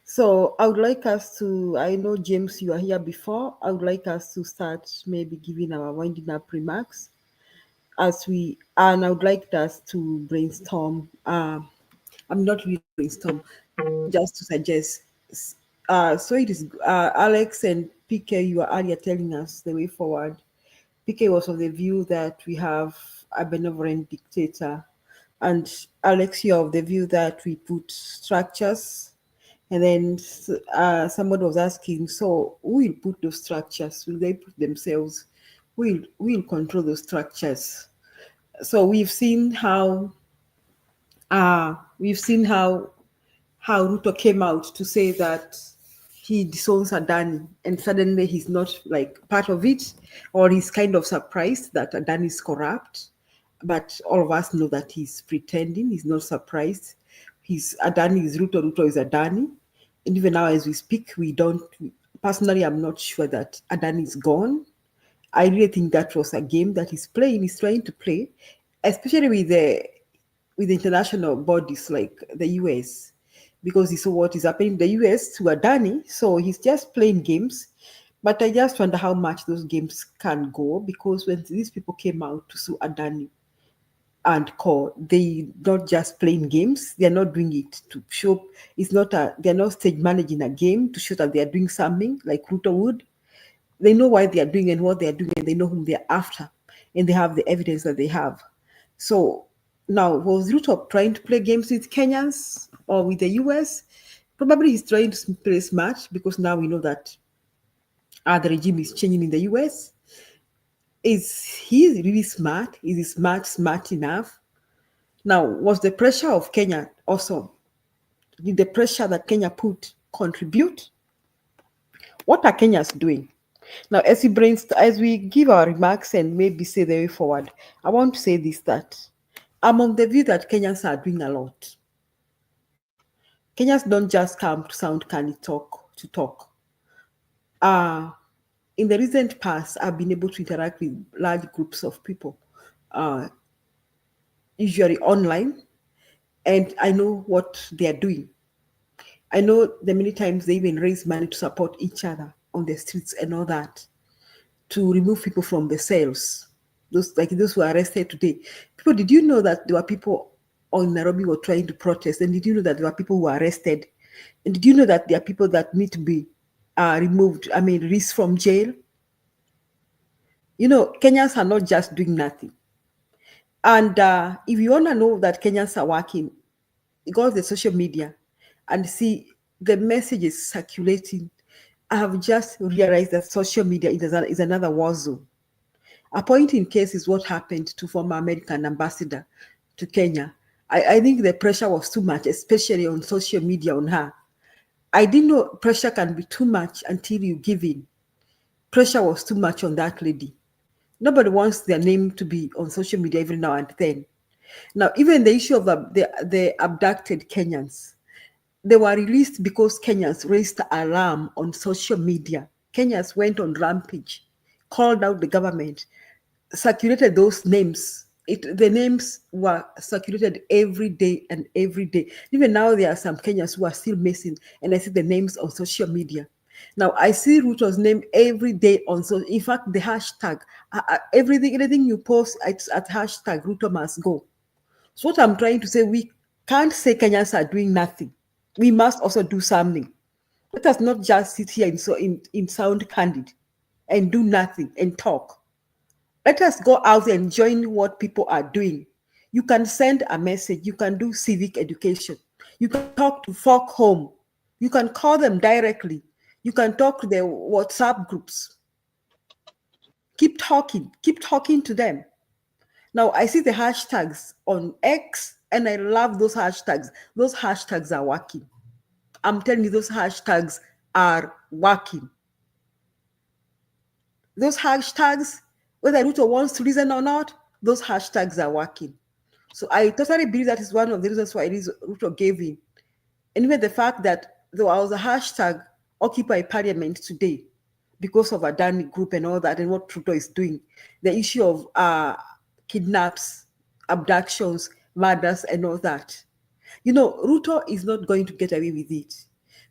So I would like us to, I know, James, you are here before. I would like us to start maybe giving our winding up remarks and I would like us to brainstorm. I'm not really brainstorm, just to suggest. So it is Alex and PK, you are earlier telling us the way forward. PK was of the view that we have a benevolent dictator, and Alex, you're of the view that we put structures. And then somebody was asking, so who will put those structures? Will they put themselves? Who will control those structures? So we've seen how Ruto came out to say that he disowns Adani, and suddenly he's not like part of it, or he's kind of surprised that Adani is corrupt. But all of us know that he's pretending, he's not surprised. He's Adani is Ruto, Ruto is Adani. And even now as we speak, personally, I'm not sure that Adani is gone. I really think that was a game that he's trying to play, especially with the international bodies like the US, because he saw what is happening in the US to Adani. So he's just playing games. But I just wonder how much those games can go, because when these people came out to sue Adani and Co, they not just playing games. They're not doing it to show. They're not stage managing a game to show that they are doing something like Ruto would. They know why they are doing and what they are doing, and they know whom they are after, and they have the evidence that they have. So now, was Ruto trying to play games with Kenyans or with the US? Probably he's trying to play smart, because now we know that the regime is changing in the US. Is he really smart? Is he smart enough? Now, was the pressure of Kenya also? Did the pressure that Kenya put contribute? What are Kenyans doing? Now, as we give our remarks and maybe say the way forward, I want to say this, that I'm on the view that Kenyans are doing a lot. Kenyans don't just come to sound canny talk to talk. In the recent past, I've been able to interact with large groups of people, usually online, and I know what they are doing. I know the many times they even raise money to support each other on the streets and all that, to remove people from the cells. Those who are arrested today. People, did you know that there were people on Nairobi who were trying to protest? And did you know that there were people who were arrested? And did you know that there are people that need to be released from jail? You know, Kenyans are not just doing nothing. And if you want to know that Kenyans are working, go to the social media and see the messages circulating. I have just realized that social media is another war zone. A point in case is what happened to former American ambassador to Kenya. I think the pressure was too much, especially on social media on her. I didn't know pressure can be too much until you give in. Pressure was too much on that lady. Nobody wants their name to be on social media every now and then. Now, even the issue of the abducted Kenyans, they were released because Kenyans raised alarm on social media. Kenyans went on rampage, called out the government, circulated those names. The names were circulated every day and every day. Even now, there are some Kenyans who are still missing, and I see the names on social media. Now, I see Ruto's name every day on social. In fact, the hashtag, anything you post, it's at hashtag Ruto must go. So what I'm trying to say, we can't say Kenyans are doing nothing. We must also do something. Let us not just sit here in sound candid and do nothing and talk. Let us go out and join what people are doing. You can send a message. You can do civic education. You can talk to folk home. You can call them directly. You can talk to their WhatsApp groups. Keep talking to them. Now, I see the hashtags on X, and I love those hashtags. Those hashtags are working. I'm telling you, those hashtags are working. Those hashtags, whether Ruto wants to listen or not, those hashtags are working. So I totally believe that is one of the reasons why Ruto gave in. And even the fact that there was a hashtag Occupy Parliament today because of Adani Group and all that, and what Ruto is doing. The issue of kidnaps, abductions, murders, and all that. You know, Ruto is not going to get away with it.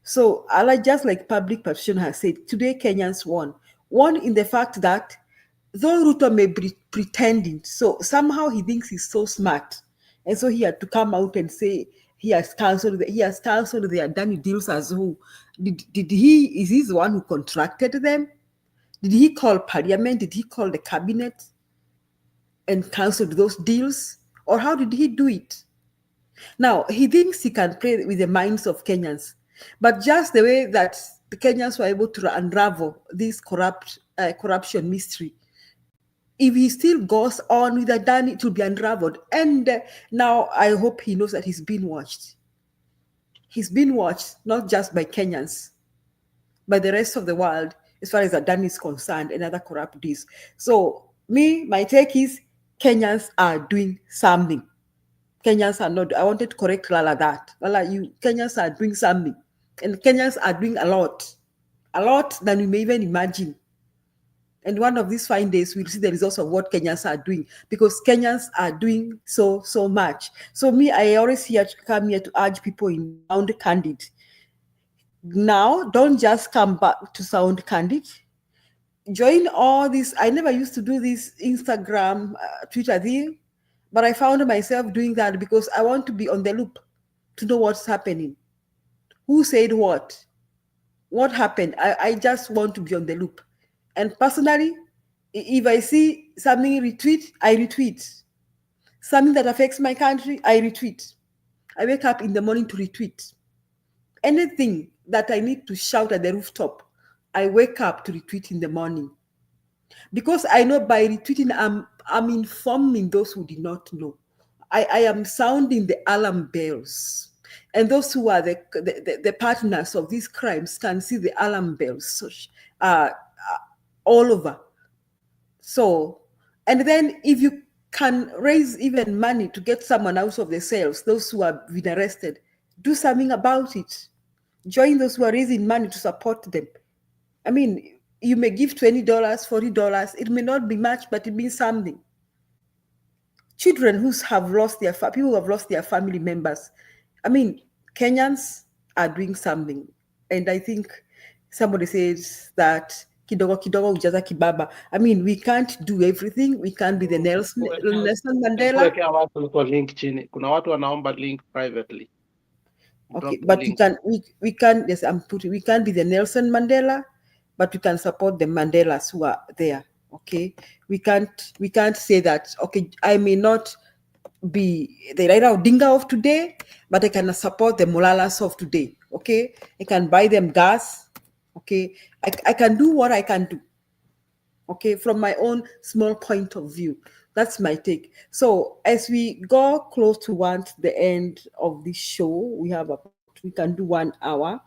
So, just like public perception has said, today Kenyans won. One in the fact that though Ruto may be pretending, so somehow he thinks he's so smart, and so he had to come out and say he has cancelled the Adani deals as who? Is he the one who contracted them? Did he call Parliament? Did he call the cabinet and cancelled those deals? Or how did he do it? Now, he thinks he can play with the minds of Kenyans, but just the way that the Kenyans were able to unravel this corruption mystery, if he still goes on with Adani, it will be unraveled. And now I hope he knows that he's been watched. He's been watched not just by Kenyans, by the rest of the world, as far as Adani is concerned and other corrupt deals. So my take is Kenyans are doing something. Kenyans are not. I wanted to correct Lala that. Lala, Kenyans are doing something. And Kenyans are doing a lot than we may even imagine. And one of these fine days, we'll see the results of what Kenyans are doing, because Kenyans are doing so much. So me, I always come here to urge people in sound candid. Now, don't just come back to sound candid. Join all this. I never used to do this Instagram, Twitter thing, but I found myself doing that because I want to be on the loop to know what's happening. Who said what? What happened? I just want to be on the loop. And personally, if I see something retweet, I retweet. Something that affects my country, I retweet. I wake up in the morning to retweet. Anything that I need to shout at the rooftop, I wake up to retweet in the morning. Because I know by retweeting, I'm informing those who did not know. I am sounding the alarm bells. And those who are the partners of these crimes can see the alarm bells all over. So, and then if you can raise even money to get someone out of the cells, those who have been arrested, do something about it. Join those who are raising money to support them. I mean, you may give $20, $40. It may not be much, but it means something. Children who have lost their people who have lost their family members. I mean, Kenyans are doing something, and I think somebody says that kidogo kidogo ujaza kibaba. I mean, we can't do everything. We can't be the Nelson Mandela.
Kuwekea watu kwa link chini. Kuna watu wanaomba link privately.
Okay,
Drop the
but
link.
we can yes, we can't be the Nelson Mandela, but we can support the Mandelas who are there. Okay, we can't say that. Okay, I may not be the Raila Odinga of today, but I can support the Molalas of today. Okay, I can buy them gas. Okay, I can do what I can do. Okay, from my own small point of view. That's my take. So as we go close towards the end of this show, we can do 1 hour.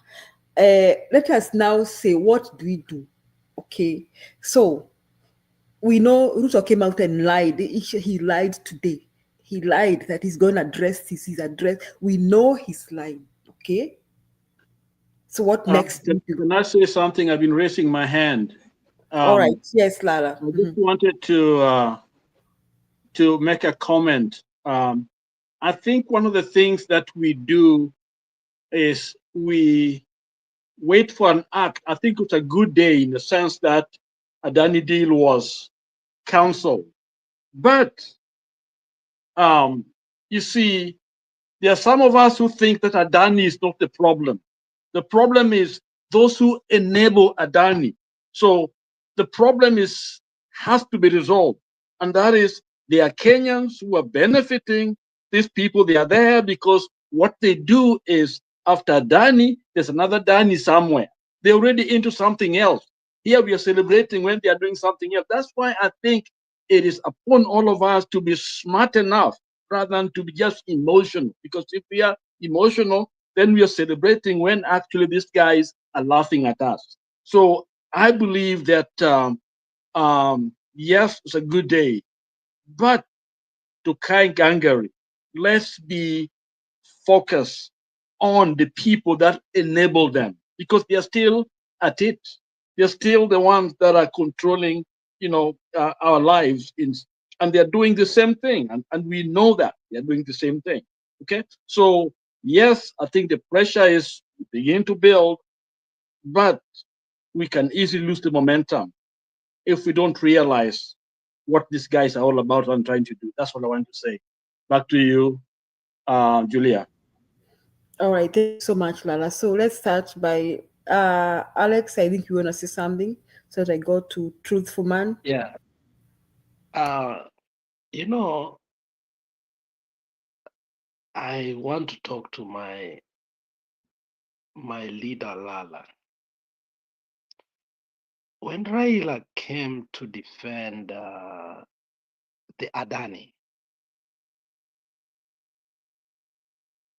Let us now say, what do we do? Okay, so we know Ruto came out and lied. He lied today. He lied that he's going to address this. We know he's lying. Okay. So what next?
Can I say something? I've been raising my hand.
All right. Yes, Lala.
I just wanted to make a comment. I think one of the things that we do is we wait for an act. I think it's a good day in the sense that Adani deal was canceled. But you see, there are some of us who think that Adani is not the problem. The problem is those who enable Adani. So the problem has to be resolved. And that is, there are Kenyans who are benefiting. These people, they are there because what they do is, after Adani, there's another Adani somewhere. They're already into something else. Here we are celebrating when they are doing something else. That's why I think it is upon all of us to be smart enough rather than to be just emotional. Because if we are emotional, then we are celebrating when actually these guys are laughing at us. So I believe that, yes, it's a good day, but to kind Gangari, let's be focused on the people that enable them, because they're still at it. They're still the ones that are controlling, our lives, and they're doing the same thing. And we know that they're doing the same thing. Okay. So yes, I think the pressure is begin to build, but we can easily lose the momentum if we don't realize what these guys are all about and trying to do. That's what I want to say. Back to you, Julia.
All right, thank you so much, Lala. So let's start by Alex. I think you want to say something, so that I go to Truthful Man.
Yeah. I want to talk to my leader, Lala. When Raila came to defend the Adani,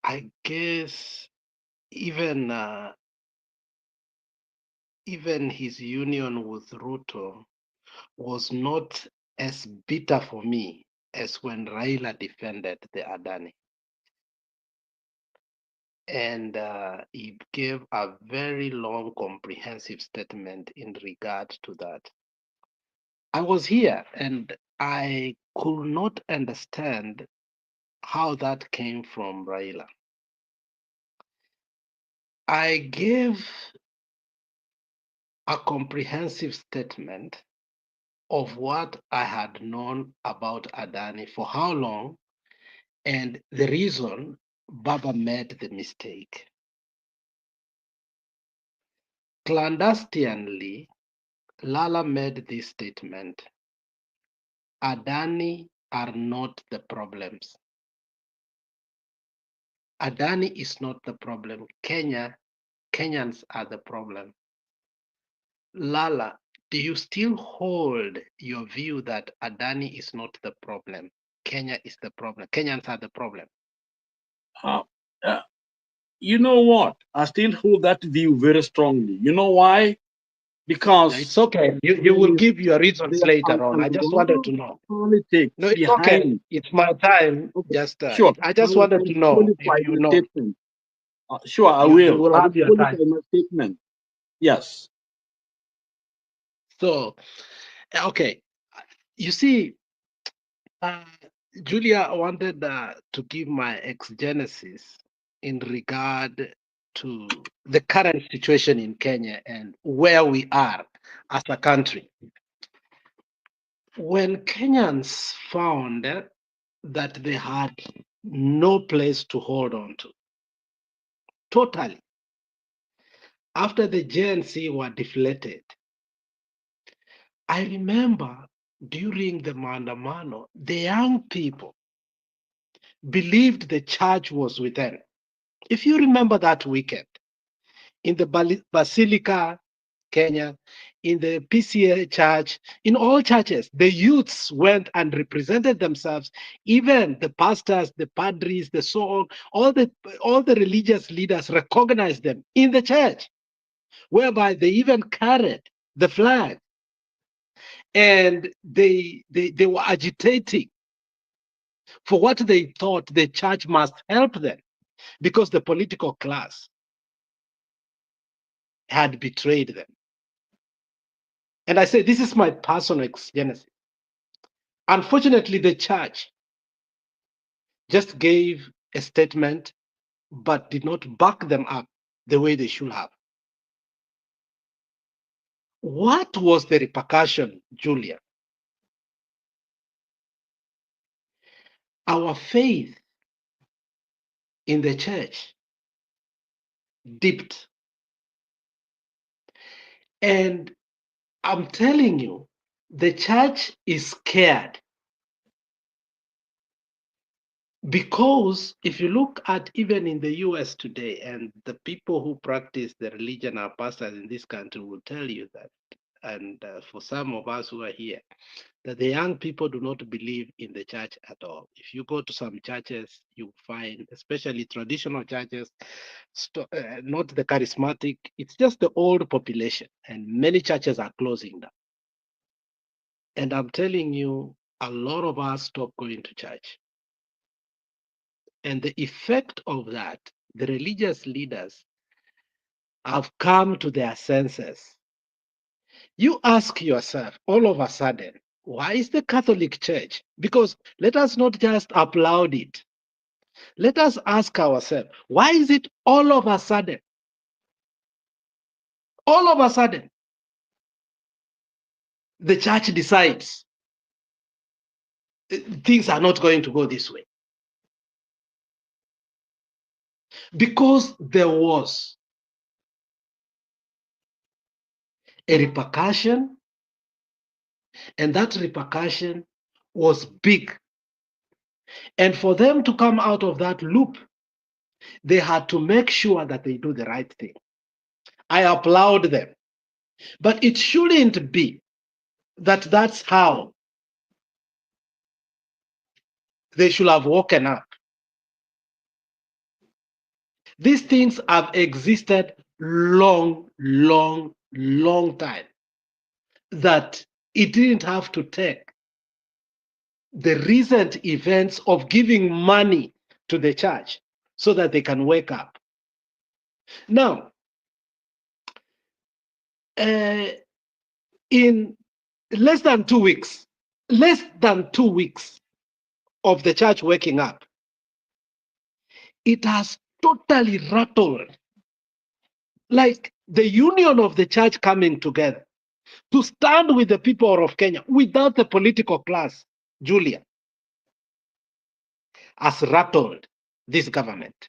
I guess even his union with Ruto was not as bitter for me as when Raila defended the Adani. and he gave a very long, comprehensive statement in regard to that. I was here and I could not understand how that came from Raila. I gave a comprehensive statement of what I had known about Adani for how long and the reason Baba made the mistake. Clandestinely, Lala made this statement: Adani are not the problems. Adani is not the problem. Kenyans are the problem. Lala, do you still hold your view that Adani is not the problem? Kenya is the problem. Kenyans are the problem.
You know what? I still hold that view very strongly. You know why? Because
it's okay. You will give your reasons
there
later
are
on. I
a
just
lot
wanted
of
to know.
politics
No, it's
behind.
okay. It's my time.
Okay.
Just
Sure.
I just wanted to know if
qualify
you
my
know.
statement. Sure, I
You
will.
will
I
have
will
your
qualify
time.
my statement. Yes.
So, okay. You see, Julia wanted to give my exegesis in regard to the current situation in Kenya and where we are as a country. When Kenyans found that they had no place to hold on to, totally, after the JNC were deflated, I remember during the Maandamano, the young people believed the church was with them. If you remember that weekend, in the Basilica, Kenya, in the PCA church, in all churches, the youths went and represented themselves. Even the pastors, the padres, the so on, all the religious leaders recognized them in the church, whereby they even carried the flag, and they were agitating for what they thought the church must help them, because the political class had betrayed them. And I say, this is my personal exegesis. Unfortunately, the church just gave a statement, but did not back them up the way they should have. What was the repercussion, Julia? Our faith in the church dipped. And I'm telling you, the church is scared. Because if you look at even in the US today, and the people who practice the religion, our pastors in this country will tell you that, and for some of us who are here, that the young people do not believe in the church at all. If you go to some churches, you find, especially traditional churches, not the charismatic, it's just the old population, and many churches are closing down. And I'm telling you, a lot of us stopped going to church. And the effect of that, the religious leaders have come to their senses. You ask yourself, all of a sudden, why is the Catholic Church? Because let us not just applaud it. Let us ask ourselves, why is it all of a sudden, the church decides things are not going to go this way? Because there was a repercussion, and that repercussion was big. And for them to come out of that loop, they had to make sure that they do the right thing. I applaud them. But it shouldn't be that that's how they should have woken up. These things have existed long time. That it didn't have to take the recent events of giving money to the church so that they can wake up. Now, in less than 2 weeks of the church waking up, it has totally rattled, like the union of the church coming together to stand with the people of Kenya without the political class, Julia, has rattled this government.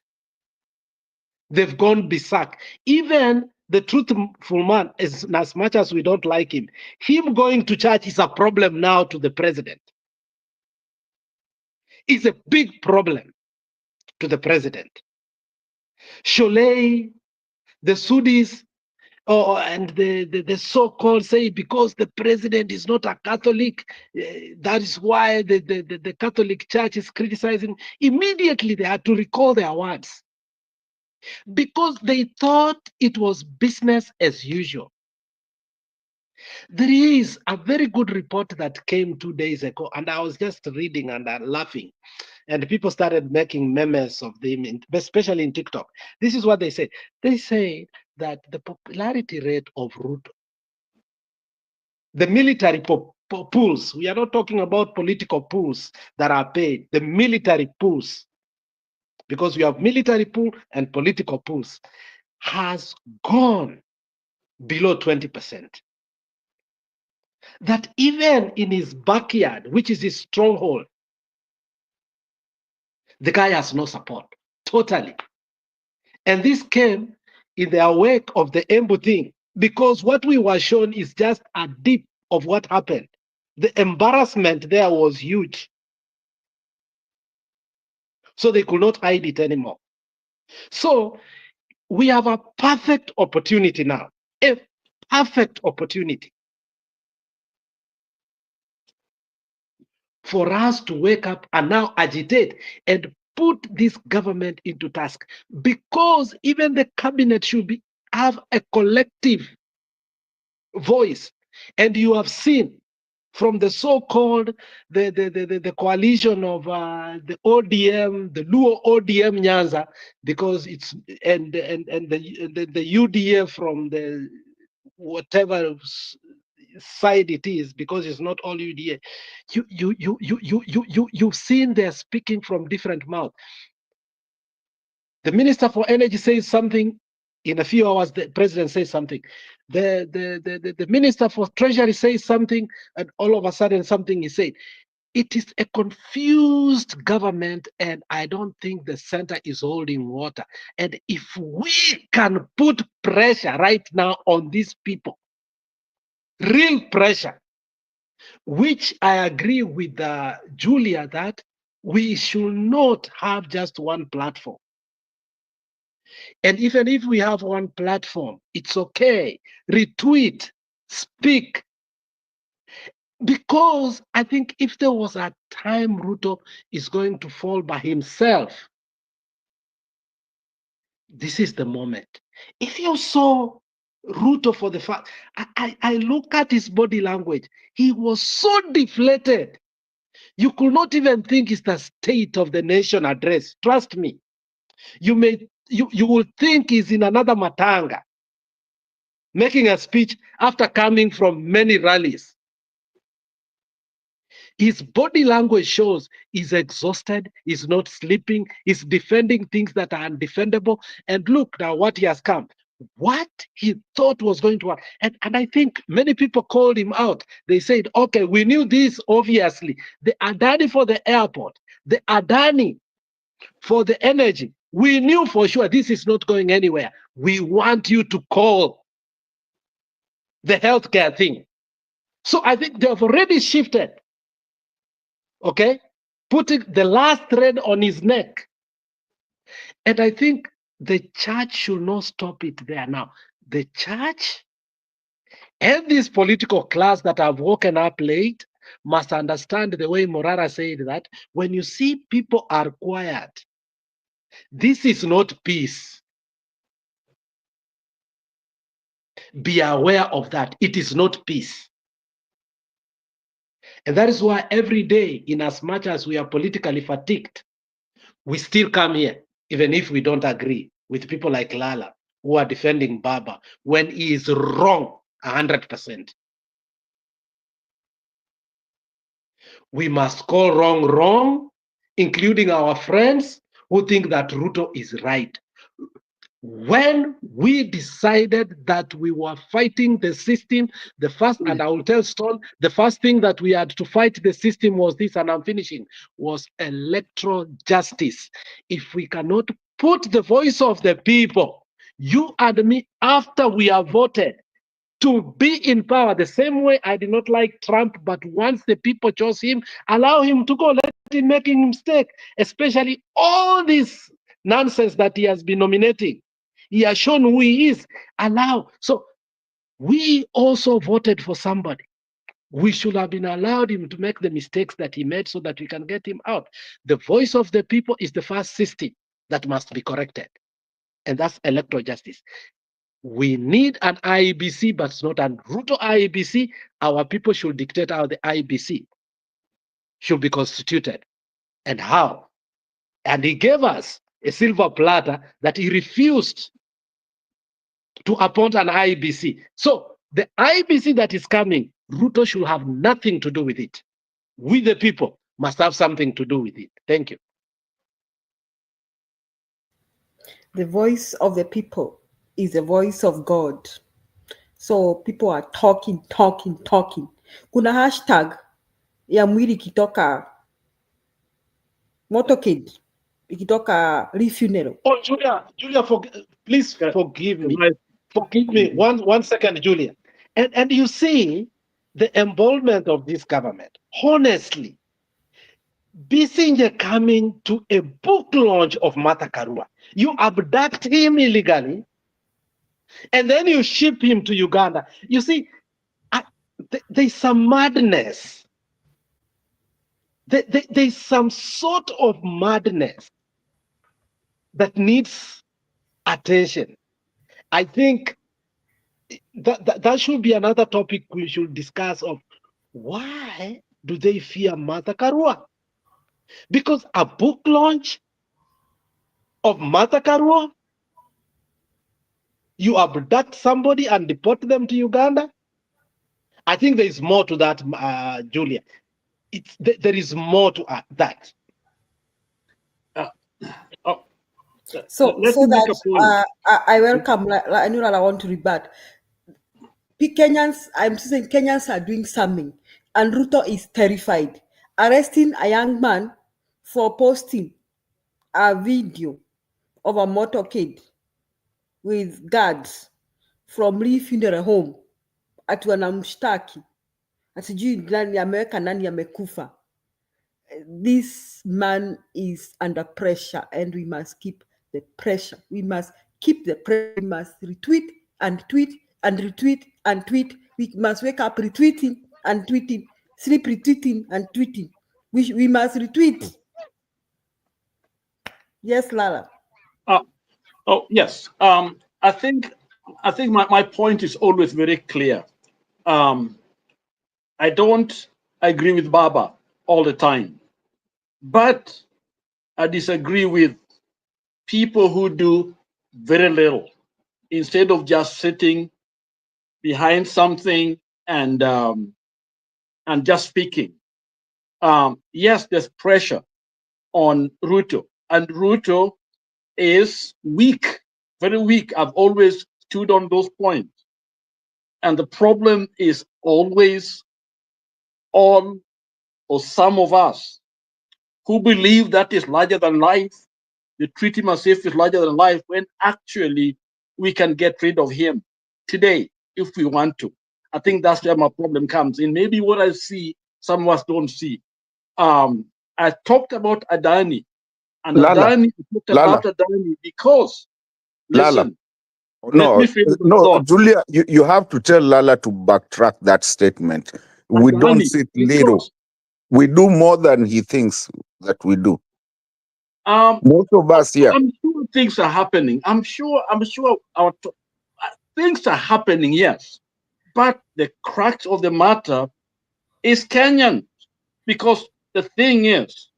They've gone berserk. Even the truthful man, as much as we don't like him going to church is a problem now to the president. It's a big problem to the president. Sholei, the Sudis, and the so-called say because the president is not a Catholic, that is why the Catholic Church is criticizing. Immediately they had to recall their words because they thought it was business as usual. There is a very good report that came 2 days ago, and I was just reading and laughing. And people started making memes of them, especially in TikTok. This is what they say. They say that the popularity rate of Ruto, the military pools, we are not talking about political pools that are paid, the military pools, because we have military pool and political pools, has gone below 20%. That even in his backyard, which is his stronghold, the guy has no support, totally. And this came in the wake of the Embu thing, because what we were shown is just a dip of what happened. The embarrassment there was huge. So they could not hide it anymore. So we have a perfect opportunity now, a perfect opportunity for us to wake up and now agitate and put this government into task, because even the cabinet should have a collective voice. And you have seen from the so-called the coalition of the ODM, the Luo ODM Nyanza, because it's and the UDA from the whatever side it is, because it's not all UDA. You've seen they're speaking from different mouths. The Minister for Energy says something, in a few hours the president says something. The Minister for Treasury says something, and all of a sudden something is said. It is a confused government, and I don't think the center is holding water. And if we can put pressure right now on these people, real pressure, which I agree with Julia that we should not have just one platform. And even if we have one platform, it's okay. Retweet, speak. Because I think if there was a time Ruto is going to fall by himself, this is the moment. If you saw Ruto for the fact, I look at his body language, he was so deflated. You could not even think it's the State of the Nation address. Trust me. You will think he's in another matanga, making a speech after coming from many rallies. His body language shows he's exhausted, he's not sleeping, he's defending things that are undefendable. And look now what he has come. What he thought was going to work. And I think many people called him out. They said, okay, we knew this, obviously. The Adani for the airport, the Adani for the energy. We knew for sure this is not going anywhere. We want you to call the healthcare thing. So I think they have already shifted, okay, putting the last thread on his neck. And I think the church should not stop it there now. The church and this political class that have woken up late must understand the way Morara said that when you see people are quiet, this is not peace. Be aware of that. It is not peace. And that is why every day, in as much as we are politically fatigued, we still come here, even if we don't agree with people like Lala who are defending Baba when he is wrong 100%. We must call wrong wrong, including our friends who think that Ruto is right. When we decided that we were fighting the system, the first, and I will tell Stone, the first thing that we had to fight the system was this, and I'm finishing, was electoral justice. If we cannot put the voice of the people, you and me, after we are voted, to be in power, the same way I did not like Trump, but once the people chose him, allow him to go, let him make a mistake, especially all this nonsense that he has been nominating. He has shown who he is. Allow. So we also voted for somebody. We should have been allowed him to make the mistakes that he made so that we can get him out. The voice of the people is the first system that must be corrected. And that's electoral justice. We need an IEBC, but it's not an Ruto IEBC. Our people should dictate how the IEBC should be constituted and how. And he gave us a silver platter that he refused to appoint an IEBC. So the IEBC that is coming, Ruto should have nothing to do with it. We, the people, must have something to do with it. Thank you.
The voice of the people is the voice of God. So people are talking. Kuna hashtag ya mwili ikitoka motorcade, ikitoka refuneral.
Oh, Julia, please forgive me. Forgive me. One second, Julia. And you see the emboldenment of this government. Honestly, Bisinje coming to a book launch of Martha Karua. You abduct him illegally, and then you ship him to Uganda. You see, there's some madness. There's some sort of madness that needs attention. I think that should be another topic we should discuss of why do they fear Martha Karua? Because a book launch of Martha Karua, you abduct somebody and deport them to Uganda? I think there is more to that, Julia. There is more to that.
So that I welcome, I know that I want to rebut. Kenyans, I'm saying Kenyans are doing something, and Ruto is terrified. Arresting a young man for posting a video of a motorcade with guards from Lee Funeral Home ati wanamshtaki asijui nani ameweka nani amekufa. This man is under pressure, and we must keep the pressure. We must keep the pressure. We must retweet and tweet and retweet and tweet. We must wake up retweeting and tweeting, sleep retweeting and tweeting. We must retweet. Yes, Lala.
Oh yes. I think my point is always very clear. I don't agree with Baba all the time, but I disagree with people who do very little instead of just sitting behind something and just speaking. Yes, there's pressure on Ruto, and Ruto is weak, very weak. I've always stood on those points. And the problem is always all or some of us who believe that is larger than life. They treat him as if it's larger than life, when actually we can get rid of him today if we want to. I think that's where my problem comes in. Maybe what I see, some of us don't see. I talked about Adani, and Adani talked about Adani because, listen,
No, Julia, you have to tell Lala to backtrack that statement. We don't sit little. We do more than he thinks that we do. Most of us here.
I'm sure things are happening. I'm sure things are happening, yes. But the crux of the matter is Kenyan. Because the thing is,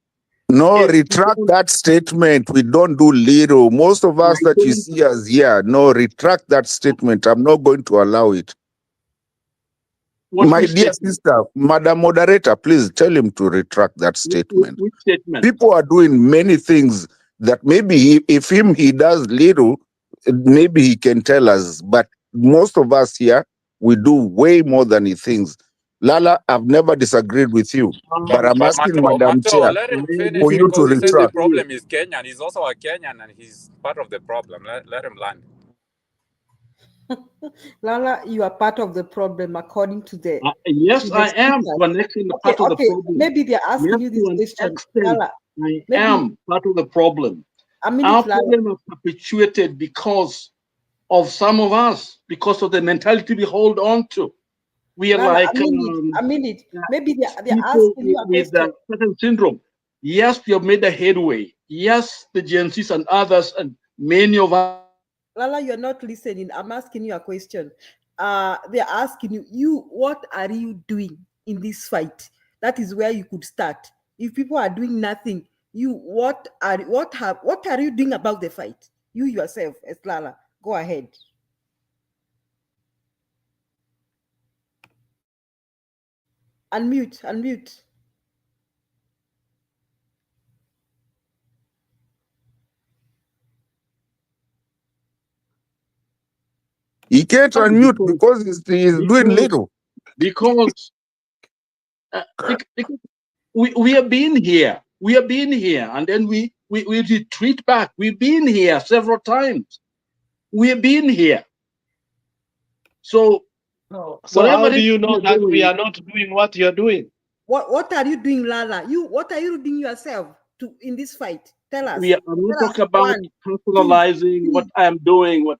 No, retract that statement. We don't do little. Most of us that you see us here, no, retract that statement. I'm not going to allow it. My dear sister, Madam Moderator, please tell him to retract that statement.
Which statement?
People are doing many things that maybe if he does little, maybe he can tell us. But most of us here, we do way more than he thinks. Lala, I've never disagreed with you, but I'm asking Madam Chair
let him finish
for you to
because he said the
retract.
problem is Kenyan. He's also a Kenyan and he's part of the problem. Let him land.
Lala, you are part of the problem according to the.
Yes, I am. Connecting the part of the problem.
Maybe they're asking
yes,
you this question. Lala,
I am part of the problem. Our problem is perpetuated because of some of us, because of the mentality we hold on to. We are
Lala,
like
a minute. Maybe they're
people
asking you a
with
question.
certain syndrome. Yes, we have made a headway. Yes, the Gen Zs and others and many of us.
Lala, you're not listening. I'm asking you a question. They're asking you, what are you doing in this fight? That is where you could start. If people are doing nothing, what are you doing about the fight? You yourself, as Lala, go ahead. Unmute.
He can't unmute because he's doing little.
Because we have been here. We have been here, and then we retreat back. We've been here several times. We have been here. So,
so how do you know that we are not doing what you're doing?
What are you doing, Lala? What are you doing yourself in this fight? Tell us.
I'm not talking about personalizing what I'm doing. What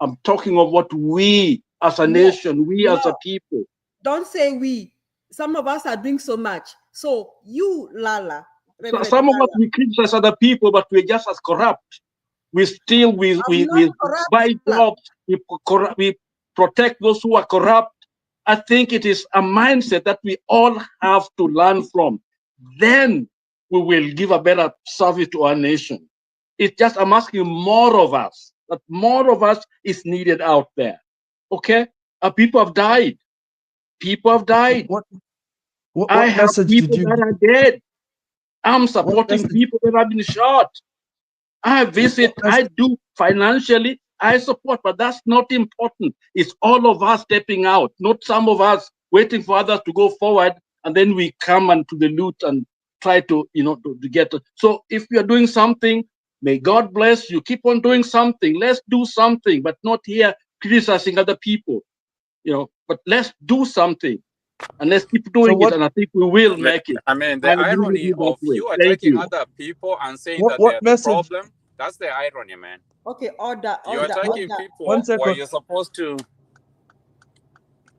I'm talking of what we as a nation, we as a people.
Don't say we. Some of us are doing so much. So you, Lala.
So some of us we criticize other people, but we're just as corrupt. We steal, we buy jobs, we protect those who are corrupt. I think it is a mindset that we all have to learn from. Then we will give a better service to our nation. It's just I'm asking more of us. That more of us is needed out there. Okay? People have died. People have died. I have people that are dead. I'm supporting people that have been shot. I visit, I do financially, I support, but that's not important. It's all of us stepping out, not some of us waiting for others to go forward, and then we come and to the loot and try to, to get. So if we are doing something, may God bless you. Keep on doing something. Let's do something, but not here criticizing other people. But let's do something. And let's keep doing it, and I think we will make it.
I mean, the irony of you attacking other people and saying that they're the problem, that's the irony, man.
Okay, order.
You're attacking people where you're supposed to...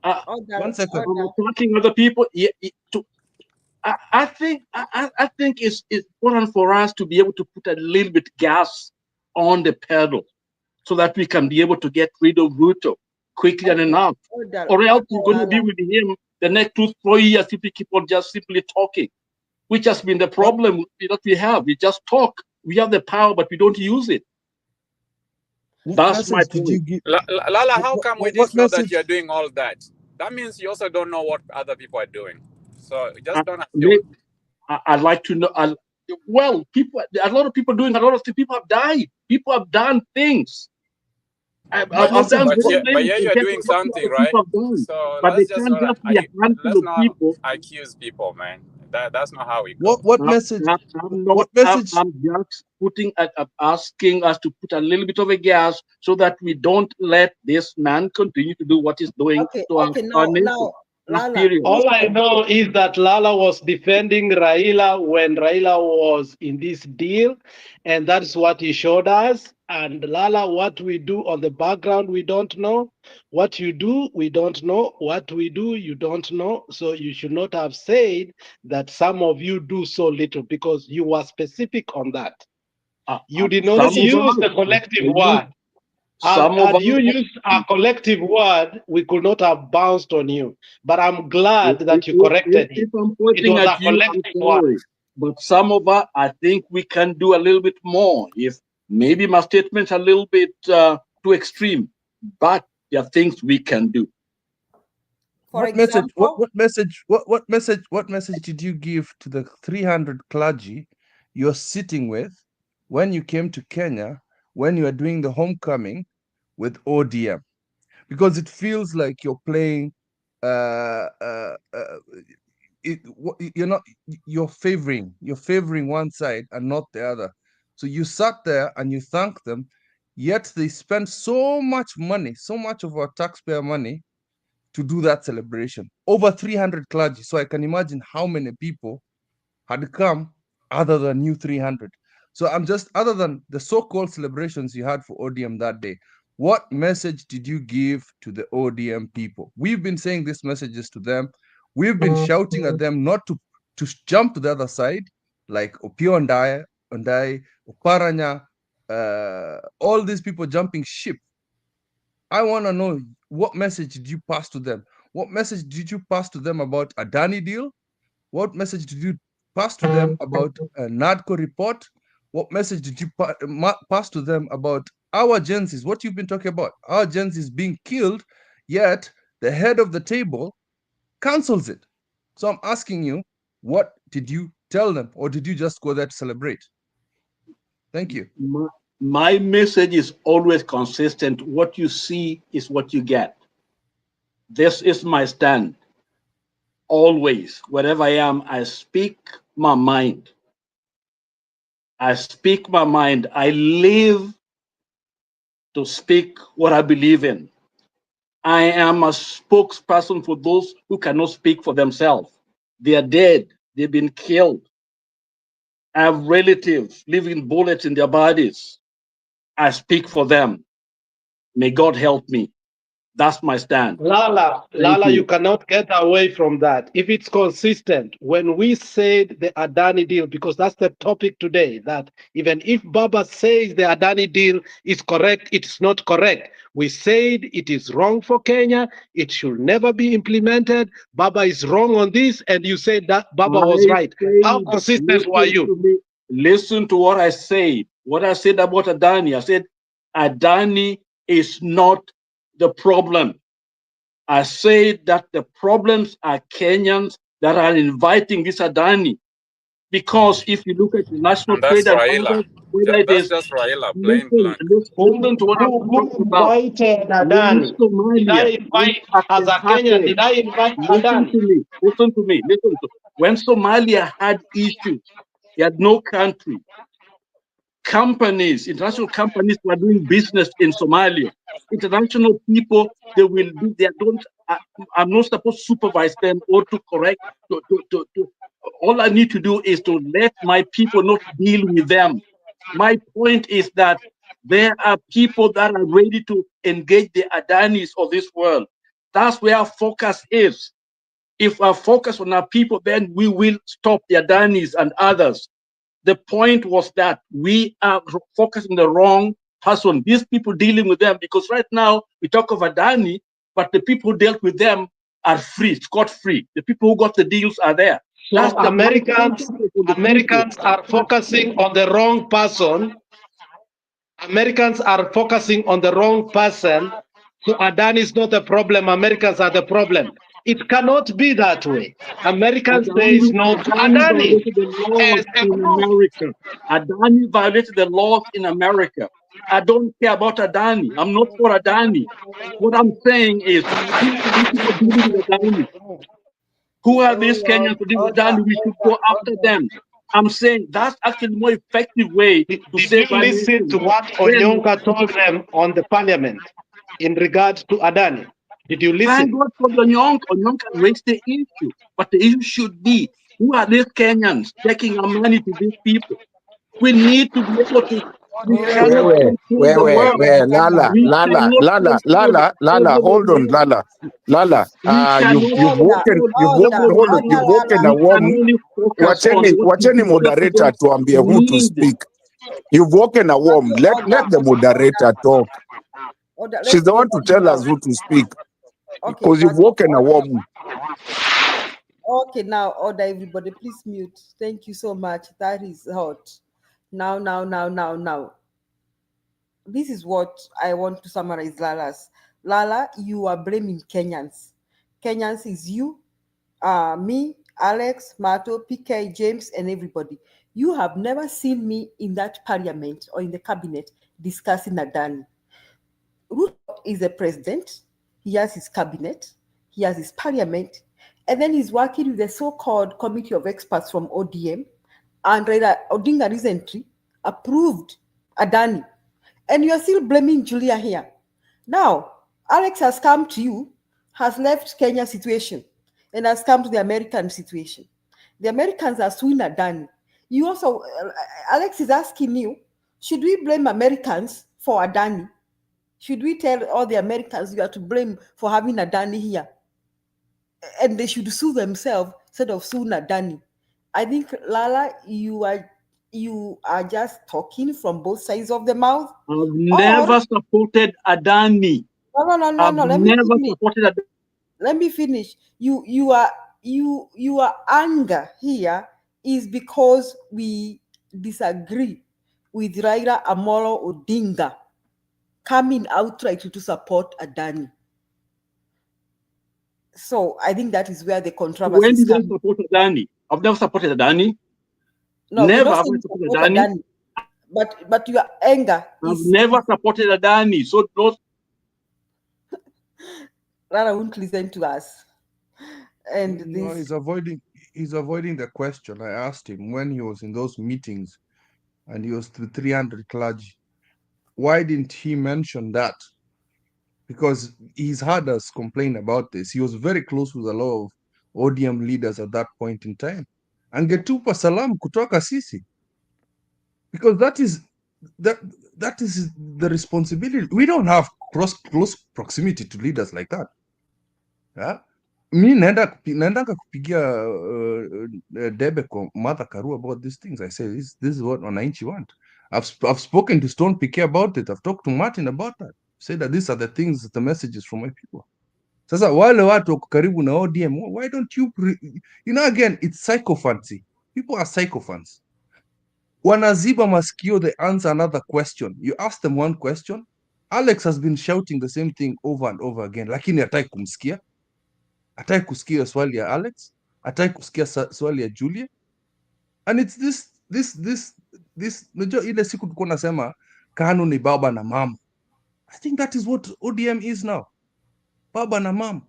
One second. I'm attacking other people. I think it's important for us to be able to put a little bit gas on the pedal so that we can be able to get rid of Ruto quickly and enough. Or else we're going to be with him the next 2-4 years if we keep on just simply talking, which has been the problem that we have. We just talk. We have the power, but we don't use it. That's my point.
Lala, how come we didn't know that you're doing all that? That means you also don't know what other people are doing. So just don't assume.
I'd like to know. A lot of people doing a lot of things. People have died. People have done things.
But you're doing something, right? So
but
let's
they can't just be a handful of people.
Accuse people, man. That's not how it goes.
What message?
I'm just asking us to put a little bit of a gas so that we don't let this man continue to do what he's doing to our nation.
All I know is that Lala was defending Raila when Raila was in this deal, and that's what he showed us. And Lala, what we do on the background, we don't know. What you do, we don't know. What we do, you don't know. So you should not have said that some of you do so little, because you were specific on that. You did not use the collective word. Had you used a collective word, we could not have bounced on you. But I'm glad that you corrected it. It was a collective word.
But some of us, I think we can do a little bit more. If maybe my statements are a little bit too extreme, but there are things we can do.
For
What message?
example,
What message did you give to the 300 clergy you're sitting with when you came to Kenya, when you are doing the homecoming with ODM? Because it feels like you're playing. You're favoring one side and not the other. So you sat there and you thanked them, yet they spent so much money, so much of our taxpayer money to do that celebration. Over 300 clergy. So I can imagine how many people had come other than you 300. So I'm just, other than the so-called celebrations you had for ODM that day, what message did you give to the ODM people? We've been saying these messages to them. We've been shouting at them not to jump to the other side, like Opio and I, Oparanya, all these people jumping ship. I want to know, what message did you pass to them? What message did you pass to them about Adani deal? What message did you pass to them about a NADCO report? What message did you pass to them about our agencies? What you've been talking about, our agencies being killed, yet the head of the table cancels it. So I'm asking you, what did you tell them, or did you just go there to celebrate? Thank you.
My message is always consistent. What you see is what you get. This is my stand. Always, wherever I am, I speak my mind. I speak my mind. I live to speak what I believe in. I am a spokesperson for those who cannot speak for themselves. They are dead. They've been killed. I have relatives living bullets in their bodies. I speak for them. May God help me. That's my stand.
Lala, you cannot get away from that. If it's consistent, when we said the Adani deal, because that's the topic today, that even if Baba says the Adani deal is correct, it's not correct. We said it is wrong for Kenya. It should never be implemented. Baba is wrong on this, and you said that Baba was right. How consistent were you?
Listen to what I said. What I said about Adani. I said Adani is not the problem. I say that the problems are Kenyans that are inviting this Adani. Because if you look at the national
And that's
trade and
Raila.
others, whether it
That's
is,
just Raila, plain
listen,
blank.
listen to what I'm talking about.
Invited
When
Adani. Did I
Somalia,
invite, as a Kenyan, did I invite Adani?
listen to me. When Somalia had issues, they had no country. Companies, international companies were doing business in Somalia. International people, I'm not supposed to supervise them or to correct. All I need to do is to let my people not deal with them. My point is that there are people that are ready to engage the Adanis of this world. That's where our focus is. If our focus on our people, then we will stop the Adanis and others. The point was that we are focusing the wrong person. These people dealing with them, because right now we talk of Adani, but the people who dealt with them are free, scot-free. The people who got the deals are there.
So Americans are focusing on the wrong person. Americans are focusing on the wrong person. So Adani is not the problem. Americans are the problem. It cannot be that way. Americans say no to Adani.
Violated the laws in America. Adani violated the laws in America. I don't care about Adani. I'm not for Adani. What I'm saying is, who are these people dealing with Adani? Who are these Kenyans to deal with Adani? We should go after them. I'm saying that's actually a more effective way to say.
Did you listen to what Onyonka told them on the parliament in regards to Adani? Did you listen?
Thank God for Onyonka. Onyonka raised the issue, but the issue should be, who are these Kenyans taking our money to these people? We need to be able to. We cannot control the world.
Lala, hold on, Lala. You've woken a warm. Wacheni moderator tuambie who to speak. You've woken a warm. Let the moderator talk. She's the one to tell us who to speak. Because you've woken a warm.
Okay, now order everybody, please mute. Thank you so much. That is hot. Now. This is what I want to summarize Lala's. Lala, you are blaming Kenyans. Kenyans is you, me, Alex, Mato, PK, James, and everybody. You have never seen me in that parliament or in the cabinet discussing Adani. Ruto is the president. He has his cabinet. He has his parliament. And then he's working with the so-called committee of experts from ODM. And Raila Odinga recently approved Adani. And you're still blaming Julia here. Now, Alex has come to you, has left Kenya situation, and has come to the American situation. The Americans are suing Adani. You also, Alex is asking you, should we blame Americans for Adani? Should we tell all the Americans you are to blame for having Adani here? And they should sue themselves instead of suing Adani. I think, Lala, you are just talking from both sides of the mouth.
I've never supported Adani.
No.
I've never supported Adani.
Let me finish. Your anger here is because we disagree with Raila Amolo Odinga coming outright to support Adani. So I think that is where the controversy
When
is
did I
coming.
support Adani? I've never supported Adani.
No,
Never
we're not
have I
saying
supported
support
Adani.
Adani, but your anger
I've
is
never supported Adani. So don't.
Rara won't listen to us. And
No,
this
he's avoiding the question. I asked him when he was in those meetings and he was to 300 clergy. Why didn't he mention that? Because he's heard us complain about this. He was very close with a lot of ODM leaders at that point in time. Angetupa salam kutoka sisi. Because that is the responsibility. We don't have close proximity to leaders like that. Yeah? Mi naendanga kupigia debe kwa Martha Karua about these things. I say this is what wananchi want. I've spoken to Stone PK about it. I've talked to Martin about that. Say that these are the things, the messages from my people. Sasa wale watu wako karibu na ODM, why don't you again, it's psychophancy. People are psychophants. Wanaziba masikio, they answer another question. You ask them one question. Alex has been shouting the same thing over and over again, lakini hataki kumsikia. Hataki kusikia swali ya Alex, hataki kusikia swali ya Julia. And it's this unajua ile siku tulikuwa nasema KANU ni baba na mama. I think that is what ODM is now. Baba na mama.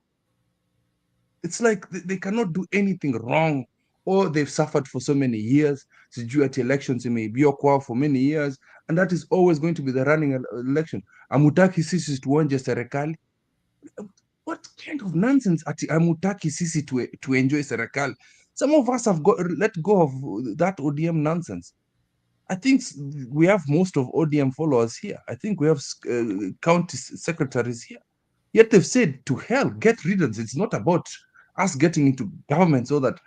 It's like they cannot do anything wrong, or they've suffered for so many years. Sijui ati elections imeibiwa kwao for many years, and that is always going to be the running election. Amutaki sisi tuonje serikali. What kind of nonsense ati amutaki sisi to enjoy serikali? Some of us have let go of that ODM nonsense. I think we have most of ODM followers here. I think we have county secretaries here. Yet they've said, to hell, get riddance. It's not about us getting into government so that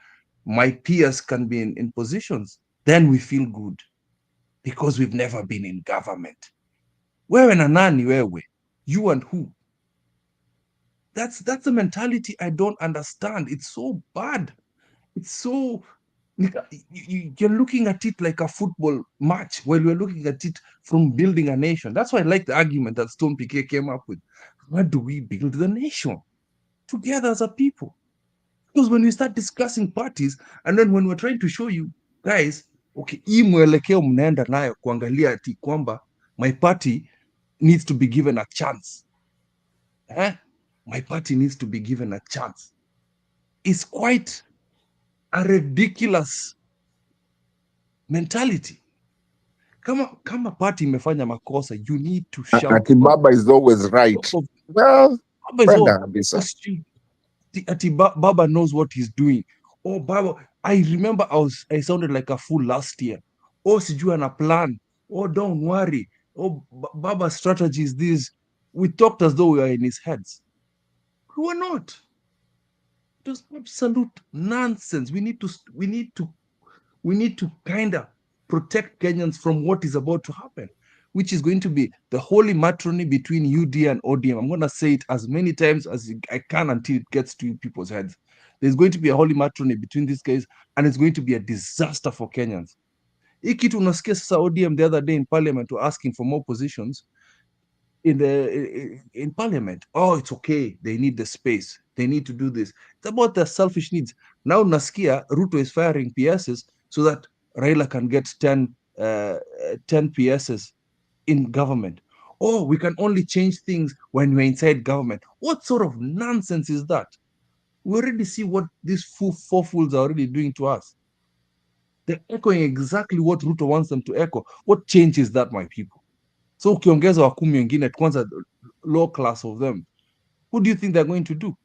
my peers can be in positions. Then we feel good because we've never been in government. Wewe na nani wewe? You and who? That's the mentality I don't understand. It's so bad. It's so... You're looking at it like a football match while we're looking at it from building a nation. That's why I like the argument that Stone PK came up with. Where do we build the nation? Together as a people. Because when we start discussing parties, and then when we're trying to show you, guys, okay, hii mwelekeo mnaenda nayo kuangalia ati kwamba my party needs to be given a chance. My party needs to be given a chance. It's quite a ridiculous mentality. Kama party imefanya makosa, you need to shout.
Ati Baba is always right. Well,
Baba is always ati Baba knows what he's doing. Oh, Baba, I remember I sounded like a fool last year. Oh, sijui ana plan. Oh, don't worry. Oh, Baba's strategy is this. We talked as though we were in his heads. We were not. It was absolute nonsense. We need to kind of protect Kenyans from what is about to happen, which is going to be the holy matrimony between UD and ODM. I'm going to say it as many times as I can until it gets to people's heads. There's going to be a holy matrimony between these guys, and it's going to be a disaster for Kenyans. Hii kitu unasikia sasa ODM the other day in parliament were asking for more positions in parliament. Oh, it's okay. They need the space. They need to do this. It's about their selfish needs. Now Naskia, Ruto is firing PSs so that Raila can get 10 PSs in government. Oh, we can only change things when we're inside government. What sort of nonsense is that? We already see what these four fools are already doing to us. They're echoing exactly what Ruto wants them to echo. What change is that, my people? So ukiongeza wakumi wengine, kwanza low class of them, what do you think they're going to do?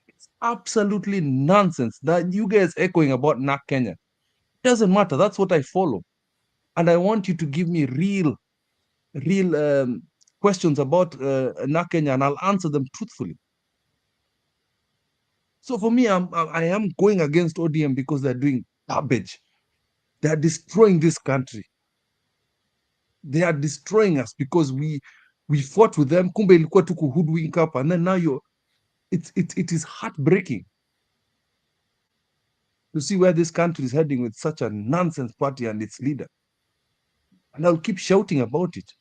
It's absolutely nonsense that you guys echoing about NAK Kenya. It doesn't matter. That's what I follow. And I want you to give me real questions about NAK Kenya, and I'll answer them truthfully. So for me, I am going against ODM because they're doing garbage. They are destroying this country. They are destroying us because we fought with them. Kumbe ilikuwa tu kuhoodwink up, and then now it is heartbreaking to see where this country is heading with such a nonsense party and its leader. And I'll keep shouting about it.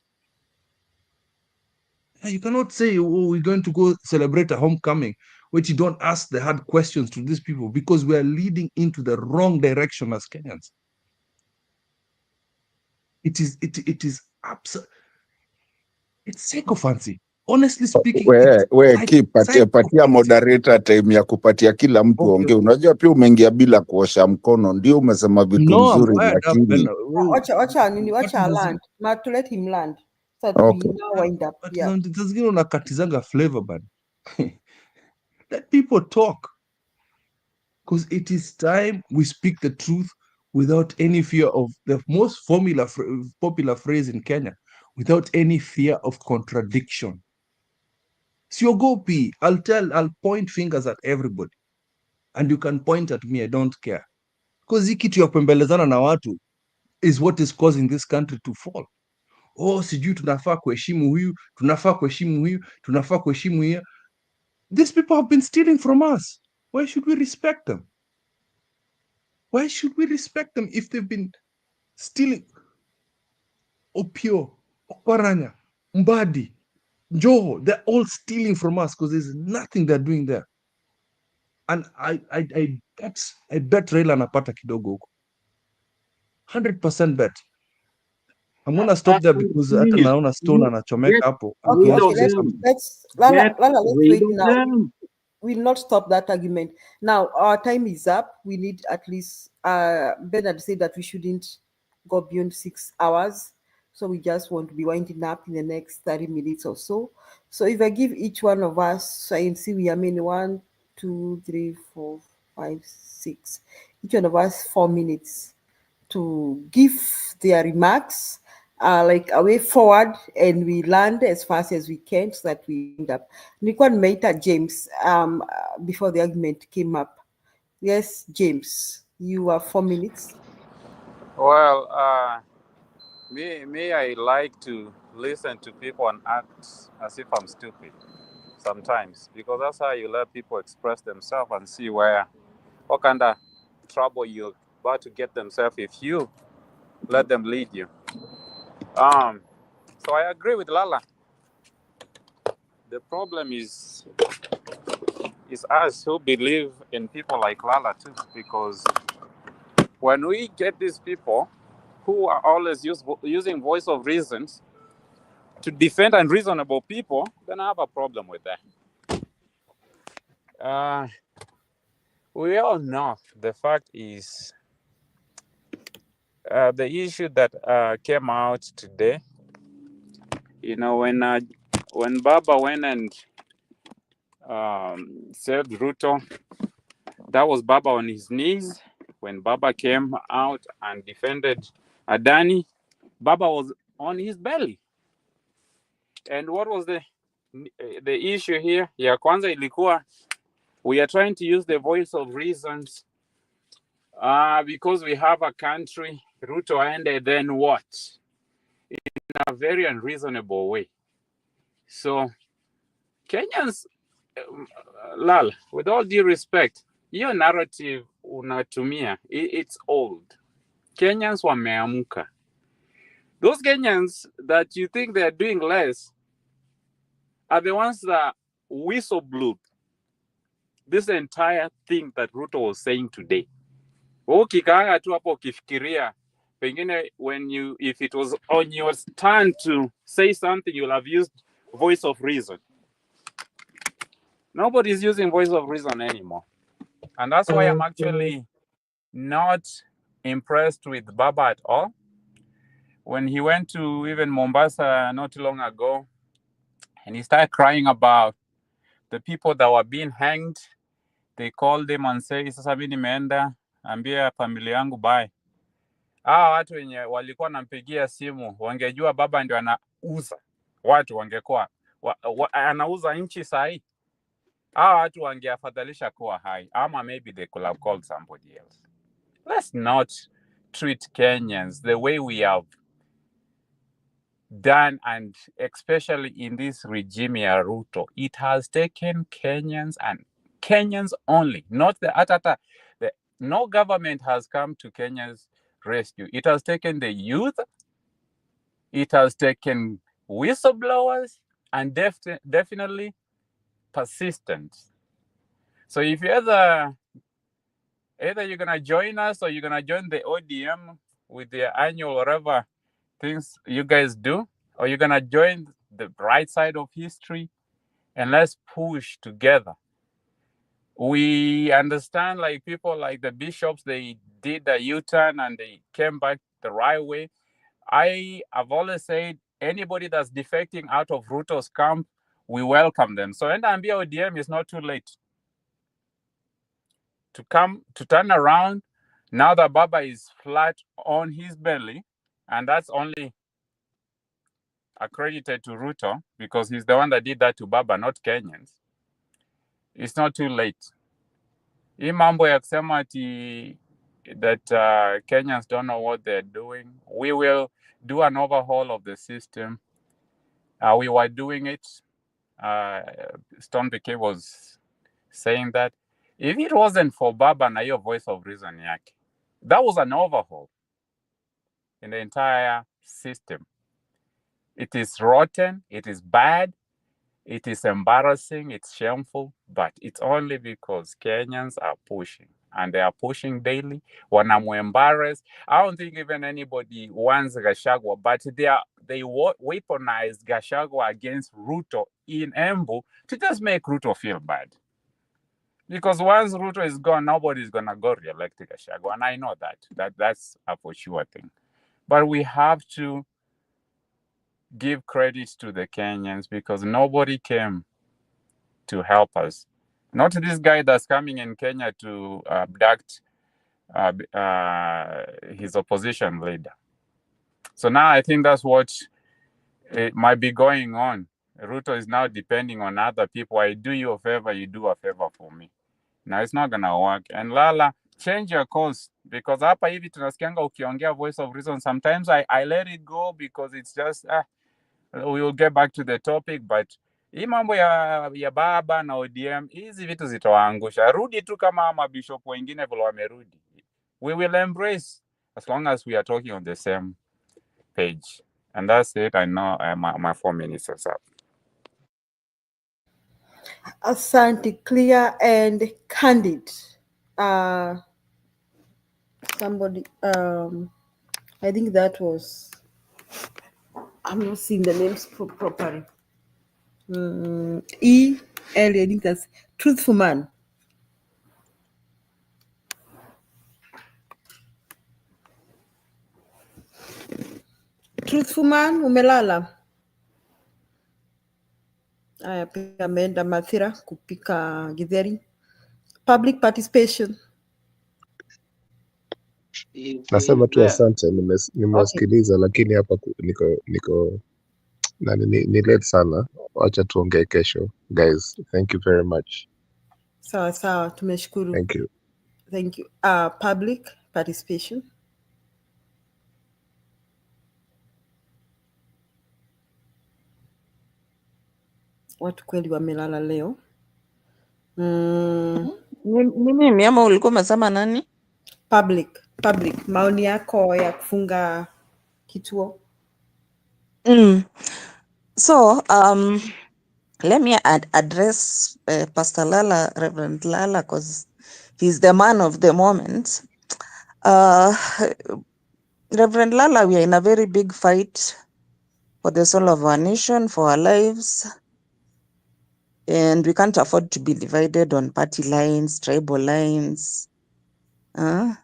You cannot say, oh, we're going to go celebrate a homecoming, which you don't ask the hard questions to these people, because we are leading into the wrong direction as Kenyans. It is absolute. It's sycophancy. Honestly speaking,
patia moderator time ya kupatia kila mtu ongee. Unajua pia umeingia bila kuosha mkono, ndio umesema vitu nzuri, lakini
wacha land. To let him land. So that we now wind up.
Zingine unakatizanga flavor bad. Let people talk. Because it is time we speak the truth without any fear of the most popular phrase in Kenya, without any fear of contradiction. Siogopi, I'll point fingers at everybody. And you can point at me, I don't care. Because hii kitu ya kupembelezana na watu is what is causing this country to fall. Oh, sijui tunafaa kuheshimu huyu, tunafaa kuheshimu huyu, tunafaa kuheshimu huyu. These people have been stealing from us. Why should we respect them? Why should we respect them if they've been stealing? Opio, Oparanya, Mbadi, Joho, they're all stealing from us because there's nothing they're doing there. And I bet Raila anapata kidogo huko. 100% bet. I'm gonna stop there because hata naona Stone anachomeka hapo.
Okay, let's wait now. We'll not stop that argument. Now, our time is up. We need at least, Bernard said that we shouldn't go beyond 6 hours. So we just want to be winding up in the next 30 minutes or so. So if I give each one of us, I can see we are 1, 2, 3, 4, 5, 6. Each one of us 4 minutes to give their remarks, like a way forward, and we land as fast as we can so that we end up. Nilikuwa nimeita James before the argument came up. Yes, James, you have 4 minutes.
Well, me, I like to listen to people and act as if I'm stupid sometimes, because that's how you let people express themselves and see what kind of trouble you're about to get themselves if you let them lead you. So I agree with Lala. The problem is us who believe in people like Lala too, because when we get these people who are always using voice of reasons to defend unreasonable people, then I have a problem with that. We all know the fact is the issue that came out today. When Baba went and said Ruto, that was Baba on his knees. When Baba came out and defended Adani, Baba was on his belly. And what was the issue here? Ya kwanza ilikuwa, we are trying to use the voice of reasons because we have a country, Ruto ended, then what? In a very unreasonable way. So Kenyans, Lal, with all due respect, hiyo narrative unatumia, it's old. Kenyans wameamka. Those Kenyans that you think they are doing less are the ones that whistle blew this entire thing that Ruto was saying today. Ukikaanga tu hapo ukifikiria pengine if it was on your turn to say something, you'll have used voice of reason. Nobody's using voice of reason anymore. And that's why I'm actually not impressed with Baba at all. When he went to even Mombasa not too long ago, and he started crying about the people that were being hanged, they called him and say, sasa mimi nimeenda, ambia familia yangu bye. Watu wenye walikuwa nampigia simu, wangejua Baba ndio anauza watu, wangekuwa anauza nchi sahi. Watu wangeafadhalisha kuwa hai, ama maybe they could have called somebody else. Let's not treat Kenyans the way we have done, and especially in this regime ya Ruto. It has taken Kenyans and Kenyans only, not the no government has come to Kenya's rescue. It has taken the youth, it has taken whistleblowers, and definitely persistence. So if you either you're gonna join us or you're gonna join the ODM with the annual whatever things you guys do, or you're gonna join the bright side of history, and let's push together. We understand, like people like the bishops, they did a U-turn and they came back the right way. I have always said anybody that's defecting out of Ruto's camp, we welcome them. So NMB ODM is not too late to turn around now that Baba is flat on his belly, and that's only accredited to Ruto because he's the one that did that to Baba, not Kenyans. It's not too late. Hii mambo ya kusema ati that Kenyans don't know what they're doing, we will do an overhaul of the system. We were doing it. Stone BK was saying that if it wasn't for Baba na hiyo voice of reason yake, that was an overhaul in the entire system. It is rotten, it is bad, it is embarrassing, it's shameful, but it's only because Kenyans are pushing, and they are pushing daily. When I'm embarrassed, I don't think even anybody wants Gachagua, but they weaponized Gachagua against Ruto in Embu to just make Ruto feel bad. Because once Ruto is gone, nobody's gonna go re-elect Gachagua, and I know that's a for sure thing. But we have to give credit to the Kenyans because nobody came to help us. Not this guy that's coming in Kenya to abduct his opposition leader. So now I think that's what it might be going on. Ruto is now depending on other people. I do you a favor, you do a favor for me. Now it's not gonna work. And Lala, change your course, because hapa hivi tunasikianga ukiongea voice of reason. Sometimes I let it go because it's just we will get back to the topic, but hii mambo ya Baba na ODM, hizi vitu zitawaangusha. Rudi tu kama mabishop wengine vile wamerudi. We will embrace as long as we are talking on the same page. And that's it. I know my 4 minutes is up.
Asante, clear and candid. Somebody, I think that was, I'm not seeing the names properly. I think that's Truthful Man. Truthful Man, umelala? Aya, pia ameenda Mathira kupika githeri. Public participation.
Nasema tu asante, nimewasikiliza lakini hapa niko ni late sana. Wacha tuongee kesho. Guys, thank you very much.
Sawa, tumeshukuru.
Thank you.
Thank you. Public participation. Watu kweli wamelala leo.
Ni mimi ama ulikuwa umesema nani?
Public. Maoni yako ya kufunga kituo.
So, let me address Pastor Lala, Reverend Lala, because he's the man of the moment. Reverend Lala, we are in a very big fight for the soul of our nation, for our lives. And we can't afford to be divided on party lines, tribal lines. Even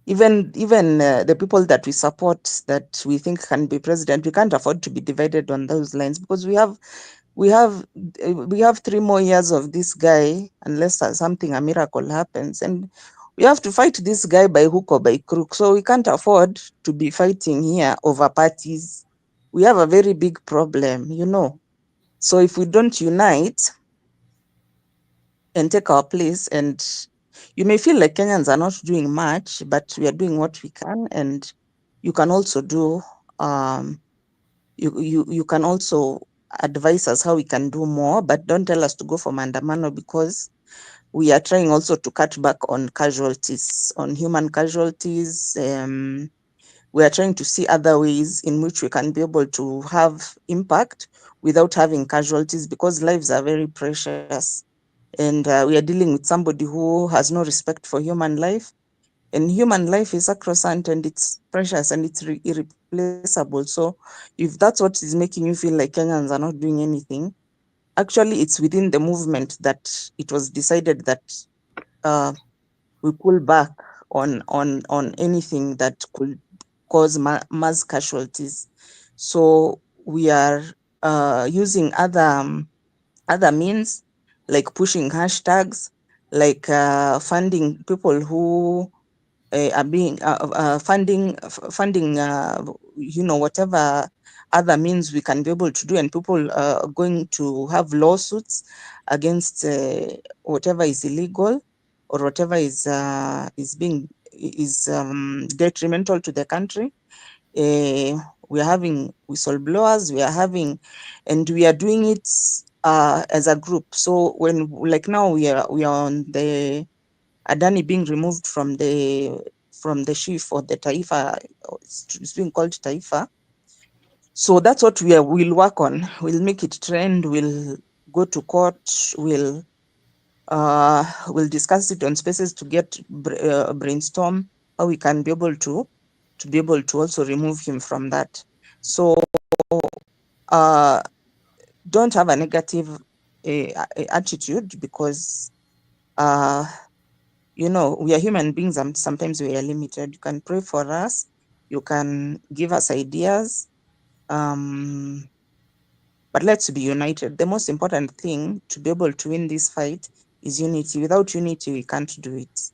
the people that we support, that we think can be president, we can't afford to be divided on those lines, because we have 3 more years of this guy, unless a miracle happens, and we have to fight this guy by hook or by crook. So we can't afford to be fighting here over parties. We have a very big problem, you know. So if we don't unite and take our place, and you may feel like Kenyans are not doing much, but we are doing what we can, and you can also do, you can also advise us how we can do more, but don't tell us to go for maandamano, because we are trying also to cut back on casualties, on human casualties. We are trying to see other ways in which we can be able to have impact without having casualties, because lives are very precious. And we are dealing with somebody who has no respect for human life. And human life is sacrosanct, and it's precious, and it's irreplaceable. So if that's what is making you feel like Kenyans are not doing anything, actually it's within the movement that it was decided that we pull back on anything that could cause mass casualties. So we are using other means, like pushing hashtags, like funding people who are being funding, you know, whatever other means we can be able to do, and people are going to have lawsuits against whatever is illegal or whatever is detrimental to the country. We are having whistleblowers, and we are doing it as a group. So when, like now, we are on the Adani being removed from the chief or the Taifa, it's being called Taifa. So that's what we'll work on. We'll make it trend. We'll go to court. We'll discuss it on spaces to get brainstorm how we can be able to also remove him from that. So don't have a negative attitude, because you know, we are human beings and sometimes we are limited. You can pray for us, you can give us ideas, but let's be united. The most important thing to be able to win this fight is unity. Without unity, we can't do it.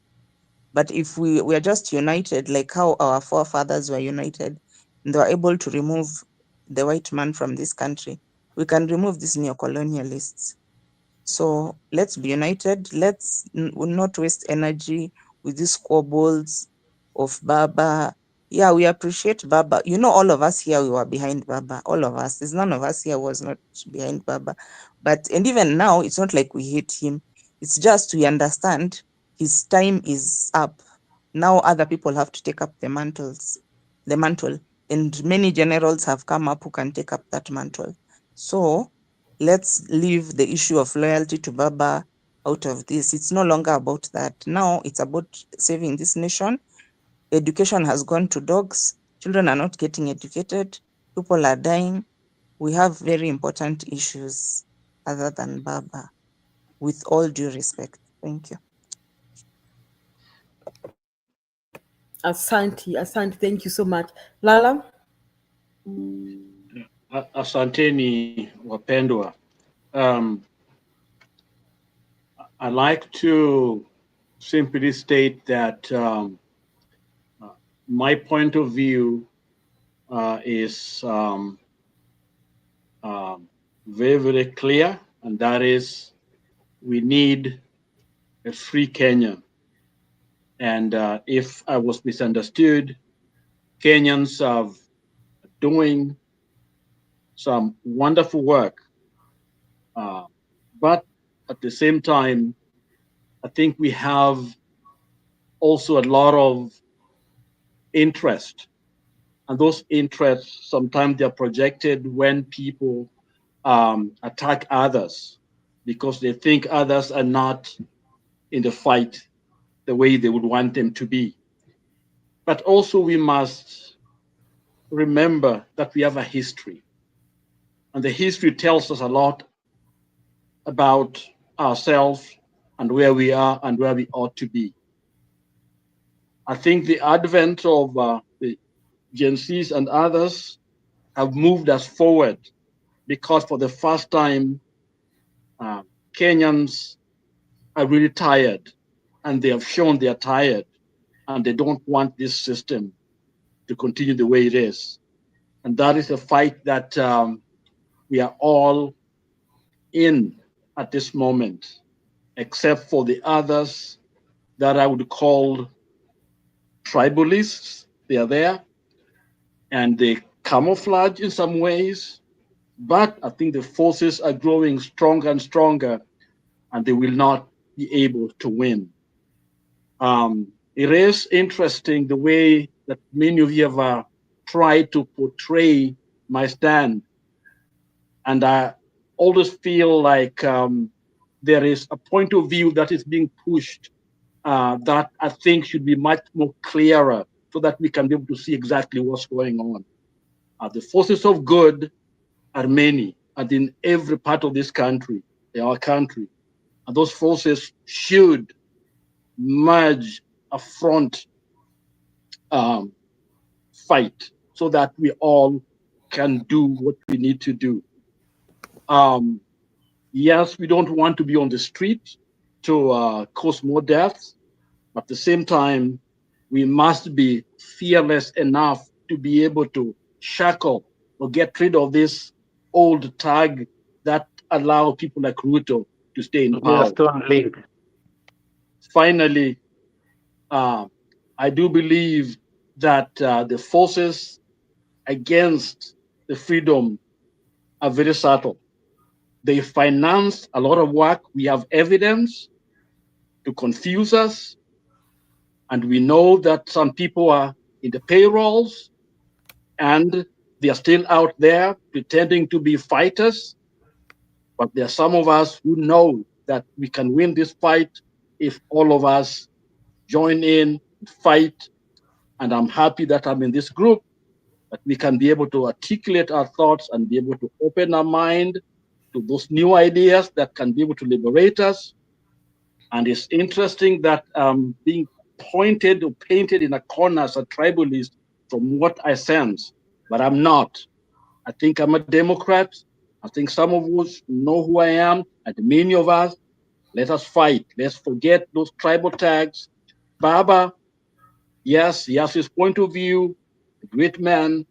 But if we are just united, like how our forefathers were united, and they were able to remove the white man from this country, we can remove these neo-colonialists. So let's be united. Let's not waste energy with these squabbles of Baba. Yeah, we appreciate Baba. You know, all of us here, we were behind Baba. All of us. There's none of us here was not behind Baba. And even now, it's not like we hate him. It's just we understand his time is up. Now other people have to take up the mantle. And many generals have come up who can take up that mantle. So let's leave the issue of loyalty to Baba out of this. It's no longer about that. Now it's about saving this nation. Education has gone to dogs. Children are not getting educated. People are dying. We have very important issues other than Baba, with all due respect. Thank you.
Asante, thank you so much. Lala?
Asanteni wapendwa. I like to simply state that my point of view is very, very clear, and that is we need a free Kenya. And if I was misunderstood, Kenyans are doing some wonderful work. But at the same time, I think we have also a lot of interest. And those interests, sometimes they're projected when people attack others because they think others are not in the fight the way they would want them to be. But also we must remember that we have a history. And the history tells us a lot about ourselves and where we are and where we ought to be. I think the advent of the Gen Zs and others have moved us forward because for the first time, Kenyans are really tired and they have shown they are tired and they don't want this system to continue the way it is. And that is a fight that we are all in at this moment, except for the others that I would call tribalists. They are there and they camouflage in some ways, but I think the forces are growing stronger and stronger and they will not be able to win. It is interesting the way that many of you have tried to portray my stand. And I always feel like there is a point of view that is being pushed that I think should be much more clearer so that we can be able to see exactly what's going on. The forces of good are many and in every part of this country, our country. And those forces should merge a front fight so that we all can do what we need to do. Yes, we don't want to be on the street to cause more deaths, but at the same time, we must be fearless enough to be able to shackle or get rid of this old tag that allow people like Ruto to stay in power. Finally, I do believe that the forces against the freedom are very subtle. They finance a lot of work. We have evidence to confuse us. And we know that some people are in the payrolls and they are still out there pretending to be fighters. But there are some of us who know that we can win this fight if all of us join in, fight. And I'm happy that I'm in this group, that we can be able to articulate our thoughts and be able to open our mind to those new ideas that can be able to liberate us. And it's interesting that being pointed or painted in a corner as a tribalist from what I sense, but I'm not. I think I'm a Democrat. I think some of us know who I am, and many of us, let us fight. Let's forget those tribal tags. Baba, yes, he has his point of view, a great man.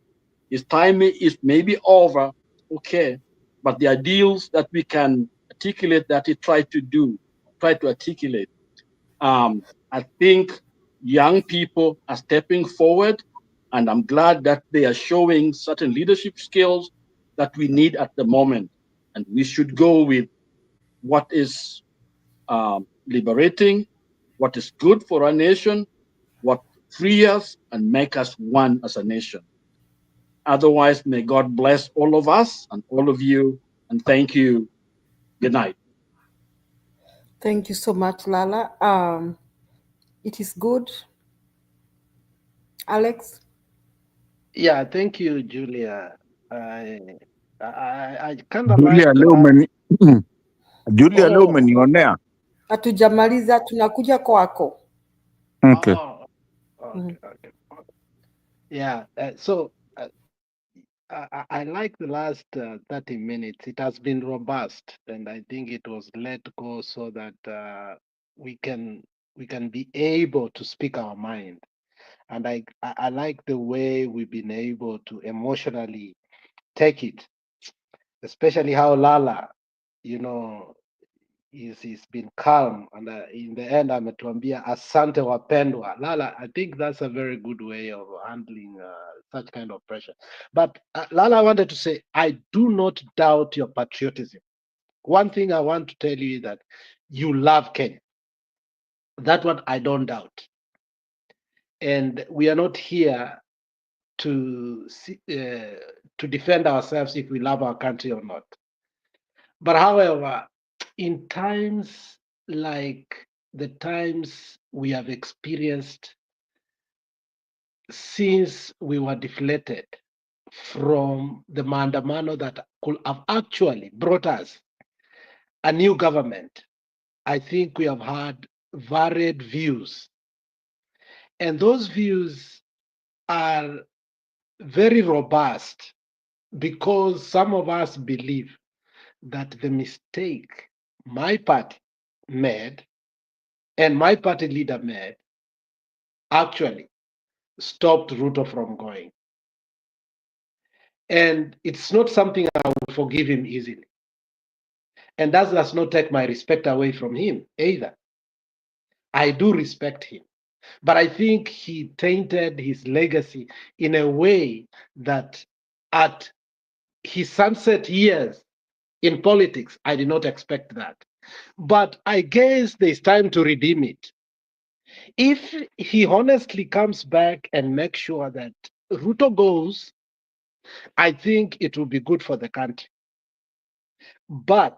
His time is maybe over, okay, but the ideals that we can articulate that he tried to articulate. I think young people are stepping forward, and I'm glad that they are showing certain leadership skills that we need at the moment. And we should go with what is liberating, what is good for our nation, what free us and make us one as a nation. Otherwise, may God bless all of us and all of you, and thank you. Good night.
Thank you so much, Lala. It is good. Alex?
Yeah, thank you, Julia. I kind of
Julia
like to
leo
ask.
Julia leo
Oh,
umenionea.
Hatujamaliza, tunakuja kwako.
Okay.
okay. Yeah, so I like the last 30 minutes. It has been robust, and I think it was let go so that we can be able to speak our mind. And I like the way we've been able to emotionally take it, especially how Lala, he's been calm, and in the end ametuambia asante wapendwa. Lala, I think that's a very good way of handling such kind of pressure. But Lala, I wanted to say, I do not doubt your patriotism. One thing I want to tell you is that you love Kenya.
That what I don't doubt. And we are not here to defend ourselves if we love our country or not. But however, in times like the times we have experienced since we were deflated from the maandamano that could have actually brought us a new government, I think we have had varied views. And those views are very robust because some of us believe that the mistake my party made and my party leader made actually stopped Ruto from going. And it's not something I would forgive him easily. And that does not take my respect away from him either. I do respect him. But I think he tainted his legacy in a way that at his sunset years in politics, I did not expect that. But I guess there's time to redeem it. If he honestly comes back and makes sure that Ruto goes, I think it will be good for the country. But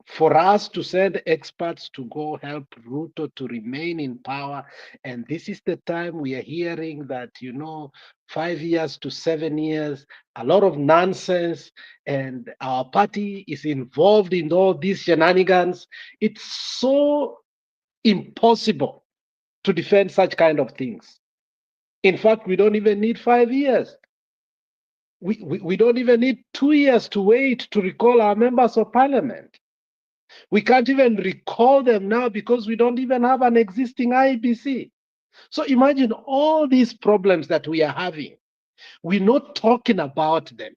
for us to send experts to go help Ruto to remain in power, and this is the time we are hearing that, 5 years to 7 years, a lot of nonsense, and our party is involved in all these shenanigans. It's so impossible to defend such kind of things. In fact, we don't even need 5 years. We don't even need 2 years to wait to recall our members of parliament. We can't even recall them now because we don't even have an existing IBC. So imagine all these problems that we are having. We're not talking about them.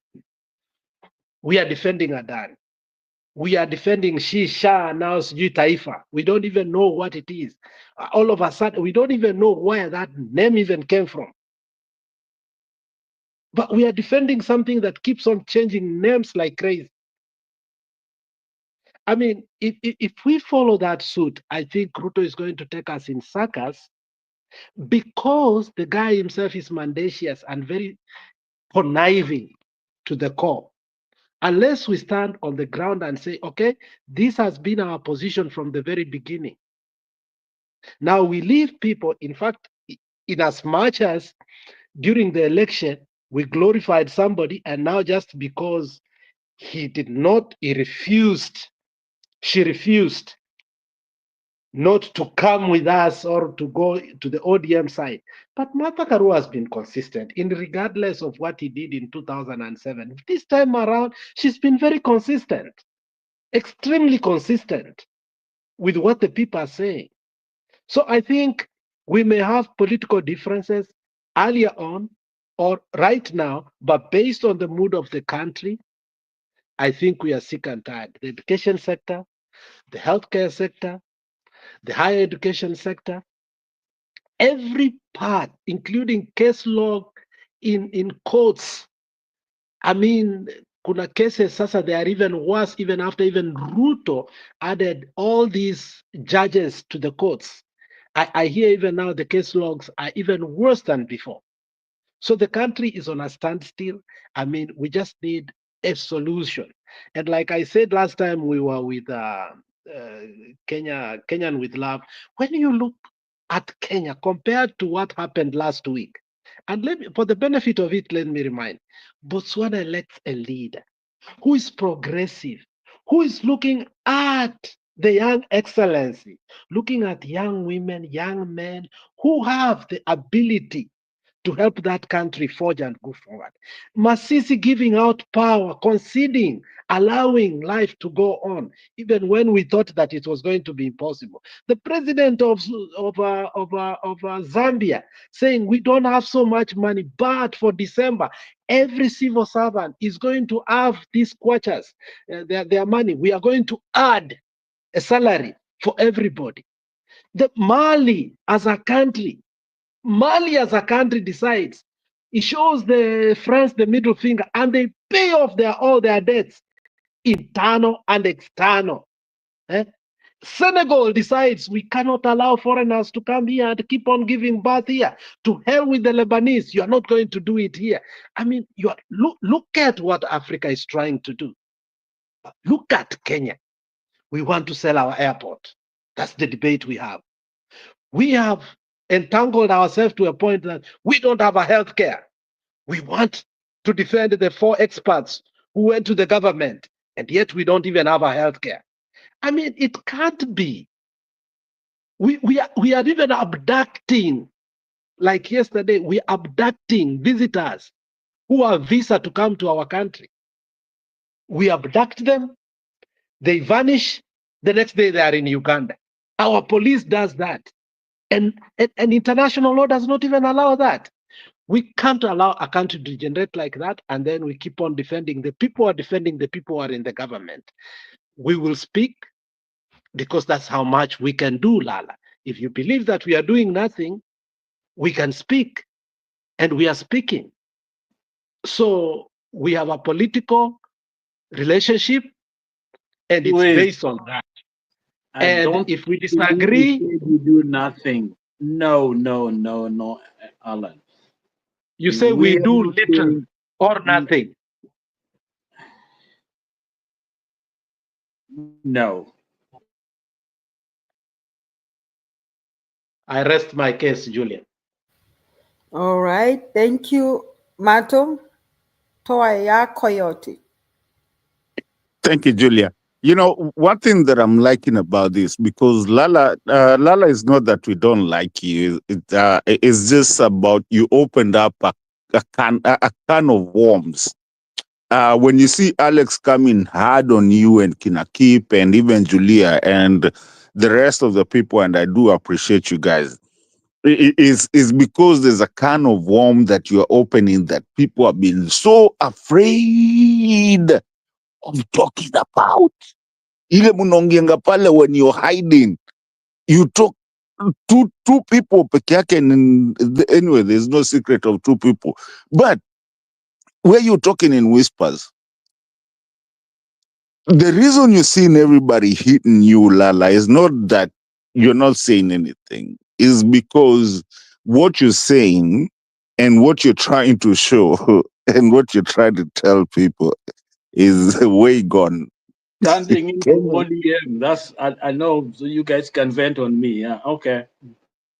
We are defending Adani. We are defending Shisha, now Sijui Taifa. We don't even know what it is. All of a sudden, we don't even know where that name even came from. But we are defending something that keeps on changing names like crazy. I mean, if we follow that suit, I think Ruto is going to take us in circles because the guy himself is mendacious and very conniving to the core. Unless we stand on the ground and say, okay, this has been our position from the very beginning. Now we leave people, in fact, in as much as during the election, we glorified somebody, and now just because she refused not to come with us or to go to the ODM side. But Martha Karua has been consistent regardless of what he did in 2007. This time around, she's been very consistent, extremely consistent with what the people are saying. So I think we may have political differences earlier on or right now, but based on the mood of the country, I think we are sick and tired. The education sector, the healthcare sector, the higher education sector, every part, including case law in courts. I mean, kuna cases sasa, they are even worse even after even Ruto added all these judges to the courts. I hear even now the case logs are even worse than before. So the country is on a standstill. I mean, we just need a solution. And like I said last time we were with Kenyan with Love, when you look at Kenya compared to what happened last week, and for the benefit of it, let me remind, Botswana elects a leader who is progressive, who is looking at the young excellency, looking at young women, young men who have the ability to help that country forge and go forward. Masisi giving out power, conceding, allowing life to go on, even when we thought that it was going to be impossible. The president of Zambia saying we don't have so much money, but for December, every civil servant is going to have these kwachas, their money. We are going to add a salary for everybody. The Mali as a country decides, it shows the France the middle finger, and they pay off all their debts, internal and external. Senegal decides we cannot allow foreigners to come here and keep on giving birth here. To hell with the Lebanese. You are not going to do it here. I mean, look at what Africa is trying to do. Look at Kenya. We want to sell our airport. That's the debate we have. We have entangled ourselves to a point that we don't have a health care. We want to defend the 4 experts who went to the government, and yet we don't even have a health care. I mean, it can't be. We are even abducting, like yesterday, we are abducting visitors who have visa to come to our country. We abduct them, they vanish, the next day they are in Uganda. Our police does that. And international law does not even allow that. We can't allow a country to degenerate like that, and then we keep on defending the people who are defending the people who are in the government. We will speak because that's how much we can do, Lala. If you believe that we are doing nothing, we can speak, and we are speaking. So we have a political relationship, and it's based on that. And if we disagree,
we do nothing. No, Alan.
You say we do little or nothing.
No.
I rest my case, Julian.
All right. Thank you, Mato. Toya Coyote.
Thank you, Julia. You know, one thing that I'm liking about this, because Lala is not that we don't like you. It's just about you opened up a can of worms. When you see Alex coming hard on you and Kinakip and even Julia and the rest of the people, and I do appreciate you guys, is because there's a can of worm that you're opening that people have been so afraid of talking about. Ile munongianga pale when you're hiding, you talk two people peke yake, and anyway, there's no secret of 2 people. But where you're talking in whispers, the reason you're seeing everybody hitting you, Lala, is not that you're not saying anything. Is because what you're saying and what you're trying to show and what you're trying to tell people is way gone.
Standing in for 1 EM. That's I know, so you guys can vent on me. Yeah, okay.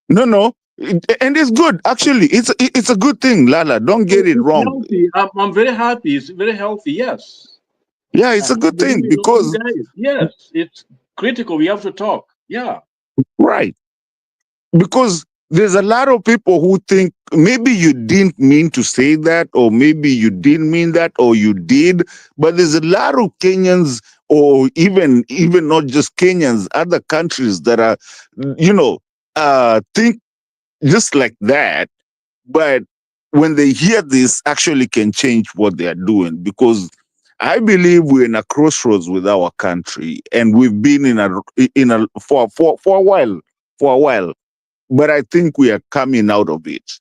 No, and it's good. Actually, it's a good thing, Lala. Don't get it wrong.
Healthy. I'm very happy. It's very healthy. Yes.
Yeah, it's a good thing because
yes, it's critical. We have to talk. Yeah.
Right. Because there's a lot of people who think maybe you didn't mean to say that, or maybe you didn't mean that, or you did. But there's a lot of Kenyans, or even not just Kenyans, other countries that are, think just like that. But when they hear this, actually can change what they are doing, because I believe we're in a crossroads with our country, and we've been for a while. But I think we are coming out of it.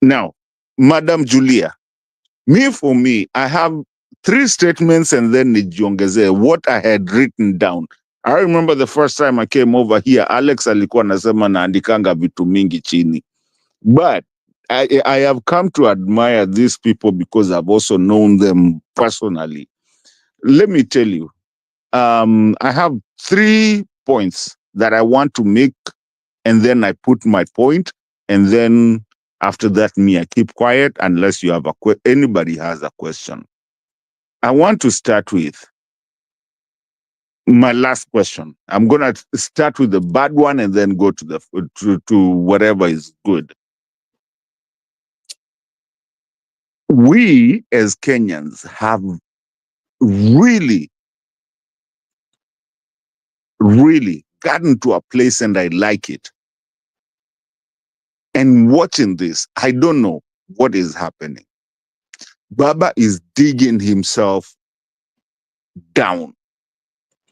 Now, Madam Julia, for me, I have 3 statements and then nijiongeze what I had written down. I remember the first time I came over here, Alex alikuwa nasema naandikanga vitu mingi chini. But I have come to admire these people because I've also known them personally. Let me tell you, I have 3 points that I want to make, and then I put my point, and then after that, I keep quiet unless you have anybody has a question. I want to start with my last question. I'm gonna start with the bad one and then go to whatever is good. We as Kenyans have really gotten to a place, and I like it. And watching this, I don't know what is happening. Baba is digging himself down.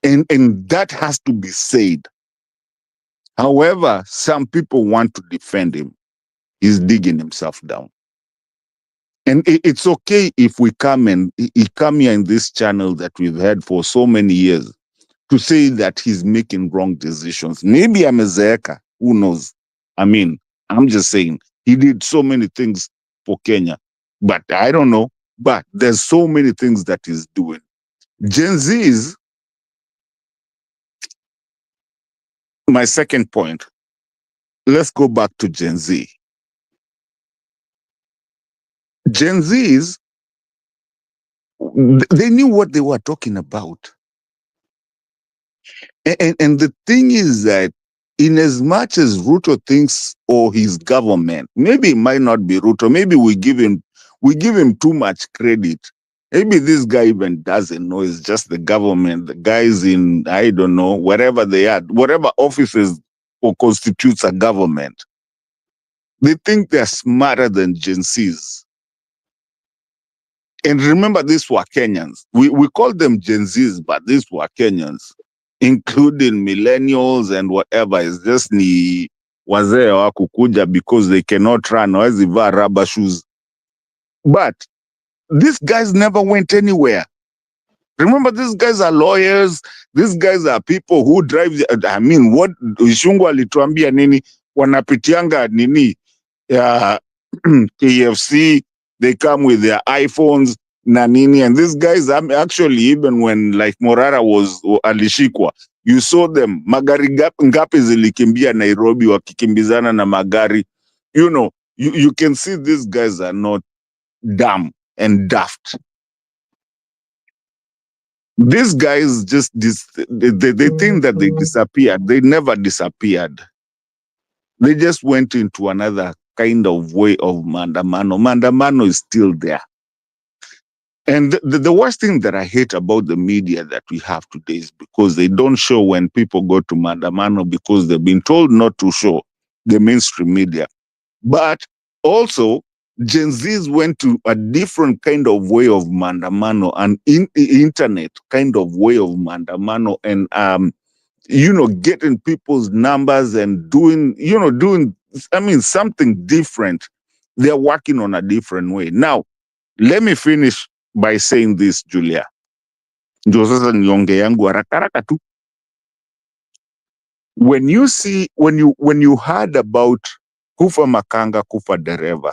And that has to be said. However, some people want to defend him. He's digging himself down. And it's okay if we come here in this channel that we've had for so many years. to say that he's making wrong decisions. Maybe amezeeka, who knows? I mean, I'm just saying he did so many things for Kenya, but I don't know. But there's so many things that he's doing. Gen Zs, my second point. Let's go back to Gen Z. Gen Zs, they knew what they were talking about. And the thing is that in as much as Ruto thinks, or his government, maybe it might not be Ruto, maybe we give him too much credit. Maybe this guy even doesn't know it's just the government, the guys in, I don't know, wherever they are, whatever offices or constitutes a government. They think they're smarter than Gen Zs. And remember, these were Kenyans. We call them Gen Zs, but these were Kenyans, including millennials and whatever. It's just ni wazee wa kukuja because they cannot run, hawezi vaa rubber shoes. But these guys never went anywhere. Remember, these guys are lawyers. These guys are people who drive. I mean, what Ishungu alituambia nini? Wanapitianga nini? KFC. They come with their iPhones, nanini, and these guys, actually, even when like Morara was alishikwa, you saw them, magari ngapi zilikimbia Nairobi wakikimbizana na magari. You know, you can see these guys are not dumb and daft. These guys just, they think that they disappeared. They never disappeared. They just went into another kind of way of mandamano. Mandamano is still there. And the worst thing that I hate about the media that we have today is because they don't show when people go to mandamano because they've been told not to show, the mainstream media. But also, Gen Zs went to a different kind of way of mandamano, an internet kind of way of mandamano, and you know, getting people's numbers and doing something different. They're working on a different way. Now, let me finish by saying this, Julia. Ndio sasa nionge yangu haraka tu. When you heard about Kufa Makanga, Kufa Dereva,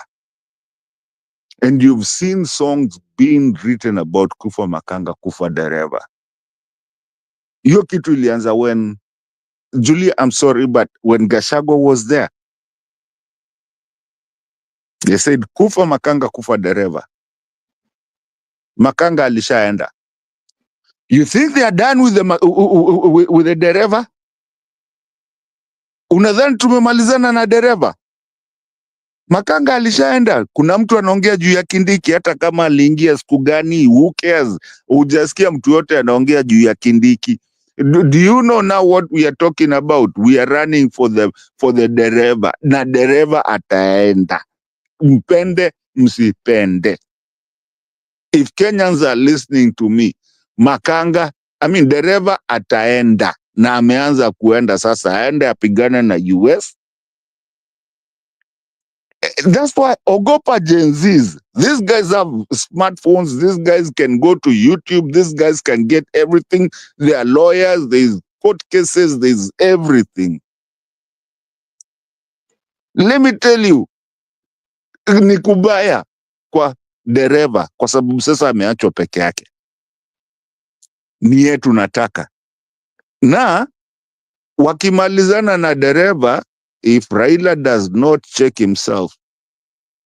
and you've seen songs being written about Kufa Makanga, Kufa Dereva, hiyo kitu ilianza when, Julia, I'm sorry, but when Gachagua was there, they said, Kufa Makanga, Kufa Dereva. Makanga alishaenda. You think they are done with the dereva? Unadhani tumemalizana na dereva? Makanga alishaenda. Kuna mtu anaongea juu ya Kindiki, hata kama aliingia siku gani, who cares? Hujasikia mtu yote anaongea juu ya Kindiki. Do you know now what we are talking about? We are running for the dereva. Na dereva ataenda. Mpende, msipende. If Kenyans are listening to me, dereva ataenda. Na ameanza kuenda sasa, aende apigane na US. That's why ogopa Gen Zs. These guys have smartphones. These guys can go to YouTube. These guys can get everything. They are lawyers. There's court cases. There's everything. Let me tell you, ni kubaya kwa dereva kwa sababu sasa ameachwa peke yake. Ni yetu nataka. Na wakimalizana na dereva, if Raila does not check himself,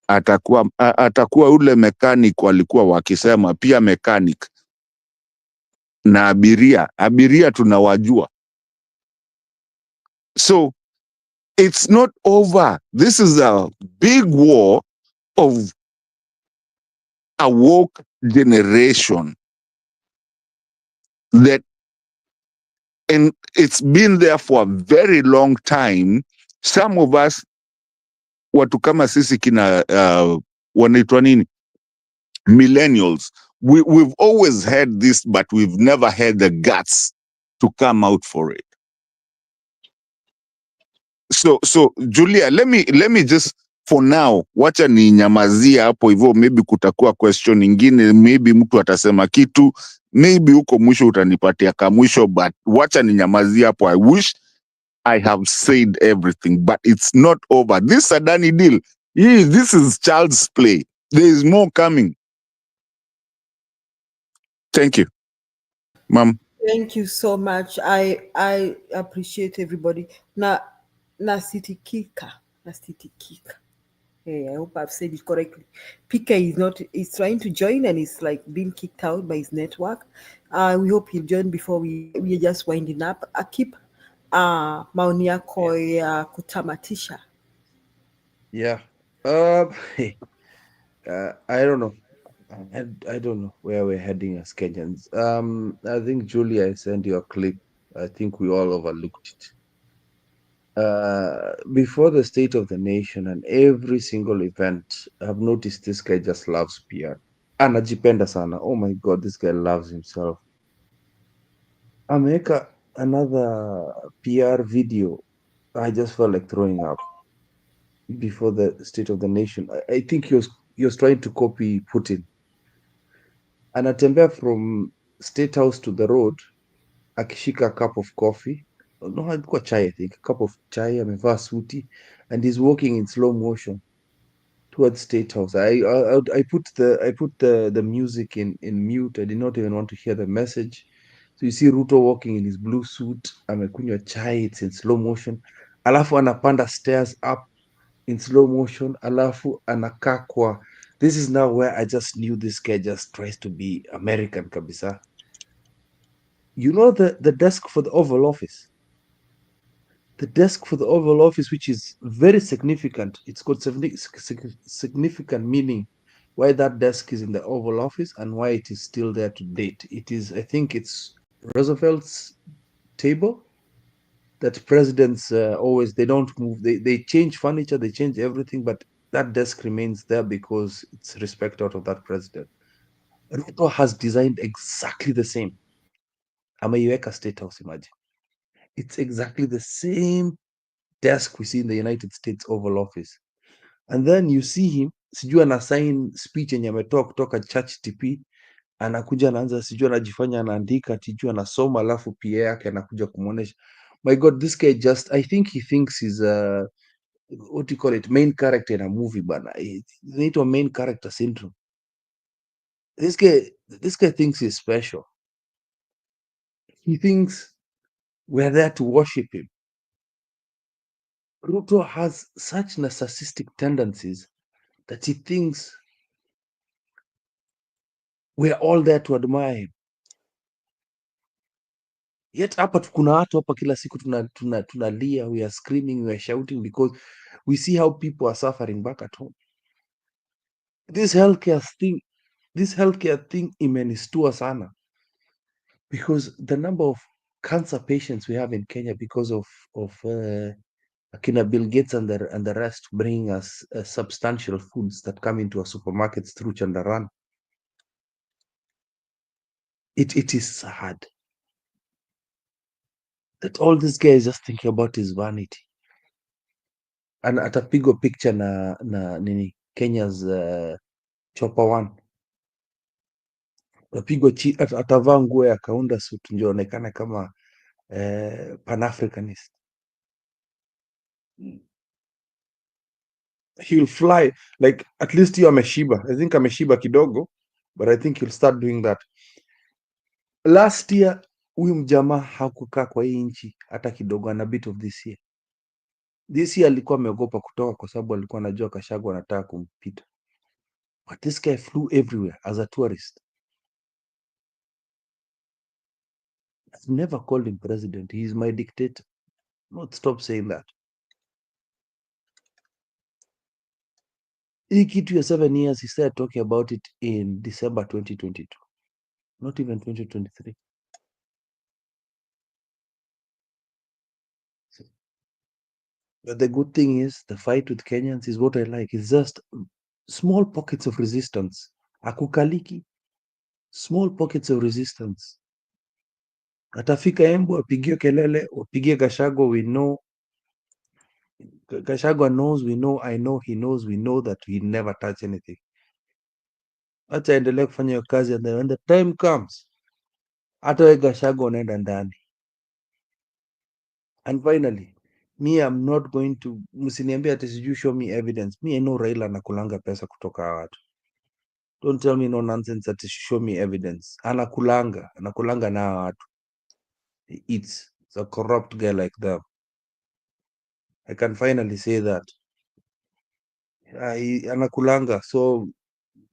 atakuwa ule mechanic walikuwa wakisema, pia mechanic na abiria tunawajua. So it's not over. This is a big war of a woke generation that, and it's been there for a very long time. Some of us, watu kama sisi kina wanaitwa nini, millennials, we've always had this, but we've never had the guts to come out for it. So Julia, let me just for now, wacha ni nyamazia hapo hivyo, maybe kutakuwa question ingine, maybe mtu atasema kitu, maybe huko mwisho utanipatia kamwisho, but wacha ninyamazie hapo. I wish I have said everything, but it's not over. This Adani deal, this is child's play. There is more coming. Thank you, ma'am.
Thank you so much. I appreciate everybody. Nasitikika. Hey, I hope I've said it correctly. PK is trying to join and is like being kicked out by his network. We hope he'll join before we are just winding up. Akip maoni yako ya kutamatisha.
Yeah. I don't know. I don't know where we're heading as Kenyans. I think Julia, I sent you a clip. I think we all overlooked it. Before the State of the Nation and every single event, I've noticed this guy just loves PR. Anajipenda sana. Oh my God, this guy loves himself. Ameweka another PR video. I just felt like throwing up before the State of the Nation. I think he was trying to copy Putin. Anatembea from State House to the road, akishika a cup of coffee. No, alikuwa chai, I think. A cup of chai, amevaa suti, and he's walking in slow motion towards State House. I put the music in mute. I did not even want to hear the message. So you see Ruto walking in his blue suit, amekunywa chai, it's in slow motion. Alafu anapanda stairs up in slow motion, alafu anakaa kwa. This is now where I just knew this guy just tries to be American kabisa. You know the desk for the Oval Office? The desk for the Oval Office, which is very significant. It's got significant meaning why that desk is in the Oval Office and why it is still there to date. It is, I think it's Roosevelt's table that presidents always, they don't move. They change furniture, they change everything, but that desk remains there because it's respect out of that president. Ruto has designed exactly the same. Ameiweka State House, imagine. It's exactly the same desk we see in the United States Oval Office. And then you see him, sijui ana sign speech yenye ametoa kutoka ChatGPT, anakuja anaanza, sijui anajifanya anaandika, sijui anasoma, alafu PA yake anakuja kumuonesha. My God, this guy just, I think he thinks he's what do you call it, main character in a movie, bana. Inaitwa main character syndrome. This guy thinks he's special. He thinks we're there to worship him. Ruto has such narcissistic tendencies that he thinks we're all there to admire him. Yet hapa kuna watu hapa kila siku tunalia, we are screaming, we are shouting because we see how people are suffering back at home. This healthcare thing imenistua sana because the number of cancer patients we have in Kenya because of Akina Bill Gates and the rest bringing us substantial foods that come into our supermarkets through Chandaran. It is sad that all this guy is just thinking about his vanity. And atapigwa picture na nini Kenya's Chopper One. Atapigwa atavaa nguo ya kaunda suit ndio onekana kama Pan-Africanist. He'll fly like at least hiyo ameshiba. I think ameshiba kidogo, but I think he'll start doing that. Last year huyu mjamaa hakukaa kwa hii nchi hata kidogo, ana bit of this year. This year alikuwa ameogopa kutoka kwa sababu alikuwa anajua Gachagua anataka kumpita. But this guy flew everywhere as a tourist. I've never called him president. He is my dictator. Not stop saying that. Hii kitu ya 7 years, he started talking about it in December 2022. Not even 2023. But the good thing is, the fight with Kenyans is what I like. It's just small pockets of resistance. Akukaliki. Small pockets of resistance. Atafika Embu, apigie kelele, apigie Gachagua, we know. Gachagua knows, we know, I know, he knows, we know that he never touch anything. Acha endelee kufanya hiyo kazi, and then when the time comes, hata wewe Gachagua unaenda ndani. And finally, me I'm not going to, msiniambie ati sijui show me evidence. Me I know Raila anakulanga pesa kutoka hawa watu. Don't tell me no nonsense ati show me evidence. Anakulanga na hawa watu. He eats. It's a corrupt guy like them. I can finally say that. Anakulanga. So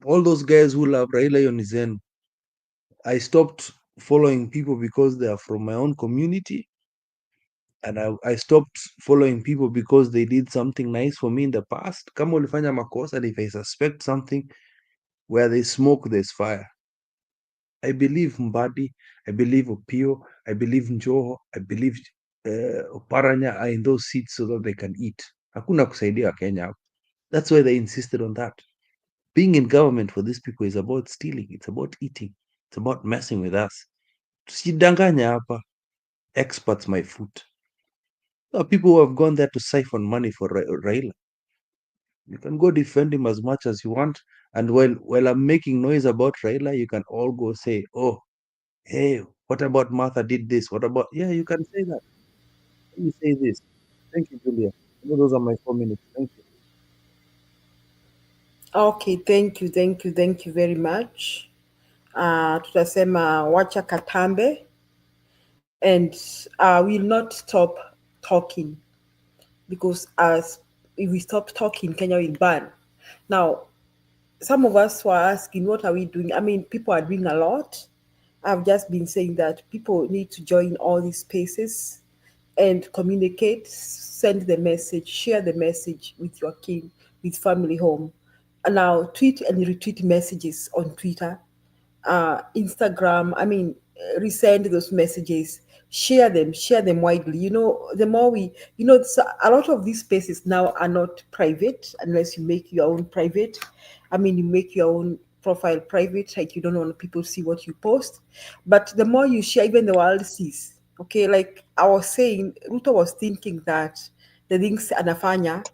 all those guys who love Raila Yonizen, I stopped following people because they are from my own community. And I stopped following people because they did something nice for me in the past. Kama ulifanya makosa, and if I suspect something, where there's smoke, there's fire. I believe Mbadi, I believe Opio, I believe Njoho, I believe Oparanya are in those seats so that they can eat. Hakuna kusaidia Kenya. That's why they insisted on that. Being in government for these people is about stealing. It's about eating. It's about messing with us. Tusidanganya hapa. Experts my foot. There are people who have gone there to siphon money for Raila. You can go defend him as much as you want. And while I'm making noise about Raila, you can all go say, oh, hey, what about Martha did this? What about, yeah, you can say that. Let me say this. Thank you, Julia. I know those are my 4 minutes. Thank you.
Okay, thank you very much. Tutasema wacha katambe, and we'll not stop talking, because as if we stop talking, Kenya will burn. Now, some of us were asking, what are we doing? I mean, people are doing a lot. I've just been saying that people need to join all these spaces and communicate, send the message, share the message with your kin, with family home. And now tweet and retweet messages on Twitter, Instagram. I mean, resend those messages, share them widely. You know, the more we, you know, a lot of these spaces now are not private unless you make your own private. I mean, you make your own profile private, like you don't want people to see what you post. But the more you share, even the world sees. Okay, like I was saying, Ruto was thinking that the things anafanya,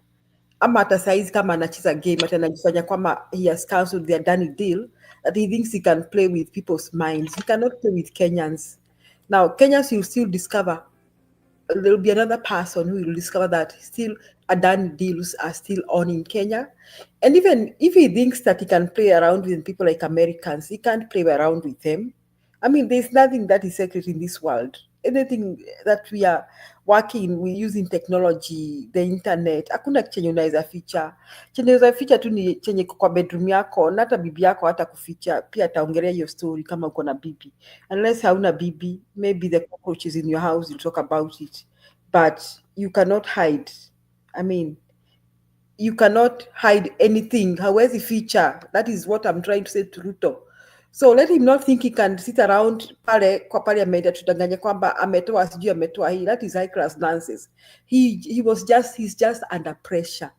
ama hata saizi kama anacheza game hata anajifanya kwamba he has cancelled the Adani deal, that he thinks he can play with people's minds. He cannot play with Kenyans. Now, Kenyans will still discover, there will be another person who will discover that still Adani deals are still on in Kenya. And even if he thinks that he can play around with people like Americans, he can't play around with them. I mean, there's nothing that is secret in this world. Anything that we are working, we're using technology, the internet. Hakuna chenye unaweza ficha. Chenye unaweza ficha tu ni chenye kwa bedroom yako, na hata bibi yako hata kuficha. Pia ataongelea hiyo story kama uko na bibi. Unless hauna bibi, maybe the cockroaches in your house will talk about it. But you cannot hide. I mean, you cannot hide anything. Hawezi feature. That is what I'm trying to say to Ruto. So let him not think he can sit around pale kwa parliament atudanganya kwamba ametoa sijui ametoa hii. That is high class nonsense. He's just under pressure.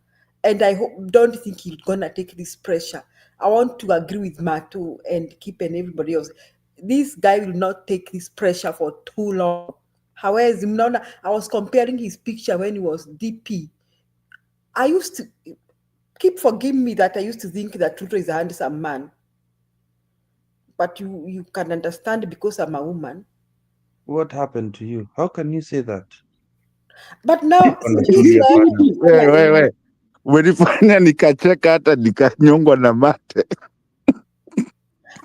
And I don't think he's gonna take this pressure. I want to agree with Matu and Kip and everybody else. This guy will not take this pressure for too long. However, I was comparing his picture when he was DP. I used to keep forgiving me that I used to think that Ruto is a handsome man. But you can understand because I'm a woman.
What happened to you? How can you say that?
But now,
Wewe umenifanya nikacheka hata nikanyongwa na mate.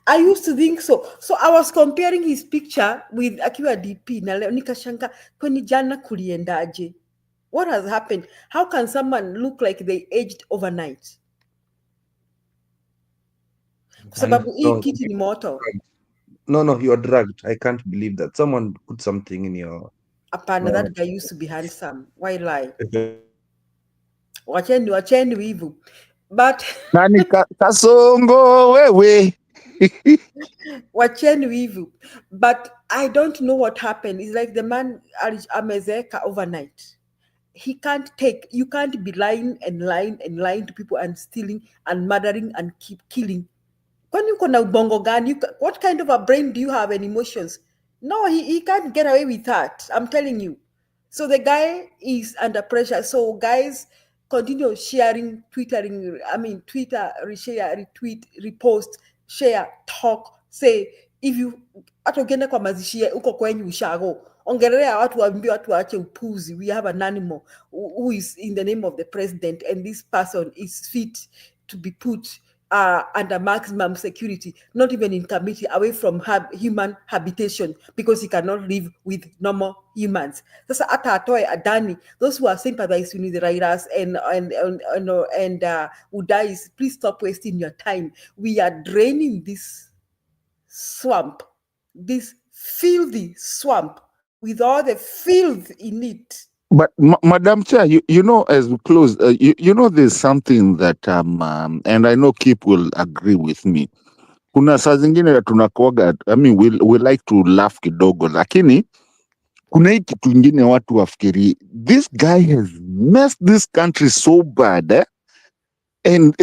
I used to think so. So I was comparing his picture with akiwa DP na leo nikashanga kwani jana kuliendaje? What has happened? How can someone look like they aged overnight? Kwa sababu hii kitu ni moto.
No, you're drugged. I can't believe that. Someone put something in your...
Apana, that guy used to be handsome. Why lie? Wacheni wivu. But
Nani kasongo wewe.
Wacheni wivu. But I don't know what happened. It's like the man amezeka overnight. You can't be lying to people and stealing and murdering and keep killing. When you na ubongo gani, what kind of a brain do you have and emotions? No, he can't get away with that. I'm telling you. So the guy is under pressure. So guys, continue sharing, twittering. I mean, Twitter, reshare, retweet, repost, share, talk, say, if you hata ukienda kwa mazishi uko kwenye ushago, ongelea watu waambie watu waache upuzi. We have an animal who is in the name of the president, and this person is fit to be put under maximum security, not even in committee, away from human habitation, because he cannot live with normal humans. Sasa hata atoe Adani, those who are sympathizing with the Rairas and Udais, please stop wasting your time. We are draining this swamp, this filthy swamp, with all the filth in it.
But Madam Chair, you know, as we close, you know, there's something that and I know Kip will agree with me. Kuna saa zingine tunakuaga, I mean, we like to laugh kidogo, lakini kuna hii kitu ingine watu wafikiri, this guy has messed this country so bad, and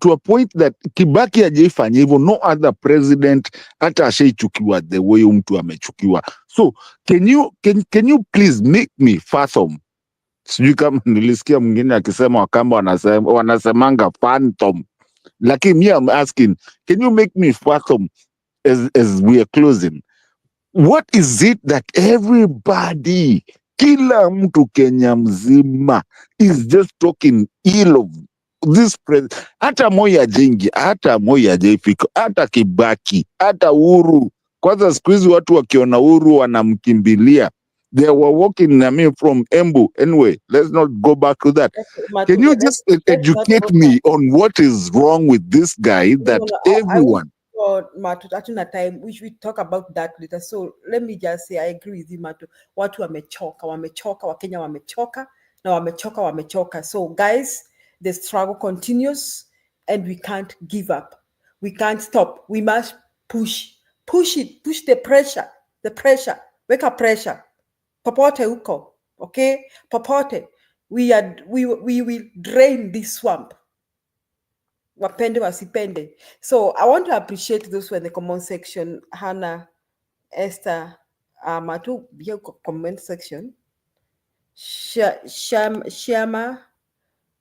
to a point that Kibaki hajaifanya hivyo, no other president hata ashaichukiwa the way mtu amechukiwa. So can you please make me fathom, sijui kama nilisikia mwingine akisema Wakamba wanasemanga phantom, lakini me I'm asking, can you make me fathom as we are closing, what is it that everybody, kila mtu Kenya mzima is just talking ill of this president? Hata Moi ajengi, hata Moi ajaifika, hata Kibaki, hata Uhuru. Kwanza siku hizi watu wakiona Uhuru wanamkimbilia. They were walking, I mean, from Embu. Anyway, let's not go back to that. Can you just educate me on what is wrong with this guy that everyone...
Matu, hatuna time, we should talk about that later. So let me just say, I agree with you, Matu. Watu wamechoka, Wakenya wamechoka, na wamechoka. So guys, the struggle continues and we can't give up. We can't stop. We must push the pressure, weka pressure. Popote uko, okay? Popote. We will drain this swamp. Wapende wasipende. So I want to appreciate those who are in the comment section. Hannah, Esther, Matu, comment section. Shama,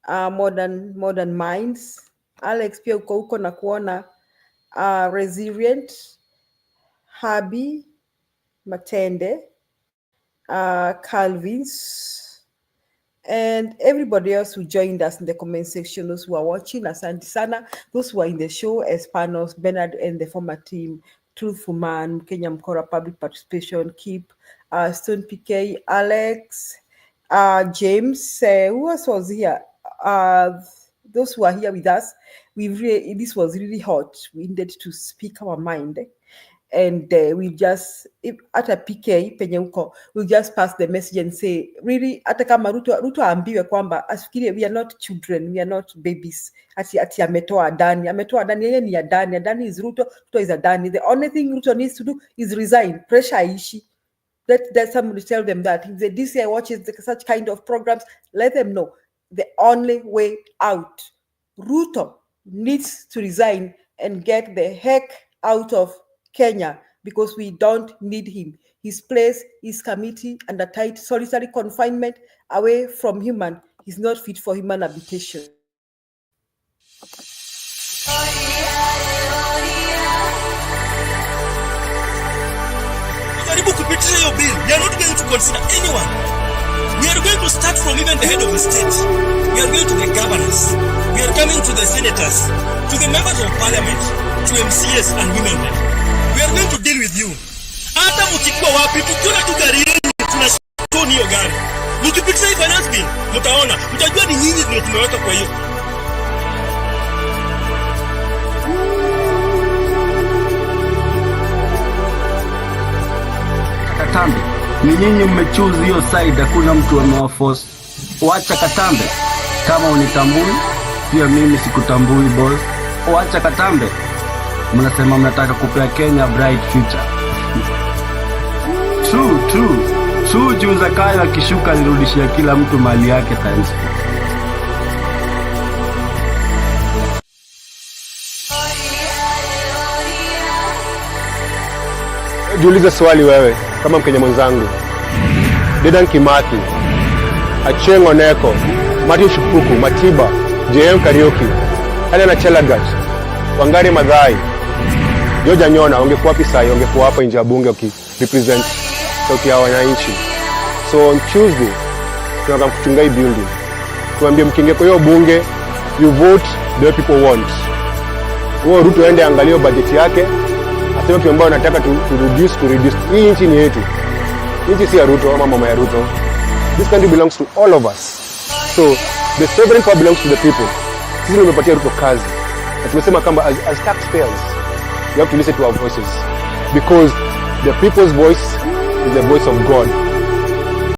modern minds. Alex pia uko na kuona resilient. Habi, Matende, Calvins, and everybody else who joined us in the comment section, those who are watching, Asante Sana, those who are in the show as panels, Bernard and the former team, Truthful Man, Kenya Mkora, Public Participation, Keep, Stone PK, Alex, James, who else was here? Those who are here with us, this was really hot. We needed to speak our mind. And we just, at a PK penye uko, we'll just pass the message and say, really, hata kama Ruto ambiwe kwamba asifikirie, we are not children, we are not babies. Ati ametoa Adani, yeye ni Adani is Ruto is Adani. The only thing Ruto needs to do is resign. Pressure ishi. Let somebody tell them that. If the DCI watches such kind of programs, let them know the only way out. Ruto needs to resign and get the heck out of Kenya, because we don't need him. His place, his committee under tight solitary confinement away from human. He's not fit for human habitation.
Bill, we are not going to consider anyone. We are going to start from even the head of the state. We are going to the governors. We are coming to the senators, to the members of parliament, to MCS and women. We are going to deal with you. Hata mkikuwa wapi, tukiona tu gari yenu, tunashoni hiyo gari. Mkipitisha hii finance bill, mtaona, mtajua ni nyinyi ndio tumeweka kwa hiyo.
Katambe, ni nyinyi mmechoose hiyo side, hakuna mtu amewaforce. Wacha Katambe, kama unitambui, pia mimi sikutambui boss. Wacha Katambe. Mnasema mnataka kupea Kenya bright future. True, juu Zakayo akishuka nirudishia kila mtu mali yake times
4. Jiulize swali wewe, kama Mkenya mwenzangu. Dedan Kimathi, Achieng' Oneko, Matthew Shupuku, Matiba, JM Kariuki, Helena Chelagat, Wangari Maathai, George Nyona ungekuwa wapi sasa? Ungekuwa hapa nje ya bunge ukirepresent sauti ya wananchi. So on Tuesday tunataka kuchunga hii building. Tuambie mkinge kwa hiyo bunge, you vote the way people want. Huo Ruto aende angalie budget yake, aseme kitu ambayo anataka to reduce. Hii nchi ni yetu. Nchi si ya Ruto ama mama ya Ruto. This country belongs to all of us. So the sovereign power belongs to the people. Sisi tumepatia Ruto kazi. Na tumesema kama as taxpayers, you have to listen to our voices, because the people's voice is the voice of God.